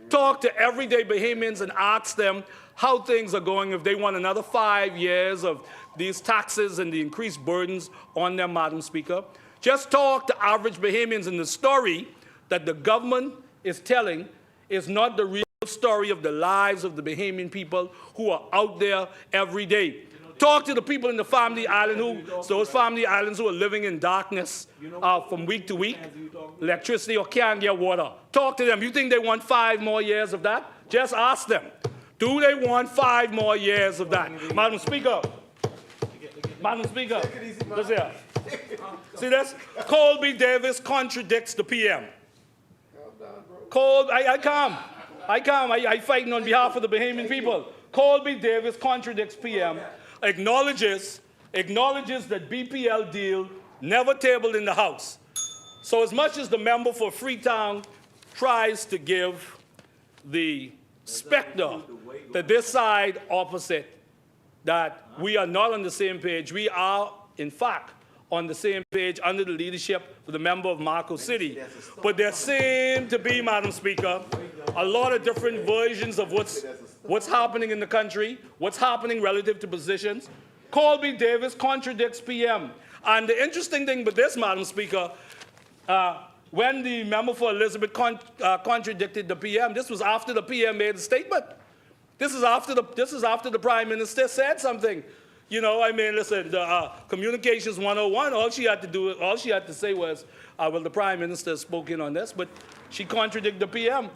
Talk to everyday Bahamians and ask them how things are going if they want another 5 years of these taxes and the increased burdens on them, Madam Speaker. Just talk to average Bahamians, and the story that the government is telling is not the real story of the lives of the Bahamian people who are out there every day. Talk to the people in the Family Island those Family Islands who are living in darkness from week to week, electricity or can't get water. Talk to them. You think they want 5 more years of that? Just ask them. Do they want 5 more years of that? Madam Speaker, listen here. See this? Colby Davis contradicts the PM. I fighting on behalf of the Bahamian people. Colby Davis contradicts PM. Acknowledges that BPL deal never tabled in the House. So as much as the member for Freetown tries to give the specter that this side opposite, that we are not on the same page, we are, in fact, on the same page under the leadership of the member of Marco City. But there seem to be, Madam Speaker, a lot of different versions of what's happening in the country, what's happening relative to positions. Colby Davis contradicts PM. And the interesting thing with this, Madam Speaker, when the member for Elizabeth contradicted the PM, this was after the PM made a statement. This is after the Prime Minister said something. You know, I mean, listen, the Communications 101, all she had to say was, well, the Prime Minister has spoken on this, but she contradicted the PM.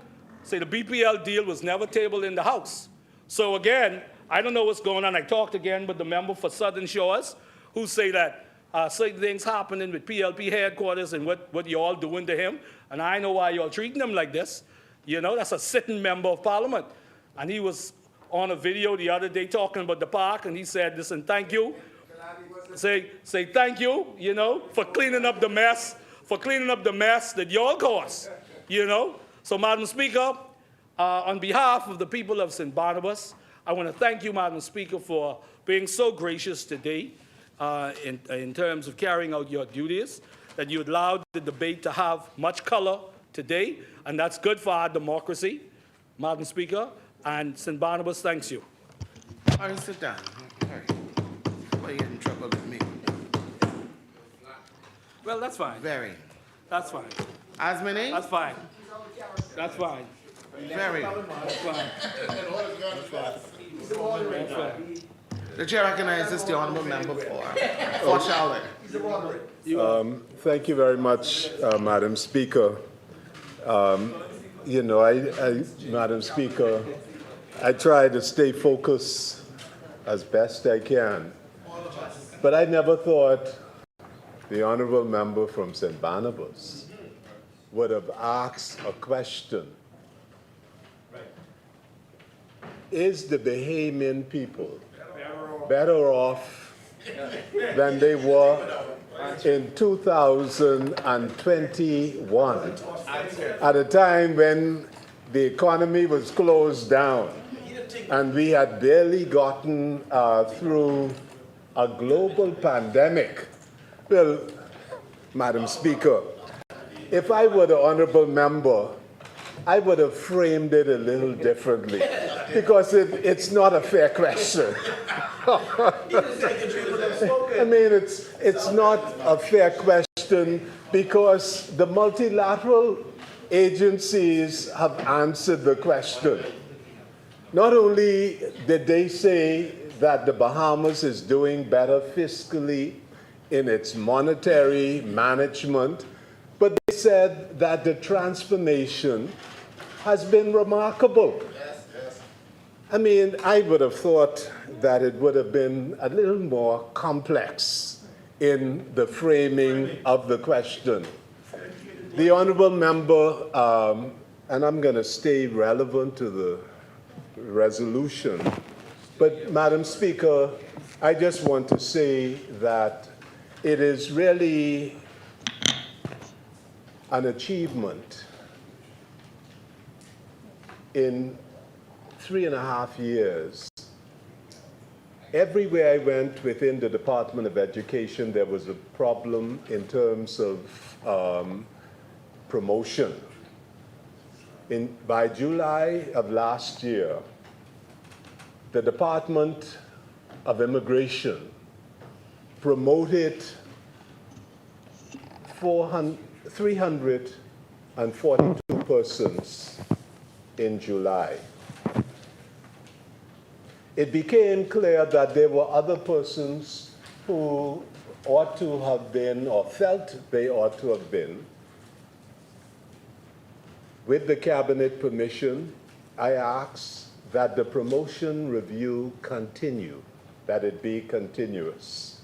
Say the BPL deal was never tabled in the House. So again, I don't know what's going on. I talked again with the member for Southern Shores, who say that certain things happening with PLP headquarters and what you all doing to him. And I know why you all treating him like this. You know, that's a sitting member of parliament. And he was on a video the other day talking about the park, and he said, listen, thank you. Say thank you, you know, for cleaning up the mess, that y'all caused, you know. So, Madam Speaker, on behalf of the people of St. Barnabas, I want to thank you, Madam Speaker, for being so gracious today in terms of carrying out your duties, that you allowed the debate to have much color today, and that's good for our democracy, Madam Speaker, and St. Barnabas thanks you. All right, sit down. Why are you in trouble with me? Well, that's fine. Very. That's fine. Asmini? That's fine. That's fine. Very. That's fine. That's fine. The chair recognizes the honourable member for Charlotte. Thank you very much, Madam Speaker. You know, Madam Speaker, I try to stay focused as best I can, but I never thought the honourable member from St. Barnabas would have asked a question. Is the Bahamian people better off than they were in 2021, at a time when the economy was closed down and we had barely gotten through a global pandemic? Well, Madam Speaker, if I were the honourable member, I would have framed it a little differently, because it's not a fair question. I mean, it's not a fair question because the multilateral agencies have answered the question. Not only did they say that the Bahamas is doing better fiscally in its monetary management, but they said that the transformation has been remarkable. I mean, I would have thought that it would have been a little more complex in the framing of the question. The honourable member, and I'm going to stay relevant to the resolution, but Madam Speaker, I just want to say that it is really an achievement in 3.5 years. Everywhere I went within the Department of Education, there was a problem in terms of promotion. By July of last year, the Department of Immigration promoted 342 persons in July. It became clear that there were other persons who ought to have been, or felt they ought to have been. With the Cabinet permission, I asked that the promotion review continue, that it be continuous.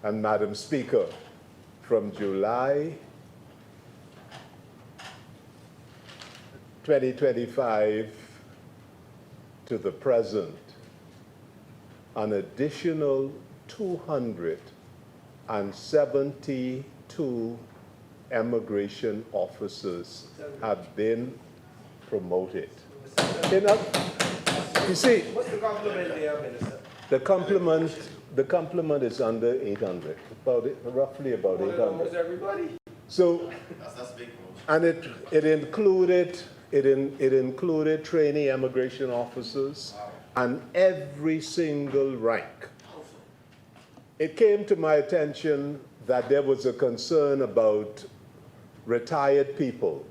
And Madam Speaker, from July 2025 to the present, an additional 272 immigration officers have been promoted. You see, What's the complement there, Minister? the complement is under 800, roughly about 800. Almost everybody. So, and it included trainee immigration officers and every single rank. It came to my attention that there was a concern about retired people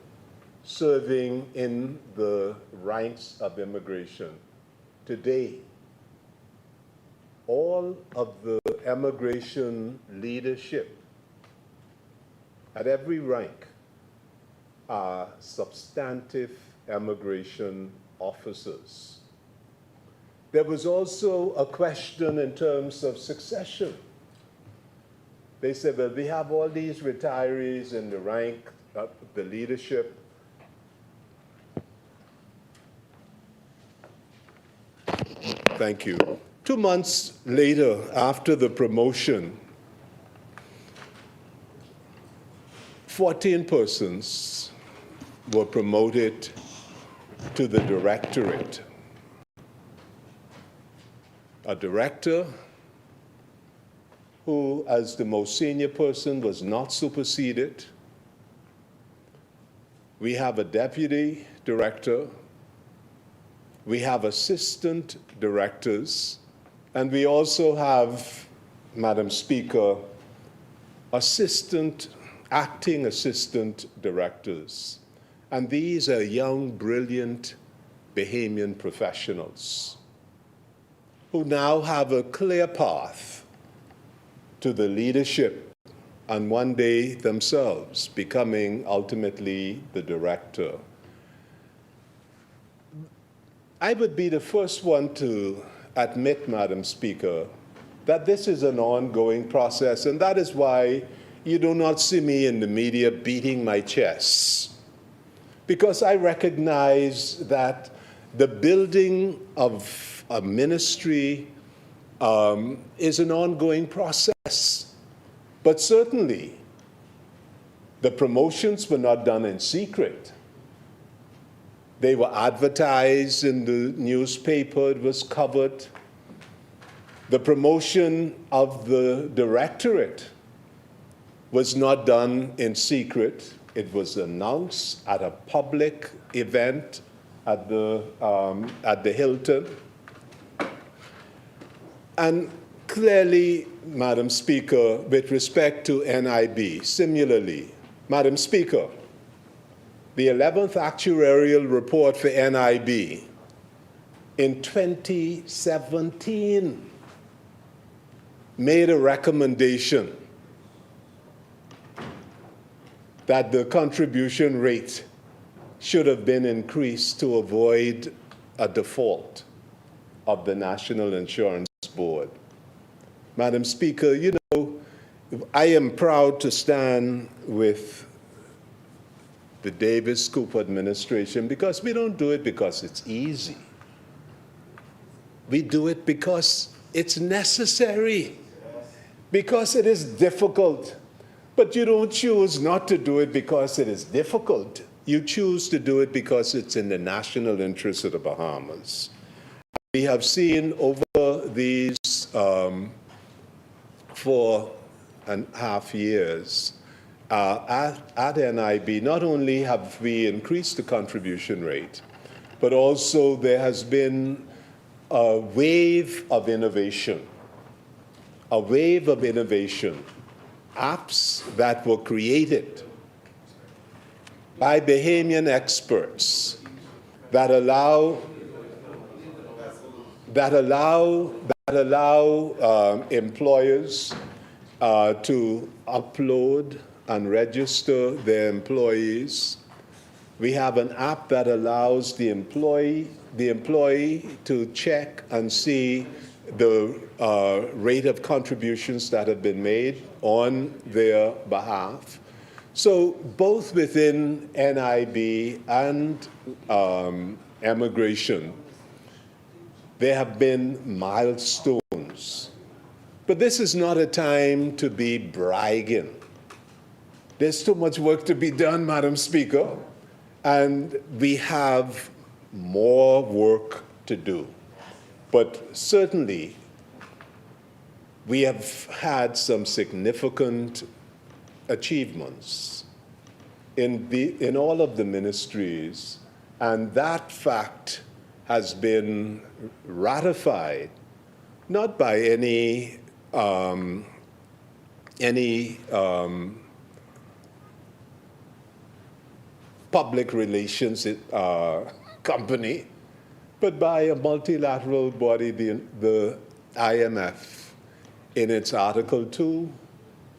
serving in the ranks of immigration. Today, all of the immigration leadership at every rank are substantive immigration officers. There was also a question in terms of succession. They said, well, we have all these retirees in the rank of the leadership. Thank you. 2 months later, after the promotion, 14 persons were promoted to the directorate. A director who, as the most senior person, was not superseded. We have a deputy director. We have assistant directors. And we also have, Madam Speaker, acting assistant directors. And these are young, brilliant Bahamian professionals who now have a clear path to the leadership and one day themselves becoming ultimately the director. I would be the first one to admit, Madam Speaker, that this is an ongoing process, and that is why you do not see me in the media beating my chest. Because I recognize that the building of a ministry is an ongoing process. But certainly, the promotions were not done in secret. They were advertised in the newspaper, it was covered. The promotion of the directorate was not done in secret. It was announced at a public event at the Hilton. And clearly, Madam Speaker, with respect to NIB, similarly, Madam Speaker, the 11th actuarial report for NIB in 2017 made a recommendation that the contribution rate should have been increased to avoid a default of the National Insurance Board. Madam Speaker, you know, I am proud to stand with the Davis Cooper administration because we don't do it because it's easy. We do it because it's necessary, because it is difficult. But you don't choose not to do it because it is difficult. You choose to do it because it's in the national interest of the Bahamas. We have seen over these 4.5 years at NIB, not only have we increased the contribution rate, but also there has been a wave of innovation, apps that were created by Bahamian experts that allow employers to upload and register their employees. We have an app that allows the employee to check and see the rate of contributions that have been made on their behalf. So both within NIB and immigration, there have been milestones. But this is not a time to be bragging. There's too much work to be done, Madam Speaker, and we have more work to do. But certainly, we have had some significant achievements in all of the ministries, and that fact has been ratified not by any public relations company, but by a multilateral body, the IMF, in its Article 2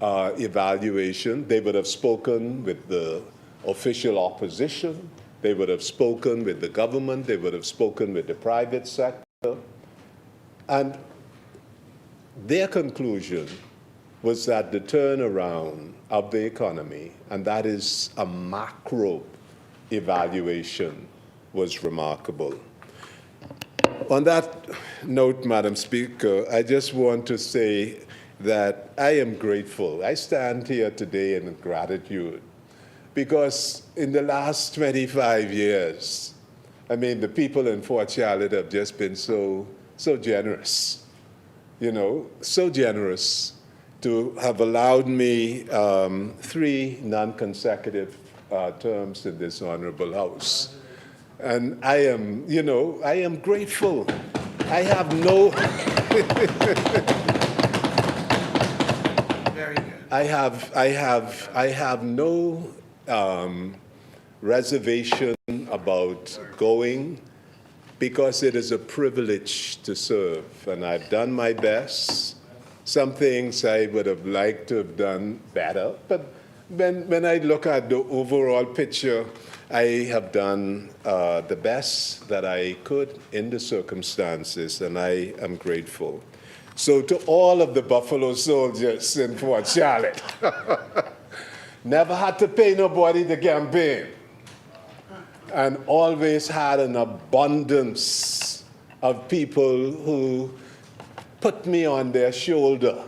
evaluation. They would have spoken with the official opposition, they would have spoken with the government, they would have spoken with the private sector, and their conclusion was that the turnaround of the economy, and that is a macro evaluation, was remarkable. On that note, Madam Speaker, I just want to say that I am grateful. I stand here today in gratitude because in the last 25 years, I mean, the people in Fort Charlotte have just been so generous, you know, so generous to have allowed me 3 non-consecutive terms in this honorable House. And I am, you know, I am grateful. I have no, I have no reservation about going because it is a privilege to serve, and I've done my best. Some things I would have liked to have done better, but when I look at the overall picture, I have done the best that I could in the circumstances, and I am grateful. So to all of the Buffalo Soldiers in Fort Charlotte, never had to pay nobody to campaign, and always had an abundance of people who put me on their shoulder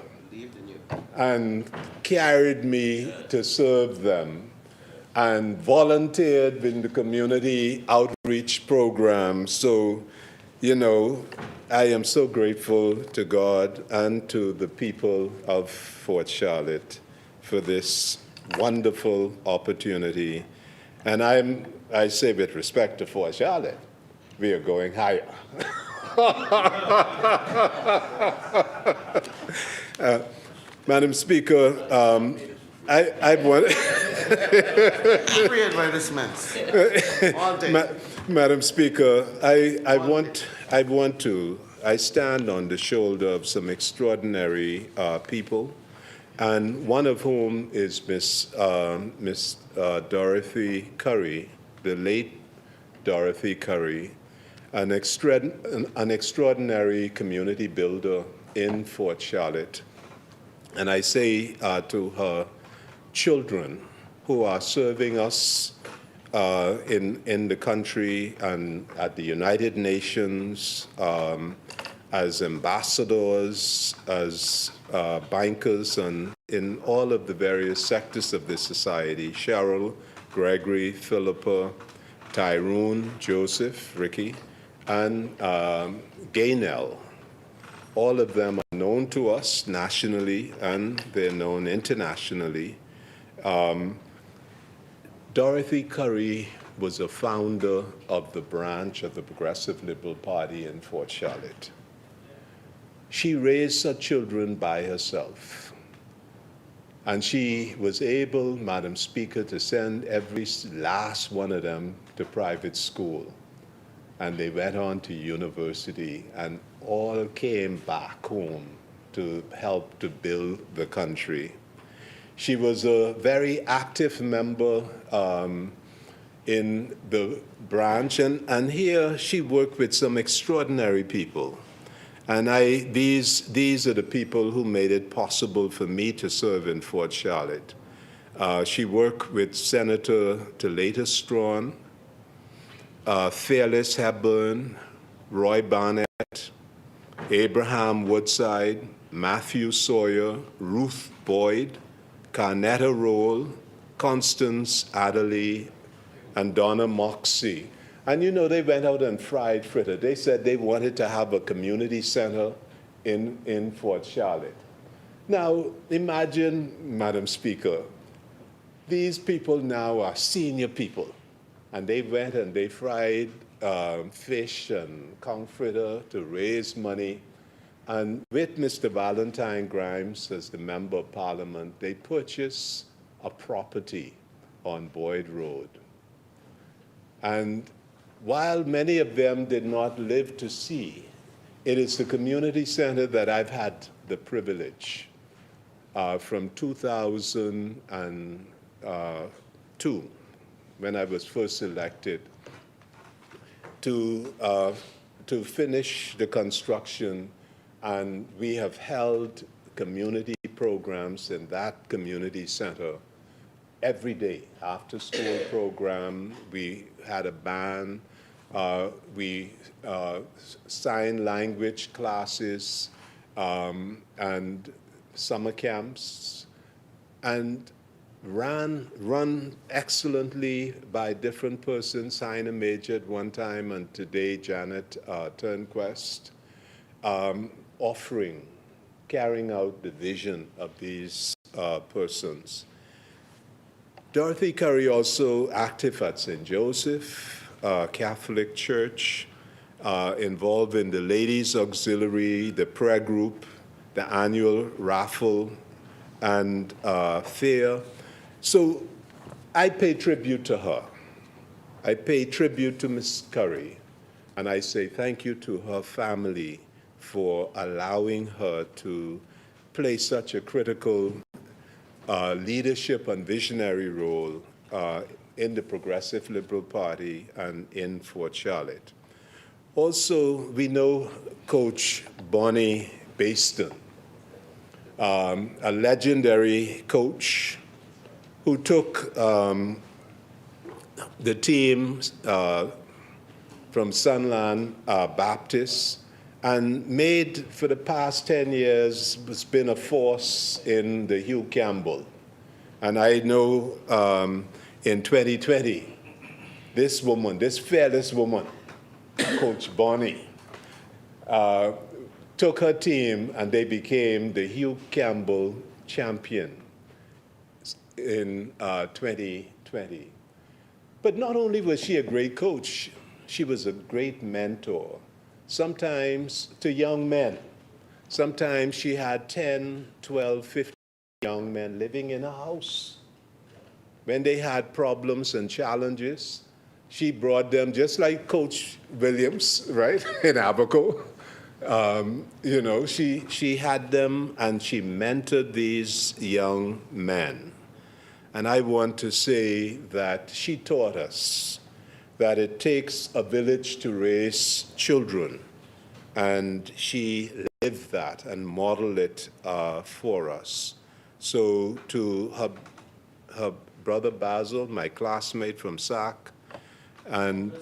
and carried me to serve them, and volunteered in the community outreach program. So, you know, I am so grateful to God and to the people of Fort Charlotte for this wonderful opportunity. And I say with respect to Fort Charlotte, we are going higher. Madam Speaker, I want... Free advertisements. All day. Madam Speaker, I stand on the shoulder of some extraordinary people, and one of whom is Miss Dorothy Curry, the late Dorothy Curry, an extraordinary community builder in Fort Charlotte. And I say to her children who are serving us in the country and at the United Nations, as ambassadors, as bankers, and in all of the various sectors of this society, Cheryl, Gregory, Philippa, Tyrone, Joseph, Ricky, and Gaynell. All of them are known to us nationally, and they're known internationally. Dorothy Curry was a founder of the branch of the Progressive Liberal Party in Fort Charlotte. She raised her children by herself. And she was able, Madam Speaker, to send every last one of them to private school. And they went on to university and all came back home to help to build the country. She was a very active member in the branch, and here she worked with some extraordinary people. And these are the people who made it possible for me to serve in Fort Charlotte. She worked with Senator Talata Strawn, Fearless Hepburn, Roy Barnett, Abraham Woodside, Matthew Sawyer, Ruth Boyd, Carnetta Roll, Constance Adderley, and Donna Moxie. And you know, they went out and fried fritter. They said they wanted to have a community center in Fort Charlotte. Now, imagine, Madam Speaker, these people now are senior people, and they went and they fried fish and conch fritter to raise money. And with Mr. Valentine Grimes as the Member of Parliament, they purchased a property on Boyd Road. And while many of them did not live to see, it is the community center that I've had the privilege from 2002, when I was first elected, to finish the construction. And we have held community programs in that community center every day. After school program, we had a band, sign language classes, and summer camps, and run excellently by different persons. Heiner Major at one time, and today Janet Turnquest, carrying out the vision of these persons. Dorothy Curry also active at St. Joseph Catholic Church, involved in the Ladies Auxiliary, the prayer group, the annual raffle, and fair. So I pay tribute to her. I pay tribute to Ms. Curry, and I say thank you to her family for allowing her to play such a critical leadership and visionary role in the Progressive Liberal Party and in Fort Charlotte. Also, we know Coach Bonnie Baston, a legendary coach who took the team from Sunland Baptist and made, for the past 10 years, has been a force in the Hugh Campbell. And I know in 2020, this woman, this fearless woman, Coach Bonnie, took her team and they became the Hugh Campbell champion in 2020. But not only was she a great coach, she was a great mentor, sometimes to young men. Sometimes she had 10, 12, 15 young men living in a house. When they had problems and challenges, she brought them, just like Coach Williams, right, in Abaco. You know, she had them and she mentored these young men. And I want to say that she taught us that it takes a village to raise children. And she lived that and modeled it for us. So to her brother Basil, my classmate from SAC, and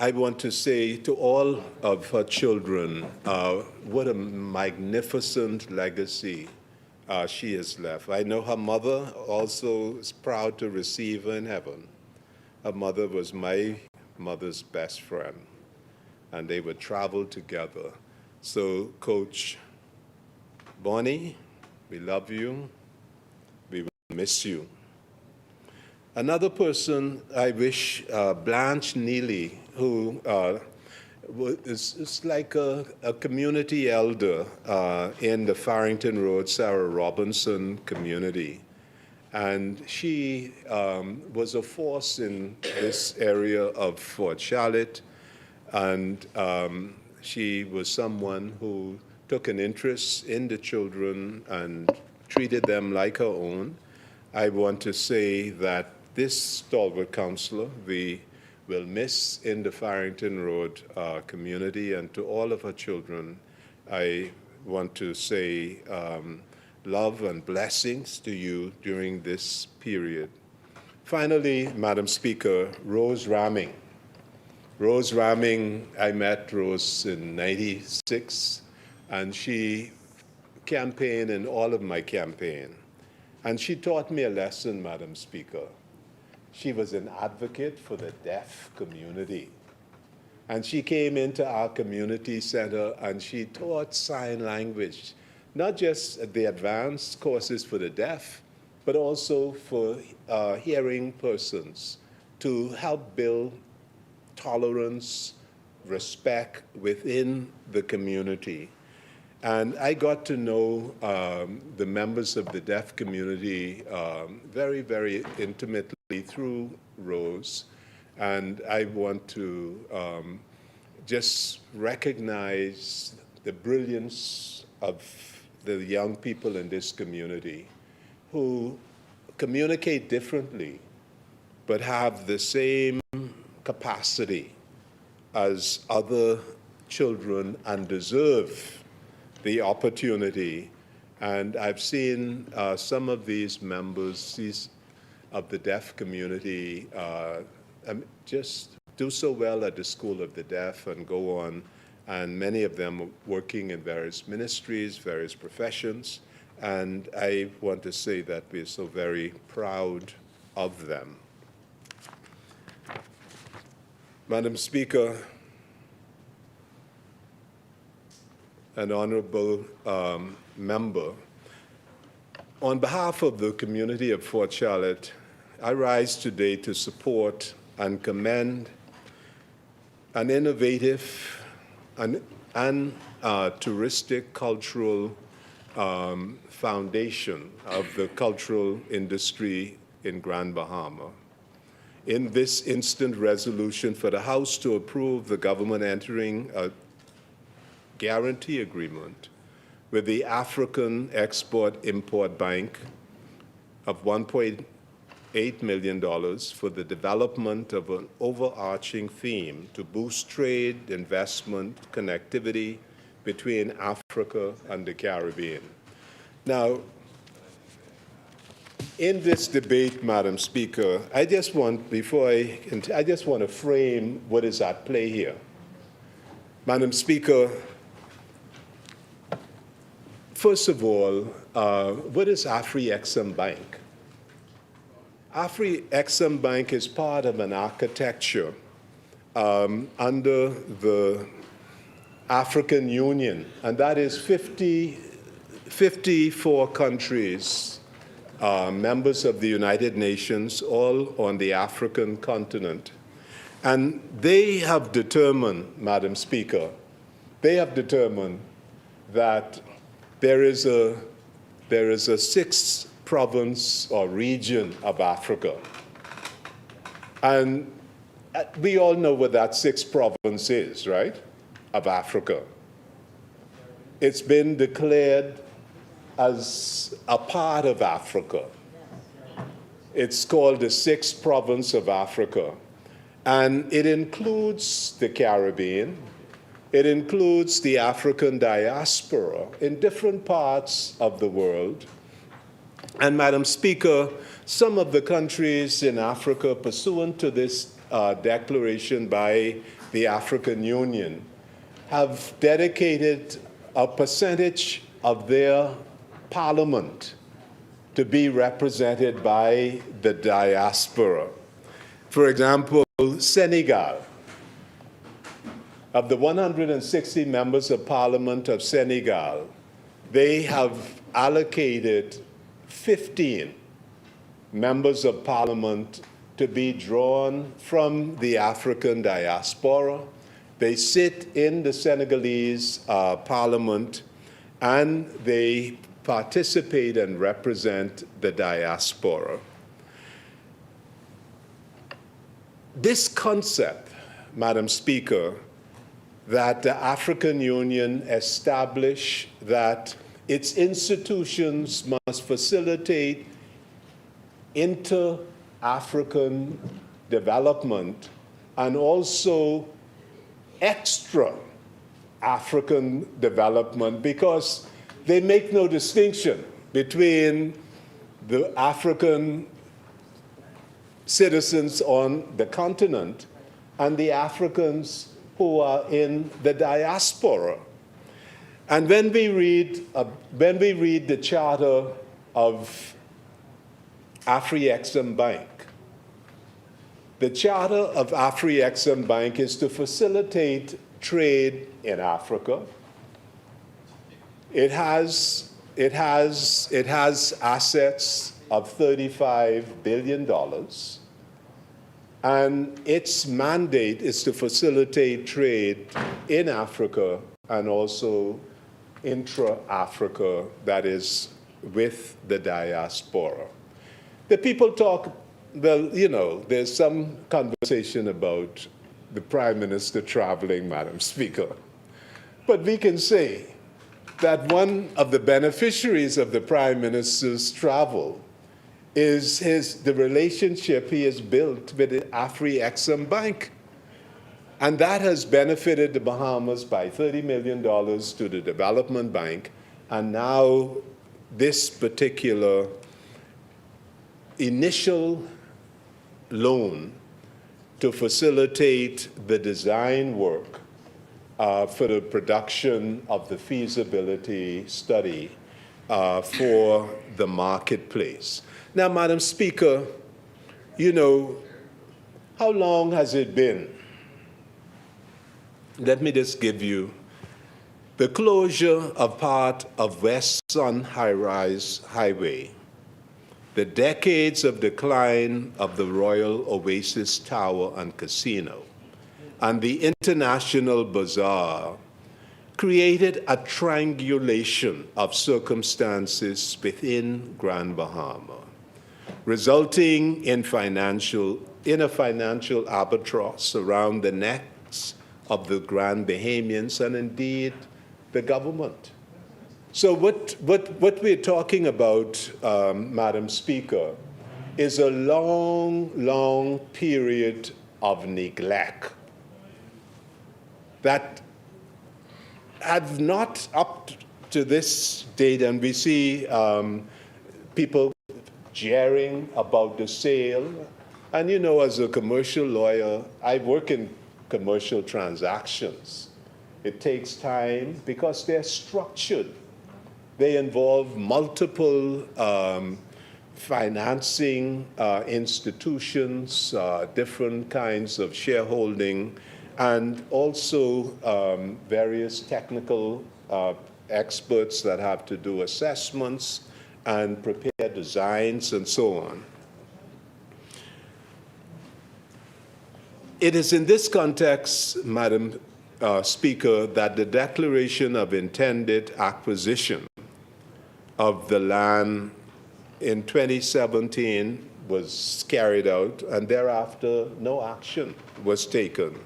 I want to say to all of her children, what a magnificent legacy she has left. I know her mother also is proud to receive her in heaven. Her mother was my mother's best friend, and they would travel together. So, Coach Bonnie, we love you. We will miss you. Another person I wish, Blanche Neely, who is like a community elder in the Farrington Road, Sarah Robinson community. And she was a force in this area of Fort Charlotte. And she was someone who took an interest in the children and treated them like her own. I want to say that this stalwart counselor, we will miss in the Farrington Road community, and to all of her children, I want to say love and blessings to you during this period. Finally, Madam Speaker, Rose Ramming. Rose Ramming, I met Rose in '96, and she campaigned in all of my campaign. And she taught me a lesson, Madam Speaker. She was an advocate for the deaf community. And she came into our community center and she taught sign language, not just the advanced courses for the deaf, but also for hearing persons to help build tolerance, respect within the community. And I got to know the members of the deaf community very, very intimately through Rose. And I want to just recognize the brilliance of the young people in this community who communicate differently, but have the same capacity as other children and deserve the opportunity. And I've seen some of these members of the deaf community just do so well at the School of the Deaf and go on, and many of them are working in various ministries, various professions, and I want to say that we're so very proud of them. Madam Speaker, an honorable member, on behalf of the community of Fort Charlotte, I rise today to support and commend an innovative and touristic cultural foundation of the cultural industry in Grand Bahama. In this instant resolution for the House to approve the government entering a guarantee agreement with the African Export-Import Bank of $1.8 million for the development of an overarching theme to boost trade, investment, connectivity between Africa and the Caribbean. Now, in this debate, Madam Speaker, I just want to frame what is at play here. Madam Speaker, first of all, what is Afri-Exim Bank? Afri-Exim Bank is part of an architecture under the African Union, and that is 54 countries, members of the United Nations, all on the African continent. And they have determined, Madam Speaker, they have determined that there is a sixth province or region of Africa. And we all know what that sixth province is, right, of Africa. It's been declared as a part of Africa. It's called the sixth province of Africa. And it includes the Caribbean. It includes the African diaspora in different parts of the world. And Madam Speaker, some of the countries in Africa pursuant to this declaration by the African Union have dedicated a percentage of their parliament to be represented by the diaspora. For example, Senegal. Of the 160 members of parliament of Senegal, they have allocated 15 members of parliament to be drawn from the African diaspora. They sit in the Senegalese parliament and they participate and represent the diaspora. This concept, Madam Speaker, that the African Union establish that its institutions must facilitate inter-African development and also extra-African development, because they make no distinction between the African citizens on the continent and the Africans who are in the diaspora. And when we read the charter of Afri-Exim Bank, the charter of Afri-Exim Bank is to facilitate trade in Africa. It has assets of $35 billion. And its mandate is to facilitate trade in Africa and also intra-Africa, that is, with the diaspora. The people talk, well, you know, there's some conversation about the Prime Minister traveling, Madam Speaker. But we can say that one of the beneficiaries of the Prime Minister's travel is the relationship he has built with the Afri-Exim Bank. And that has benefited the Bahamas by $30 million to the Development Bank. And now this particular initial loan to facilitate the design work for the production of the feasibility study for the marketplace. Now, Madam Speaker, you know, how long has it been? Let me just give you the closure of part of West Sun High-Rise Highway, the decades of decline of the Royal Oasis Tower and Casino, and the International Bazaar created a triangulation of circumstances within Grand Bahama, resulting in a financial albatross around the necks of the Grand Bahamians and indeed the government. So what we're talking about, Madam Speaker, is a long, long period of neglect that have not up to this date, and we see people jeering about the sale. And you know, as a commercial lawyer, I work in commercial transactions. It takes time because they're structured. They involve multiple financing institutions, different kinds of shareholding, and also various technical experts that have to do assessments and prepare designs and so on. It is in this context, Madam Speaker, that the declaration of intended acquisition of the land in 2017 was carried out, and thereafter no action was taken.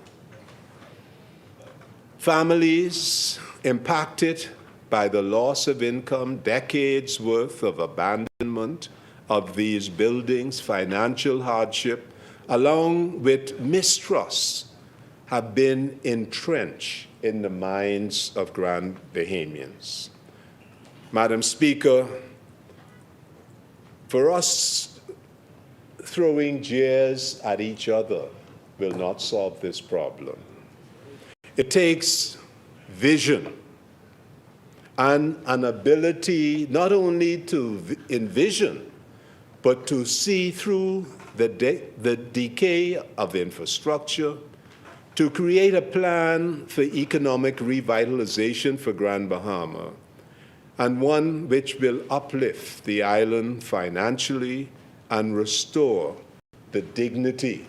Families impacted by the loss of income, decades worth of abandonment of these buildings, financial hardship, along with mistrust, have been entrenched in the minds of Grand Bahamians. Madam Speaker, for us, throwing jeers at each other will not solve this problem. It takes vision and an ability not only to envision, but to see through the decay of infrastructure, to create a plan for economic revitalization for Grand Bahama, and one which will uplift the island financially and restore the dignity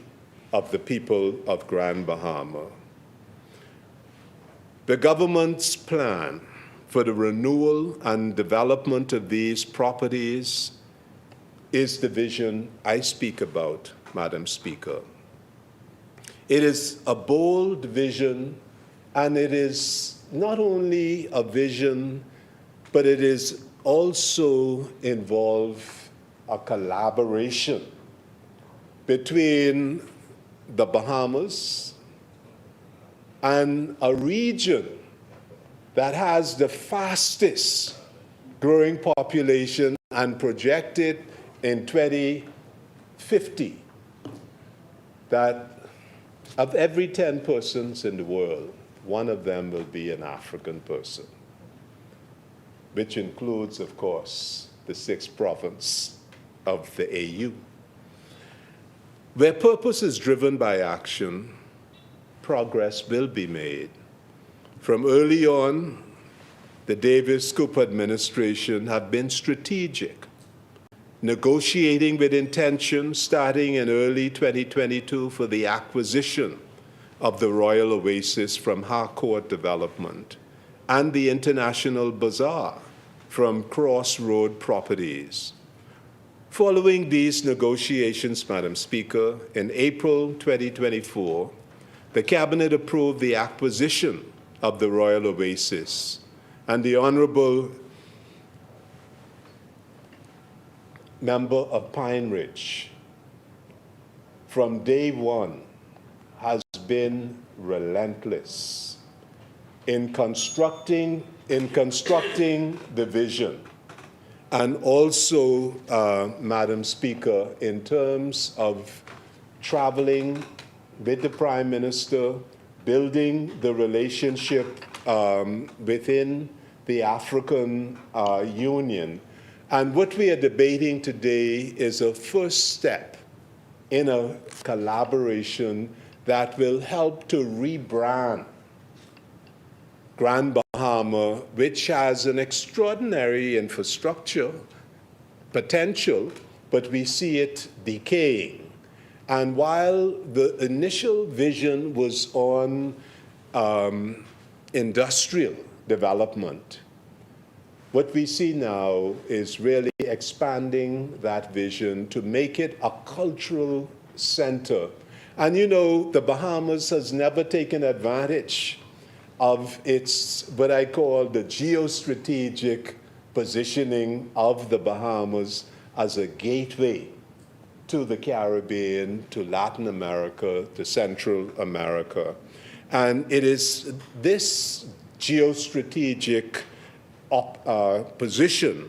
of the people of Grand Bahama. The government's plan for the renewal and development of these properties is the vision I speak about, Madam Speaker. It is a bold vision, and it is not only a vision, but it is also involve a collaboration between the Bahamas and a region that has the fastest growing population and projected in 2050 that of every 10 persons in the world, one of them will be an African person, which includes, of course, the 6th province of the AU. Where purpose is driven by action, progress will be made. From early on, the Davis-Cooper administration have been strategic, negotiating with intention starting in early 2022 for the acquisition of the Royal Oasis from Harcourt Development and the International Bazaar from Crossroad Properties. Following these negotiations, Madam Speaker, in April 2024, the Cabinet approved the acquisition of the Royal Oasis, and the Honorable Member of Pine Ridge, from day one, has been relentless in constructing the vision. And also, Madam Speaker, in terms of traveling with the Prime Minister, building the relationship within the African Union. And what we are debating today is a first step in a collaboration that will help to rebrand Grand Bahama, which has an extraordinary infrastructure potential, but we see it decaying. And while the initial vision was on industrial development, what we see now is really expanding that vision to make it a cultural center. And you know, the Bahamas has never taken advantage of its, what I call the geostrategic positioning of the Bahamas as a gateway to the Caribbean, to Latin America, to Central America. And it is this geostrategic position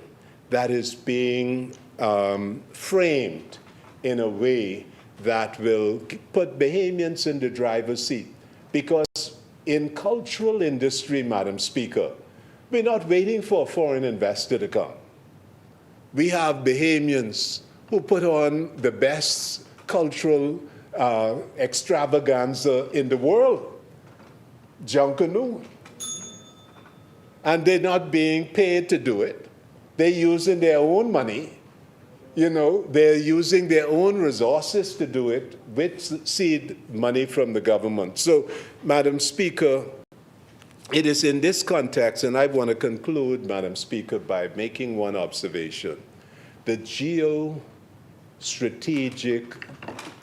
that is being framed in a way that will put Bahamians in the driver's seat. Because in cultural industry, Madam Speaker, we're not waiting for a foreign investor to come. We have Bahamians who put on the best cultural extravaganza in the world, Junkanoo. And they're not being paid to do it. They're using their own money. You know, they're using their own resources to do it with seed money from the government. So, Madam Speaker, it is in this context, and I want to conclude, Madam Speaker, by making one observation. The geostrategic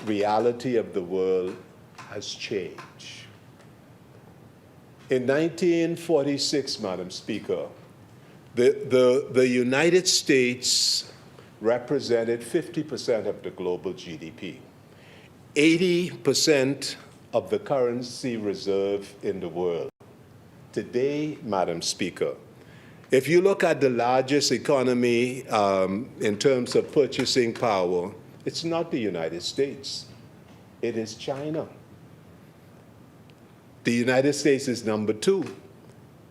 reality of the world has changed. In 1946, Madam Speaker, the United States represented 50% of the global GDP, 80% of the currency reserve in the world. Today, Madam Speaker, if you look at the largest economy in terms of purchasing power, it's not the United States, it is China. The United States is number 2.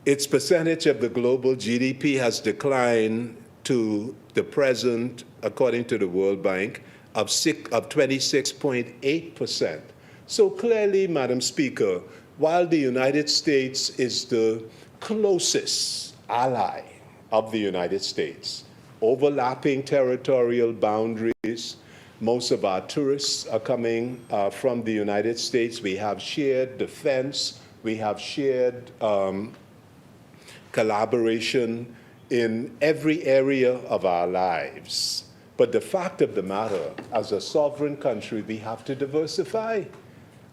Its percentage of the global GDP has declined to the present, according to the World Bank, of 26.8%. So clearly, Madam Speaker, while the United States is the closest ally of the United States, overlapping territorial boundaries, most of our tourists are coming from the United States. We have shared defense. We have shared collaboration in every area of our lives. But the fact of the matter, as a sovereign country, we have to diversify.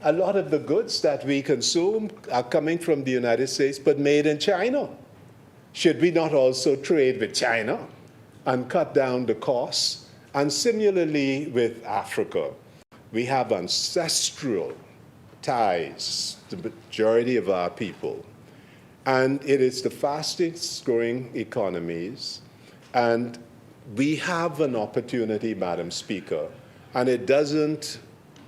A lot of the goods that we consume are coming from the United States, but made in China. Should we not also trade with China and cut down the costs? And similarly with Africa, we have ancestral ties, the majority of our people. And it is the fastest growing economies. And we have an opportunity, Madam Speaker, and it doesn't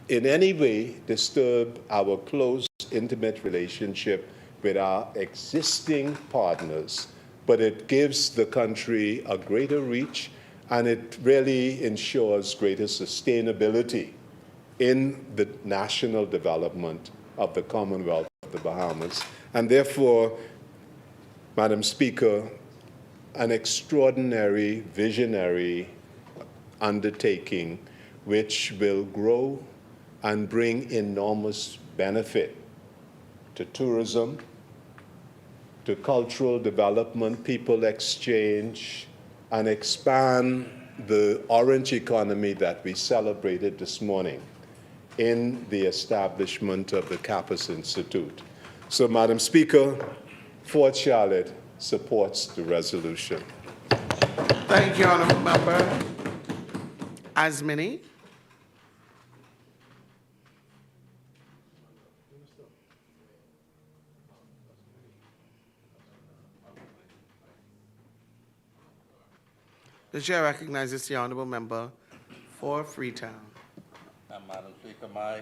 in any way disturb our close, intimate relationship with our existing partners, but it gives the country a greater reach, and it really ensures greater sustainability in the national development of the Commonwealth of the Bahamas. And therefore, Madam Speaker, an extraordinary, visionary undertaking which will grow and bring enormous benefit to tourism, to cultural development, people exchange, and expand the orange economy that we celebrated this morning in the establishment of the Kappas Institute. So, Madam Speaker, Fort Charlotte supports the resolution. Thank you, Honourable Member. As many. The chair recognizes the honorable member for Freetown. Madam Speaker, my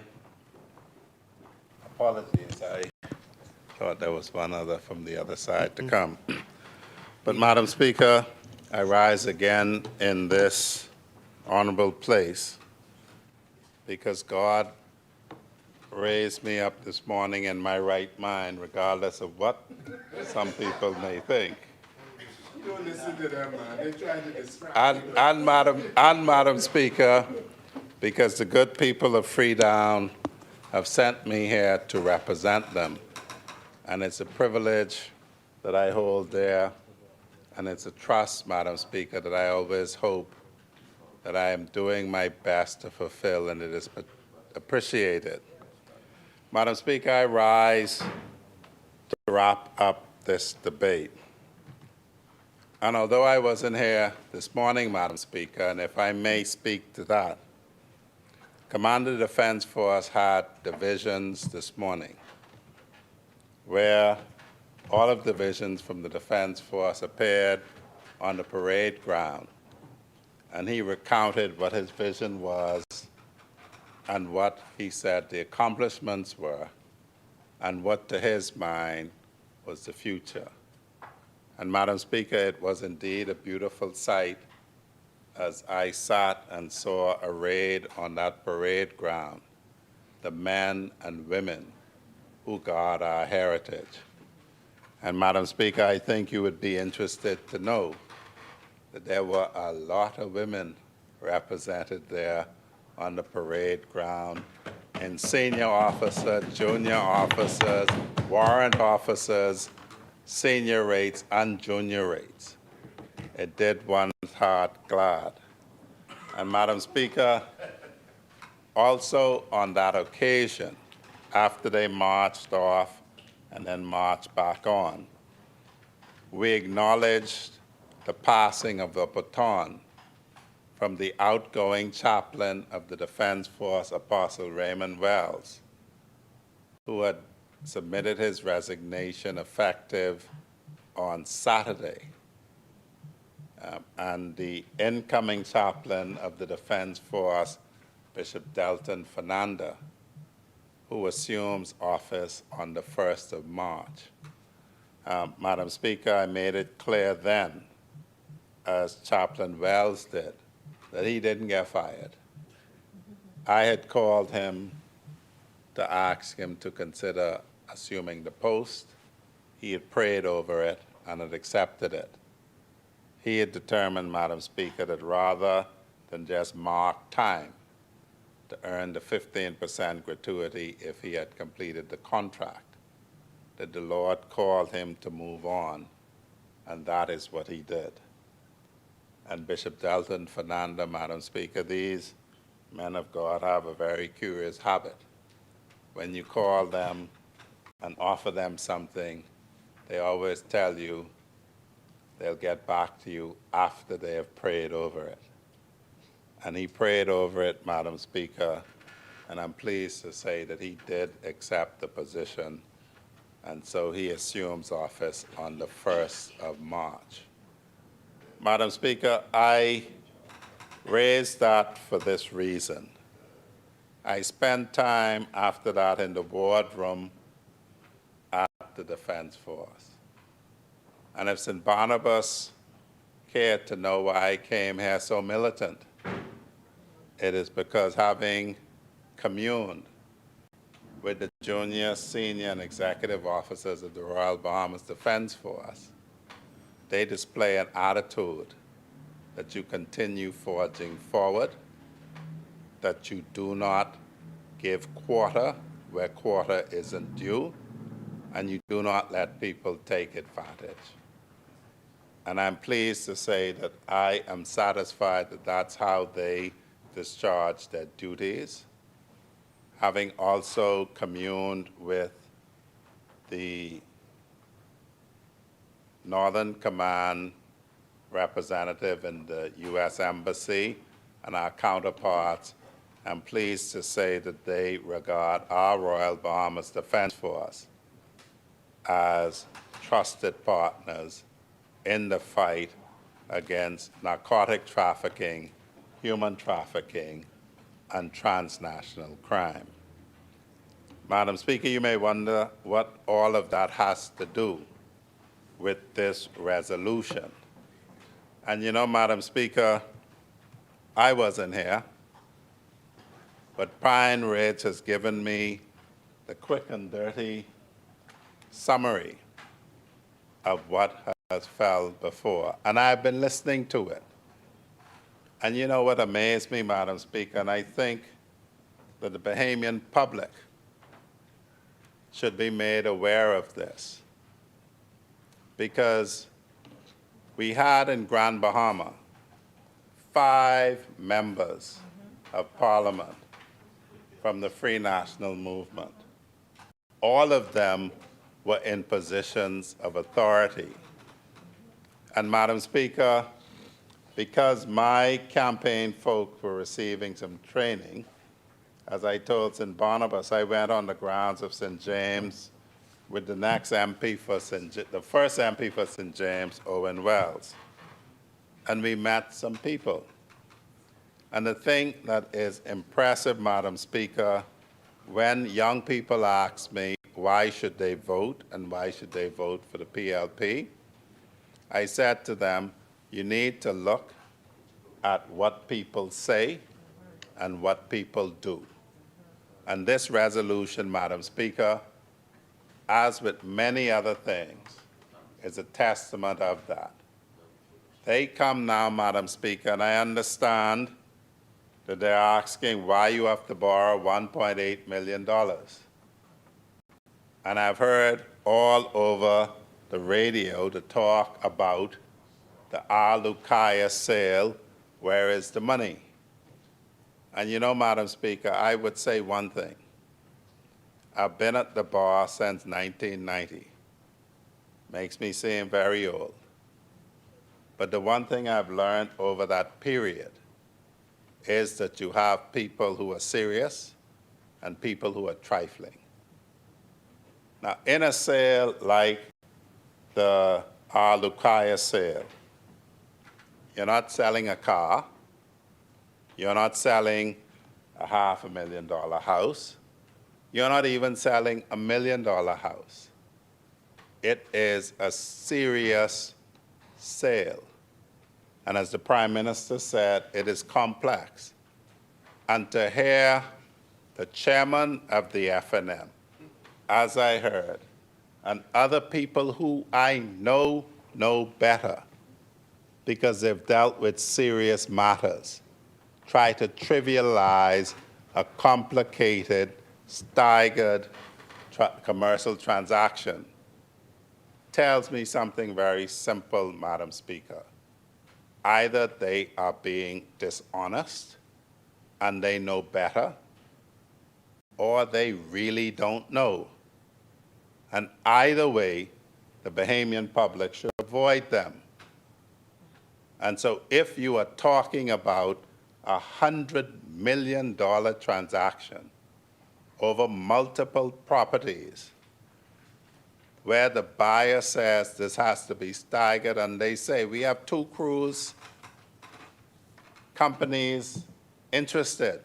apologies. I thought there was one other from the other side to come. But Madam Speaker, I rise again in this honorable place because God raised me up this morning in my right mind, regardless of what some people may think. You don't listen to them, man. They're trying to distract And Madam Speaker, because the good people of Freetown have sent me here to represent them. And it's a privilege that I hold there, and it's a trust, Madam Speaker, that I always hope that I am doing my best to fulfill, and it is appreciated. Madam Speaker, I rise to wrap up this debate. And although I wasn't here this morning, Madam Speaker, and if I may speak to that, Commander of the Defense Force had divisions this morning where all of the divisions from the Defense Force appeared on the parade ground, and he recounted what his vision was and what he said the accomplishments were and what to his mind was the future. And Madam Speaker, it was indeed a beautiful sight as I sat and saw arrayed on that parade ground the men and women who guard our heritage. And Madam Speaker, I think you would be interested to know that there were a lot of women represented there on the parade ground in senior officer, junior officers, warrant officers, senior rates, and junior rates. It did one's heart glad. And Madam Speaker, also on that occasion, after they marched off and then marched back on, we acknowledged the passing of the baton from the outgoing chaplain of the Defense Force, Apostle Raymond Wells, who had submitted his resignation effective on Saturday. And the incoming chaplain of the Defense Force, Bishop Delton Fernanda, who assumes office on the 1st of March. Madam Speaker, I made it clear then, as Chaplain Wells did, that he didn't get fired. I had called him to ask him to consider assuming the post. He had prayed over it and had accepted it. He had determined, Madam Speaker, that rather than just mark time to earn the 15% gratuity if he had completed the contract, that the Lord called him to move on, and that is what he did. And Bishop Delton Fernanda, Madam Speaker, these men of God have a very curious habit. When you call them and offer them something, they always tell you they'll get back to you after they have prayed over it. And he prayed over it, Madam Speaker, and I'm pleased to say that he did accept the position, and so he assumes office on the 1st of March. Madam Speaker, I raised that for this reason. I spent time after that in the wardroom at the Defense Force. And if St. Barnabas cared to know why I came here so militant, it is because having communed with the junior, senior, and executive officers of the Royal Bahamas Defense Force, they display an attitude that you continue forging forward, that you do not give quarter where quarter isn't due, and you do not let people take advantage. And I'm pleased to say that I am satisfied that that's how they discharge their duties, having also communed with the Northern Command representative in the U.S. Embassy and our counterparts. I'm pleased to say that they regard our Royal Bahamas Defense Force as trusted partners in the fight against narcotic trafficking, human trafficking, and transnational crime. Madam Speaker, you may wonder what all of that has to do with this resolution. And you know, Madam Speaker, I wasn't here, but Pine Ridge has given me the quick and dirty summary of what has fell before, and I've been listening to it. And you know what amazed me, Madam Speaker, and I think that the Bahamian public should be made aware of this, because we had in Grand Bahama 5 members of Parliament from the Free National Movement. All of them were in positions of authority. And Madam Speaker, because my campaign folk were receiving some training, as I told St. Barnabas, I went on the grounds of St. James with the next MP for the first MP for St. James, Owen Wells. And we met some people. And the thing that is impressive, Madam Speaker, when young people ask me why should they vote and why should they vote for the PLP, I said to them, you need to look at what people say and what people do. And this resolution, Madam Speaker, as with many other things, is a testament of that. They come now, Madam Speaker, and I understand that they're asking why you have to borrow $1.8 million. And I've heard all over the radio the talk about the Alukaya sale, where is the money? And you know, Madam Speaker, I would say one thing. I've been at the bar since 1990. Makes me seem very old. But the one thing I've learned over that period is that you have people who are serious and people who are trifling. Now, in a sale like the Alukaya sale, you're not selling a car, you're not selling a $500,000 house, you're not even selling $1 million house. It is a serious sale. And as the Prime Minister said, it is complex. And to hear the chairman of the FNM, as I heard, and other people who I know better because they've dealt with serious matters, try to trivialize a complicated, staggered commercial transaction, tells me something very simple, Madam Speaker. Either they are being dishonest and they know better, or they really don't know. And either way, the Bahamian public should avoid them. And so if you are talking about a $100 million transaction over multiple properties, where the buyer says this has to be staggered, and they say, we have 2 cruise companies interested.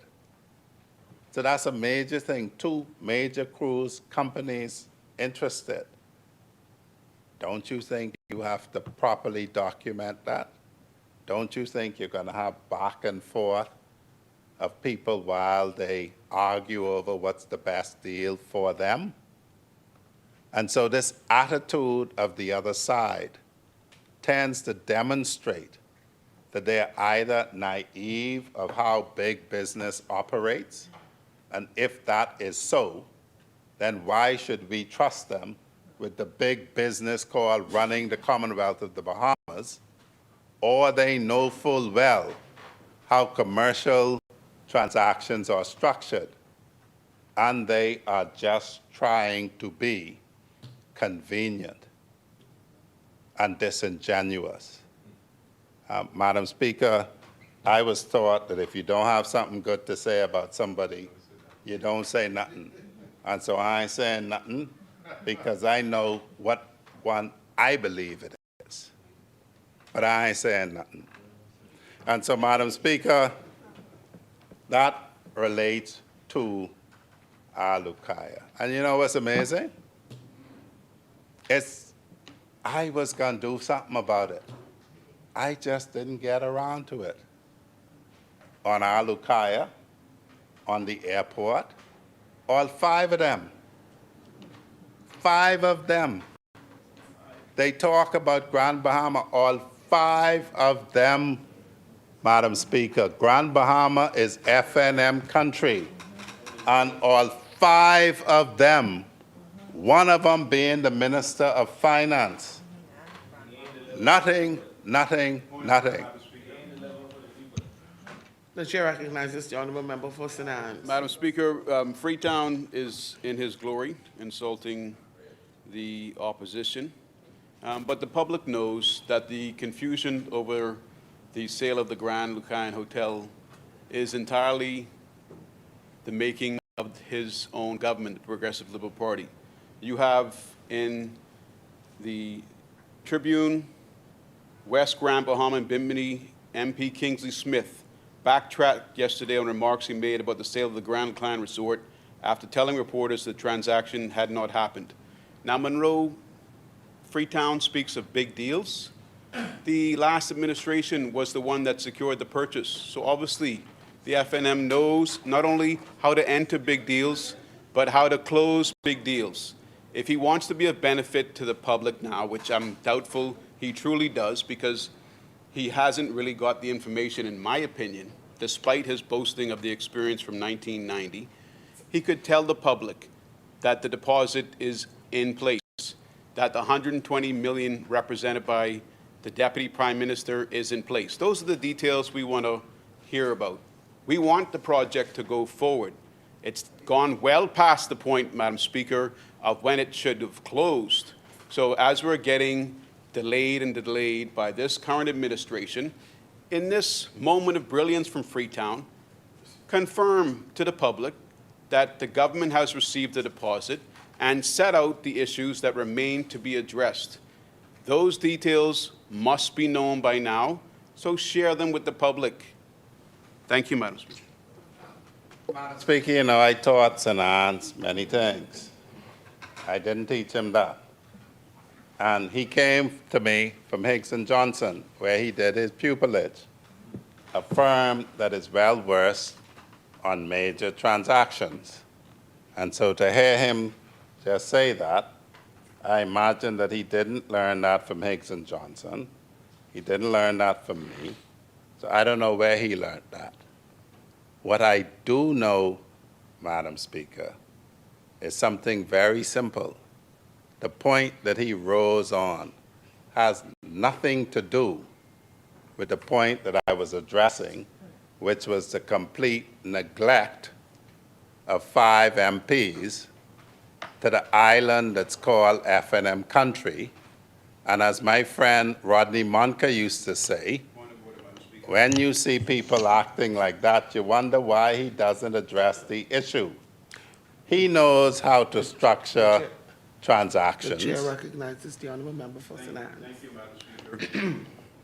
So that's a major thing, 2 major cruise companies interested. Don't you think you have to properly document that? Don't you think you're going to have back and forth of people while they argue over what's the best deal for them? And so this attitude of the other side tends to demonstrate that they're either naive of how big business operates, and if that is so, then why should we trust them with the big business called running the Commonwealth of the Bahamas, or they know full well how commercial transactions are structured, and they are just trying to be convenient and disingenuous. Madam Speaker, I was taught that if you don't have something good to say about somebody, you don't say nothing. And so I ain't saying nothing because I know what one I believe it is. but I ain't saying nothing. And so, Madam Speaker, that relates to Alukaya. And you know what's amazing? I was going to do something about it. I just didn't get around to it. On Alukaya, on the airport, all 5 of them. 5 of them. They talk about Grand Bahama, all 5 of them, Madam Speaker. Grand Bahama is FNM country. And all 5 of them, one of them being the Minister of Finance. Nothing, nothing, nothing. The chair recognizes the honourable member for St. Anne's. Madam Speaker, Freetown is in his glory, insulting the opposition. But the public knows that the confusion over the sale of the Grand Lucayan Hotel is entirely the making of his own government, the Progressive Liberal Party. You have in the Tribune, West Grand Bahama and Bimini MP Kingsley Smith backtracked yesterday on remarks he made about the sale of the Grand Lucayan Resort after telling reporters the transaction had not happened. Now, Monroe, Freetown speaks of big deals. The last administration was the one that secured the purchase. So obviously, the FNM knows not only how to enter big deals, but how to close big deals. If he wants to be of benefit to the public now, which I'm doubtful he truly does, because he hasn't really got the information, in my opinion, despite his boasting of the experience from 1990, he could tell the public that the deposit is in place, that the 120 million represented by the Deputy Prime Minister is in place. Those are the details we want to hear about. We want the project to go forward. It's gone well past the point, Madam Speaker, of when it should have closed. So as we're getting delayed and delayed by this current administration, in this moment of brilliance from Freetown, confirm to the public that the government has received the deposit and set out the issues that remain to be addressed. Those details must be known by now, so share them with the public. Thank you, Madam Speaker. Madam Speaker, you know, I taught St. Anne's many things. I didn't teach him that. And he came to me from Higgs & Johnson, where he did his pupillage, a firm that is well-versed on major transactions. And so to hear him just say that, I imagine that he didn't learn that from Higgs & Johnson. He didn't learn that from me. So I don't know where he learned that. What I do know, Madam Speaker, is something very simple. The point that he rose on has nothing to do with the point that I was addressing, which was the complete neglect of 5 MPs to the island that's called FNM country. And as my friend Rodney Monka used to say, when you see people acting like that, you wonder why he doesn't address the issue. He knows how to structure transactions. The chair recognizes the honourable member for St. Anne's. Thank you, Madam Speaker.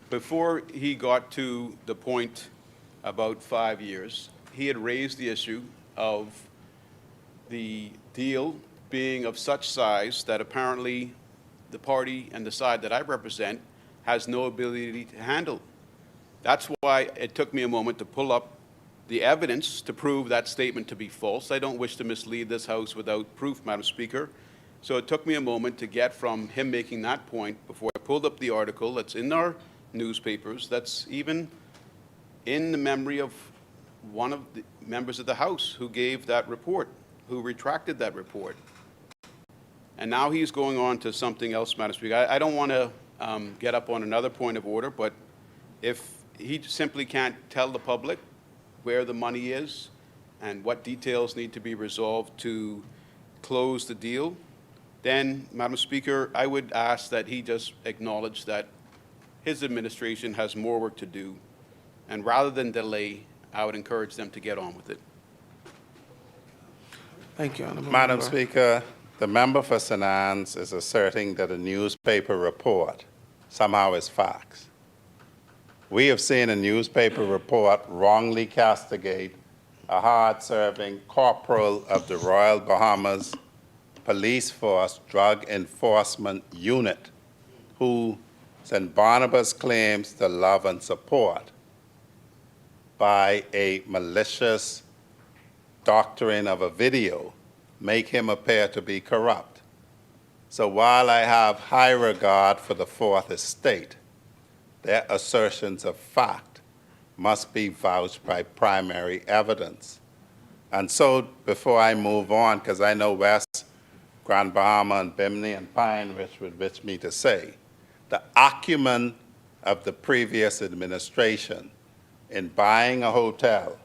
Before he got to the point about 5 years, he had raised the issue of the deal being of such size that apparently the party and the side that I represent has no ability to handle. That's why it took me a moment to pull up the evidence to prove that statement to be false. I don't wish to mislead this House without proof, Madam Speaker. So it took me a moment to get from him making that point before I pulled up the article that's in our newspapers, that's even in the memory of one of the members of the House who gave that report, who retracted that report. And now he's going on to something else, Madam Speaker. I don't want to get up on another point of order, but if he simply can't tell the public where the money is and what details need to be resolved to close the deal, then, Madam Speaker, I would ask that he just acknowledge that his administration has more work to do, and rather than delay, I would encourage them to get on with it. Thank you, Honourable Madam Member. Speaker, the member for St. Anne's is asserting that a newspaper report somehow is facts. we have seen a newspaper report wrongly castigate a hard-serving corporal of the Royal Bahamas Police Force Drug Enforcement Unit who St. Barnabas claims to love and support by a malicious doctoring of a video make him appear to be corrupt. So while I have high regard for the Fourth Estate, their assertions of fact must be vouched by primary evidence. And so before I move on, because I know West, Grand Bahama, and Bimini, and Pine Ridge would wish me to say, the acumen of the previous administration in buying a hotel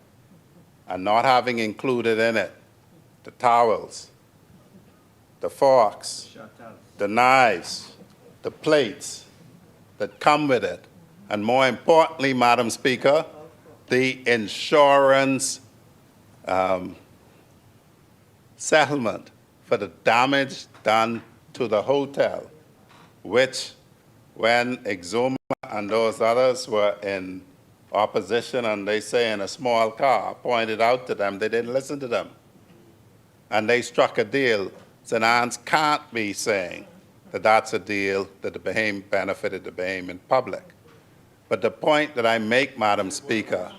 and not having included in it the towels, the forks, the knives, the plates that come with it, and more importantly, Madam Speaker, the insurance settlement for the damage done to the hotel, which when Exuma and those others were in opposition and they say in a small car, pointed out to them, they didn't listen to them. And they struck a deal. St. Anne's can't be saying that that's a deal that the Bahamian benefited the Bahamian public. But the point that I make, Madam Speaker,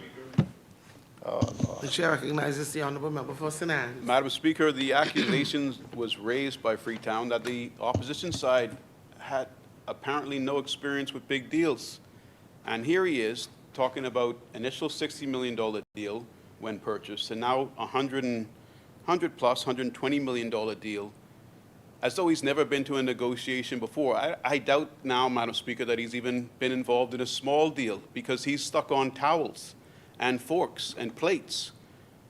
The chair recognizes the honourable member for St. Anne's. Madam Speaker, the accusation was raised by Freetown that the opposition side had apparently no experience with big deals. And here he is talking about initial $60 million deal when purchased, and now $100 plus, $120 million deal, as though he's never been to a negotiation before. I doubt now, Madam Speaker, that he's even been involved in a small deal, because he's stuck on towels and forks and plates.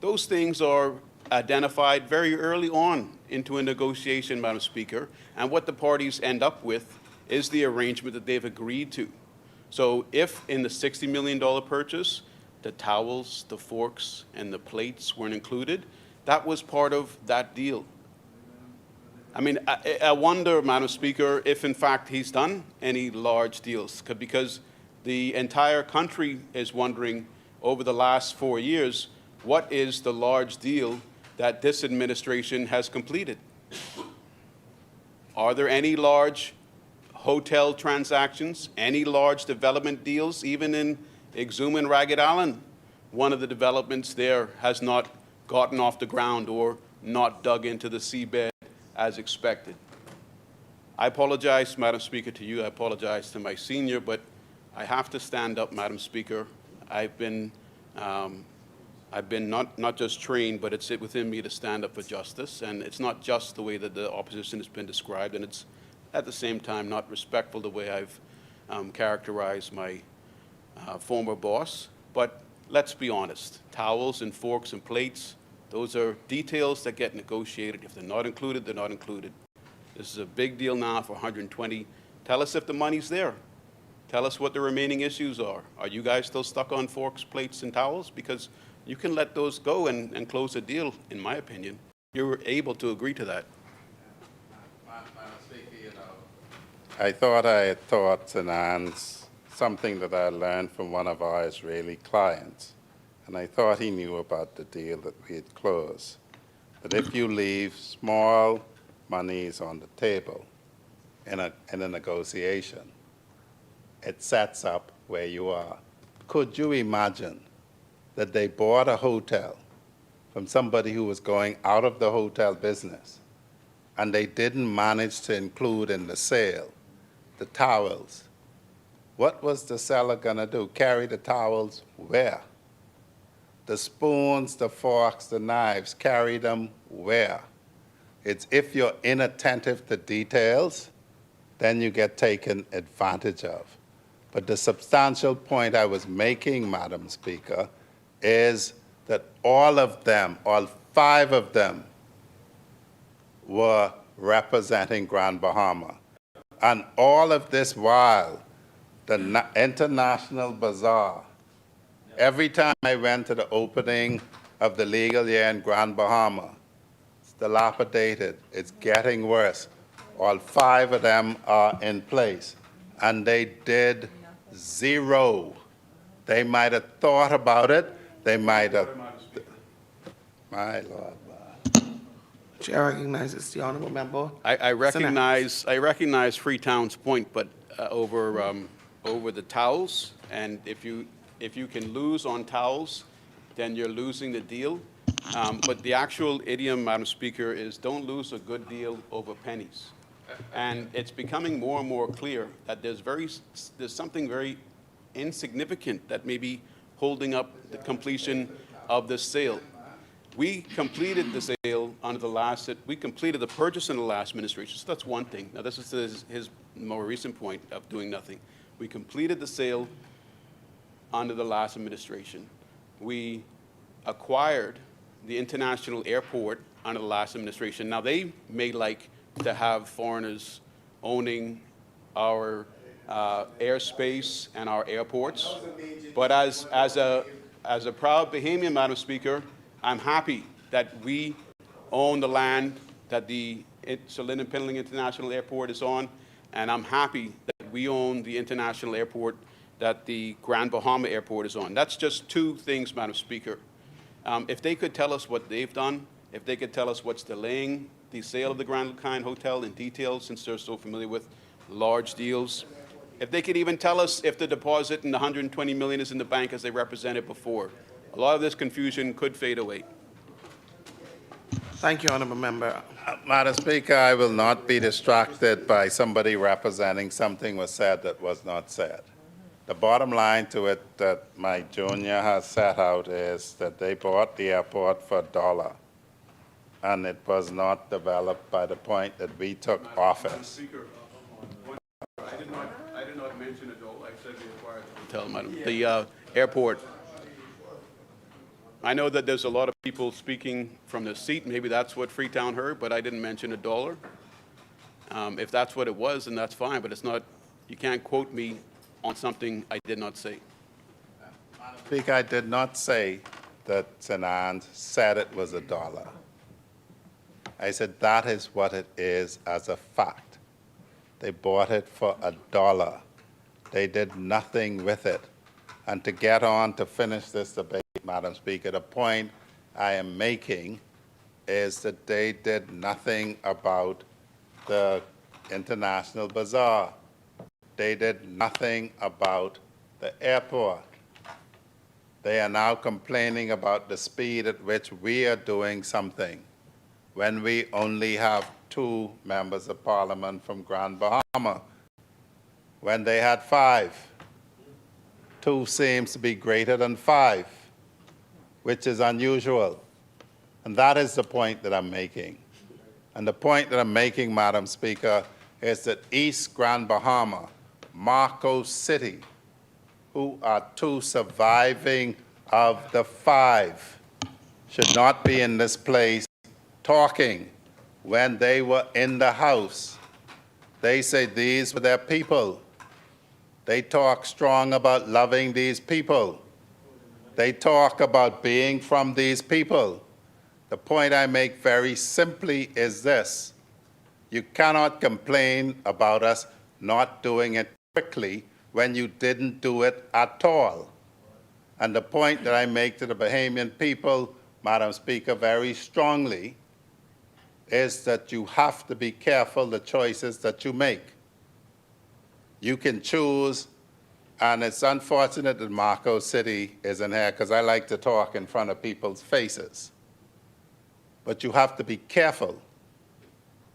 Those things are identified very early on into a negotiation, Madam Speaker, and what the parties end up with is the arrangement that they've agreed to. So if in the $60 million purchase, the towels, the forks, and the plates weren't included, that was part of that deal. I mean, I wonder, Madam Speaker, if in fact he's done any large deals, because the entire country is wondering over the last 4 years, what is the large deal that this administration has completed? Are there any large hotel transactions, any large development deals, even in Exuma and Ragged Island? One of the developments there has not gotten off the ground or not dug into the seabed as expected. I apologize, Madam Speaker, to you. I apologize to my senior, but I have to stand up, Madam Speaker. I've been not just trained, but it's within me to stand up for justice, and it's not just the way that the opposition has been described, and it's at the same time not respectful the way I've characterized my former boss. But let's be honest, towels and forks and plates, those are details that get negotiated. If they're not included, they're not included. This is a big deal now for 120. Tell us if the money's there. Tell us what the remaining issues are. Are you guys still stuck on forks, plates, and towels? Because you can let those go and close a deal, in my opinion. You were able to agree to that. I thought I had taught St. Anne's something that I learned from one of our Israeli clients, and I thought he knew about the deal that we had closed. That if you leave small monies on the table in a negotiation, it sets up where you are. Could you imagine that they bought a hotel from somebody who was going out of the hotel business, and they didn't manage to include in the sale the towels? What was the seller gonna do? Carry the towels where? The spoons, the forks, the knives, carry them where? It's if you're inattentive to details, then you get taken advantage of. But the substantial point I was making, Madam Speaker, is that all of them, all 5 of them, were representing Grand Bahama. And all of this while, the International Bazaar, every time I went to the opening of the legal year in Grand Bahama, it's dilapidated, it's getting worse. All 5 of them are in place. And they did 0 They might have thought about it. They might have. My Lord. Chair recognizes the honourable member. I recognize Freetown's point, but over the towels, and if you can lose on towels, then you're losing the deal. But the actual idiom, Madam Speaker, is don't lose a good deal over pennies. And it's becoming more and more clear that there's something very insignificant that may be holding up the completion of this sale. We completed the sale under the last, we completed the purchase in the last administration, so that's one thing. Now this is his more recent point of doing nothing. We completed the sale under the last administration. We acquired the international airport under the last administration. Now they may like to have foreigners owning our airspace and our airports, but as a proud Bahamian, Madam Speaker, I'm happy that we own the land that the Sir Lyndon Pendling International Airport is on, and I'm happy that we own the international airport that the Grand Bahama Airport is on. That's just two things, Madam Speaker. If they could tell us what they've done, if they could tell us what's delaying the sale of the Grand Lacan Hotel in detail, since they're so familiar with large deals, if they could even tell us if the deposit and the $120 million is in the bank as they represented before, a lot of this confusion could fade away. Thank you, honourable member. Madam Speaker, I will not be distracted by somebody representing something was said that was not said. The bottom line to it that my junior has set out is that they bought the airport for $1, and it was not developed by the point that we took office. Madam Speaker, I did not mention it all. I said we acquired the hotel, Madam. The airport. I know that there's a lot of people speaking from the seat. Maybe that's what Freetown heard, but I didn't mention $1. If that's what it was, then that's fine, but it's not, you can't quote me on something I did not say. Madam Speaker, I did not say that St. Anne's said it was $1. I said that is what it is as a fact. They bought it for $1. They did nothing with it. And to get on to finish this debate, Madam Speaker, the point I am making is that they did nothing about the International Bazaar. They did nothing about the airport. They are now complaining about the speed at which we are doing something when we only have 2 members of Parliament from Grand Bahama, when they had 5. 2 seems to be greater than 5, which is unusual. And that is the point that I'm making. And the point that I'm making, Madam Speaker, is that East Grand Bahama, Marco City, who are 2 surviving of the 5, should not be in this place talking when they were in the House. They say these were their people. They talk strong about loving these people. They talk about being from these people. The point I make very simply is this. You cannot complain about us not doing it quickly when you didn't do it at all. And the point that I make to the Bahamian people, Madam Speaker, very strongly, is that you have to be careful the choices that you make. You can choose, and it's unfortunate that Marco City isn't here because I like to talk in front of people's faces. But you have to be careful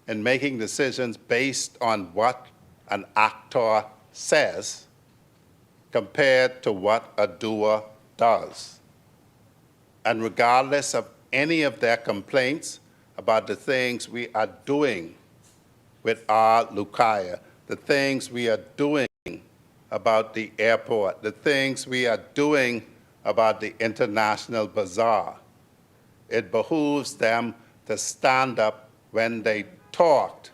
in making decisions based on what an actor says compared to what a doer does. And regardless of any of their complaints about the things we are doing with our Lukaya, the things we are doing about the airport, the things we are doing about the International Bazaar, it behooves them to stand up when they talked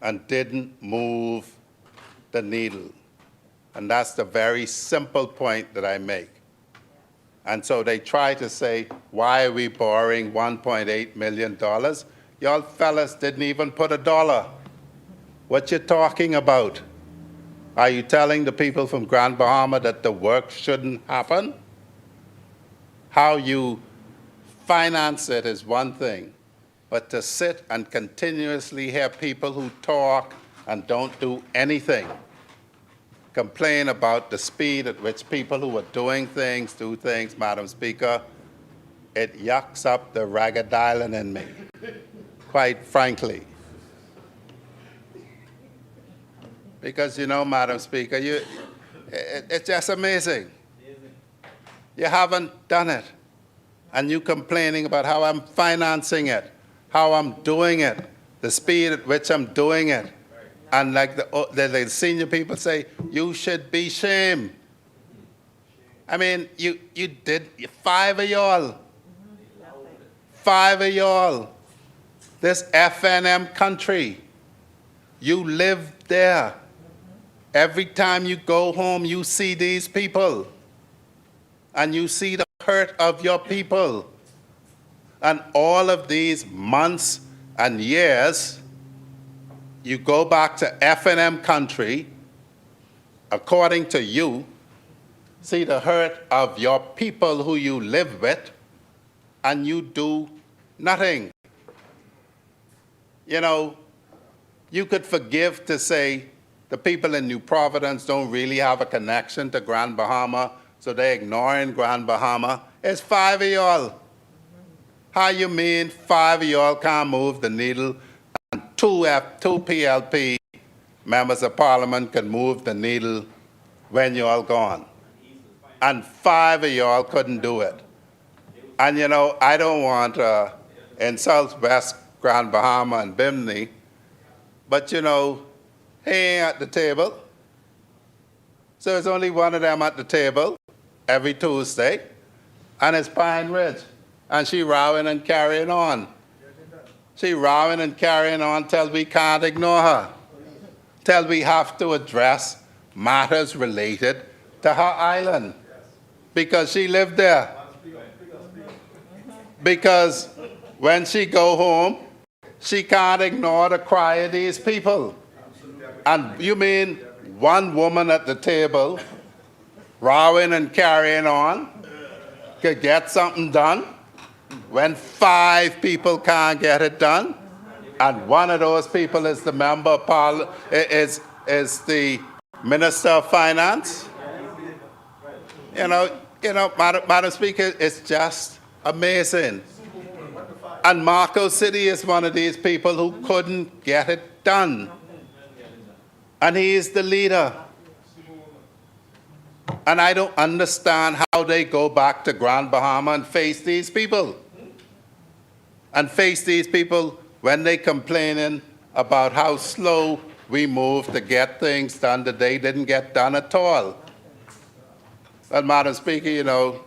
and didn't move the needle. And that's the very simple point that I make. And so they try to say, why are we borrowing $1.8 million? Y'all fellas didn't even put $1. What you talking about? Are you telling the people from Grand Bahama that the work shouldn't happen? How you finance it is one thing, but to sit and continuously hear people who talk and don't do anything complain about the speed at which people who are doing things do things, Madam Speaker, it yucks up the ragged island in me, quite frankly. Because, you know, Madam Speaker, it's just amazing. You haven't done it. And you complaining about how I'm financing it, how I'm doing it, the speed at which I'm doing it. And like the senior people say, you should be ashamed. I mean, you did, 5 of y'all. 5 of y'all. This FNM country, you live there. Every time you go home, you see these people. And you see the hurt of your people. And all of these months and years, you go back to FNM country, according to you, see the hurt of your people who you live with, and you do nothing. You know, you could forgive to say the people in New Providence don't really have a connection to Grand Bahama, so they're ignoring Grand Bahama. It's 5 of y'all. How you mean 5 of y'all can't move the needle and two PLP members of Parliament can move the needle when y'all gone? And 5 of y'all couldn't do it. And you know, I don't want to insult West Grand Bahama and Bimini, but you know, he ain't at the table. So there's only one of them at the table every Tuesday, and it's Pine Ridge. And she rowing and carrying on. She rowing and carrying on till we can't ignore her, till we have to address matters related to her island, because she lived there. Because when she go home, she can't ignore the cry of these people. And you mean one woman at the table, rowing and carrying on, could get something done when 5 people can't get it done? And one of those people is the member of Parliament, is the Minister of Finance. You know, Madam Speaker, it's just amazing. And Marco City is one of these people who couldn't get it done. And he is the leader. And I don't understand how they go back to Grand Bahama and face these people. And face these people when they complaining about how slow we move to get things done that they didn't get done at all. But Madam Speaker, you know,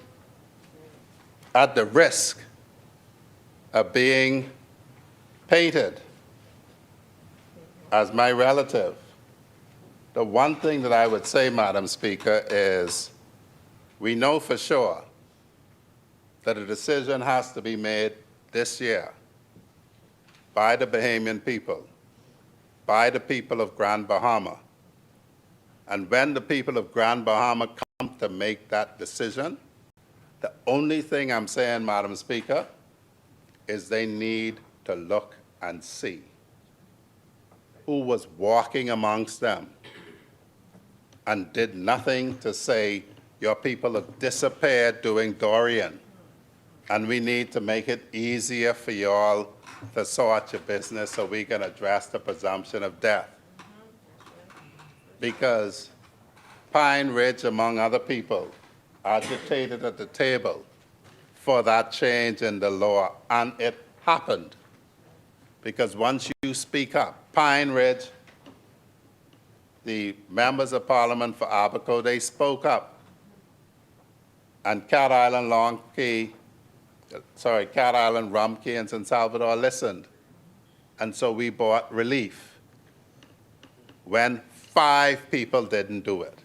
at the risk of being painted as my relative, the one thing that I would say, Madam Speaker, is we know for sure that a decision has to be made this year by the Bahamian people, by the people of Grand Bahama. And when the people of Grand Bahama come to make that decision, the only thing I'm saying, Madam Speaker, is they need to look and see who was walking amongst them and did nothing to say, your people have disappeared during Dorian, and we need to make it easier for y'all to sort your business so we can address the presumption of death. Because Pine Ridge, among other people, agitated at the table for that change in the law, and it happened. Because once you speak up, Pine Ridge, the members of Parliament for Abaco, they spoke up. And Cat Island, Rum Key, and San Salvador listened. And so we brought relief when 5 people didn't do it.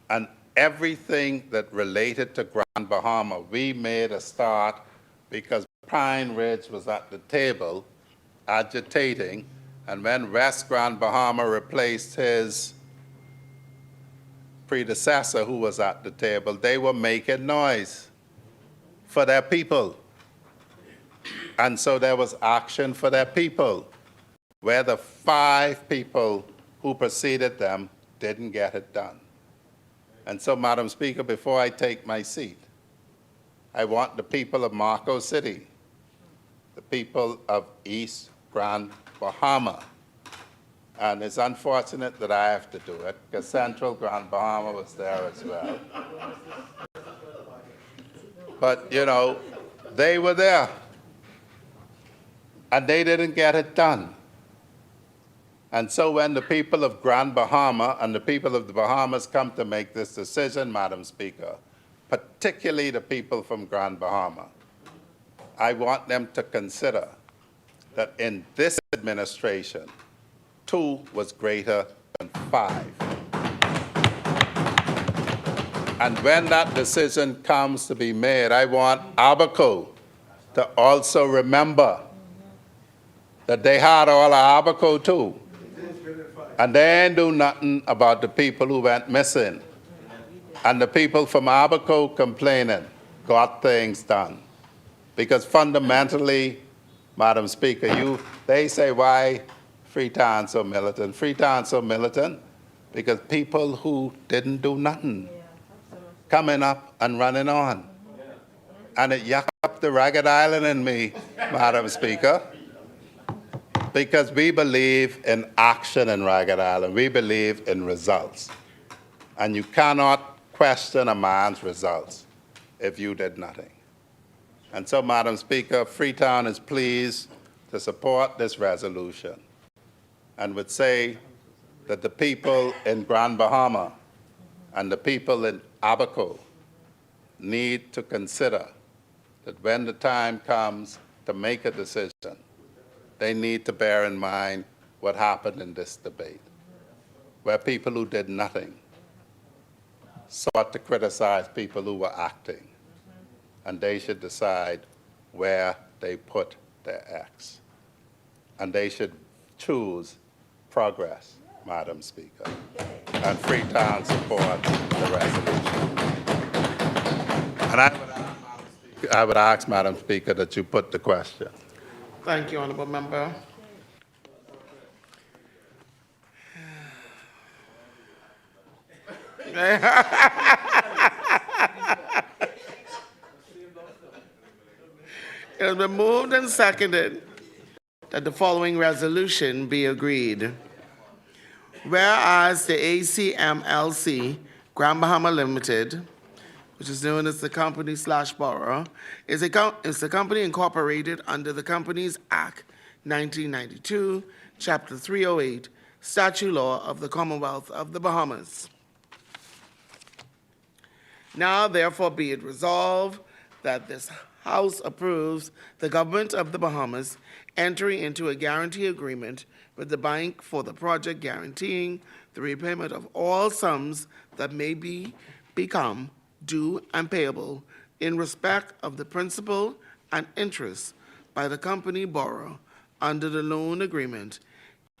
And everything that related to Grand Bahama, we made a start because Pine Ridge was at the table agitating. And when West Grand Bahama replaced his predecessor who was at the table, they were making noise for their people. And so there was action for their people, where the 5 people who preceded them didn't get it done. And so, Madam Speaker, before I take my seat, I want the people of Marco City, the people of East Grand Bahama, and it's unfortunate that I have to do it, because Central Grand Bahama was there as well. But, you know, they were there, and they didn't get it done. And so when the people of Grand Bahama and the people of the Bahamas come to make this decision, Madam Speaker, particularly the people from Grand Bahama, I want them to consider that in this administration, 2 was greater than 5. And when that decision comes to be made, I want Abaco to also remember that they had all of Abaco too. And they ain't do nothing about the people who went missing. And the people from Abaco complaining got things done. Because fundamentally, Madam Speaker, they say, why Freetown so militant? Freetown so militant because people who didn't do nothing coming up and running on. And it yuck up the ragged island in me, Madam Speaker. Because we believe in action in Ragged Island. We believe in results. And you cannot question a man's results if you did nothing. And so, Madam Speaker, Freetown is pleased to support this resolution and would say that the people in Grand Bahama and the people in Abaco need to consider that when the time comes to make a decision, they need to bear in mind what happened in this debate, where people who did nothing sought to criticize people who were acting, and they should decide where they put their X. And they should choose progress, Madam Speaker, and Freetown support the resolution. And I would ask, Madam Speaker, that you put the question. Thank you, Honourable Member. It has been moved and seconded that the following resolution be agreed. Whereas the ACMLC Grand Bahama Limited, which is known as the company/borough, is a company incorporated under the Companies Act 1992, Chapter 308, Statute Law of the Commonwealth of the Bahamas. Now, therefore, be it resolved that this House approves the government of the Bahamas entering into a guarantee agreement with the bank for the project guaranteeing the repayment of all sums that may become due and payable in respect of the principal and interest by the company borrower under the loan agreement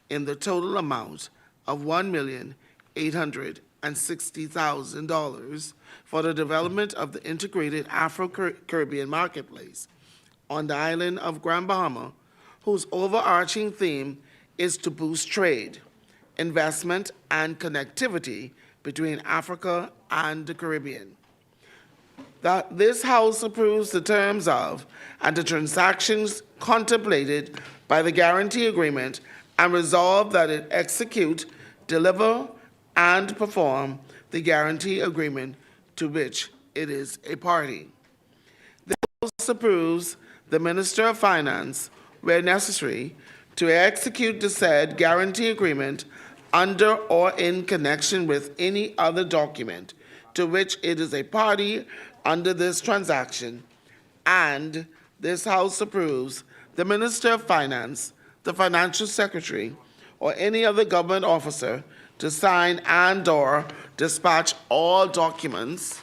in the total amount of $1,860,000 for the development of the integrated Afro-Caribbean marketplace on the island of Grand Bahama, whose overarching theme is to boost trade, investment, and connectivity between Africa and the Caribbean. That this House approves the terms of and the transactions contemplated by the guarantee agreement and resolve that it execute, deliver, and perform the guarantee agreement to which it is a party. The House approves the Minister of Finance, where necessary, to execute the said guarantee agreement under or in connection with any other document to which it is a party under this transaction, and this House approves the Minister of Finance, the Financial Secretary, or any other government officer to sign and/or dispatch all documents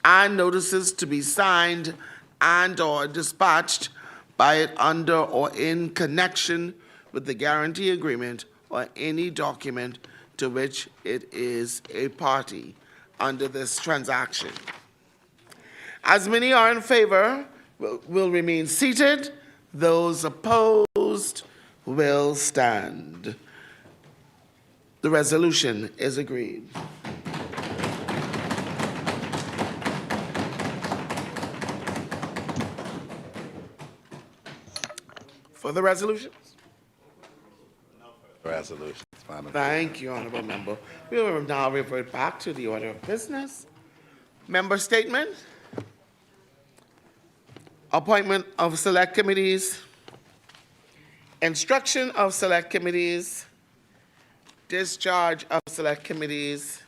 and notices to be signed and/or dispatched by it under or in connection with the guarantee agreement or any document to which it is a party under this transaction. As many are in favor, will remain seated. Those opposed will stand. The resolution is agreed. For the resolutions? Resolutions, Madam. Thank you, Honorable Member. We will now revert back to the order of business. Member statement. Appointment of select committees. Instruction of select committees. Discharge of select committees.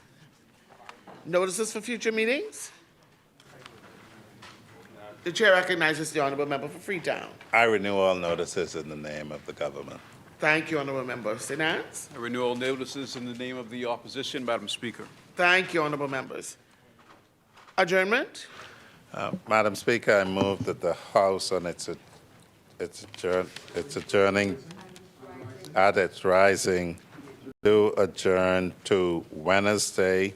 Notices for future meetings. The chair recognizes the Honorable Member for Freetown. I renew all notices in the name of the government. Thank you, Honorable Member. St. Anne's. I renew all notices in the name of the opposition, Madam Speaker. Thank you, Honorable Members. Adjournment. Madam Speaker, I move that the House on its adjourning at its rising do adjourn to Wednesday,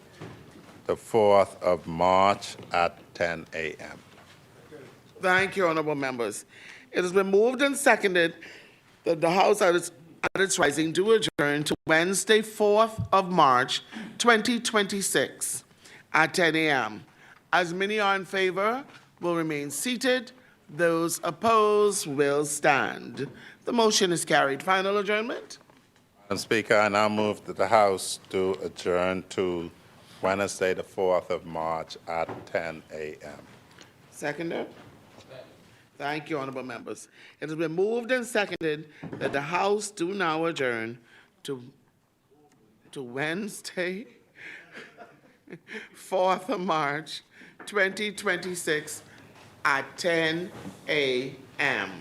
the 4th of March at 10 a.m. Thank you, Honorable Members. It has been moved and seconded that the House at its rising do adjourn to Wednesday, 4th of March, 2026 at 10 a.m. As many are in favor, will remain seated. Those opposed will stand. The motion is carried. Final adjournment. Madam Speaker, I now move that the House do adjourn to Wednesday, the 4th of March at 10 a.m. Seconder. Thank you, Honorable Members. It has been moved and seconded that the House do now adjourn to Wednesday, 4th of March, 2026 at 10 a.m.